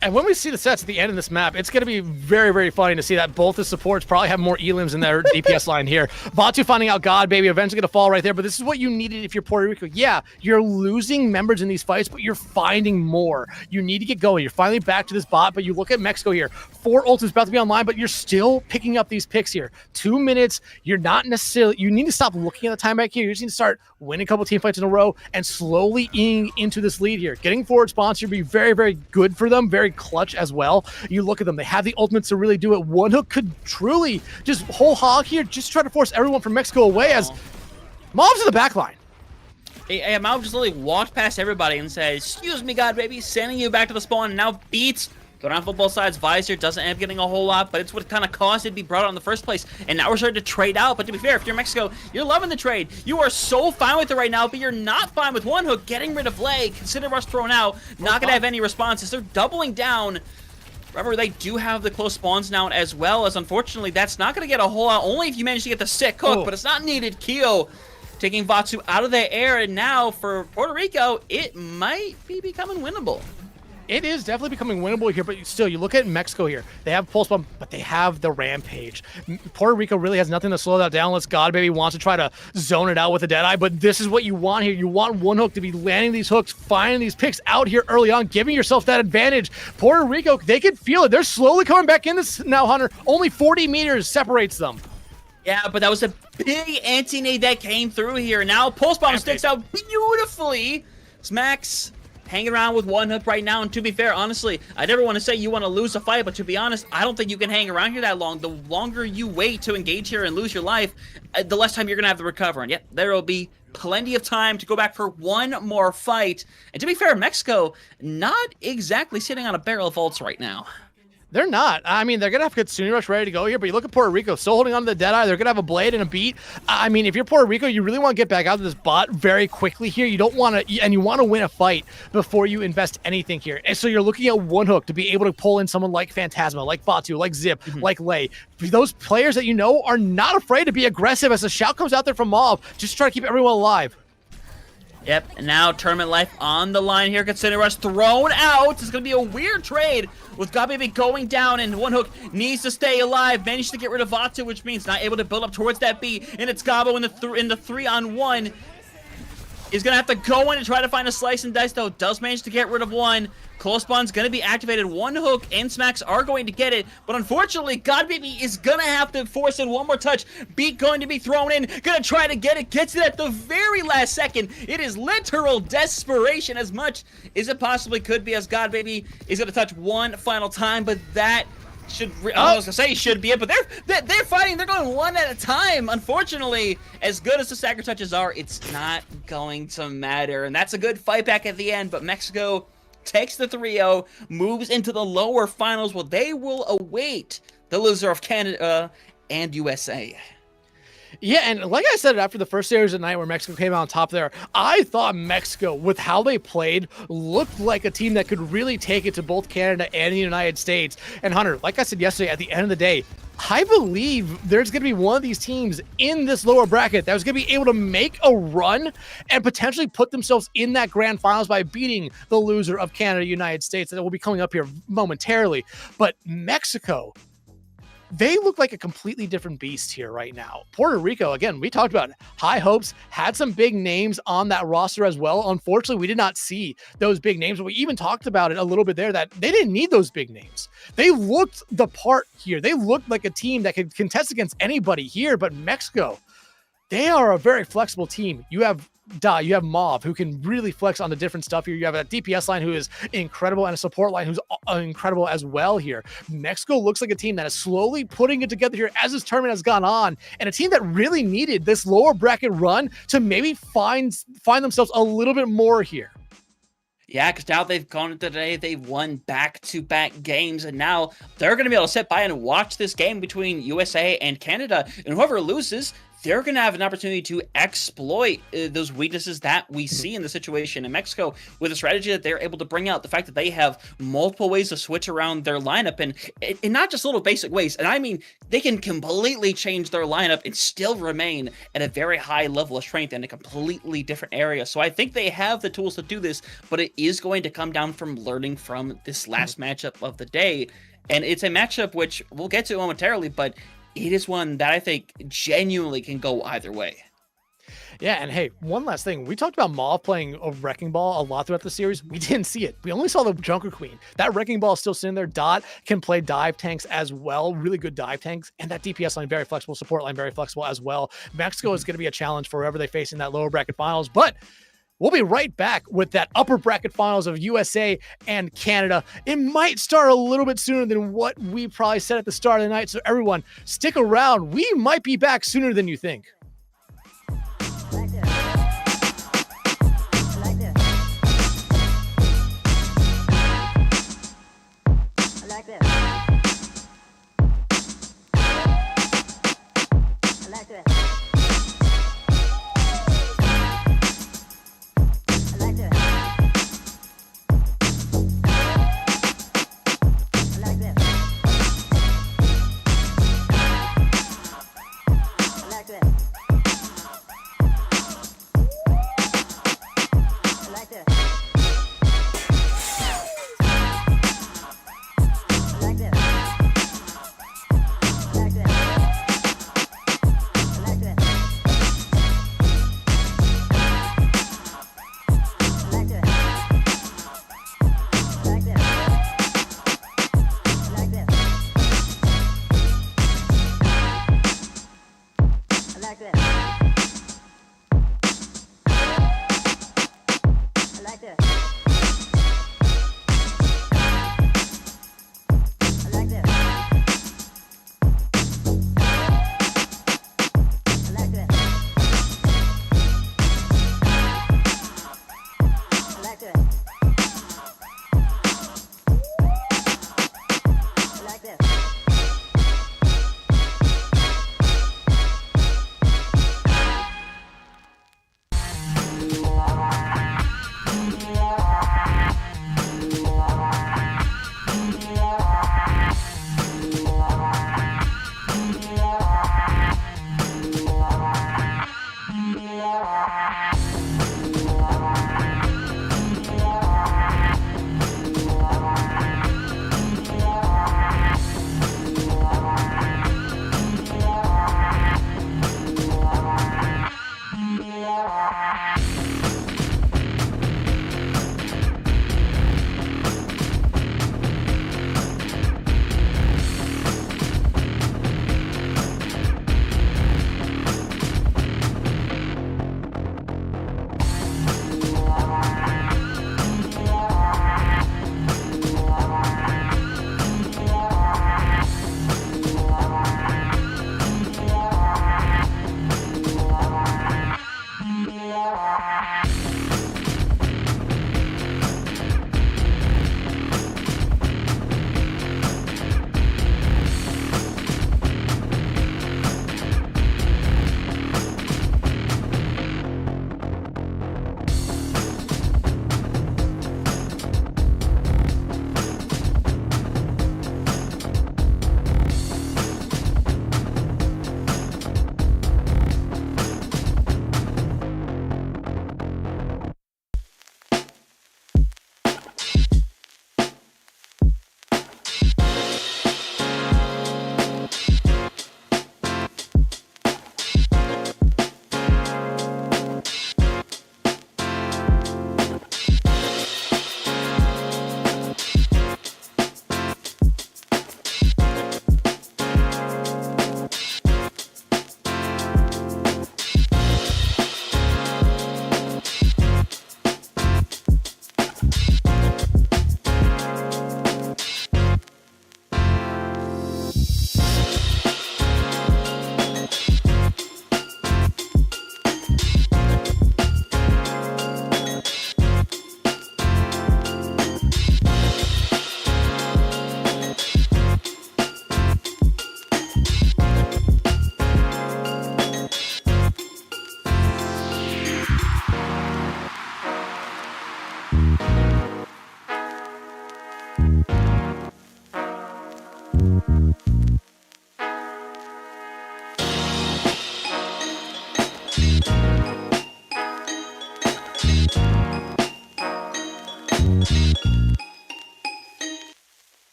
[SPEAKER 2] And when we see the sets at the end of this map, it's going to be very, very funny to see that both the supports probably have more elims in their DPS line here. Vatu finding out God Baby eventually going to fall right there, but this is what you needed if you're Puerto Rico. Yeah, you're losing members in these fights, but you're finding more. You need to get going. You're finally back to this bot, but you look at Mexico here. 4 ults is about to be online, but you're still picking up these picks here. 2 minutes, you're not necessarily... You need to stop looking at the time back here. You just need to start winning a couple team fights in a row and slowly eating into this lead here. Getting forward spawns should be very, very good for them, very very clutch as well. You look at them, they have the ultimates to really do it. One Hook could truly just whole hog here, just try to force everyone from Mexico away as Mob's in the back line.
[SPEAKER 4] Hey, Mao just literally walked past everybody and said, "Excuse me, God, baby," sending you back to the spawn, and now beats. Going on for both sides. Visor doesn't end up getting a whole lot, but it's what kind of caused it to be brought out in the first place. And now we're starting to trade out. But to be fair, if you're Mexico, you're loving the trade. You are so fine with it right now, but you're not fine with One Hook getting rid of Lay. Consider Rush thrown out. Not going to have any responses. They're doubling down. Remember, they do have the close spawns now as well, as unfortunately, that's not going to get a whole lot. Only if you manage to get the sick hook, but it's not needed. Keo taking Vatu out of the air, and now for Puerto Rico, it might be becoming winnable.
[SPEAKER 2] It is definitely becoming winnable here, but still, you look at Mexico here. They have Pulse Bomb, but they have the Rampage. Puerto Rico really has nothing to slow that down unless God Baby wants to try to zone it out with a Deadeye, but this is what you want here. You want One Hook to be landing these hooks, finding these picks out here early on, giving yourself that advantage. Puerto Rico, they can feel it. They're slowly coming back in this now, Hunter. Only 40 meters separates them.
[SPEAKER 4] Yeah, but that was a big anti-nade that came through here. Now Pulse Bomb sticks out beautifully. Smacks hanging around with One Hook right now, and to be fair, honestly, I never want to say you want to lose a fight, but to be honest, I don't think you can hang around here that long. The longer you wait to engage here and lose your life, the less time you're going to have to recover. And yet, there will be plenty of time to go back for one more fight. And to be fair, Mexico, not exactly sitting on a barrel of ults right now.
[SPEAKER 2] They're not. I mean, they're going to have Kitsune Rush ready to go here, but you look at Puerto Rico, still holding on to the Deadeye. They're going to have a Blade and a Beat. I mean, if you're Puerto Rico, you really want to get back out of this bot very quickly here. You don't want to, and you want to win a fight before you invest anything here. And so you're looking at One Hook to be able to pull in someone like Phantasma, like Batu, like Zip, like Lay. Those players that you know are not afraid to be aggressive as the shout comes out there from Mob, just to try to keep everyone alive.
[SPEAKER 4] Yep, and now tournament life on the line here. Kitsune Rush thrown out. It's going to be a weird trade with God Baby going down, and One Hook needs to stay alive. Managed to get rid of Vatu, which means not able to build up towards that B. And it's Gabo in the 3-on-1. Is going to have to go in and try to find a slice and dice, though. Does manage to get rid of one. Close Spawn's going to be activated. One Hook and Smacks are going to get it. But unfortunately, God Baby is going to have to force in one more touch. Beat going to be thrown in. Going to try to get it. Gets it at the very last second. It is literal desperation as much as it possibly could be, as God Baby is going to touch one final time. But that should, I was gonna say should be it, but they're fighting. They're going one at a time. Unfortunately, as good as the stagger touches are, it's not going to matter. And that's a good fight back at the end. But Mexico takes the 3-0, moves into the lower finals, where they will await the loser of Canada and USA.
[SPEAKER 2] Yeah, and like I said after the first series of the night where Mexico came out on top there, I thought Mexico, with how they played, looked like a team that could really take it to both Canada and the United States. And Hunter, like I said yesterday, at the end of the day, I believe there's going to be one of these teams in this lower bracket that was going to be able to make a run and potentially put themselves in that grand finals by beating the loser of Canada, United States, that will be coming up here momentarily. But Mexico, they look like a completely different beast here right now. Puerto Rico, again, we talked about high hopes, had some big names on that roster as well. Unfortunately, we did not see those big names, but we even talked about it a little bit there that they didn't need those big names. They looked the part here. They looked like a team that could contest against anybody here, but Mexico, they are a very flexible team. You have you have Mauve, who can really flex on the different stuff here. You have a DPS line who is incredible and a support line who's incredible as well here. Mexico looks like a team that is slowly putting it together here as this tournament has gone on, and a team that really needed this lower bracket run to maybe find themselves a little bit more here.
[SPEAKER 4] Yeah, because now they've gone into today, they've won back-to-back games, and now they're going to be able to sit by and watch this game between USA and Canada, and whoever loses, they're going to have an opportunity to exploit those weaknesses that we see in the situation in Mexico with a strategy that they're able to bring out. The fact that they have multiple ways to switch around their lineup, and not just little basic ways. And I mean, they can completely change their lineup and still remain at a very high level of strength in a completely different area. So I think they have the tools to do this, but it is going to come down from learning from this last matchup of the day. And it's a matchup which we'll get to momentarily, but it is one that I think genuinely can go either way.
[SPEAKER 2] Yeah, and hey, one last thing. We talked about Mauve playing a Wrecking Ball a lot throughout the series. We didn't see it. We only saw the Junker Queen. That Wrecking Ball is still sitting there. Dot can play dive tanks as well. Really good dive tanks. And that DPS line, very flexible. Support line, very flexible as well. Mexico is going to be a challenge for whoever they face in that lower bracket finals. But We'll be right back with that upper bracket finals of USA and Canada. It might start a little bit sooner than what we probably said at the start of the night. So everyone, stick around. We might be back sooner than you think.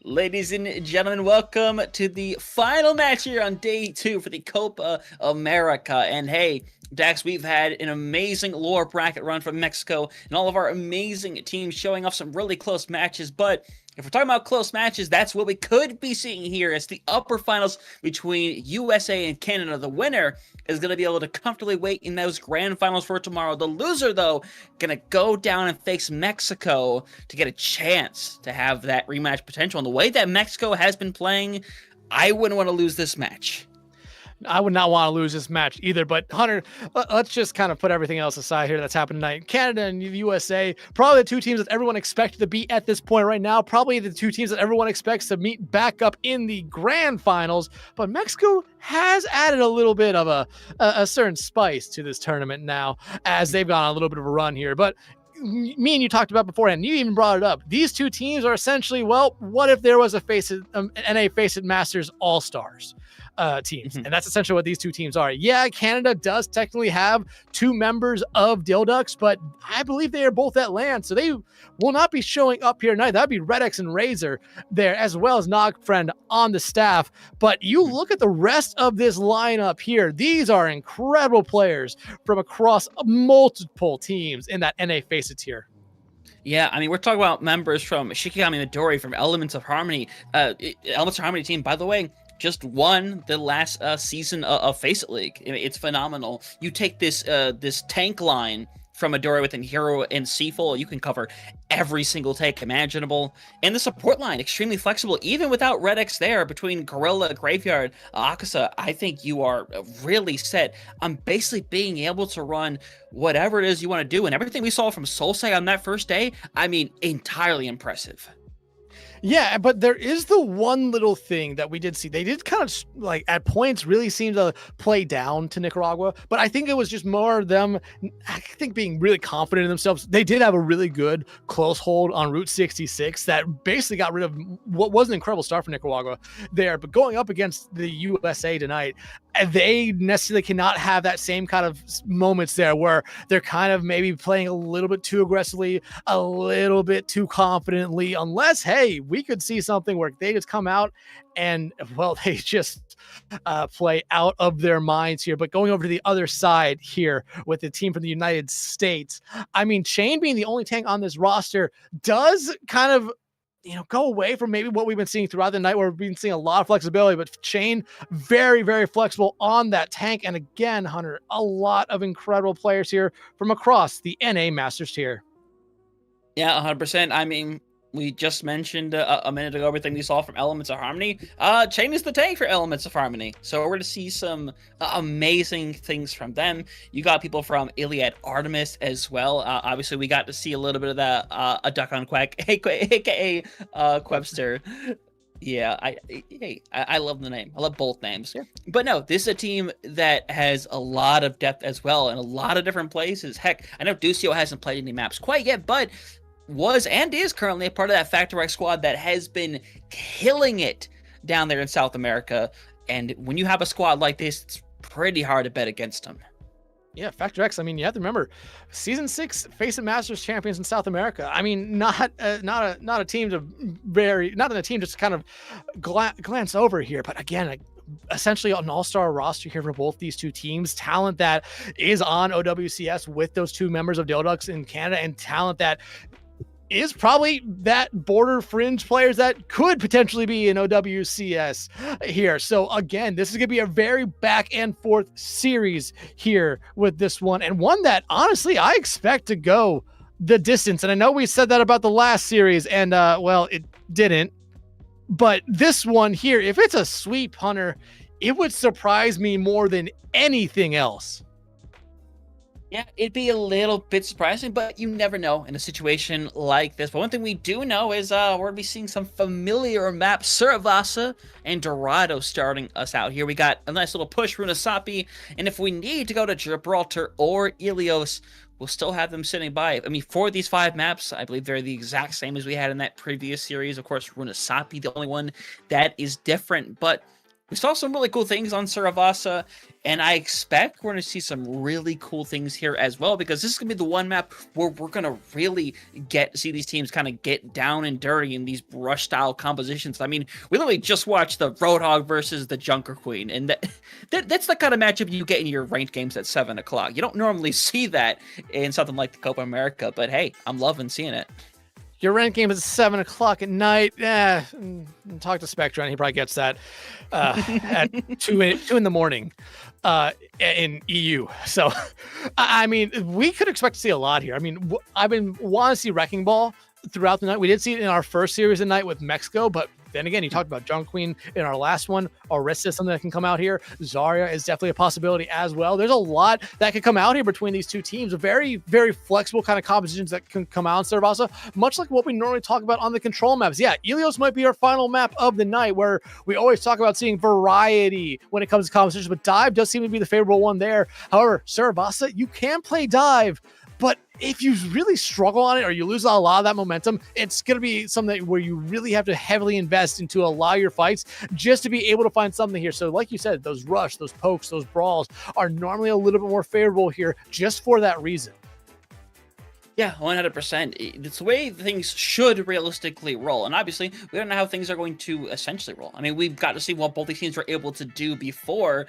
[SPEAKER 4] Ladies and gentlemen, welcome to the final match here on day 2 for the Copa America. And hey, Dax, we've had an amazing lower bracket run from Mexico and all of our amazing teams showing off some really close matches. But if we're talking about close matches, that's what we could be seeing here. It's the upper finals between USA and Canada. The winner is going to be able to comfortably wait in those grand finals for tomorrow. The loser, though, going to go down and face Mexico to get a chance to have that rematch potential. And the way that Mexico has been playing, I wouldn't want to lose this match.
[SPEAKER 2] I would not want to lose this match either. But Hunter, let's just kind of put everything else aside here that's happened tonight. Canada and the USA, probably the two teams that everyone expected to beat at this point right now. Probably the two teams that everyone expects to meet back up in the grand finals. But Mexico has added a little bit of a certain spice to this tournament now, as they've gone on a little bit of a run here. But me and you talked about beforehand, you even brought it up. These two teams are essentially, well, what if there was a NA Face It Masters All-Stars teams? And that's essentially what these two teams are. Yeah, Canada does technically have 2 members of Dilducks, but I believe they are both at LAN, so they will not be showing up here tonight. That'd be Redex and Razor there, as well as Nogfriend on the staff. But you look at the rest of this lineup here. These are incredible players from across multiple teams in that NA Face It tier.
[SPEAKER 4] Yeah, I mean, we're talking about members from Shikigami Midori from Elements of Harmony. Elements of Harmony team, by the way, just won the last season of Face It League. It's phenomenal. You take this tank line from Midori with Hero and Seafull, you can cover every single take imaginable. And the support line, extremely flexible, even without Red X there between Gorilla, Graveyard, Akasa. I think you are really set on basically being able to run whatever it is you want to do. And everything we saw from Solsai on that first day, I mean, entirely impressive.
[SPEAKER 2] Yeah, but there is the one little thing that we did see. They did kind of like at points really seem to play down to Nicaragua, but I think it was just more them, I think, being really confident in themselves. They did have a really good close hold on Route 66 that basically got rid of what was an incredible start for Nicaragua there. But going up against the USA tonight, they necessarily cannot have that same kind of moments there where they're kind of maybe playing a little bit too aggressively, a little bit too confidently, unless, hey, we could see something where they just come out and, well, they just play out of their minds here. But going over to the other side here with the team from the United States, I mean, Chain being the only tank on this roster does kind of, go away from maybe what we've been seeing throughout the night, where we've been seeing a lot of flexibility, but Chain very, very flexible on that tank. And again, Hunter, a lot of incredible players here from across the NA Masters tier.
[SPEAKER 4] Yeah, 100%. I mean, we just mentioned a minute ago everything we saw from Elements of Harmony. Chain is the tank for Elements of Harmony. So we're going to see some amazing things from them. You got people from Iliad Artemis as well. Obviously, we got to see a little bit of that a Duck on Quack, aka Quebster. Yeah, I love the name. I love both names. Yeah. But no, this is a team that has a lot of depth as well in a lot of different places. Heck, I know Ducio hasn't played any maps quite yet, but was and is currently a part of that Factor X squad that has been killing it down there in South America. And when you have a squad like this, it's pretty hard to bet against them.
[SPEAKER 2] Yeah, Factor X. I mean, you have to remember, Season 6 Face It Masters champions in South America. I mean, not a team just to kind of glance over here. But again, essentially an all-star roster here for both these two teams. Talent that is on OWCS with those 2 members of Dilducks in Canada, and talent that is probably that border fringe players that could potentially be in OWCS here. So again, this is going to be a very back and forth series here with this one, and one that honestly I expect to go the distance. And I know we said that about the last series, and well, it didn't. But this one here, if it's a sweep, Hunter, it would surprise me more than anything else.
[SPEAKER 4] Yeah, it'd be a little bit surprising, but you never know in a situation like this. But one thing we do know is we're going to be seeing some familiar maps. Suravasa and Dorado starting us out here. We got a nice little push, Runasapi, and if we need to go to Gibraltar or Ilios, we'll still have them sitting by. I mean, for these 5 maps, I believe they're the exact same as we had in that previous series. Of course, Runasapi, the only one that is different, but we saw some really cool things on Saravasa, and I expect we're going to see some really cool things here as well, because this is going to be the one map where we're going to really see these teams kind of get down and dirty in these brush style compositions. I mean, we literally just watched the Roadhog versus the Junker Queen, and that's the kind of matchup you get in your ranked games at 7 o'clock. You don't normally see that in something like the Copa America, but hey, I'm loving seeing it.
[SPEAKER 2] Your ranked game is at 7 o'clock at night. Talk to Spectron. He probably gets that at 2 in the morning in EU. So, I mean, we could expect to see a lot here. I mean, I've been wanting to see Wrecking Ball throughout the night. We did see it in our first series of night with Mexico, but then again, you talked about Junk Queen in our last one. Orisa is something that can come out here. Zarya is definitely a possibility as well. There's a lot that could come out here between these two teams. Very, very flexible kind of compositions that can come out in Saravasa, much like what we normally talk about on the control maps. Yeah, Ilios might be our final map of the night, where we always talk about seeing variety when it comes to compositions, but Dive does seem to be the favorable one there. However, Saravasa, you can play Dive, but if you really struggle on it or you lose a lot of that momentum, it's going to be something where you really have to heavily invest into a lot of your fights just to be able to find something here. So like you said, those rush, those pokes, those brawls are normally a little bit more favorable here just for that reason.
[SPEAKER 4] Yeah, 100%. It's the way things should realistically roll. And obviously, we don't know how things are going to essentially roll. I mean, we've got to see what both these teams were able to do before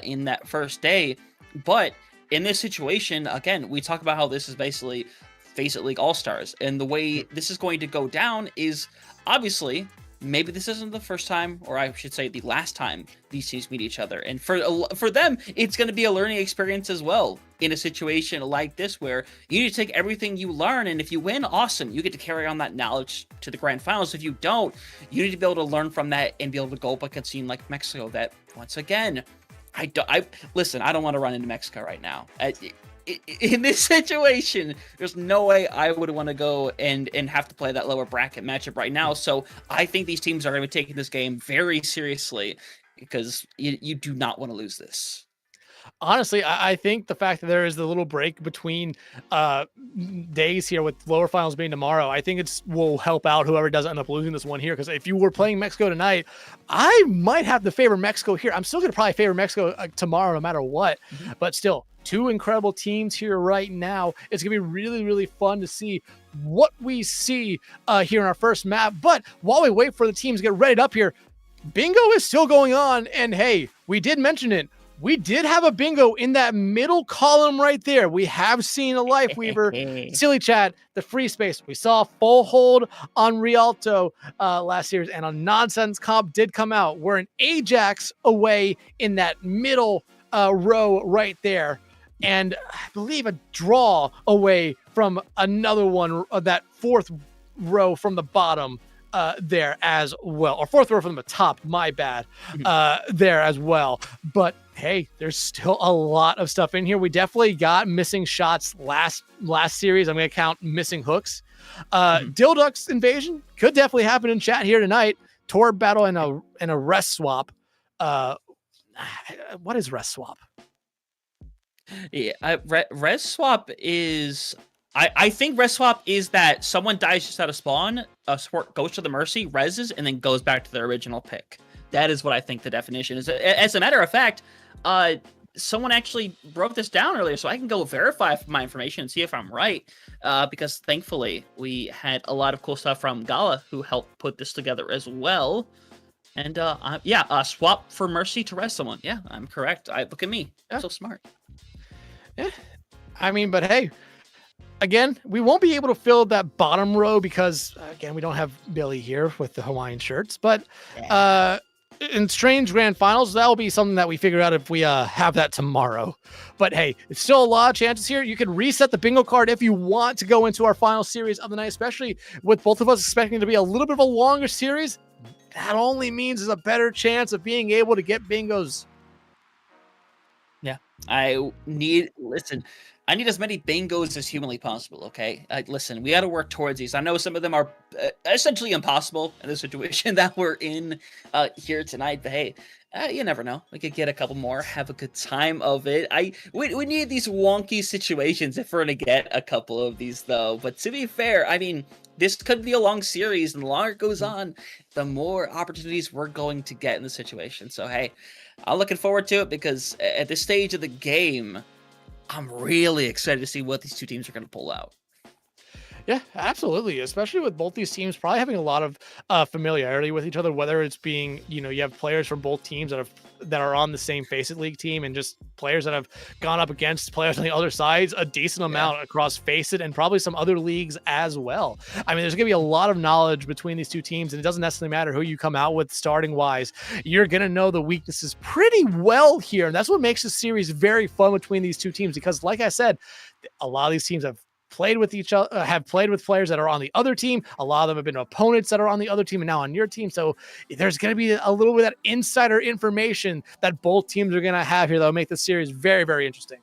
[SPEAKER 4] in that first day. But in this situation, again, we talk about how this is basically Face It League All-Stars. And the way this is going to go down is, obviously, maybe this isn't the first time, or I should say the last time, these teams meet each other. And for them, it's going to be a learning experience as well in a situation like this, where you need to take everything you learn, and if you win, awesome. You get to carry on that knowledge to the grand finals. If you don't, you need to be able to learn from that and be able to go up against a team like Mexico that, once again, listen, I don't want to run into Mexico right now. In this situation, there's no way I would want to go and have to play that lower bracket matchup right now. So I think these teams are going to be taking this game very seriously, because you do not want to lose this.
[SPEAKER 2] Honestly, I think the fact that there is the little break between days here with lower finals being tomorrow, I think will help out whoever does end up losing this one here. Because if you were playing Mexico tonight, I might have to favor Mexico here. I'm still going to probably favor Mexico tomorrow, no matter what. Mm-hmm. But still, two incredible teams here right now. It's going to be really, really fun to see what we see here in our first map. But while we wait for the teams to get readied up here, bingo is still going on. And hey, we did mention it. We did have a bingo in that middle column right there. We have seen a Life Weaver, Silly Chat, the free space. We saw full hold on Rialto last series, and a nonsense comp did come out. We're an Ajax away in that middle row right there, and I believe a draw away from another one, that fourth row from the bottom there as well, or fourth row from the top, my bad, there as well. But hey, there's still a lot of stuff in here. We definitely got missing shots last series. I'm going to count missing hooks. Dilduck's invasion could definitely happen in chat here tonight. Torb battle and a rest swap. What is rest swap?
[SPEAKER 4] Yeah, res swap is... I think res swap is that someone dies just out of spawn, support goes to the Mercy, reses, and then goes back to their original pick. That is what I think the definition is. As a matter of fact, someone actually broke this down earlier, so I can go verify my information and see if I'm right, because thankfully we had a lot of cool stuff from Gala, who helped put this together as well. And swap for Mercy to res someone. Yeah, I'm correct. Look at me. I'm so smart.
[SPEAKER 2] Yeah, I mean, but hey, again, we won't be able to fill that bottom row because, again, we don't have Billy here with the Hawaiian shirts. But in Strange Grand Finals, that will be something that we figure out if we have that tomorrow. But hey, it's still a lot of chances here. You can reset the bingo card if you want to go into our final series of the night, especially with both of us expecting to be a little bit of a longer series. That only means there's a better chance of being able to get bingos.
[SPEAKER 4] Yeah, listen. I need as many bingos as humanly possible. Okay, listen. We got to work towards these. I know some of them are essentially impossible in the situation that we're in here tonight. But hey, you never know. We could get a couple more. Have a good time of it. We need these wonky situations if we're gonna get a couple of these though. But to be fair, I mean, this could be a long series, and the longer it goes on, the more opportunities we're going to get in the situation. So hey, I'm looking forward to it because at this stage of the game, I'm really excited to see what these two teams are going to pull out.
[SPEAKER 2] Yeah, absolutely. Especially with both these teams probably having a lot of familiarity with each other, whether it's being, you have players from both teams that are on the same Face It League team, and just players that have gone up against players on the other sides a decent amount across Face It and probably some other leagues as well. I mean, there's going to be a lot of knowledge between these two teams, and it doesn't necessarily matter who you come out with starting wise. You're going to know the weaknesses pretty well here. And that's what makes the series very fun between these two teams, because like I said, a lot of these teams have played with each other, have played with players that are on the other team. A lot of them have been opponents that are on the other team and now on your team. So there's going to be a little bit of that insider information that both teams are going to have here that'll make the series very, very interesting.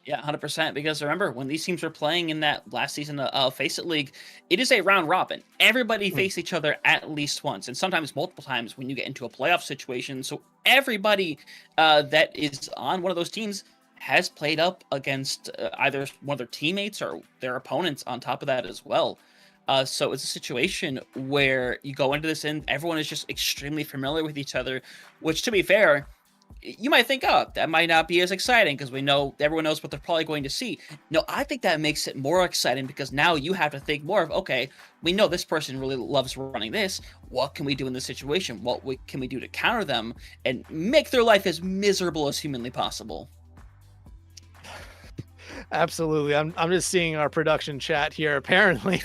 [SPEAKER 4] Yeah, 100%. Because remember, when these teams were playing in that last season of Face It League, it is a round robin. Everybody faced each other at least once, and sometimes multiple times when you get into a playoff situation. So everybody that is on one of those teams has played up against either one of their teammates or their opponents on top of that as well. So it's a situation where you go into this and everyone is just extremely familiar with each other, which, to be fair, you might think, oh, that might not be as exciting because everyone knows what they're probably going to see. No, I think that makes it more exciting because now you have to think more of, okay, we know this person really loves running this. What can we do in this situation? What can we do to counter them and make their life as miserable as humanly possible?
[SPEAKER 2] Absolutely. I'm just seeing our production chat here. Apparently,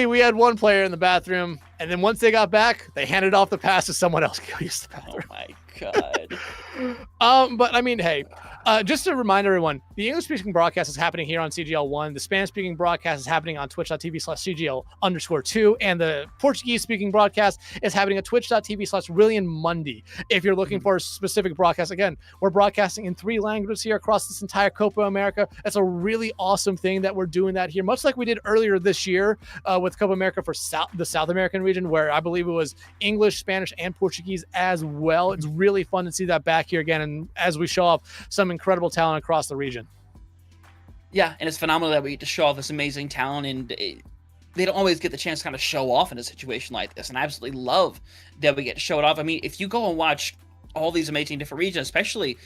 [SPEAKER 2] we had one player in the bathroom, and then once they got back, they handed off the pass to someone else to go use the bathroom.
[SPEAKER 4] Oh my god.
[SPEAKER 2] But I mean, hey, just to remind everyone, the English-speaking broadcast is happening here on CGL1. The Spanish-speaking broadcast is happening on twitch.tv/CGL_2. And the Portuguese-speaking broadcast is happening at twitch.tv/WilliamMundy. If you're looking for a specific broadcast, again, we're broadcasting in 3 languages here across this entire Copa America. That's a really awesome thing that we're doing that here, much like we did earlier this year with Copa America for the South American region, where I believe it was English, Spanish, and Portuguese as well. It's really fun to see that back here again, and as we show off some incredible talent across the region.
[SPEAKER 4] Yeah, and it's phenomenal that we get to show off this amazing talent, and they don't always get the chance to kind of show off in a situation like this, and I absolutely love that we get to show it off. I mean, if you go and watch all these amazing different regions, especially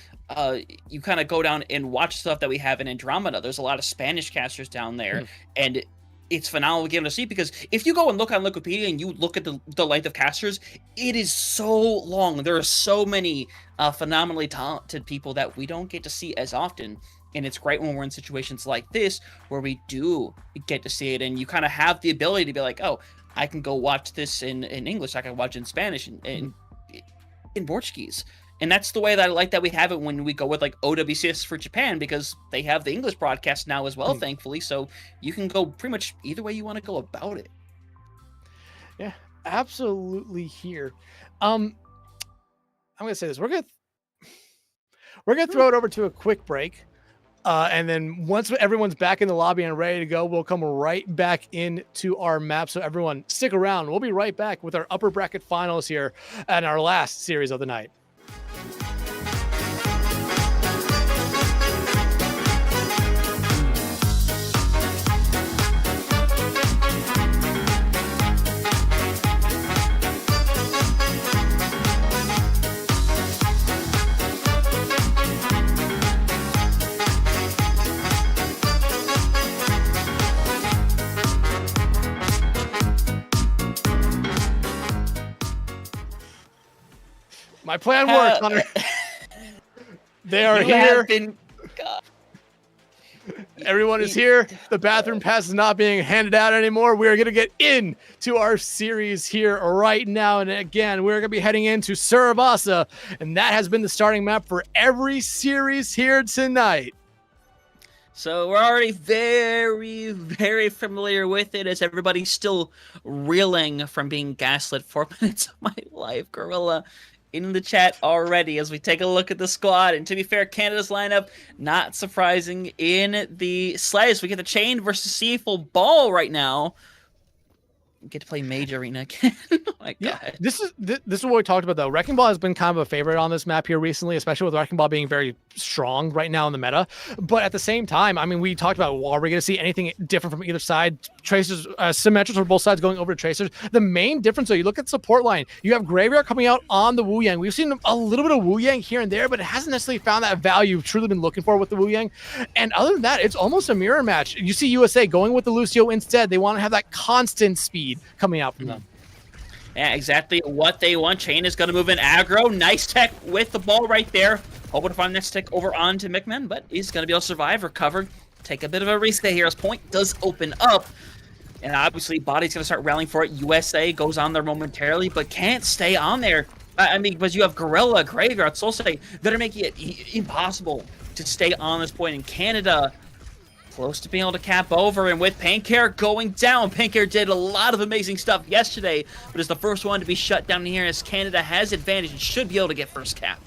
[SPEAKER 4] you kind of go down and watch stuff that we have in Andromeda, there's a lot of Spanish casters down there, and it's phenomenal to get to see, because if you go and look on Wikipedia and you look at the length of casters, it is so long. There are so many phenomenally talented people that we don't get to see as often. And it's great when we're in situations like this where we do get to see it, and you kind of have the ability to be like, oh, I can go watch this in English, I can watch it in Spanish, and in Portuguese. And that's the way that I like that we have it when we go with like OWCS for Japan, because they have the English broadcast now as well, thankfully. So you can go pretty much either way you want to go about it.
[SPEAKER 2] Yeah, absolutely here. I'm going to say this. We're going to throw it over to a quick break. And then once everyone's back in the lobby and ready to go, we'll come right back into our map. So everyone stick around. We'll be right back with our upper bracket finals here and our last series of the night. My plan worked, Hunter. They are here. Everyone is here. The bathroom pass is not being handed out anymore. We are going to get into our series here right now. And again, we're going to be heading into Surabasa. And that has been the starting map for every series here tonight.
[SPEAKER 4] So we're already very, very familiar with it, as everybody's still reeling from being gaslit 4 minutes of my life, Gorilla. in the chat already as we take a look at the squad. And to be fair, Canada's lineup, not surprising in the sledge. We get the Chain versus Seafull Ball right now. Get to play Mage Arena again. Oh my God.
[SPEAKER 2] This is what we talked about though. Wrecking Ball has been kind of a favorite on this map here recently, especially with Wrecking Ball being very strong right now in the meta. But at the same time, I mean, we talked about, well, are we going to see anything different from either side? Tracers, symmetrics for both sides going over to Tracers. The main difference though, you look at the support line, you have Graveyard coming out on the Wu Yang. We've seen a little bit of Wu Yang here and there, but it hasn't necessarily found that value you've truly been looking for with the Wu Yang. And other than that, it's almost a mirror match. You see USA going with the Lucio instead. They want to have that constant speed coming out from them.
[SPEAKER 4] Yeah, exactly what they want. Chain is going to move in aggro. Nice tech with the ball right there. Hoping to find next tick over onto McMahon, but he's going to be able to survive, recover, take a bit of a reset here as point does open up. And obviously, Body's going to start rallying for it. USA goes on there momentarily, but can't stay on there. I mean, because you have Gorilla, Graveyard, Solsei that are making it impossible to stay on this point. In Canada, close to being able to cap over, and with Painkare going down, Painkare did a lot of amazing stuff yesterday, but is the first one to be shut down here as Canada has advantage and should be able to get first cap.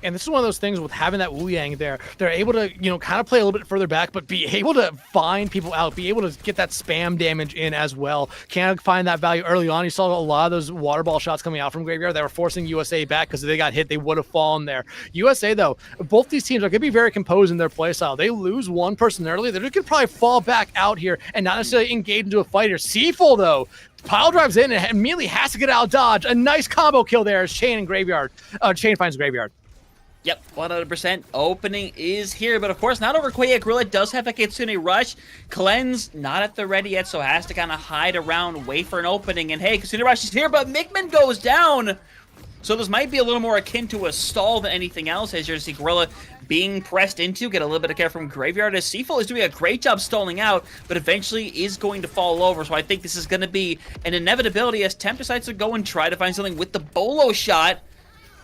[SPEAKER 2] And this is one of those things with having that Wu Yang there. They're able to, you know, kind of play a little bit further back, but be able to find people out, be able to get that spam damage in as well. Canada find that value early on. You saw a lot of those water ball shots coming out from Graveyard that were forcing USA back because if they got hit, they would have fallen there. USA, though, both these teams are going to be very composed in their play style. They lose one person early, they're going to probably fall back out here and not necessarily engage into a fight here. Seafull, though, pile drives in and immediately has to get out of dodge. A nice combo kill there as Chain and Graveyard. Chain finds Graveyard.
[SPEAKER 4] Yep, 100% opening is here, but of course not over quite yet. Gorilla does have a Kitsune Rush. Cleanse not at the ready yet, so has to kind of hide around, wait for an opening. And hey, Kitsune Rush is here, but Mickman goes down. So this might be a little more akin to a stall than anything else, as you see Gorilla being pressed into, get a little bit of care from Graveyard, as Seafull is doing a great job stalling out, but eventually is going to fall over. So I think this is going to be an inevitability as Temp decides to go and try to find something with the bolo shot.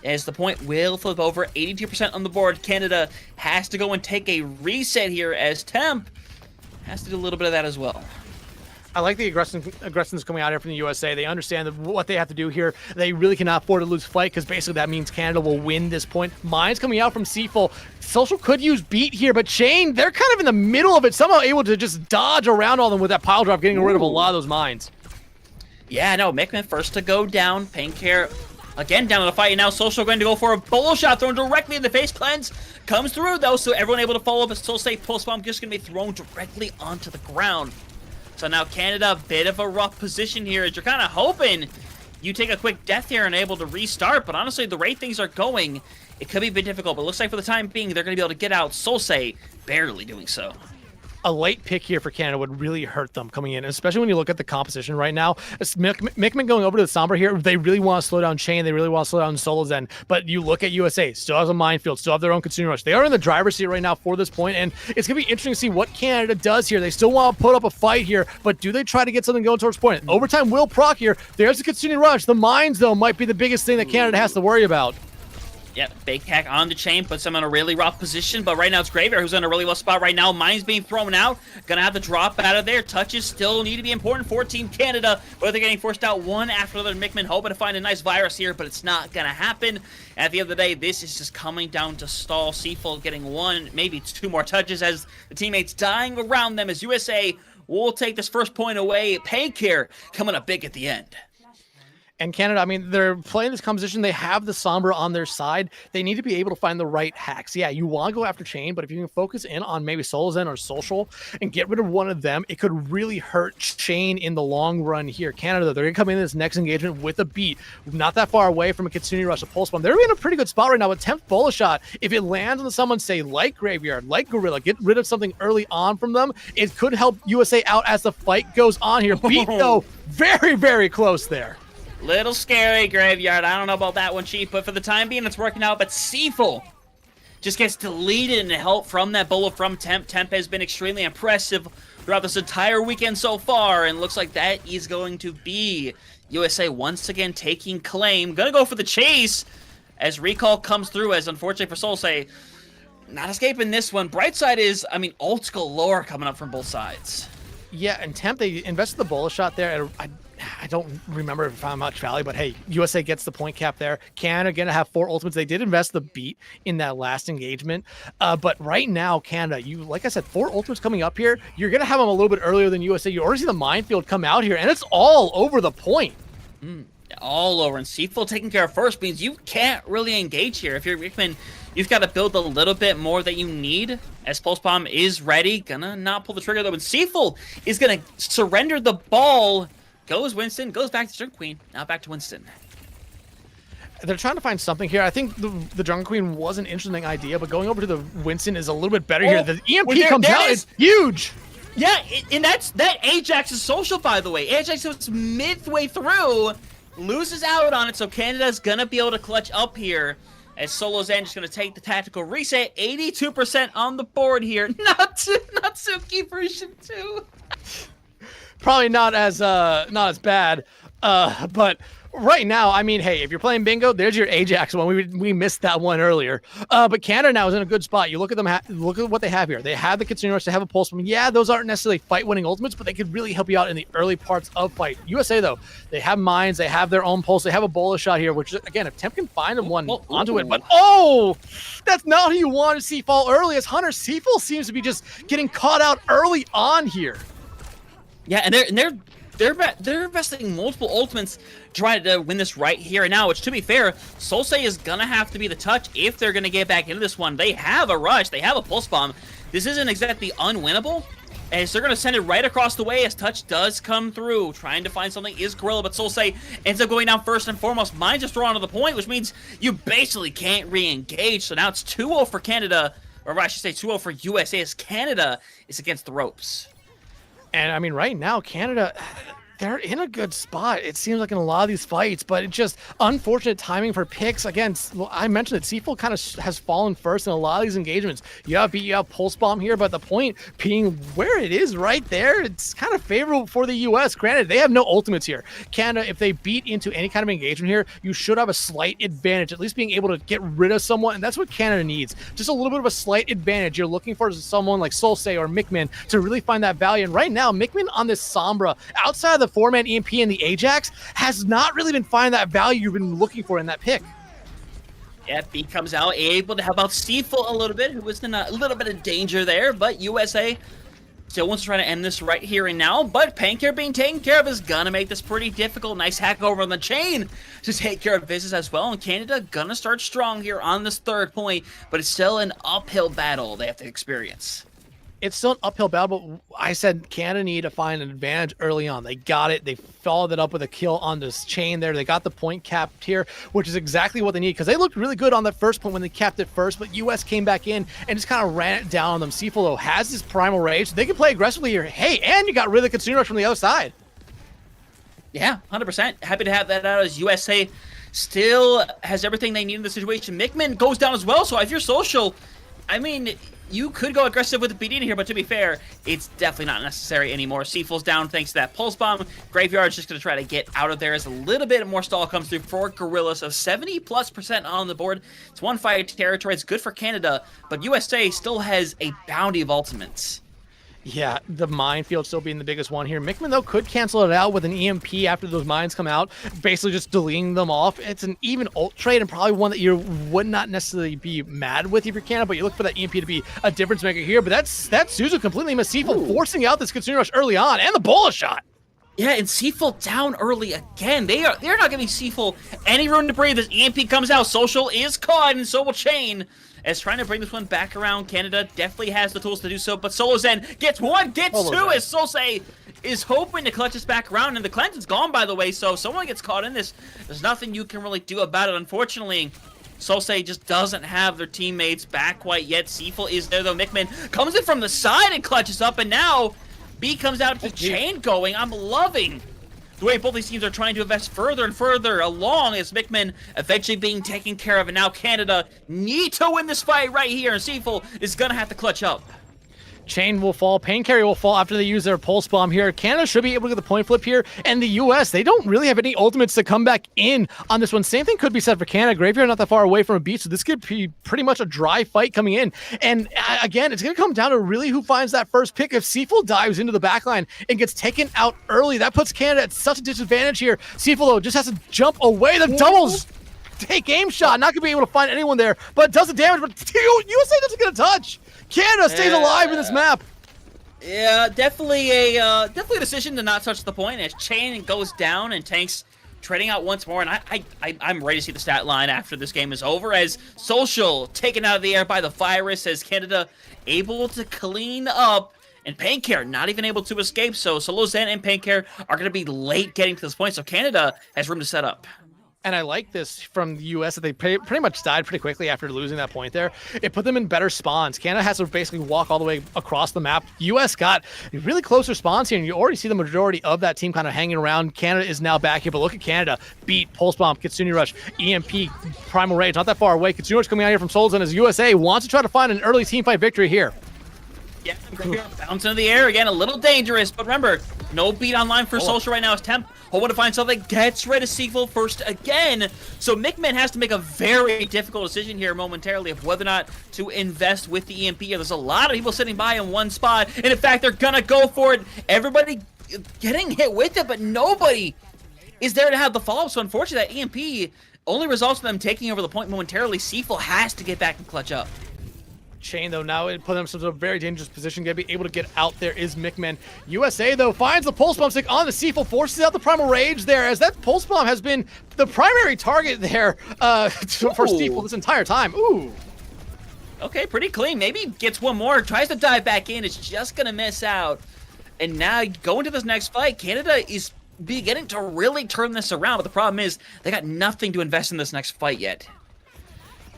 [SPEAKER 4] As the point will flip over, 82% on the board. Canada has to go and take a reset here as Temp has to do a little bit of that as well.
[SPEAKER 2] I like the aggressions coming out here from the USA. They understand what they have to do here. They really cannot afford to lose fight because basically that means Canada will win this point. Mines coming out from Seafull. Social could use beat here, but Chain, they're kind of in the middle of it, somehow able to just dodge around all of them with that pile drop, getting rid of a lot of those mines.
[SPEAKER 4] Yeah, no, Mickman first to go down. Painkare again down in the fight, and now Social going to go for a bolo shot thrown directly in the face. Cleanse comes through though, so everyone able to follow up. A Solsei pulse bomb just going to be thrown directly onto the ground. So now Canada, a bit of a rough position here as you're kind of hoping you take a quick death here and able to restart. But honestly, the rate things are going, it could be a bit difficult. But it looks like for the time being, they're going to be able to get out. Solsei barely doing so.
[SPEAKER 2] A late pick here for Canada would really hurt them coming in, especially when you look at the composition right now. Mickman going over to the Sombra here, they really want to slow down Chain, they really want to slow down Solo Zen, but you look at USA, still has a minefield, still have their own Kitsune Rush. They are in the driver's seat right now for this point, and it's going to be interesting to see what Canada does here. They still want to put up a fight here, but do they try to get something going towards point? Overtime will proc here. There's the Kitsune Rush. The mines, though, might be the biggest thing that Canada has to worry about.
[SPEAKER 4] Yep, big hack on the Chain, puts him in a really rough position, but right now it's Graveyard who's in a really rough spot right now. Mine's being thrown out, gonna have to drop out of there. Touches still need to be important for Team Canada, but they're getting forced out one after another. Mickman hoping to find a nice virus here, but it's not gonna happen. At the end of the day, this is just coming down to stall. Seafull getting one, maybe two more touches as the teammates dying around them as USA will take this first point away. Painkare coming up big at the end.
[SPEAKER 2] And Canada, I mean, they're playing this composition. They have the Sombra on their side. They need to be able to find the right hacks. Yeah, you want to go after Chain, but if you can focus in on maybe Solozen or Social and get rid of one of them, it could really hurt Chain in the long run here. Canada, they're going to come in this next engagement with a beat. Not that far away from a Kitsune Rush, a Pulse Bomb. They're in a pretty good spot right now with 10th Bola Shot. If it lands on someone, say, like Graveyard, like Gorilla, get rid of something early on from them, it could help USA out as the fight goes on here. Beat, though, very, very close there.
[SPEAKER 4] Little scary, Graveyard. I don't know about that one, Chief, but for the time being, it's working out. But Seafull just gets deleted and help from that bolo from Temp. Temp has been extremely impressive throughout this entire weekend so far, and looks like that is going to be USA once again taking claim. Gonna go for the chase as recall comes through, as unfortunately for Solsei, not escaping this one. Bright side is, I mean, ults galore coming up from both sides.
[SPEAKER 2] Yeah, and Temp, they invested the Bola Shot there at I don't remember if I'm much Valley, but hey, USA gets the point cap there. Canada going to have 4 ultimates. They did invest the beat in that last engagement. But right now, Canada, like I said, 4 ultimates coming up here. You're going to have them a little bit earlier than USA. You already see the minefield come out here, and it's all over the point.
[SPEAKER 4] All over, and Seafold taking care of first means you can't really engage here. If you're Rickman, you've got to build a little bit more that you need, as Pulse Bomb is ready. Gonna not pull the trigger though, and Seafold is gonna surrender the ball. Goes Winston, goes back to Jungle Queen, now back to Winston.
[SPEAKER 2] They're trying to find something here. I think the Jungle Queen was an interesting idea, but going over to the Winston is a little bit better here. The EMP comes out, it's huge!
[SPEAKER 4] Yeah, and that Ajax is social, by the way. Ajax was midway through, loses out on it, so Canada's gonna be able to clutch up here. As Solo Zen just gonna take the tactical reset, 82% on the board here. Not Suki version 2.
[SPEAKER 2] Probably not as bad, but right now, I mean, hey, if you're playing bingo, there's your Ajax one. We missed that one earlier. But Canada now is in a good spot. You look at them, look at what they have here. They have the Kitsune Rush, they have a Pulse Bomb. Yeah, those aren't necessarily fight-winning ultimates, but they could really help you out in the early parts of fight. USA, though, they have mines, they have their own Pulse, they have a Bola shot here, which, again, if Temp can find one onto it, but that's not who you want to see fall early, as Hunter Seafall seems to be just getting caught out early on here.
[SPEAKER 4] Yeah, and they're investing multiple ultimates trying to win this right here and now, which, to be fair, Solsei is gonna have to be the touch if they're gonna get back into this one. They have a rush, they have a Pulse Bomb. This isn't exactly unwinnable, as they're gonna send it right across the way as touch does come through. Trying to find something is Gorilla, but Solsei ends up going down first and foremost. Mine just thrown to the point, which means you basically can't re-engage. So now it's 2-0 for Canada, or I should say 2-0 for USA, as Canada is against the ropes.
[SPEAKER 2] And I mean, right now, Canada, they're in a good spot. It seems like in a lot of these fights, but it's just unfortunate timing for picks. Again, I mentioned that Seafold kind of has fallen first in a lot of these engagements. You have Pulse Bomb here, but the point being where it is right there, it's kind of favorable for the U.S. Granted, they have no ultimates here. Canada, if they beat into any kind of engagement here, you should have a slight advantage, at least being able to get rid of someone, and that's what Canada needs. Just a little bit of a slight advantage. You're looking for someone like Solsei or Mickman to really find that value, and right now, Mickman on this Sombra, outside of the 4-man EMP and the Ajax, has not really been finding that value you've been looking for in that pick.
[SPEAKER 4] Yeah, B comes out, able to help out Seafold a little bit, who was in a little bit of danger there, but USA still wants to try to end this right here and now, but Pancare being taken care of is gonna make this pretty difficult. Nice hack over on the chain to take care of business as well, and Canada gonna start strong here on this third point, but it's still an uphill battle they have to experience.
[SPEAKER 2] It's still an uphill battle, but I said Canada need to find an advantage early on. They got it. They followed it up with a kill on this chain there. They got the point capped here, which is exactly what they need, because they looked really good on that first point when they capped it first, but US came back in and just kind of ran it down on them. Seafold has this primal rage. They can play aggressively here. Hey, and you got rid of the Kitsune Rush from the other side.
[SPEAKER 4] Yeah, 100%. Happy to have that out, as USA still has everything they need in the situation. Mickman goes down as well, so if you're social, I mean, you could go aggressive with the BD here, but to be fair, it's definitely not necessary anymore. Seafold's down thanks to that Pulse Bomb. Graveyard's just going to try to get out of there as a little bit more stall comes through for Gorilla. So 70+% on the board. It's one fight territory. It's good for Canada, but USA still has a bounty of ultimates.
[SPEAKER 2] Yeah, the minefield still being the biggest one here. Mickman, though, could cancel it out with an EMP after those mines come out, basically just deleting them off. It's an even ult trade and probably one that you would not necessarily be mad with if you're Canada, but you look for that EMP to be a difference maker here. But that's Suzu completely missed Seafold, forcing out this Kitsune Rush early on, and the Bola shot.
[SPEAKER 4] Yeah, and Seafold down early again. They're not giving Seafold any room to breathe. This EMP comes out. Social is caught, and so will Chain. As trying to bring this one back around, Canada definitely has the tools to do so, but Solo Zen gets one, gets two, as Solsei is hoping to clutch this back around, and the cleanse is gone, by the way, so if someone gets caught in this, there's nothing you can really do about it. Unfortunately, Solsei just doesn't have their teammates back quite yet. Seafold is there, though. Mickman comes in from the side and clutches up, and now B comes out to Chain going. I'm loving the way both these teams are trying to invest further and further along, as Mickman eventually being taken care of, and now Canada need to win this fight right here, and Seafold is going to have to clutch up.
[SPEAKER 2] Chain will fall. Pain Carry will fall after they use their Pulse Bomb here. Canada should be able to get the point flip here. And the U.S., they don't really have any ultimates to come back in on this one. Same thing could be said for Canada. Graveyard not that far away from a beat, so this could be pretty much a dry fight coming in. And again, it's going to come down to really who finds that first pick. If Seaful dives into the backline and gets taken out early, that puts Canada at such a disadvantage here. Seaful, though, just has to jump away. The doubles take aim shot. Not going to be able to find anyone there, but does the damage. But USA doesn't get a touch. Canada stays alive in this map.
[SPEAKER 4] Yeah, definitely a decision to not touch the point as Chain goes down and Tanks trading out once more. And I'm ready to see the stat line after this game is over as Social taken out of the air by the virus as Canada able to clean up. And Paincare not even able to escape, so Solo Zen and Paincare are going to be late getting to this point, so Canada has room to set up.
[SPEAKER 2] And I like this from the U.S. that they pretty much died pretty quickly after losing that point there. It put them in better spawns. Canada has to basically walk all the way across the map. U.S. got really closer spawns here, and you already see the majority of that team kind of hanging around. Canada is now back here, but look at Canada. Beat, Pulse Bomb, Kitsune Rush, EMP, Primal Rage, not that far away. Kitsune Rush coming out here from Souls, and as USA wants to try to find an early team fight victory here.
[SPEAKER 4] Yeah, bounce into the air again, a little dangerous, but remember, no beat online for Social right now. It's Temp hoping to find something, gets rid of Sequel first again. So Mickman has to make a very difficult decision here momentarily of whether or not to invest with the EMP. There's a lot of people sitting by in one spot, and in fact, they're gonna go for it. Everybody getting hit with it, but nobody is there to have the follow-up. So unfortunately, that EMP only results in them taking over the point momentarily. Sequel has to get back and clutch up.
[SPEAKER 2] Chain, though, now it put themselves in a very dangerous position. Gonna be able to get out there is Mickman. USA, though, finds the Pulse Bomb stick on the Seaful, forces out the Primal Rage there, as that Pulse Bomb has been the primary target there for Seaful this entire time. Ooh.
[SPEAKER 4] Okay, pretty clean. Maybe gets one more, tries to dive back in, it's just gonna miss out. And now going to this next fight, Canada is beginning to really turn this around, but the problem is they got nothing to invest in this next fight yet.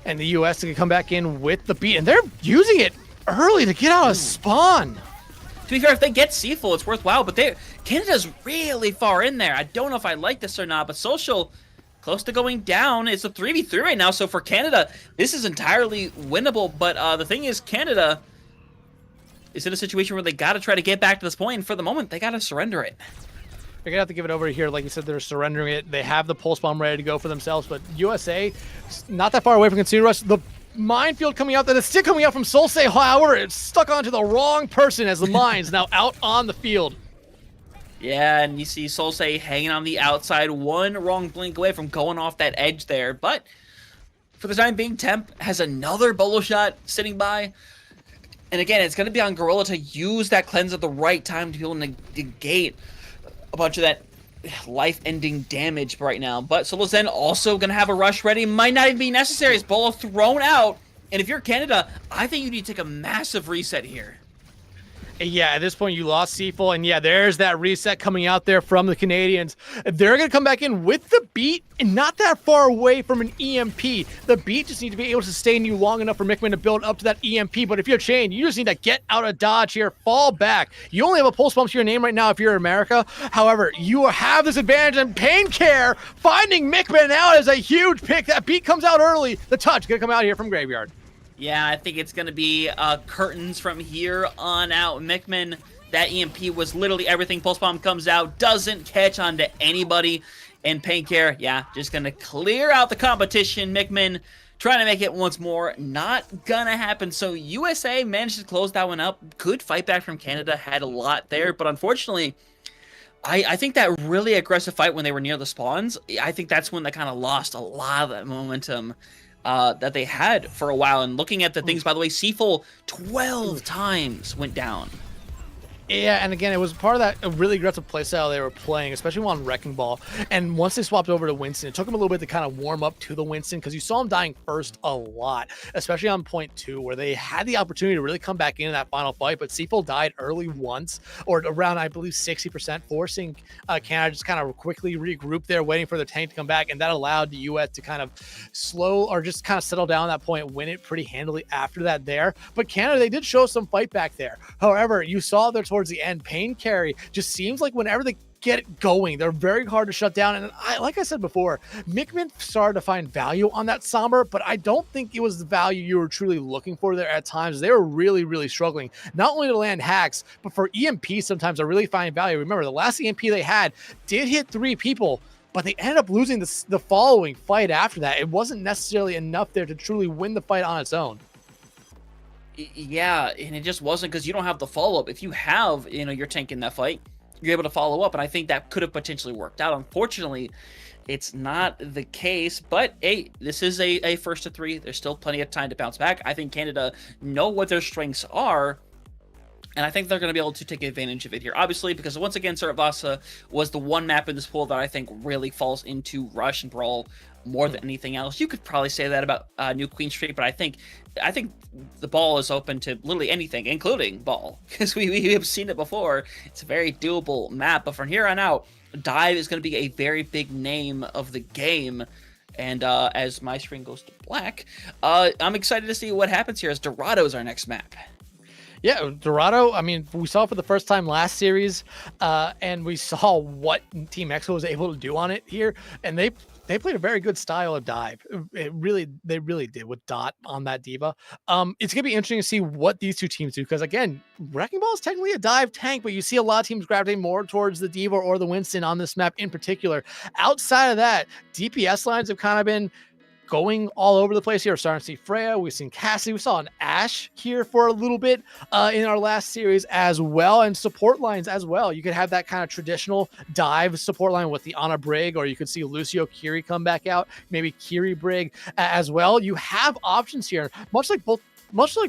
[SPEAKER 2] And the U.S. can come back in with the beat, and they're using it early to get out of spawn.
[SPEAKER 4] To be fair, if they get Seaful, it's worthwhile, but Canada's really far in there. I don't know if I like this or not, but Social close to going down. It's a 3v3 right now, so for Canada, this is entirely winnable, but the thing is, Canada is in a situation where they got to try to get back to this point, and for the moment, they got to surrender it.
[SPEAKER 2] They're going to have to give it over here. Like you said, they're surrendering it. They have the Pulse Bomb ready to go for themselves, but USA, not that far away from Kitsune Rush. The minefield coming out, that is still coming out from Solsei. However, it's stuck onto the wrong person as the mine's now out on the field.
[SPEAKER 4] Yeah, and you see Solsei hanging on the outside, one wrong blink away from going off that edge there, but for the time being, Temp has another bolo shot sitting by. And again, it's going to be on Gorilla to use that cleanse at the right time to be able to negate a bunch of that life-ending damage right now. But Solo Zen also going to have a rush ready. Might not even be necessary. It's Bolo thrown out. And if you're Canada, I think you need to take a massive reset here.
[SPEAKER 2] Yeah, at this point, you lost Seaful, and yeah, there's that reset coming out there from the Canadians. They're going to come back in with the beat, and not that far away from an EMP. The beat just need to be able to sustain you long enough for Mickman to build up to that EMP, but if you're Chain, you just need to get out of dodge here, fall back. You only have a Pulse Bomb to your name right now if you're America. However, you have this advantage, and Paincare finding Mickman out is a huge pick. That beat comes out early. The touch going to come out here from Graveyard.
[SPEAKER 4] Yeah, I think it's going to be curtains from here on out. Mickman, that EMP was literally everything. Pulse Bomb comes out, doesn't catch on to anybody. And Paincare, yeah, just going to clear out the competition. Mickman trying to make it once more. Not going to happen. So USA managed to close that one up. Good fight back from Canada. Had a lot there. But unfortunately, I think that really aggressive fight when they were near the spawns, I think that's when they kind of lost a lot of that momentum that they had for a while. And looking at the things, by the way, Seaful 12 times went down.
[SPEAKER 2] Yeah, and again, it was part of that really aggressive playstyle they were playing, especially on Wrecking Ball. And once they swapped over to Winston, it took them a little bit to kind of warm up to the Winston, because you saw him dying first a lot, especially on point 2, where they had the opportunity to really come back into that final fight, but Seaful died early once, or around, I believe, 60%, forcing Canada just kind of quickly regroup there, waiting for the tank to come back, and that allowed the U.S. to kind of slow, or just kind of settle down at that point, win it pretty handily after that there. But Canada, they did show some fight back there. However, you saw there towards towards the end. Pain Carry just seems like whenever they get it going, they're very hard to shut down. And like I said before, Mickman started to find value on that Sombra, but I don't think it was the value you were truly looking for there at times. They were really, really struggling, not only to land hacks, but for EMP sometimes to really find value. Remember, the last EMP they had did hit 3 people, but they ended up losing the following fight after that. It wasn't necessarily enough there to truly win the fight on its own.
[SPEAKER 4] Yeah, and it just wasn't, because you don't have the follow-up. If you have, your tank in that fight, you're able to follow up, and I think that could have potentially worked out. Unfortunately, it's not the case, but hey, this is a first to 3. There's still plenty of time to bounce back. I think Canada know what their strengths are, and I think they're going to be able to take advantage of it here. Obviously, because once again, Saravasa was the one map in this pool that I think really falls into Rush and Brawl more than anything else. You could probably say that about New Queen Street, but I think the ball is open to literally anything, including ball, because we have seen it before. It's a very doable map, but from here on out, Dive is going to be a very big name of the game. And as my screen goes to black, I'm excited to see what happens here, as Dorado is our next map.
[SPEAKER 2] Yeah, Dorado, I mean, we saw it for the first time last series, and we saw what Team Exo was able to do on it here, and they played a very good style of dive. They really did with Dot on that Diva. It's going to be interesting to see what these two teams do, because again, Wrecking Ball is technically a dive tank, but you see a lot of teams gravitate more towards the Diva or the Winston on this map in particular. Outside of that, DPS lines have kind of been going all over the place here. We're starting to see Freya. We've seen Cassie. We saw an Ashe here for a little bit in our last series as well, and support lines as well. You could have that kind of traditional dive support line with the Ana Brig, or you could see Lucio Kiri come back out, maybe Kiri Brig as well. You have options here, much like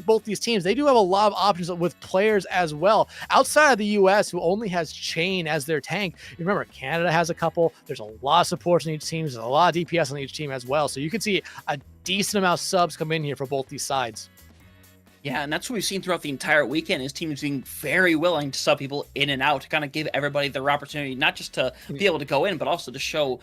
[SPEAKER 2] both these teams. They do have a lot of options with players as well. Outside of the US, who only has Chain as their tank, you remember Canada has a couple. There's a lot of supports in each team. There's a lot of DPS on each team as well. So you can see a decent amount of subs come in here for both these sides.
[SPEAKER 4] Yeah, and that's what we've seen throughout the entire weekend, is teams being very willing to sub people in and out to kind of give everybody their opportunity, not just to be able to go in, but also to show,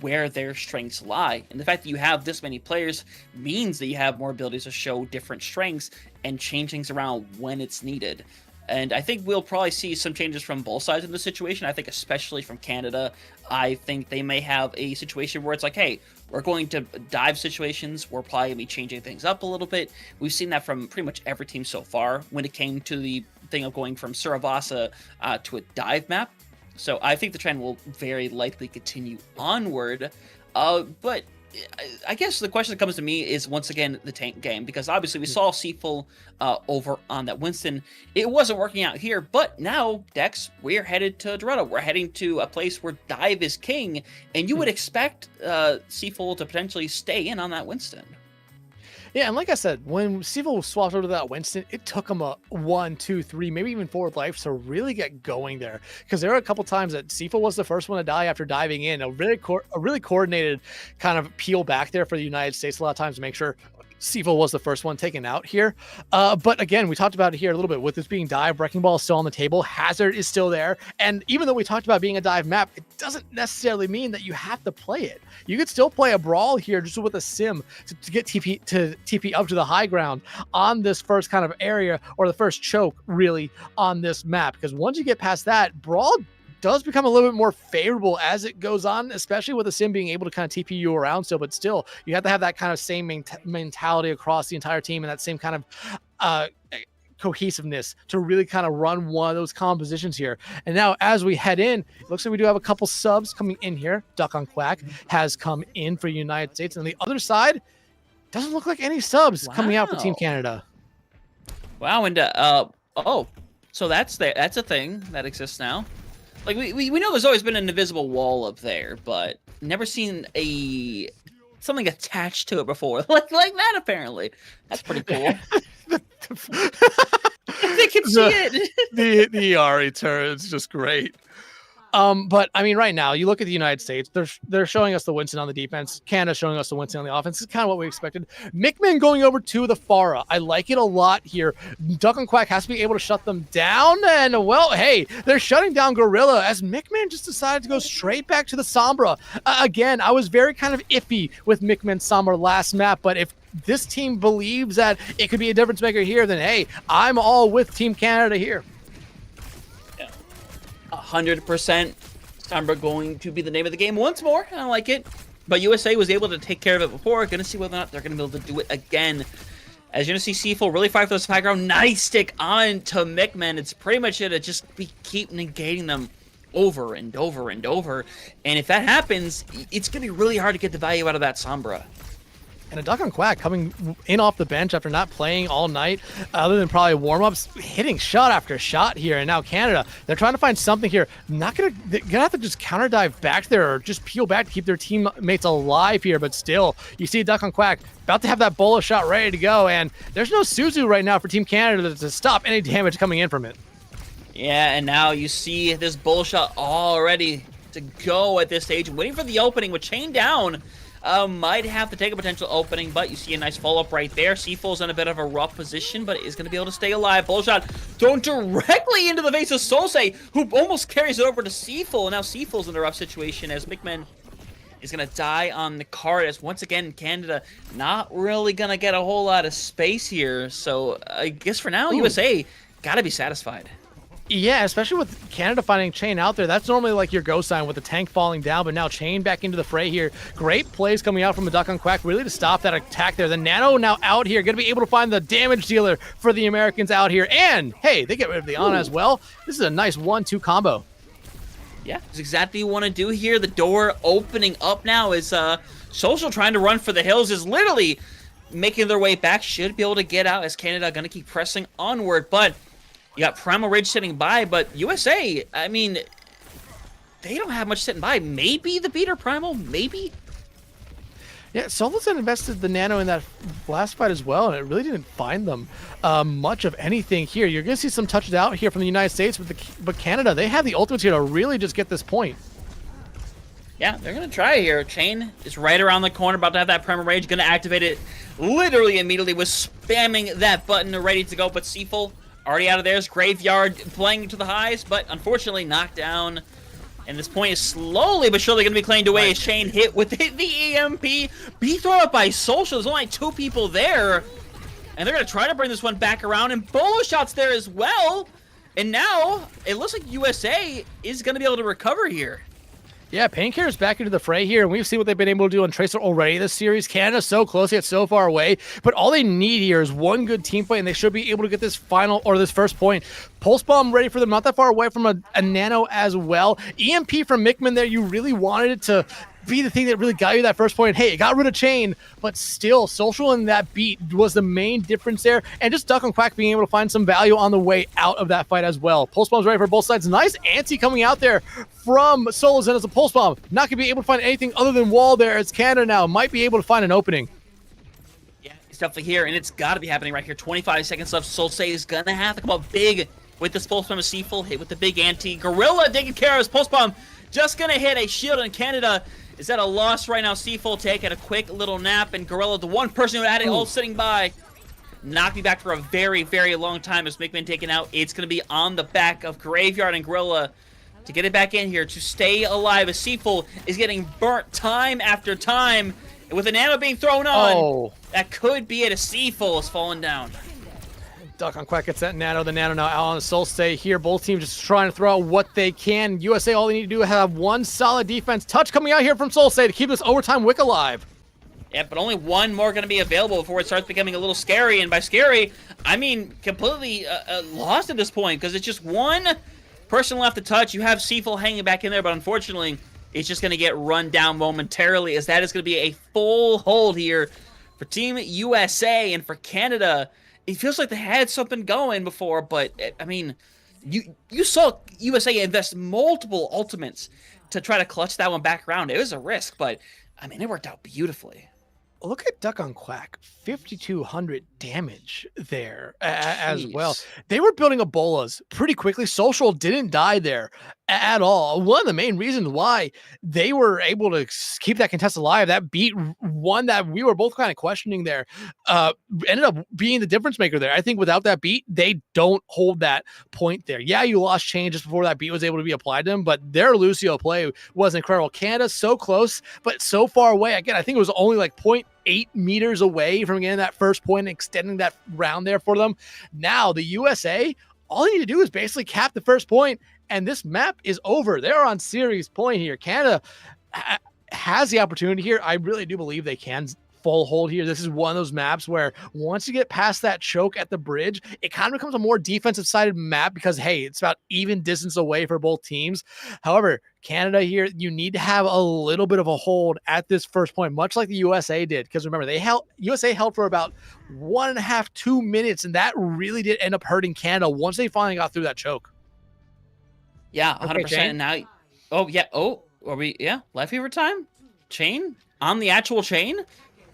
[SPEAKER 4] where their strengths lie. And the fact that you have this many players means that you have more abilities to show different strengths and change things around when it's needed. And I think we'll probably see some changes from both sides in this situation. I think especially from Canada, I think they may have a situation where it's like, hey, we're going to dive situations. We're probably going to be changing things up a little bit. We've seen that from pretty much every team so far when it came to the thing of going from Saravasa to a dive map. So I think the trend will very likely continue onward. But I guess the question that comes to me is, once again, the tank game, because obviously we saw Seafull over on that Winston. It wasn't working out here, but now, Dex, we're headed to Dorado. We're heading to a place where dive is king, and you would expect Seafull to potentially stay in on that Winston.
[SPEAKER 2] Yeah, and like I said, when Seafull swapped over to that Winston, it took him a 1, 2, 3, maybe even 4 life to really get going there. Because there were a couple times that Seafull was the first one to die after diving in. A really coordinated kind of peel back there for the United States a lot of times to make sure Seafull was the first one taken out here. But again, we talked about it here a little bit. With this being dive, Wrecking Ball is still on the table. Hazard is still there. And even though we talked about being a dive map, it doesn't necessarily mean that you have to play it. You could still play a Brawl here just with a sim to get TP up to the high ground on this first kind of area, or the first choke really on this map. Because once you get past that, Brawl does become a little bit more favorable as it goes on, especially with the sim being able to kind of TP you around still, but still you have to have that kind of same mentality across the entire team, and that same kind of cohesiveness to really kind of run one of those compositions here. And now as we head in, it looks like we do have a couple subs coming in here. Duck on Quack has come in for United States, and on the other side, doesn't look like any subs coming out for Team Canada. Wow, and
[SPEAKER 4] so that's a thing that exists now. Like, we know there's always been an invisible wall up there, but never seen something attached to it before. like that, apparently. That's pretty cool. They can see it.
[SPEAKER 2] The Ari turn is just great. But I mean, right now, you look at the United States, they're showing us the Winston on the defense. Canada showing us the Winston on the offense. This is kind of what we expected. Mickman going over to the Pharah. I like it a lot here. Duck and Quack has to be able to shut them down. And, well, hey, they're shutting down Gorilla as Mickman just decided to go straight back to the Sombra. Again, I was very kind of iffy with Mickman's Sombra last map, but if this team believes that it could be a difference maker here, then, hey, I'm all with Team Canada here.
[SPEAKER 4] 100% Sombra going to be the name of the game once more. I like it. But USA was able to take care of it before. Going to see whether or not they're going to be able to do it again. As you're going to see C4 really fight for this high ground. Nice stick on to Mickman. It's pretty much it to just keep negating them over and over and over. And if that happens, it's going to be really hard to get the value out of that Sombra.
[SPEAKER 2] And a Duck on Quack coming in off the bench after not playing all night, other than probably warm-ups, hitting shot after shot here. And now Canada, they're trying to find something here. They're gonna have to just counter dive back there or just peel back to keep their teammates alive here. But still, you see Duck on Quack about to have that bola shot ready to go. And there's no Suzu right now for Team Canada to stop any damage coming in from it.
[SPEAKER 4] Yeah, and now you see this bola shot all ready to go at this stage, waiting for the opening with Chain down. Might have to take a potential opening, but you see a nice follow-up right there. Seaful's in a bit of a rough position, but is going to be able to stay alive. Bull shot thrown directly into the face of Solse, who almost carries it over to Seaful, and now Seaful's in a rough situation as Mickman is going to die on the card, as once again, Canada not really going to get a whole lot of space here. So I guess for now, USA got to be satisfied.
[SPEAKER 2] Yeah, especially with Canada finding Chain out there. That's normally like your go sign with the tank falling down, but now Chain back into the fray here. Great plays coming out from a Duck on Quack, really to stop that attack there. The Nano now out here, going to be able to find the damage dealer for the Americans out here. And, hey, they get rid of the Ana as well. This is a nice 1-2 combo.
[SPEAKER 4] Yeah, that's exactly what you want to do here. The door opening up now is Social trying to run for the hills is literally making their way back. Should be able to get out as Canada going to keep pressing onward, but you got Primal Ridge sitting by, but USA, I mean, they don't have much sitting by. Maybe the beater Primal, maybe?
[SPEAKER 2] Yeah, Solveson invested the Nano in that last fight as well, and it really didn't find them much of anything here. You're going to see some touches out here from the United States, but Canada, they have the ultimates here to really just get this point.
[SPEAKER 4] Yeah, they're going to try here. Chain is right around the corner, about to have that Primal Rage, going to activate it literally immediately, was spamming that button ready to go, but Seaful already out of theirs. Graveyard playing to the highs, but unfortunately knocked down. And this point is slowly but surely going to be claimed away as Shane hit with the EMP. Be thrown up by Social. There's only 2 people there. And they're going to try to bring this one back around. And Bolo Shot's there as well. And now it looks like USA is going to be able to recover here.
[SPEAKER 2] Yeah, Painkiller is back into the fray here, and we've seen what they've been able to do on Tracer already this series. Canada's so close, yet so far away. But all they need here is one good team play, and they should be able to get this final, or this first point. Pulse Bomb ready for them, not that far away from a Nano as well. EMP from Mickman there, you really wanted it to be the thing that really got you that first point. Hey, it got rid of Chain, but still, Social and that beat was the main difference there. And just Duck and Quack being able to find some value on the way out of that fight as well. Pulse Bomb's ready for both sides. Nice anti coming out there from Solozen as a Pulse Bomb. Not going to be able to find anything other than wall there. It's Canada now. Might be able to find an opening.
[SPEAKER 4] Yeah, it's definitely here, and it's got to be happening right here. 25 seconds left. Solse is going to have to come up big with this Pulse Bomb. A Seaful hit with the big anti. Gorilla taking care of his Pulse Bomb. Just going to hit a shield, and Canada is at a loss right now. Seaful taking a quick little nap, and Gorilla, the one person who had it all sitting by, not be back for a very, very long time as Mickman taken out. It's going to be on the back of Graveyard and Gorilla to get it back in here to stay alive as Seaful is getting burnt time after time. And with the Nano being thrown on, that could be it. A Seaful is falling down.
[SPEAKER 2] Duck on Quack gets that Nano. The Nano now out on the Soul stay here. Both teams just trying to throw out what they can. USA, all they need to do is have one solid defense. Touch coming out here from Soul stay to keep this overtime wick alive.
[SPEAKER 4] Yeah, but only one more going to be available before it starts becoming a little scary. And by scary, I mean completely lost at this point, because it's just one person left to touch. You have Seaful hanging back in there, but unfortunately, it's just going to get run down momentarily, as that is going to be a full hold here for Team USA. And for Canada, it feels like they had something going before, but I mean, you saw USA invest multiple ultimates to try to clutch that one back around. It was a risk, but I mean, it worked out beautifully.
[SPEAKER 2] Look at Duck on Quack, 5,200 damage there as well. They were building Ebolas pretty quickly. Social didn't die there at all. One of the main reasons why they were able to keep that contest alive, that beat one that we were both kind of questioning there, ended up being the difference maker there. I think without that beat, they don't hold that point there. Yeah, you lost Chain just before that beat was able to be applied to them, but their Lucio play was incredible. Canada so close, but so far away. Again, I think it was only like 0.8 meters away from getting that first point and extending that round there for them. Now the USA, all they need to do is basically cap the first point and this map is over. They're on series point here. Canada has the opportunity here. I really do believe they can full hold here. This is one of those maps where once you get past that choke at the bridge, it kind of becomes a more defensive sided map because, hey, it's about even distance away for both teams. However, Canada here, you need to have a little bit of a hold at this first point, much like the USA did. Because remember, USA held for about 1.5, 2 minutes, and that really did end up hurting Canada once they finally got through that choke.
[SPEAKER 4] Yeah, 100%.
[SPEAKER 2] Chain?
[SPEAKER 4] And now, oh yeah, are we? Yeah, life fever time. Chain on the actual chain.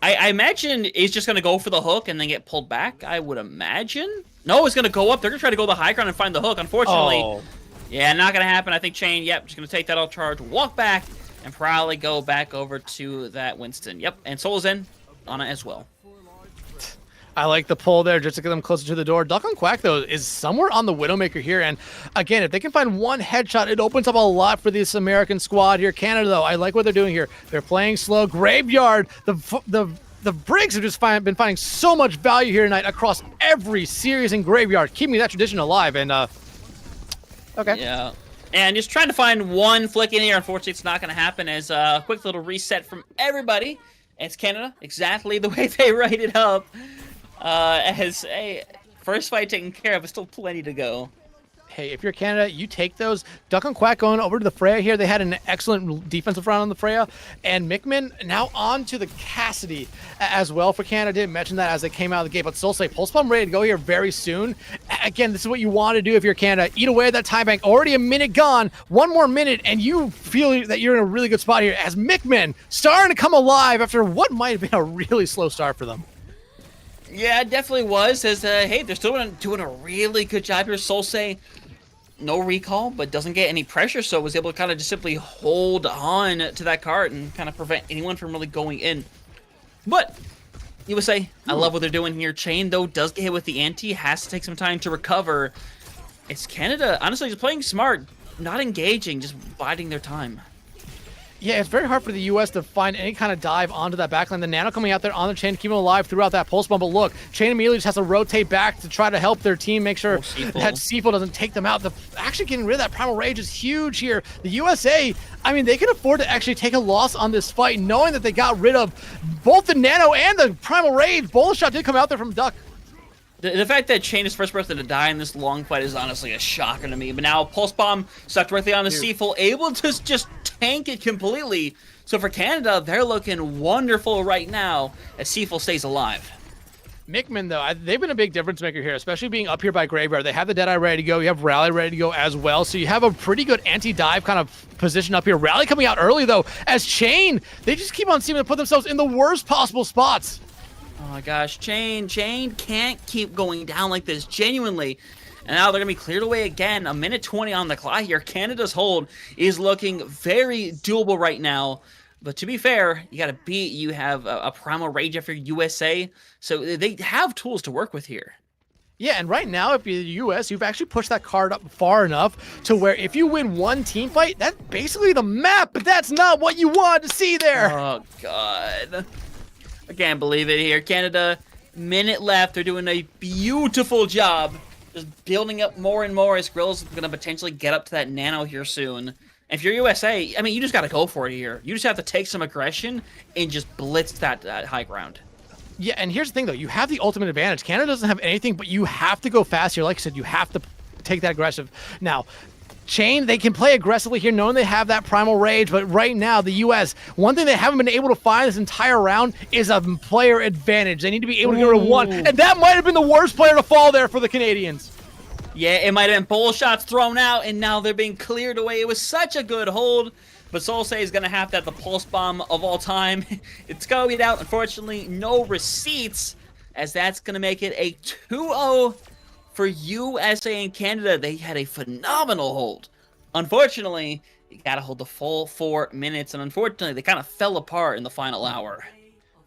[SPEAKER 4] I imagine he's just gonna go for the hook and then get pulled back. I would imagine. No, it's gonna go up. They're gonna try to go the high ground and find the hook. Unfortunately, yeah, not gonna happen. I think Chain. Yep, just gonna take that all charge, walk back, and probably go back over to that Winston. Yep, and Soul's in on it as well.
[SPEAKER 2] I like the pull there just to get them closer to the door. Duck on Quack, though, is somewhere on the Widowmaker here. And again, if they can find one headshot, it opens up a lot for this American squad here. Canada, though, I like what they're doing here. They're playing slow. Graveyard, the Briggs have just been finding so much value here tonight across every series in Graveyard, keeping that tradition alive. And, okay.
[SPEAKER 4] Yeah. And just trying to find one flick in here. Unfortunately, it's not going to happen as a quick little reset from everybody. And it's Canada, exactly the way they write it up. As a first fight taken care of, but still plenty to go.
[SPEAKER 2] Hey, if you're Canada, you take those. Duck and Quack going over to the Freya here. They had an excellent defensive round on the Freya. And Mickman now on to the Cassidy as well for Canada. Didn't mention that as they came out of the gate, but still say Pulse Bomb ready to go here very soon. Again, this is what you want to do if you're Canada. Eat away at that time bank. Already a minute gone. One more minute, and you feel that you're in a really good spot here as Mickman starting to come alive after what might have been a really slow start for them.
[SPEAKER 4] Yeah, it definitely was. As hey, they're still doing a really good job here. Solsay, no recall, but doesn't get any pressure, so was able to kind of just simply hold on to that cart and kind of prevent anyone from really going in. But USA, I love what they're doing here. Chain, though, does get hit with the ante, has to take some time to recover. It's Canada, honestly, just playing smart, not engaging, just biding their time.
[SPEAKER 2] Yeah, it's very hard for the U.S. to find any kind of dive onto that backline. The Nano coming out there on the Chain to keep him alive throughout that pulse bomb. But look, Chain immediately just has to rotate back to try to help their team make sure that Seafold doesn't take them out. Actually getting rid of that Primal Rage is huge here. The USA, I mean, they can afford to actually take a loss on this fight, knowing that they got rid of both the Nano and the Primal Rage. Bullet shot did come out there from Duck.
[SPEAKER 4] The fact that Chain is first person to die in this long fight is honestly a shocker to me. But now Pulse Bomb stuck directly on the Seafold, able to just tank it completely. So for Canada, they're looking wonderful right now as Seafold stays alive.
[SPEAKER 2] Mickman, though, they've been a big difference maker here, especially being up here by Graveyard. They have the Deadeye ready to go. You have Rally ready to go as well. So you have a pretty good anti-dive kind of position up here. Rally coming out early, though, as Chain, they just keep on seeming to put themselves in the worst possible spots.
[SPEAKER 4] Oh my gosh, Chain can't keep going down like this, genuinely. And now they're going to be cleared away again. A minute 20 on the clock here. Canada's hold is looking very doable right now. But to be fair, you got to beat. You have a Primal Rage after USA. So they have tools to work with here.
[SPEAKER 2] Yeah, and right now, if you're the U.S., you've actually pushed that card up far enough to where if you win one team fight, that's basically the map. But that's not what you wanted to see there.
[SPEAKER 4] Oh, God. I can't believe it here. Canada, minute left. They're doing a beautiful job. Just building up more and more as Grill's going to potentially get up to that Nano here soon. And if you're USA, I mean, you just got to go for it here. You just have to take some aggression and just blitz that high ground.
[SPEAKER 2] Yeah, and here's the thing, though. You have the ultimate advantage. Canada doesn't have anything, but you have to go fast here. Like I said, you have to take that aggressive. Now, Chain, they can play aggressively here, knowing they have that Primal Rage, but right now, the U.S., one thing they haven't been able to find this entire round is a player advantage. They need to be able to get rid of one, and that might have been the worst player to fall there for the Canadians.
[SPEAKER 4] Yeah, it might have been bowl shots thrown out, and now they're being cleared away. It was such a good hold, but Solsay is going to have to have the Pulse Bomb of all time. It's going to be out. Unfortunately, no receipts, as that's going to make it a 2-0 for USA and Canada. They had a phenomenal hold. Unfortunately, you got to hold the full 4 minutes, and unfortunately, they kind of fell apart in the final hour.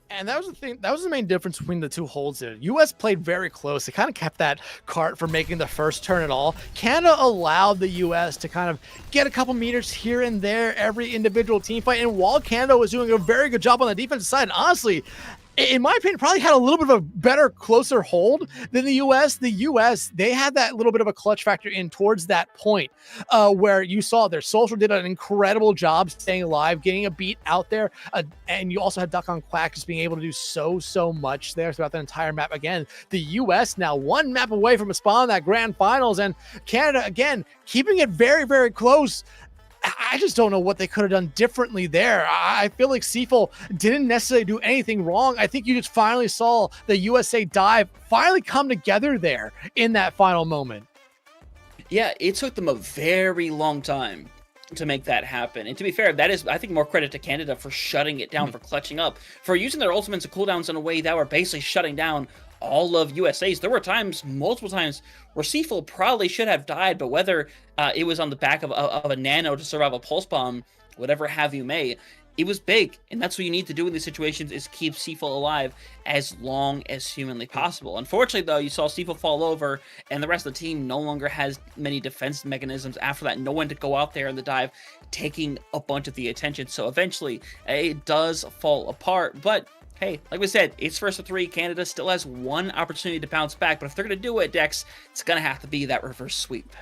[SPEAKER 2] And that was the thing. That was the main difference between the two holds there. U.S. played very close. They kind of kept that cart from making the first turn at all. Canada allowed the U.S. to kind of get a couple meters here and there every individual team fight. And while Canada was doing a very good job on the defensive side, and honestly, in my opinion, probably had a little bit of a better, closer hold than the U.S. The U.S., they had that little bit of a clutch factor in towards that point where you saw their social did an incredible job staying alive, getting a beat out there. And you also had Duck on Quack just being able to do so much there throughout the entire map. Again, the U.S. now one map away from a spot in that grand finals, and Canada, again, keeping it very close. I just don't know what they could have done differently there. I feel like Seaful didn't necessarily do anything wrong. I think you just finally saw the USA dive finally come together there in that final moment.
[SPEAKER 4] Yeah, it took them a very long time to make that happen. And to be fair, that is, I think, more credit to Canada for shutting it down, for clutching up, for using their ultimates and cooldowns in a way that were basically shutting down all of USA's. There were times, multiple times, where Seaful probably should have died, but whether it was on the back of a nano to survive a pulse bomb, whatever have you may, it was big. And that's what you need to do in these situations, is keep Seaful alive as long as humanly possible. Unfortunately, though, you saw Seaful fall over, and the rest of the team no longer has many defense mechanisms after that. No one to go out there in the dive, taking a bunch of the attention. So eventually, it does fall apart, but hey, like we said, it's first of 3. Canada still has one opportunity to bounce back, but if they're going to do it, Dex, it's going to have to be that reverse sweep.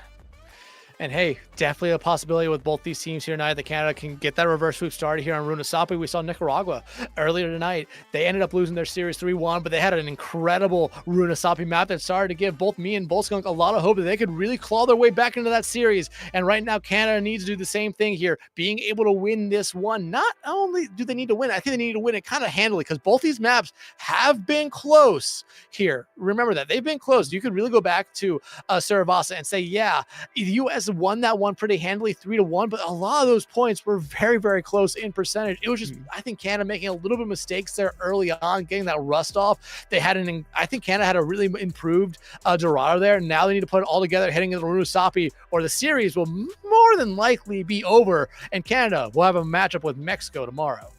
[SPEAKER 2] And hey, definitely a possibility with both these teams here tonight that Canada can get that reverse sweep started here on Runasapi. We saw Nicaragua earlier tonight. They ended up losing their series 3-1, but they had an incredible Runasapi map that started to give both me and Bolskunk a lot of hope that they could really claw their way back into that series. And right now, Canada needs to do the same thing here, being able to win this one. Not only do they need to win, I think they need to win it kind of handily, because both these maps have been close here. Remember that. They've been close. You could really go back to Saravasa and say, yeah, the U.S. won that one pretty handily, 3-1, but a lot of those points were very close in percentage. It was just, I think, Canada making a little bit of mistakes there early on, getting that rust off. They had I think Canada had a really improved Dorado there. Now they need to put it all together heading into Runasapi, or the series will more than likely be over, and Canada will have a matchup with Mexico tomorrow.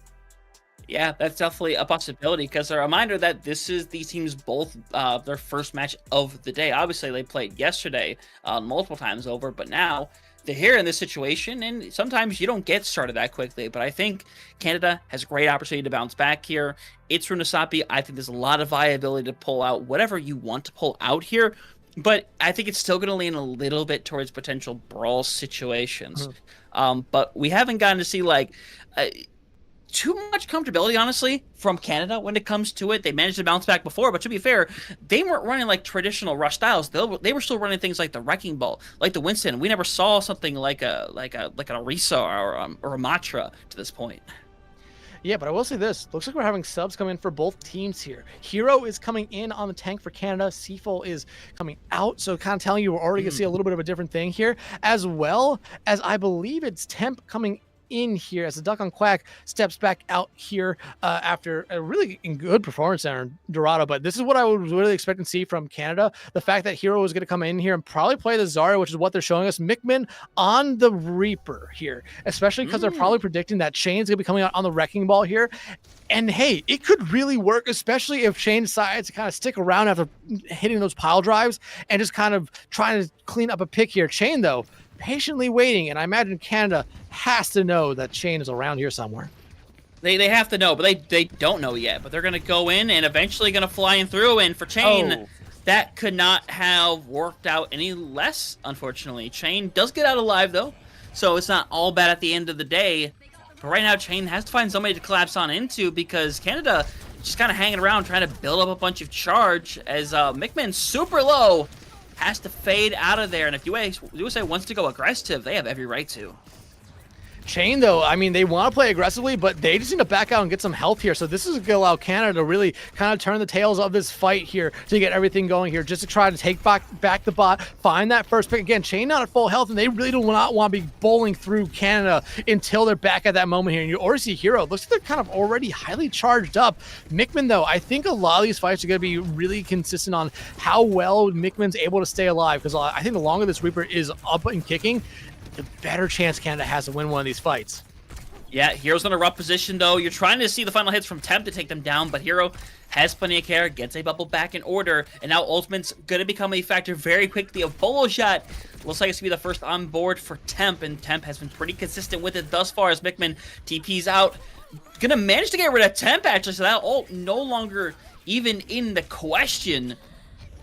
[SPEAKER 4] Yeah, that's definitely a possibility, because a reminder that this is these teams both their first match of the day. Obviously, they played yesterday multiple times over, but now they're here in this situation, and sometimes you don't get started that quickly. But I think Canada has a great opportunity to bounce back here. It's Runasapi. I think there's a lot of viability to pull out whatever you want to pull out here, but I think it's still going to lean a little bit towards potential brawl situations. But we haven't gotten to see too much comfortability, honestly, from Canada when it comes to it. They managed to bounce back before, but to be fair, they weren't running like traditional rush styles. They were still running things like the Wrecking Ball, like the Winston. We never saw something like an Orisa or a Matra to this point.
[SPEAKER 2] Yeah, but I will say this. Looks like we're having subs come in for both teams here. Hero is coming in on the tank for Canada. Seaful is coming out. So kind of telling you we're already going to see a little bit of a different thing here, as well as I believe it's Temp coming in here as the Duck on Quack steps back out here after a really good performance there in Dorado. But this is what I was really expecting to see from Canada. The fact that Hero is going to come in here and probably play the Zarya, which is what they're showing us. Mickman on the Reaper here, especially because they're probably predicting that Shane's going to be coming out on the Wrecking Ball here. And hey, it could really work, especially if Shane decides to kind of stick around after hitting those pile drives and just kind of trying to clean up a pick here. Shane, though, patiently waiting, and I imagine Canada has to know that Shane is around here somewhere.
[SPEAKER 4] They have to know, but they don't know yet. But they're going to go in and eventually going to fly in through. And for Chain, that could not have worked out any less, unfortunately. Chain does get out alive, though, so it's not all bad at the end of the day. But right now, Chain has to find somebody to collapse on into, because Canada just kind of hanging around trying to build up a bunch of charge as Mickman's super low. Has to fade out of there, and if USA wants to go aggressive, they have every right to.
[SPEAKER 2] Chain, though, I mean, they want to play aggressively, but they just need to back out and get some health here. So this is going to allow Canada to really kind of turn the tails of this fight here to get everything going here, just to try to take back the bot, find that first pick. Again, Chain not at full health, and they really do not want to be bowling through Canada until they're back at that moment here. And you already see Hero. Looks like they're kind of already highly charged up. Mickman, though, I think a lot of these fights are going to be really consistent on how well Mickman's able to stay alive, because I think the longer this Reaper is up and kicking, the better chance Canada has to win one of these fights.
[SPEAKER 4] Yeah, Hero's in a rough position, though. You're trying to see the final hits from Temp to take them down, but Hero has plenty of care, gets a bubble back in order, and now Ultimate's going to become a factor very quickly. A bolo shot looks like it's going to be the first on board for Temp, and Temp has been pretty consistent with it thus far as Mickman TP's out. gonna manage to get rid of temp actually, so that ult no longer even in the question.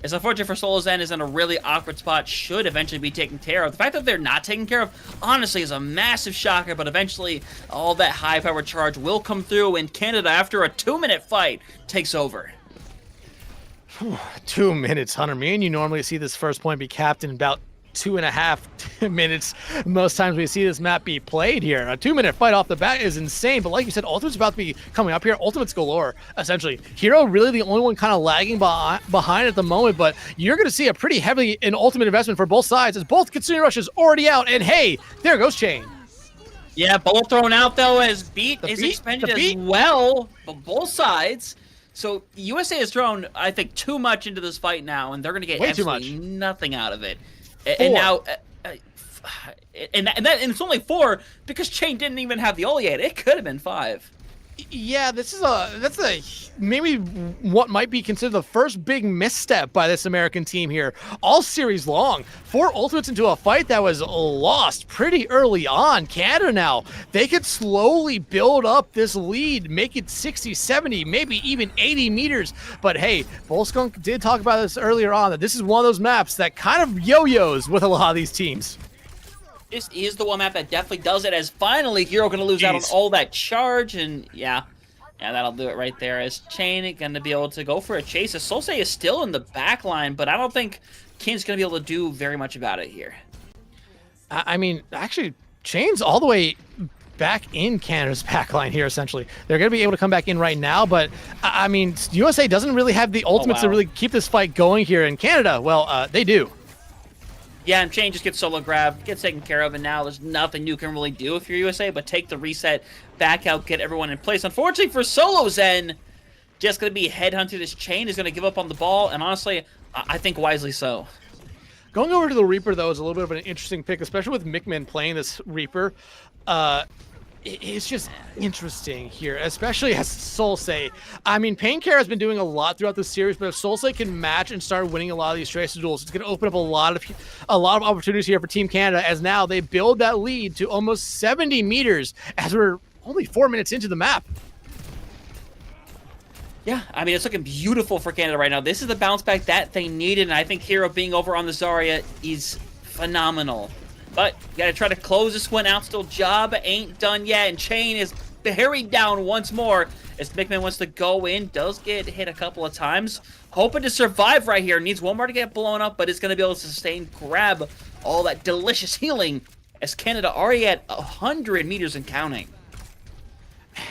[SPEAKER 4] It's unfortunate for Solo Zen is in a really awkward spot, should eventually be taken care of. The fact that they're not taken care of, honestly, is a massive shocker, but eventually all that high power charge will come through, and Canada, after a 2-minute fight, takes over.
[SPEAKER 2] 2 minutes, Hunter. Me and you normally see this first point be capped in about 2.5 minutes. Most times we see this map be played here. A 2-minute fight off the bat is insane, but like you said, Ultimate's about to be coming up here. Ultimate's galore, essentially. Hero really the only one kind of lagging behind at the moment, but you're going to see a pretty heavy in Ultimate investment for both sides as both Kitsune Rush is already out, and hey, there goes Chain.
[SPEAKER 4] Yeah, bullet thrown out though as beat is expended as well, but both sides. So USA has thrown, I think, too much into this fight now, and they're going to get absolutely nothing out of it. And now, and it's only 4 because Chain didn't even have the ult yet. It could have been 5.
[SPEAKER 2] Yeah, that's a maybe what might be considered the first big misstep by this American team here all series long. 4 ultimates into a fight that was lost pretty early on. Canada now, they could slowly build up this lead, make it 60, 70, maybe even 80 meters. But hey, Volskunk did talk about this earlier on, that this is one of those maps that kind of yo-yos with a lot of these teams.
[SPEAKER 4] This is the one map that definitely does it, as finally Hero going to lose out on all that charge, and yeah, that'll do it right there, as Chain going to be able to go for a chase. As Solsei is still in the back line, but I don't think King's going to be able to do very much about it here.
[SPEAKER 2] I mean, actually, Chain's all the way back in Canada's backline here, essentially. They're going to be able to come back in right now, but, I mean, USA doesn't really have the ultimates to really keep this fight going here in Canada. Well, they do.
[SPEAKER 4] Yeah, and Chain just gets solo grab, gets taken care of, and now there's nothing you can really do if you're USA, but take the reset, back out, get everyone in place. Unfortunately for Solo Zen, just going to be headhunted as Chain is going to give up on the ball, and honestly, I think wisely so.
[SPEAKER 2] Going over to the Reaper, though, is a little bit of an interesting pick, especially with Mickman playing this Reaper. It's just interesting here, especially as Solsei. I mean, Painkare has been doing a lot throughout this series, but if Solsei can match and start winning a lot of these Tracer duels, it's going to open up a lot of opportunities here for Team Canada, as now they build that lead to almost 70 meters as we're only 4 minutes into the map.
[SPEAKER 4] Yeah, I mean, it's looking beautiful for Canada right now. This is the bounce back that they needed, and I think Hero being over on the Zarya is phenomenal. But you gotta try to close this one out. Still, job ain't done yet, and Chain is harried down once more as Mickman wants to go in. Does get hit a couple of times. Hoping to survive right here. Needs one more to get blown up, but it's gonna be able to sustain, grab all that delicious healing as Canada already at 100 meters and counting.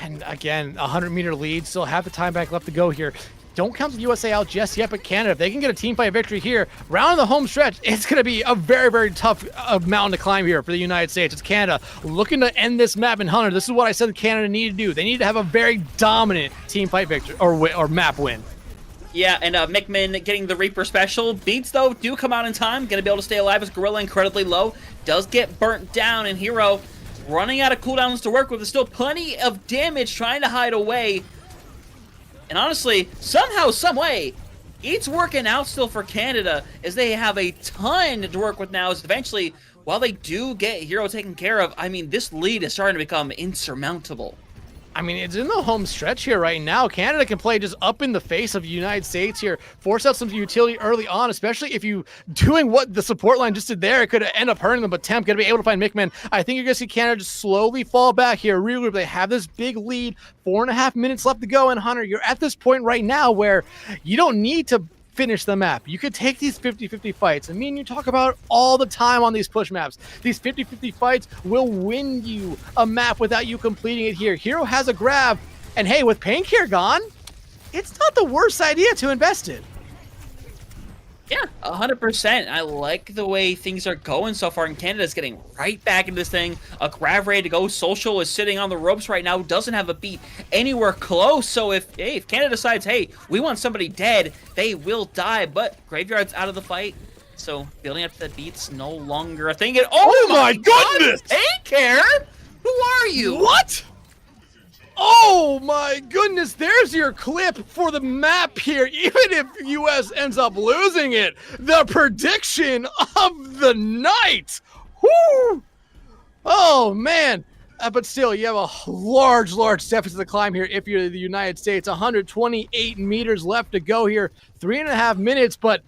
[SPEAKER 2] And again, 100-meter lead. Still have the time back left to go here. Don't count the USA out just yet, but Canada, if they can get a team fight victory here, round the home stretch, it's going to be a very, very tough mountain to climb here for the United States. It's Canada looking to end this map in Hunter. This is what I said Canada needed to do. They need to have a very dominant team fight victory or map win.
[SPEAKER 4] Yeah, and Mickman getting the Reaper special. Beats, though, do come out in time. Going to be able to stay alive as Gorilla incredibly low. Does get burnt down, and Hero running out of cooldowns to work with. There's still plenty of damage trying to hide away. And honestly, somehow, some way, it's working out still for Canada as they have a ton to work with now. As eventually, while they do get Hero taken care of, I mean, this lead is starting to become insurmountable.
[SPEAKER 2] I mean, it's in the home stretch here right now. Canada can play just up in the face of the United States here, force out some utility early on, especially if you doing what the support line just did there. It could end up hurting them, but Temp going to be able to find Mickman. I think you're going to see Canada just slowly fall back here. Regroup. They have this big lead, 4.5 minutes left to go, and Hunter, you're at this point right now where you don't need to finish the map. You could take these 50-50 fights. I mean, you talk about it all the time on these push maps. These 50-50 fights will win you a map without you completing it here. Hero has a grab, and hey, with Painkare gone, it's not the worst idea to invest in.
[SPEAKER 4] Yeah, 100%. I like the way things are going so far, and Canada's getting right back into this thing. A grab ready to go. Social is sitting on the ropes right now, doesn't have a beat anywhere close. So if Canada decides, hey, we want somebody dead, they will die. But Graveyard's out of the fight, so building up to the beat's no longer a thing. And, oh my goodness! Painkare? Who are you?
[SPEAKER 2] What? Oh my goodness, there's your clip for the map here. Even if US ends up losing it, the prediction of the night. Whoo! Oh man, But still, you have a large deficit to climb here if you're the United States. 128 meters left to go here, 3.5 minutes. But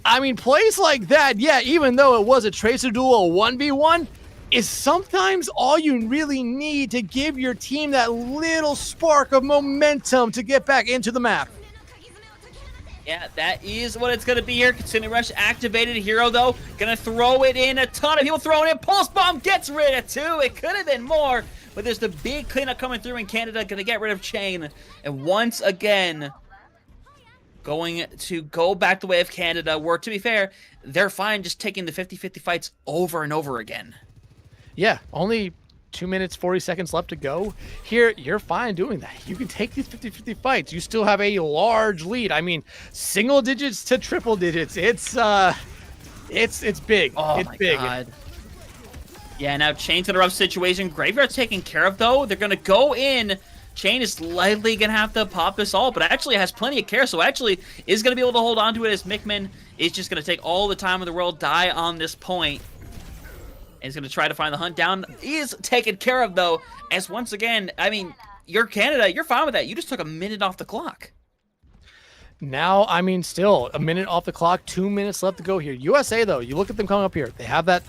[SPEAKER 2] I mean, plays like that, yeah, even though it was a Tracer duel, a 1v1, is sometimes all you really need to give your team that little spark of momentum to get back into the map.
[SPEAKER 4] Yeah, that is what it's going to be here. Kitsune Rush activated. Hero, though, going to throw it in. A ton of people throwing it. Pulse Bomb gets rid of 2. It could have been more, but there's the big cleanup coming through in Canada. Going to get rid of Chain. And once again, going to go back the way of Canada, where, to be fair, they're fine just taking the 50-50 fights over and over again.
[SPEAKER 2] Yeah, only 2 minutes, 40 seconds left to go. Here, you're fine doing that. You can take these 50-50 fights. You still have a large lead. I mean, single digits to triple digits. It's big.
[SPEAKER 4] Oh,
[SPEAKER 2] it's
[SPEAKER 4] my
[SPEAKER 2] big.
[SPEAKER 4] God. Yeah, now Chain's in a rough situation. Graveyard's taken care of, though. They're going to go in. Chain is likely going to have to pop this all, but actually has plenty of care, so actually is going to be able to hold on to it as Mickman is just going to take all the time in the world, die on this point. And he's going to try to find the hunt down. He is taken care of, though, as once again, I mean, you're Canada. You're fine with that. You just took a minute off the clock.
[SPEAKER 2] Now, I mean, still a minute off the clock, 2 minutes left to go here. USA, though, you look at them coming up here. They have that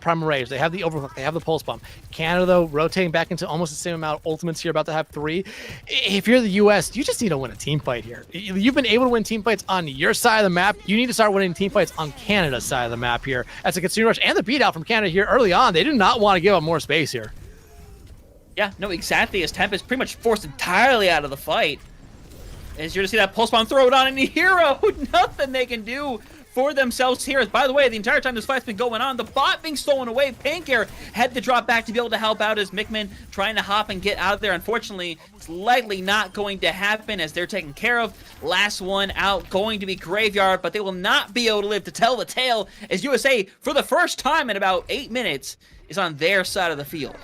[SPEAKER 2] Primal Rage. They have the Overclock. They have the Pulse Bomb. Canada, though, rotating back into almost the same amount of ultimates here, about to have 3. If you're the US, you just need to win a team fight here. You've been able to win team fights on your side of the map. You need to start winning team fights on Canada's side of the map here. As a Kitsune Rush and the beat out from Canada here early on, they do not want to give up more space here.
[SPEAKER 4] Yeah, no, exactly. As Temp is pretty much forced entirely out of the fight. As you're to see that Pulse Bomb throw it on any Hero. Nothing they can do for themselves here. By the way, the entire time this fight's been going on, the bot being stolen away, Painkare had to drop back to be able to help out as Mickman trying to hop and get out of there. Unfortunately, it's likely not going to happen as they're taken care of. Last one out going to be Graveyard, but they will not be able to live to tell the tale as USA, for the first time in about 8 minutes, is on their side of the field.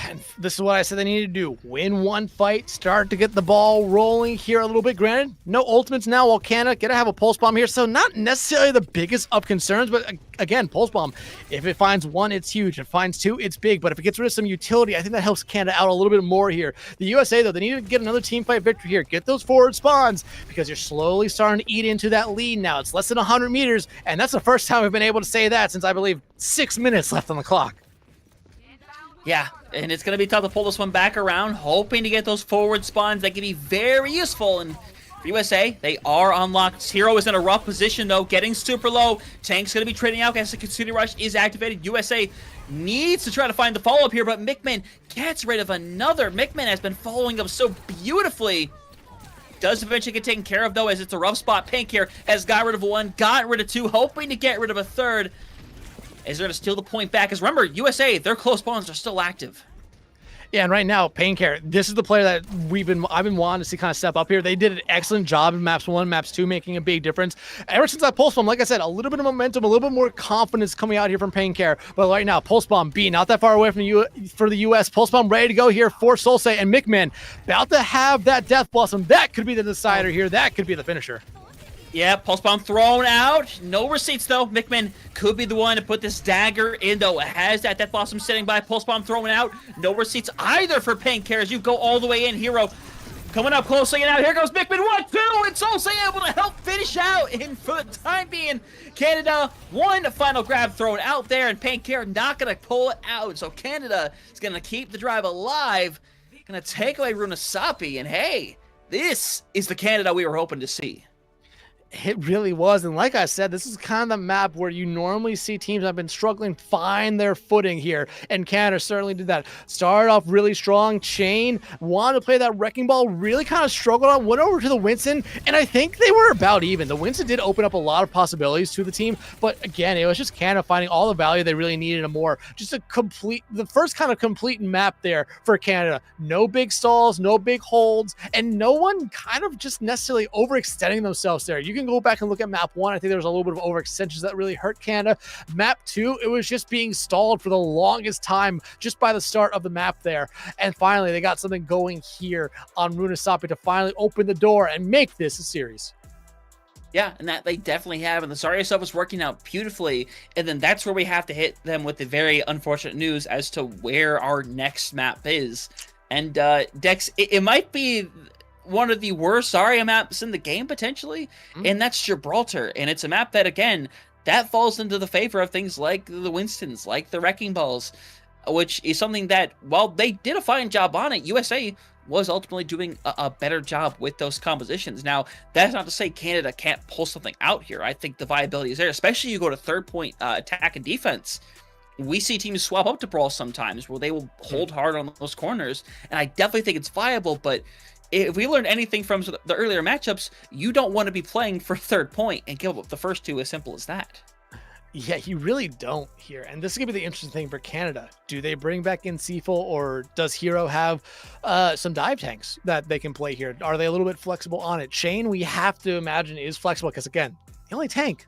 [SPEAKER 2] And this is what I said they needed to do. Win one fight, start to get the ball rolling here a little bit. Granted, no ultimates now, while Canada gonna have a Pulse Bomb here, so not necessarily the biggest of concerns, but again, Pulse Bomb, if it finds 1, it's huge. If it finds 2, it's big, but if it gets rid of some utility, I think that helps Canada out a little bit more here. The USA, though, they need to get another team fight victory here. Get those forward spawns, because you're slowly starting to eat into that lead now. It's less than 100 meters, and that's the first time we've been able to say that since, I believe, 6 minutes left on the clock.
[SPEAKER 4] Yeah, and it's going to be tough to pull this one back around, hoping to get those forward spawns that can be very useful. And for USA, they are unlocked. Hero is in a rough position, though, getting super low. Tank's going to be trading out as the Kitsune Rush is activated. USA needs to try to find the follow-up here, but Mickman gets rid of another. Mickman has been following up so beautifully. Does eventually get taken care of, though, as it's a rough spot. Painkare has got rid of 1, got rid of 2, hoping to get rid of a 3rd. As they're going to steal the point back. Because remember, USA, their close spawns are still active.
[SPEAKER 2] Yeah, and right now, Painkare, this is the player that I've been wanting to see kind of step up here. They did an excellent job in Maps 1, Maps 2, making a big difference. Ever since that Pulse Bomb, like I said, a little bit of momentum, a little bit more confidence coming out here from Painkare. But right now, Pulse Bomb being not that far away from you for the US. Pulse Bomb ready to go here for Solsei and Mickman. About to have that Death Blossom. That could be the decider here. That could be the finisher.
[SPEAKER 4] Yeah, Pulse Bomb thrown out. No receipts, though. Mickman could be the one to put this dagger in, though. It has that Death Blossom sitting by. Pulse Bomb thrown out. No receipts either for Painkare as you go all the way in. Hero coming up closely, and now here goes Mickman. 1, 2, and also able to help finish out. And for the time being, Canada, one final grab thrown out there, and Painkare not going to pull it out. So Canada is going to keep the drive alive. Going to take away Runasapi, and hey, this is the Canada we were hoping to see.
[SPEAKER 2] It really was. And like I said, this is kind of the map where you normally see teams that have been struggling find their footing here. And Canada certainly did that. Started off really strong. Chain wanted to play that wrecking ball, really kind of struggled on, went over to the Winston, and I think they were about even. The Winston did open up a lot of possibilities to the team, but again, it was just Canada finding all the value they really needed and more. Just the first kind of complete map there for Canada. No big stalls, no big holds, and no one kind of just necessarily overextending themselves there. You can go back and look at map 1. I think there was a little bit of overextensions that really hurt Canada. Map 2, it was just being stalled for the longest time just by the start of the map there. And finally, they got something going here on Runasapi to finally open the door and make this a series.
[SPEAKER 4] Yeah, and that they definitely have, and the Zarya stuff is working out beautifully, and then that's where we have to hit them with the very unfortunate news as to where our next map is. And Dex, it might be one of the worst Zarya maps in the game, potentially, and that's Gibraltar, and it's a map that, again, that falls into the favor of things like the Winstons, like the Wrecking Balls, which is something that, while they did a fine job on it, USA was ultimately doing a better job with those compositions. Now, that's not to say Canada can't pull something out here. I think the viability is there, especially you go to third point attack and defense. We see teams swap up to brawl sometimes where they will hold hard on those corners, and I definitely think it's viable, but if we learned anything from the earlier matchups, you don't want to be playing for third point and give up the first two, as simple as that.
[SPEAKER 2] Yeah, you really don't here. And this is going to be the interesting thing for Canada. Do they bring back in Seaful, or does Hero have some dive tanks that they can play here? Are they a little bit flexible on it? Shane, we have to imagine, is flexible because, again, the only tank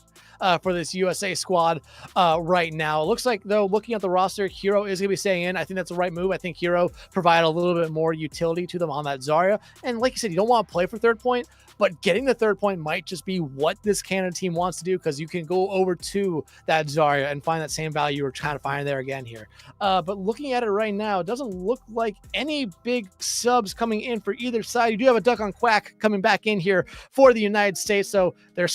[SPEAKER 2] for this USA squad right now. It looks like, though, looking at the roster, Hero is going to be staying in. I think that's the right move. I think Hero provide a little bit more utility to them on that Zarya. And like you said, you don't want to play for third point, but getting the third point might just be what this Canada team wants to do, because you can go over to that Zarya and find that same value you were trying to find there again here. But looking at it right now, it doesn't look like any big subs coming in for either side. You do have a Duck on Quack coming back in here for the United States, so they're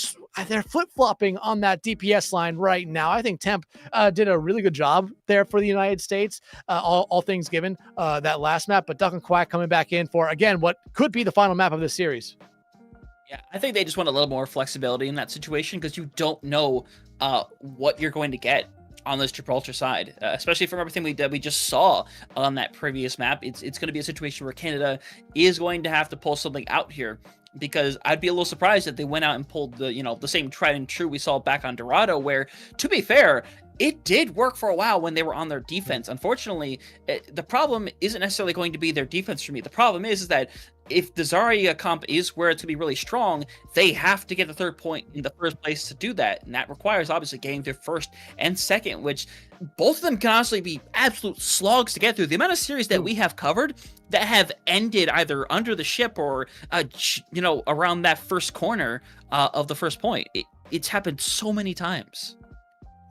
[SPEAKER 2] flip-flopping on that DPS line right now. I think Temp did a really good job there for the United States, all things given, that last map. But Duck and Quack coming back in for, again, what could be the final map of this series.
[SPEAKER 4] Yeah, I think they just want a little more flexibility in that situation, because you don't know what you're going to get on this Gibraltar side, especially from everything we just saw on that previous map. It's going to be a situation where Canada is going to have to pull something out here, because I'd be a little surprised if they went out and pulled the same tried and true we saw back on Dorado, where, to be fair, it did work for a while when they were on their defense. Unfortunately, the problem isn't necessarily going to be their defense for me. The problem is that if the Zarya comp is where it's going to be really strong, they have to get the third point in the first place to do that. And that requires, obviously, getting their first and second, which both of them can honestly be absolute slogs to get through. The amount of series that we have covered that have ended either under the ship or, around that first corner of the first point. It's happened so many times.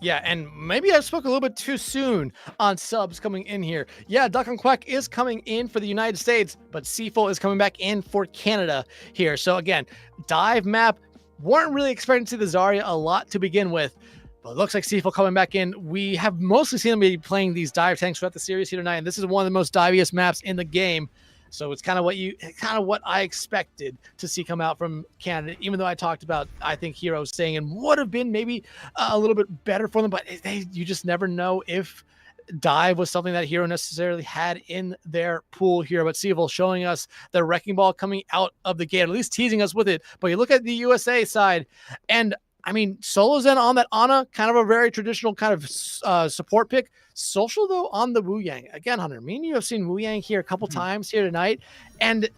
[SPEAKER 2] Yeah, and maybe I spoke a little bit too soon on subs coming in here. Yeah, Duck and Quack is coming in for the United States, but Seaful is coming back in for Canada here. So again, dive map, weren't really expecting to see the Zarya a lot to begin with, but it looks like Seaful coming back in. We have mostly seen them be playing these dive tanks throughout the series here tonight, and this is one of the most diviest maps in the game. So it's kind of what I expected to see come out from Canada, even though I talked about, I think Hero staying in would have been maybe a little bit better for them, but you just never know if dive was something that Hero necessarily had in their pool here. But Seaful showing us the Wrecking Ball coming out of the gate, at least teasing us with it. But you look at the USA side, and I mean, Solo Zen on that Ana, kind of a very traditional kind of support pick. Social, though, on the Wu Yang. Again, Hunter, me and you have seen Wu Yang here a couple times here tonight, and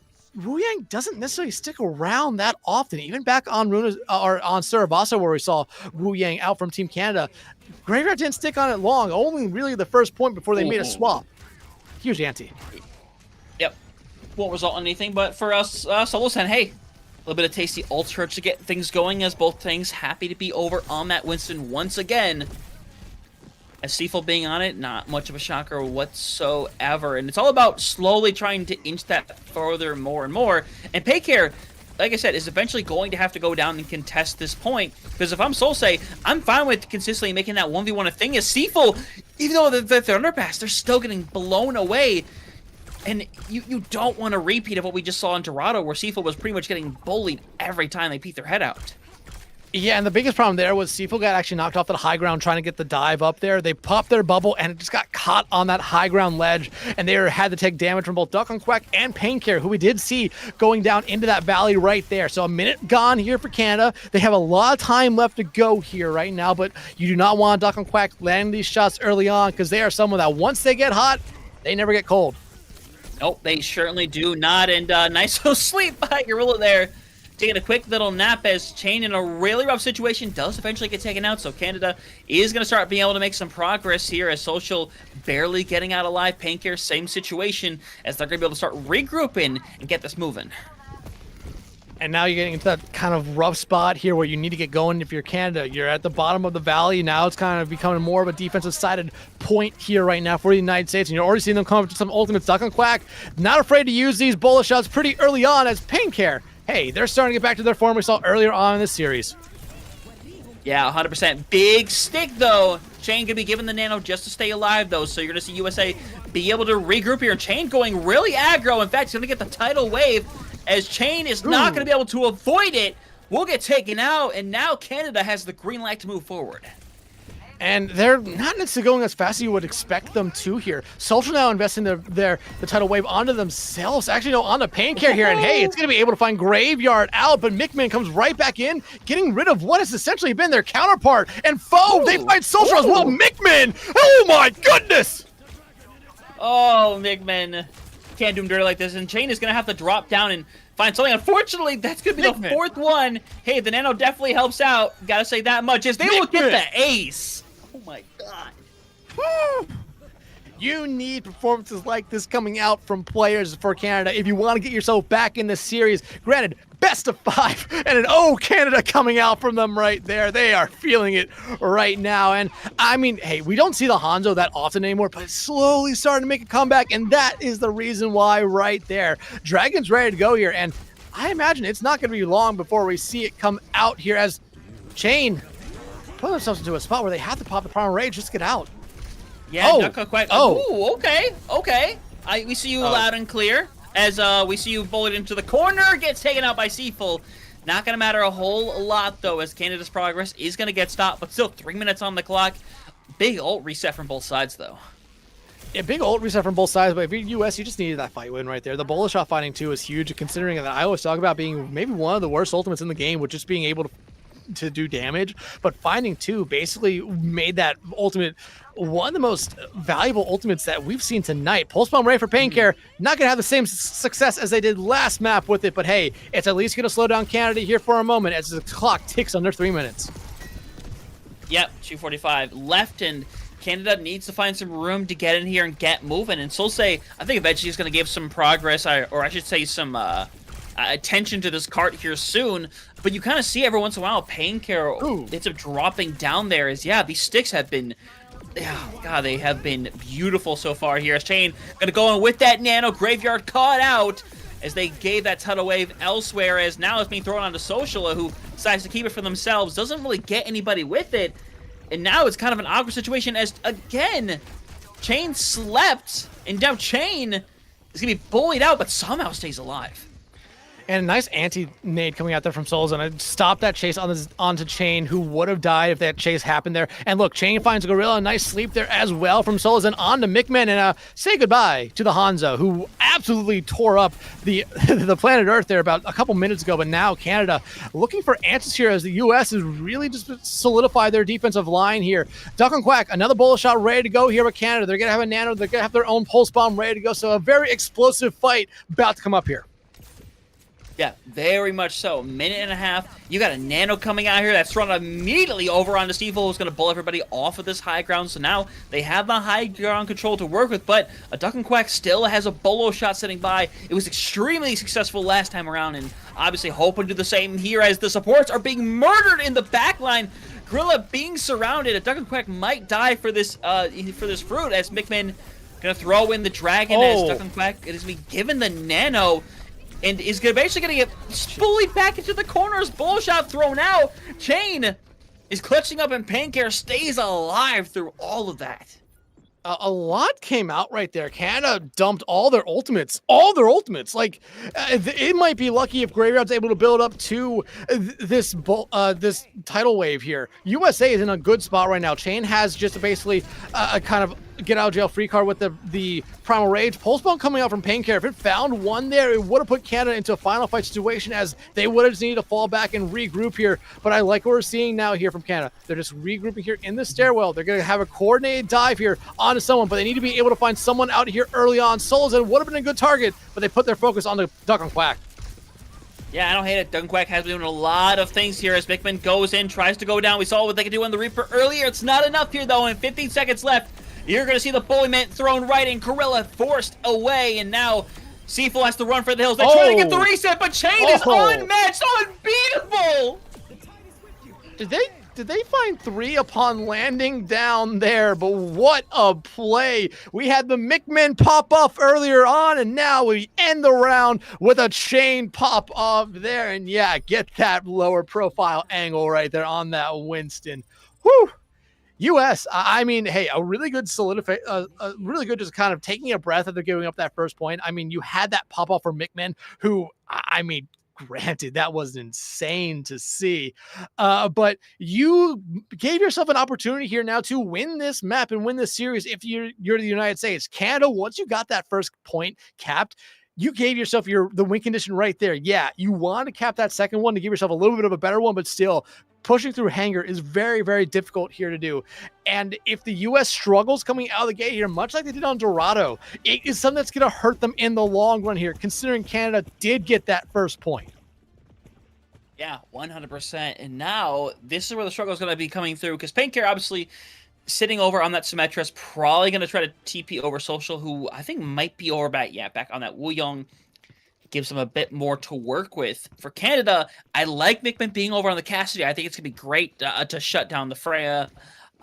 [SPEAKER 2] Wu Yang doesn't necessarily stick around that often. Even back on Runa, or on Sarabasa, where we saw Wu Yang out from Team Canada, Graveyard didn't stick on it long, only really the first point before they made a swap. Huge ante.
[SPEAKER 4] Yep. Won't result in anything, but for us, Solo Sen, hey, a little bit of tasty ultra to get things going, as both things happy to be over on that Winston once again. As Seaful being on it, not much of a shocker whatsoever. And it's all about slowly trying to inch that further more and more. And Paycare, like I said, is eventually going to have to go down and contest this point. Because if I'm Solsay, I'm fine with consistently making that 1v1 a thing. As Seaful, even though they're underpass, they're still getting blown away. And you don't want a repeat of what we just saw in Dorado, where Seaful was pretty much getting bullied every time they peeked their head out.
[SPEAKER 2] Yeah, and the biggest problem there was Seaful got actually knocked off the high ground trying to get the dive up there. They popped their bubble, and it just got caught on that high ground ledge, and they had to take damage from both Duck on Quack and Paincare, who we did see going down into that valley right there. So a minute gone here for Canada. They have a lot of time left to go here right now, but you do not want Duck on Quack landing these shots early on, because they are someone that once they get hot, they never get cold.
[SPEAKER 4] Nope, they certainly do not, and nice little sleep by Gorilla there. Taking a quick little nap as Chain, in a really rough situation, does eventually get taken out. So Canada is going to start being able to make some progress here, as Social barely getting out alive. Paincare, same situation, as they're going to be able to start regrouping and get this moving.
[SPEAKER 2] And now you're getting into that kind of rough spot here where you need to get going if you're Canada. You're at the bottom of the valley. Now it's kind of becoming more of a defensive-sided point here right now for the United States. And you're already seeing them come up to some ultimates. Duck and Quack, not afraid to use these bullet shots pretty early on as Paincare. Hey, they're starting to get back to their form we saw earlier on in this series.
[SPEAKER 4] Yeah, 100%. Big stick, though. Chain gonna be given the nano just to stay alive, though. So you're gonna see USA be able to regroup here. Chain going really aggro. In fact, he's gonna get the tidal wave as Chain is not gonna be able to avoid it. Will get taken out, and now Canada has the green light to move forward.
[SPEAKER 2] And they're not necessarily going as fast as you would expect them to here. Social now investing the tidal wave onto themselves. Actually, no, onto Paincare here. And hey, it's going to be able to find Graveyard out, but Mickman comes right back in, getting rid of what has essentially been their counterpart. And foe, they find Social as well. Mickman! Oh my goodness!
[SPEAKER 4] Oh, Mickman. Can't do him dirty like this. And Chain is going to have to drop down and find something. Unfortunately, that's going to be the fourth one. Hey, the nano definitely helps out. Got to say that much. As they will get the ace. Oh my god.
[SPEAKER 2] Woo! You need performances like this coming out from players for Canada if you want to get yourself back in the series. Granted, best of 5 and an O Canada coming out from them right there. They are feeling it right now. And I mean, hey, we don't see the Hanzo that often anymore, but it's slowly starting to make a comeback. And that is the reason why right there. Dragon's ready to go here. And I imagine it's not going to be long before we see it come out here as Chain put themselves into a spot where they have to pop the Primal Rage just to get out.
[SPEAKER 4] Yeah,
[SPEAKER 2] Oh.
[SPEAKER 4] Duck Quack.
[SPEAKER 2] Oh.
[SPEAKER 4] Ooh, okay. We see you loud and clear as we see you bullet into the corner, gets taken out by Seafull. Not going to matter a whole lot, though, as Canada's progress is going to get stopped, but still 3 minutes on the clock. Big ult reset from both sides, though.
[SPEAKER 2] Yeah, big ult reset from both sides, but if you're US, you just needed that fight win right there. The bullet shot fighting, too, is huge, considering that I always talk about being maybe one of the worst ultimates in the game with just being able to do damage, but finding 2 basically made that ultimate one of the most valuable ultimates that we've seen tonight. Pulse Bomb Ray for Paincare, not going to have the same success as they did last map with it, but hey, it's at least going to slow down Canada here for a moment as the clock ticks under 3 minutes.
[SPEAKER 4] Yep, 2:45 left, and Canada needs to find some room to get in here and get moving. And Solsei, I think eventually is going to give some progress, or I should say some attention to this cart here soon. But you kind of see every once in a while Paincare ends up dropping down there as, yeah, these sticks have been, oh god, they have been beautiful so far here. As Chain gonna go in with that nano, Graveyard caught out as they gave that tidal wave elsewhere, as now it's being thrown onto Social, who decides to keep it for themselves, doesn't really get anybody with it. And now it's kind of an awkward situation as, again, Chain slept, and now Chain is gonna be bullied out, but somehow stays alive.
[SPEAKER 2] And a nice anti-nade coming out there from Souls, and it stopped that chase onto Chain, who would have died if that chase happened there. And look, Chain finds Gorilla, a nice sleep there as well from Souls, and on to Mickman, and say goodbye to the Hanzo, who absolutely tore up the the planet Earth there about a couple minutes ago. But now Canada looking for answers here as the U.S. is really just solidified their defensive line here. Duck and Quack, another bullet shot ready to go here with Canada. They're going to have a nano, they're going to have their own pulse bomb ready to go, so a very explosive fight about to come up here.
[SPEAKER 4] Yeah, very much so. A minute and a half. You got a nano coming out here that's thrown immediately over onto Stevel, who's going to pull everybody off of this high ground. So now they have the high ground control to work with, but a Duck and Quack still has a bolo shot sitting by. It was extremely successful last time around, and obviously hoping to do the same here as the supports are being murdered in the backline. Gorilla being surrounded. A Duck and Quack might die for this fruit, as Mickman going to throw in the dragon as Duck and Quack is being given the nano. And is basically going to get bullied back into the corners. Bull shot thrown out. Chain is clutching up, and Paincare stays alive through all of that.
[SPEAKER 2] A lot came out right there. Canada dumped all their ultimates. All their ultimates. Like, it might be lucky if Graveyard's able to build up to this tidal wave here. USA is in a good spot right now. Chain has just basically a kind of get out of jail free card with the Primal Rage. Pulse Bomb coming out from Paincare. If it found one there, it would have put Canada into a final fight situation, as they would have just needed to fall back and regroup here. But I like what we're seeing now here from Canada. They're just regrouping here in the stairwell. They're going to have a coordinated dive here onto someone, but they need to be able to find someone out here early on. Solazan would have been a good target, but they put their focus on the Duck and Quack.
[SPEAKER 4] Yeah, I don't hate it. Duck and Quack has been doing a lot of things here as Mickman goes in, tries to go down. We saw what they could do on the Reaper earlier. It's not enough here, though, and 15 seconds left. You're going to see the bullyment thrown right in. Gorilla forced away, and now Seafool has to run for the hills. They're trying to get the
[SPEAKER 2] Oh.
[SPEAKER 4] reset, but Chain is
[SPEAKER 2] Oh.
[SPEAKER 4] unmatched, unbeatable.
[SPEAKER 2] Did they find 3 upon landing down there? But what a play. We had the Mickman pop off earlier on, and now we end the round with a Chain pop off there. And yeah, get that lower profile angle right there on that Winston. Whew. US, I mean, hey, a really good really good just kind of taking a breath after giving up that first point. I mean, you had that pop off for Mickman, who, I mean, granted, that was insane to see. But you gave yourself an opportunity here now to win this map and win this series if you're the United States. Canada, once you got that first point capped, you gave yourself the win condition right there. Yeah, you want to cap that second one to give yourself a little bit of a better one, but still, pushing through Hangar is very, very difficult here to do. And if the U.S. struggles coming out of the gate here, much like they did on Dorado, it is something that's going to hurt them in the long run here, considering Canada did get that first point.
[SPEAKER 4] Yeah, 100%. And now this is where the struggle is going to be coming through, because Painkare obviously sitting over on that Symmetra is probably going to try to TP over Social, who I think might be over back on that Wooyoung. Gives them a bit more to work with. For Canada, I like Mickman being over on the Cassidy. I think it's going to be great to shut down the Freya.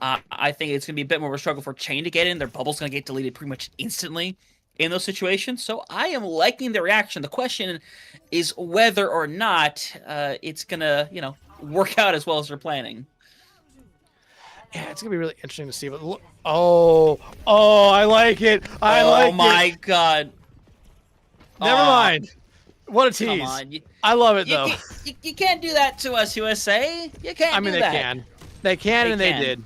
[SPEAKER 4] I think it's going to be a bit more of a struggle for Chain to get in. Their bubble's going to get deleted pretty much instantly in those situations. So I am liking the reaction. The question is whether or not it's going to, work out as well as they're planning.
[SPEAKER 2] Yeah, it's going to be really interesting to see. But look, I like it. I like it.
[SPEAKER 4] Oh my God.
[SPEAKER 2] Never mind. What a tease.
[SPEAKER 4] Come on.
[SPEAKER 2] I love it, though.
[SPEAKER 4] You can't do that to us, USA. You can't
[SPEAKER 2] I mean,
[SPEAKER 4] do
[SPEAKER 2] they
[SPEAKER 4] that.
[SPEAKER 2] can. They can, and
[SPEAKER 4] They
[SPEAKER 2] they
[SPEAKER 4] can.
[SPEAKER 2] did.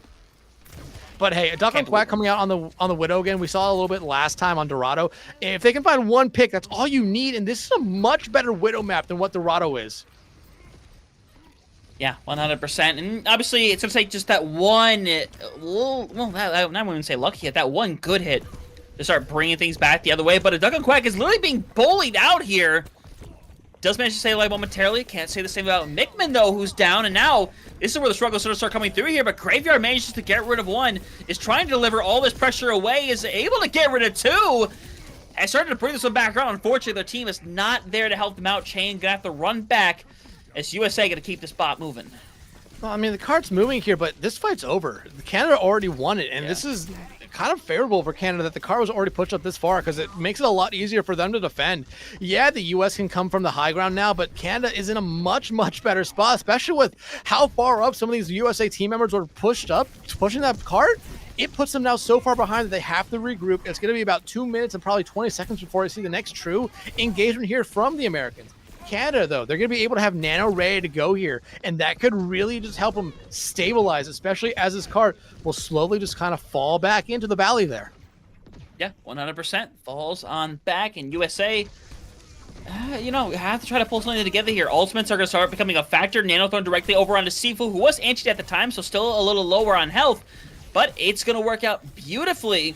[SPEAKER 2] But hey, a Duck and Quack coming out on the Widow again. We saw a little bit last time on Dorado. If they can find one pick, that's all you need. And this is a much better Widow map than what Dorado is.
[SPEAKER 4] Yeah, 100%. And obviously, it's going to take just that one, I wouldn't say lucky hit, that one good hit to start bringing things back the other way. But a Duck and Quack is literally being bullied out here. Does manage to stay alive momentarily. Can't say the same about Mickman, though, who's down. And now, this is where the struggles sort of start coming through here. But Graveyard manages to get rid of one. Is trying to deliver all this pressure away. Is able to get rid of two. And started to bring this one back around. Unfortunately, their team is not there to help them out. Chain gonna have to run back. As USA gonna keep the spot moving.
[SPEAKER 2] Well, I mean, the card's moving here, but this fight's over. Canada already won it, and this is kind of favorable for Canada that the card was already pushed up this far because it makes it a lot easier for them to defend. Yeah, the U.S. can come from the high ground now, but Canada is in a much, much better spot, especially with how far up some of these USA team members were pushed up, pushing that card. It puts them now so far behind that they have to regroup. It's going to be about 2 minutes and probably 20 seconds before I see the next true engagement here from the Americans. Canada, though, they're going to be able to have Nano ready to go here, and that could really just help them stabilize, especially as this card will slowly just kind of fall back into the valley there.
[SPEAKER 4] Yeah, 100% falls on back, and USA, have to try to pull something together here. Ultimates are going to start becoming a factor. Nano thrown directly over onto Sifu, who was anti at the time, so still a little lower on health, but it's going to work out beautifully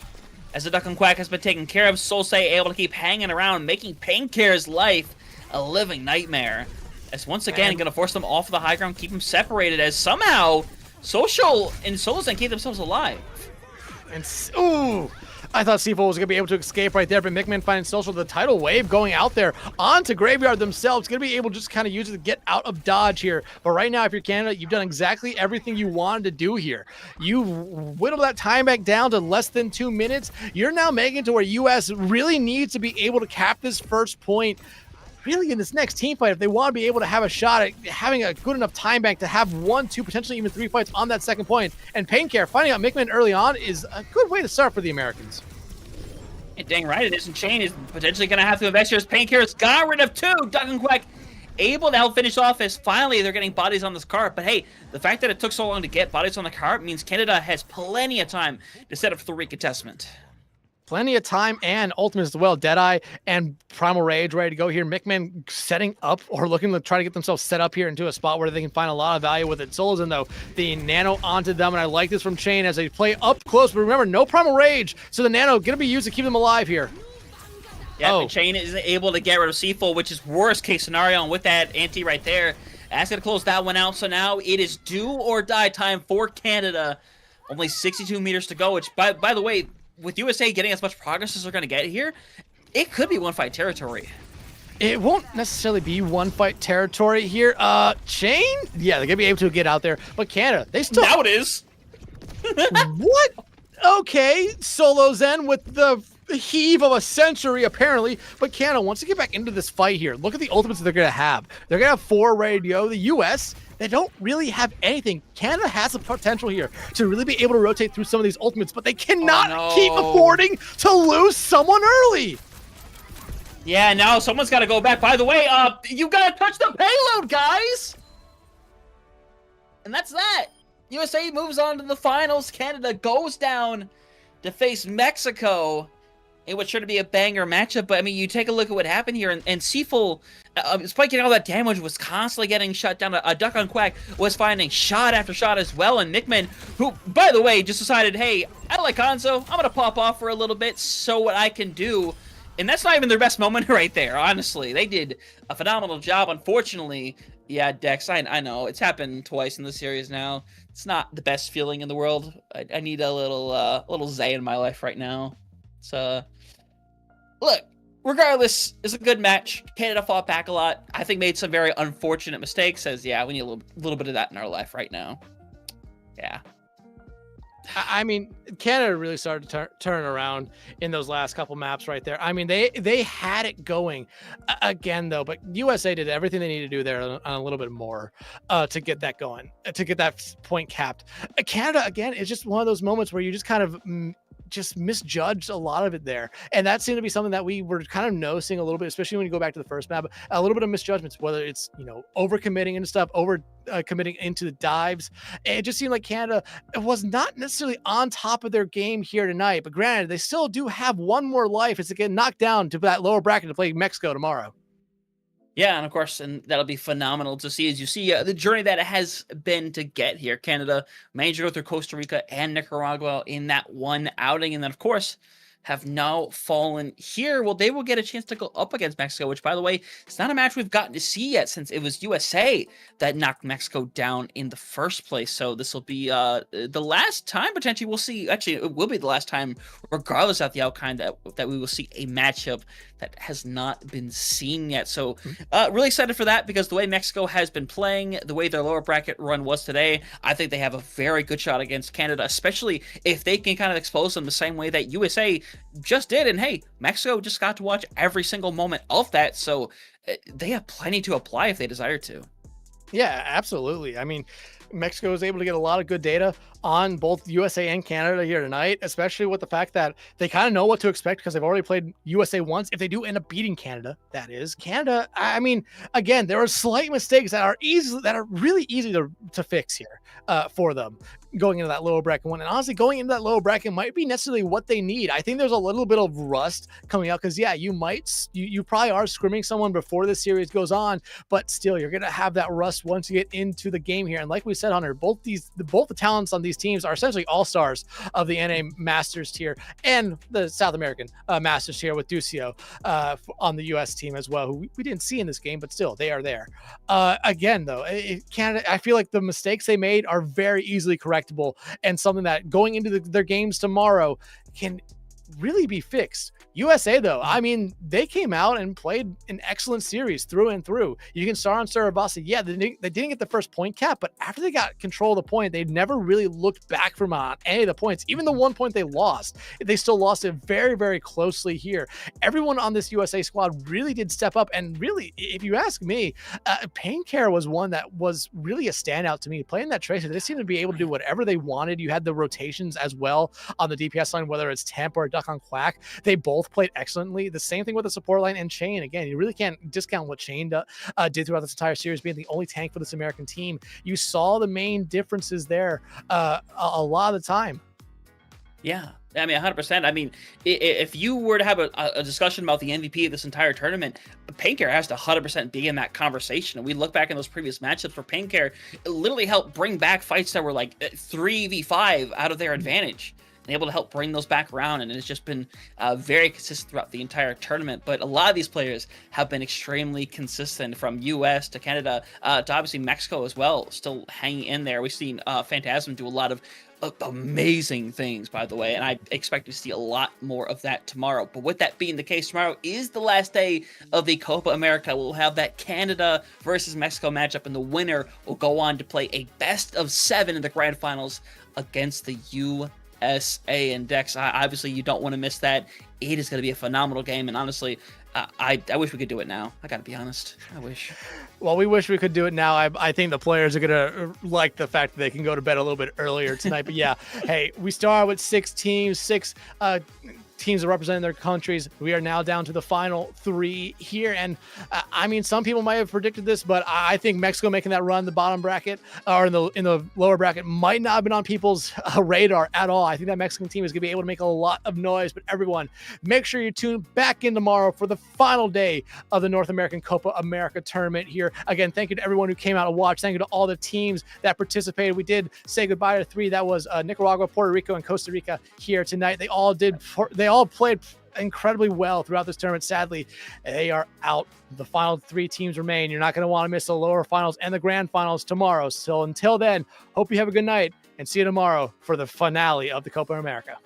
[SPEAKER 4] as the Duck and Quack has been taken care of. Solsei able to keep hanging around, making Paincare's life a living nightmare. As once again, going to force them off of the high ground, keep them separated, as somehow Social and Solzen keep themselves alive.
[SPEAKER 2] And I thought Seafool was going to be able to escape right there, but Mickman finding Social, the tidal wave going out there onto Graveyard themselves, going to be able to just kind of use it to get out of dodge here. But right now, if you're Canada, you've done exactly everything you wanted to do here. You whittled that time back down to less than 2 minutes. You're now making it to where US really needs to be able to cap this first point really in this next team fight if they want to be able to have a shot at having a good enough time bank to have 1, 2, potentially even 3 fights on that second point. And Paincare finding out Mickman early on is a good way to start for the Americans.
[SPEAKER 4] And dang right it is, and Chain is potentially going to have to invest here as Paincare's got rid of two. Duck and Quack able to help finish off as finally they're getting bodies on this cart. But hey, the fact that it took so long to get bodies on the cart means Canada has plenty of time to set up for the recontestment.
[SPEAKER 2] Plenty of time and ultimates as well. Deadeye and Primal Rage ready to go here. Mickman setting up or looking to try to get themselves set up here into a spot where they can find a lot of value with it. Solzen, though, the Nano onto them, and I like this from Chain as they play up close. But remember, no Primal Rage, so the Nano going to be used to keep them alive here.
[SPEAKER 4] Yeah, and Chain is able to get rid of Seafool, which is worst case scenario, and with that anti right there, that's going to close that one out. So now it is do or die time for Canada. Only 62 meters to go, which, by the way, with USA getting as much progress as they're going to get here, it could be one fight territory.
[SPEAKER 2] It won't necessarily be one fight territory here. Chain? Yeah, they're gonna be able to get out there. But Canada, they still.
[SPEAKER 4] Now it is.
[SPEAKER 2] What? Okay, Solo Zen with the heave of a century, apparently. But Canada wants to get back into this fight here. Look at the ultimates that they're gonna have. They're gonna have 4 ready to go. The US, they don't really have anything. Canada has the potential here to really be able to rotate through some of these ultimates, but they cannot keep affording to lose someone early.
[SPEAKER 4] Yeah, now someone's got to go back. By the way, you got to touch the payload, guys! And that's that. USA moves on to the finals. Canada goes down to face Mexico. It was sure to be a banger matchup, but I mean, you take a look at what happened here, and Seaful, despite getting all that damage, was constantly getting shut down. A Duck on Quack was finding shot after shot as well, and Nickman, who, by the way, just decided, hey, I like Hanzo, I'm going to pop off for a little bit, so what I can do. And that's not even their best moment right there, honestly. They did a phenomenal job. Unfortunately, yeah, Dex, I know. It's happened twice in the series now. It's not the best feeling in the world. I need a little Zay in my life right now. So, look, regardless, it's a good match. Canada fought back a lot. I think made some very unfortunate mistakes. As, yeah, we need a little bit of that in our life right now. Yeah.
[SPEAKER 2] I mean, Canada really started to turn around in those last couple maps right there. I mean, they had it going again, though, but USA did everything they needed to do there on a little bit more to get that going, to get that point capped. Canada, again, is just one of those moments where you just kind of just misjudged a lot of it there. And that seemed to be something that we were kind of noticing a little bit, especially when you go back to the first map, a little bit of misjudgments, whether it's, you know, over committing and stuff, over committing into the dives. It just seemed like Canada was not necessarily on top of their game here tonight, but granted, they still do have one more life as they get knocked down to that lower bracket to play Mexico tomorrow.
[SPEAKER 4] Yeah, and of course, and that'll be phenomenal to see as you see the journey that it has been to get here. Canada managed to go through Costa Rica and Nicaragua in that one outing, and then, of course, have now fallen here. Well, they will get a chance to go up against Mexico, which, by the way, it's not a match we've gotten to see yet since it was USA that knocked Mexico down in the first place. So this will be the last time, potentially, we'll see. Actually, it will be the last time, regardless of the outcome, that we will see a matchup that has not been seen yet. So really excited for that, because the way Mexico has been playing, the way their lower bracket run was today, I think they have a very good shot against Canada, especially if they can kind of expose them the same way that USA just did. And hey, Mexico just got to watch every single moment of that, so they have plenty to apply if they desire to.
[SPEAKER 2] Yeah, absolutely. I mean, Mexico was able to get a lot of good data on both USA and Canada here tonight, especially with the fact that they kind of know what to expect because they've already played USA once. If they do end up beating Canada, that is Canada. I mean, again, there are slight mistakes that are really easy to fix here for them going into that lower bracket one. And honestly, going into that lower bracket might be necessarily what they need. I think there's a little bit of rust coming out because, yeah, you probably are scrimming someone before this series goes on, but still, you're going to have that rust once you get into the game here. And like we said, Hunter, both the talents on these teams are essentially all-stars of the NA Masters tier and the South American Masters tier with Ducio on the US team as well, who we didn't see in this game, but still, they are there. Again, though, Canada, I feel like the mistakes they made are very easily correctable and something that going into their games tomorrow can really be fixed. USA, though, I mean, they came out and played an excellent series through and through. You can start on Sarabasi. Yeah, they didn't get the first point cap, but after they got control of the point, they never really looked back from any of the points. Even the 1 point they lost, they still lost it very, very closely here. Everyone on this USA squad really did step up, and really, if you ask me, Paincare was one that was really a standout to me. Playing that Tracer, they seemed to be able to do whatever they wanted. You had the rotations as well on the DPS line, whether it's Temp or Duck on Quack. They both played excellently. The same thing with the support line and Chain. Again, you really can't discount what Chain did throughout this entire series, being the only tank for this American team. You saw the main differences there a lot of the time.
[SPEAKER 4] Yeah, I mean, 100%. I mean, if you were to have a discussion about the MVP of this entire tournament, Paincare has to 100% be in that conversation. And we look back in those previous matchups for Paincare, it literally helped bring back fights that were like 3v5 out of their advantage. and able to help bring those back around. And it's just been very consistent throughout the entire tournament. But a lot of these players have been extremely consistent, from US to Canada to obviously Mexico as well, still hanging in there. We've seen Phantasm do a lot of amazing things, by the way, and I expect to see a lot more of that tomorrow. But with that being the case, tomorrow is the last day of the Copa America. We'll have that Canada versus Mexico matchup, and the winner will go on to play a best of 7 in the grand finals against the USA. And Dex, obviously you don't want to miss that. It is going to be a phenomenal game, and honestly, I wish we could do it now. I gotta be honest. I wish.
[SPEAKER 2] Well, we wish we could do it now. I think the players are gonna like the fact that they can go to bed a little bit earlier tonight. But yeah, hey, we start with 6 teams, 6 teams that represent their countries. We are now down to the final 3 here, and I mean, some people might have predicted this, but I think Mexico making that run, the bottom bracket or in the lower bracket, might not have been on people's radar at all. I think that Mexican team is gonna be able to make a lot of noise. But everyone, make sure you tune back in tomorrow for the final day of the North American Copa America tournament here. Again, thank you to everyone who came out to watch. Thank you to all the teams that participated. We did say goodbye to 3. That was Nicaragua, Puerto Rico, and Costa Rica here tonight. They all played incredibly well throughout this tournament. Sadly, they are out. The final 3 teams remain. You're not going to want to miss the lower finals and the grand finals tomorrow. So until then, hope you have a good night, and see you tomorrow for the finale of the Copa America.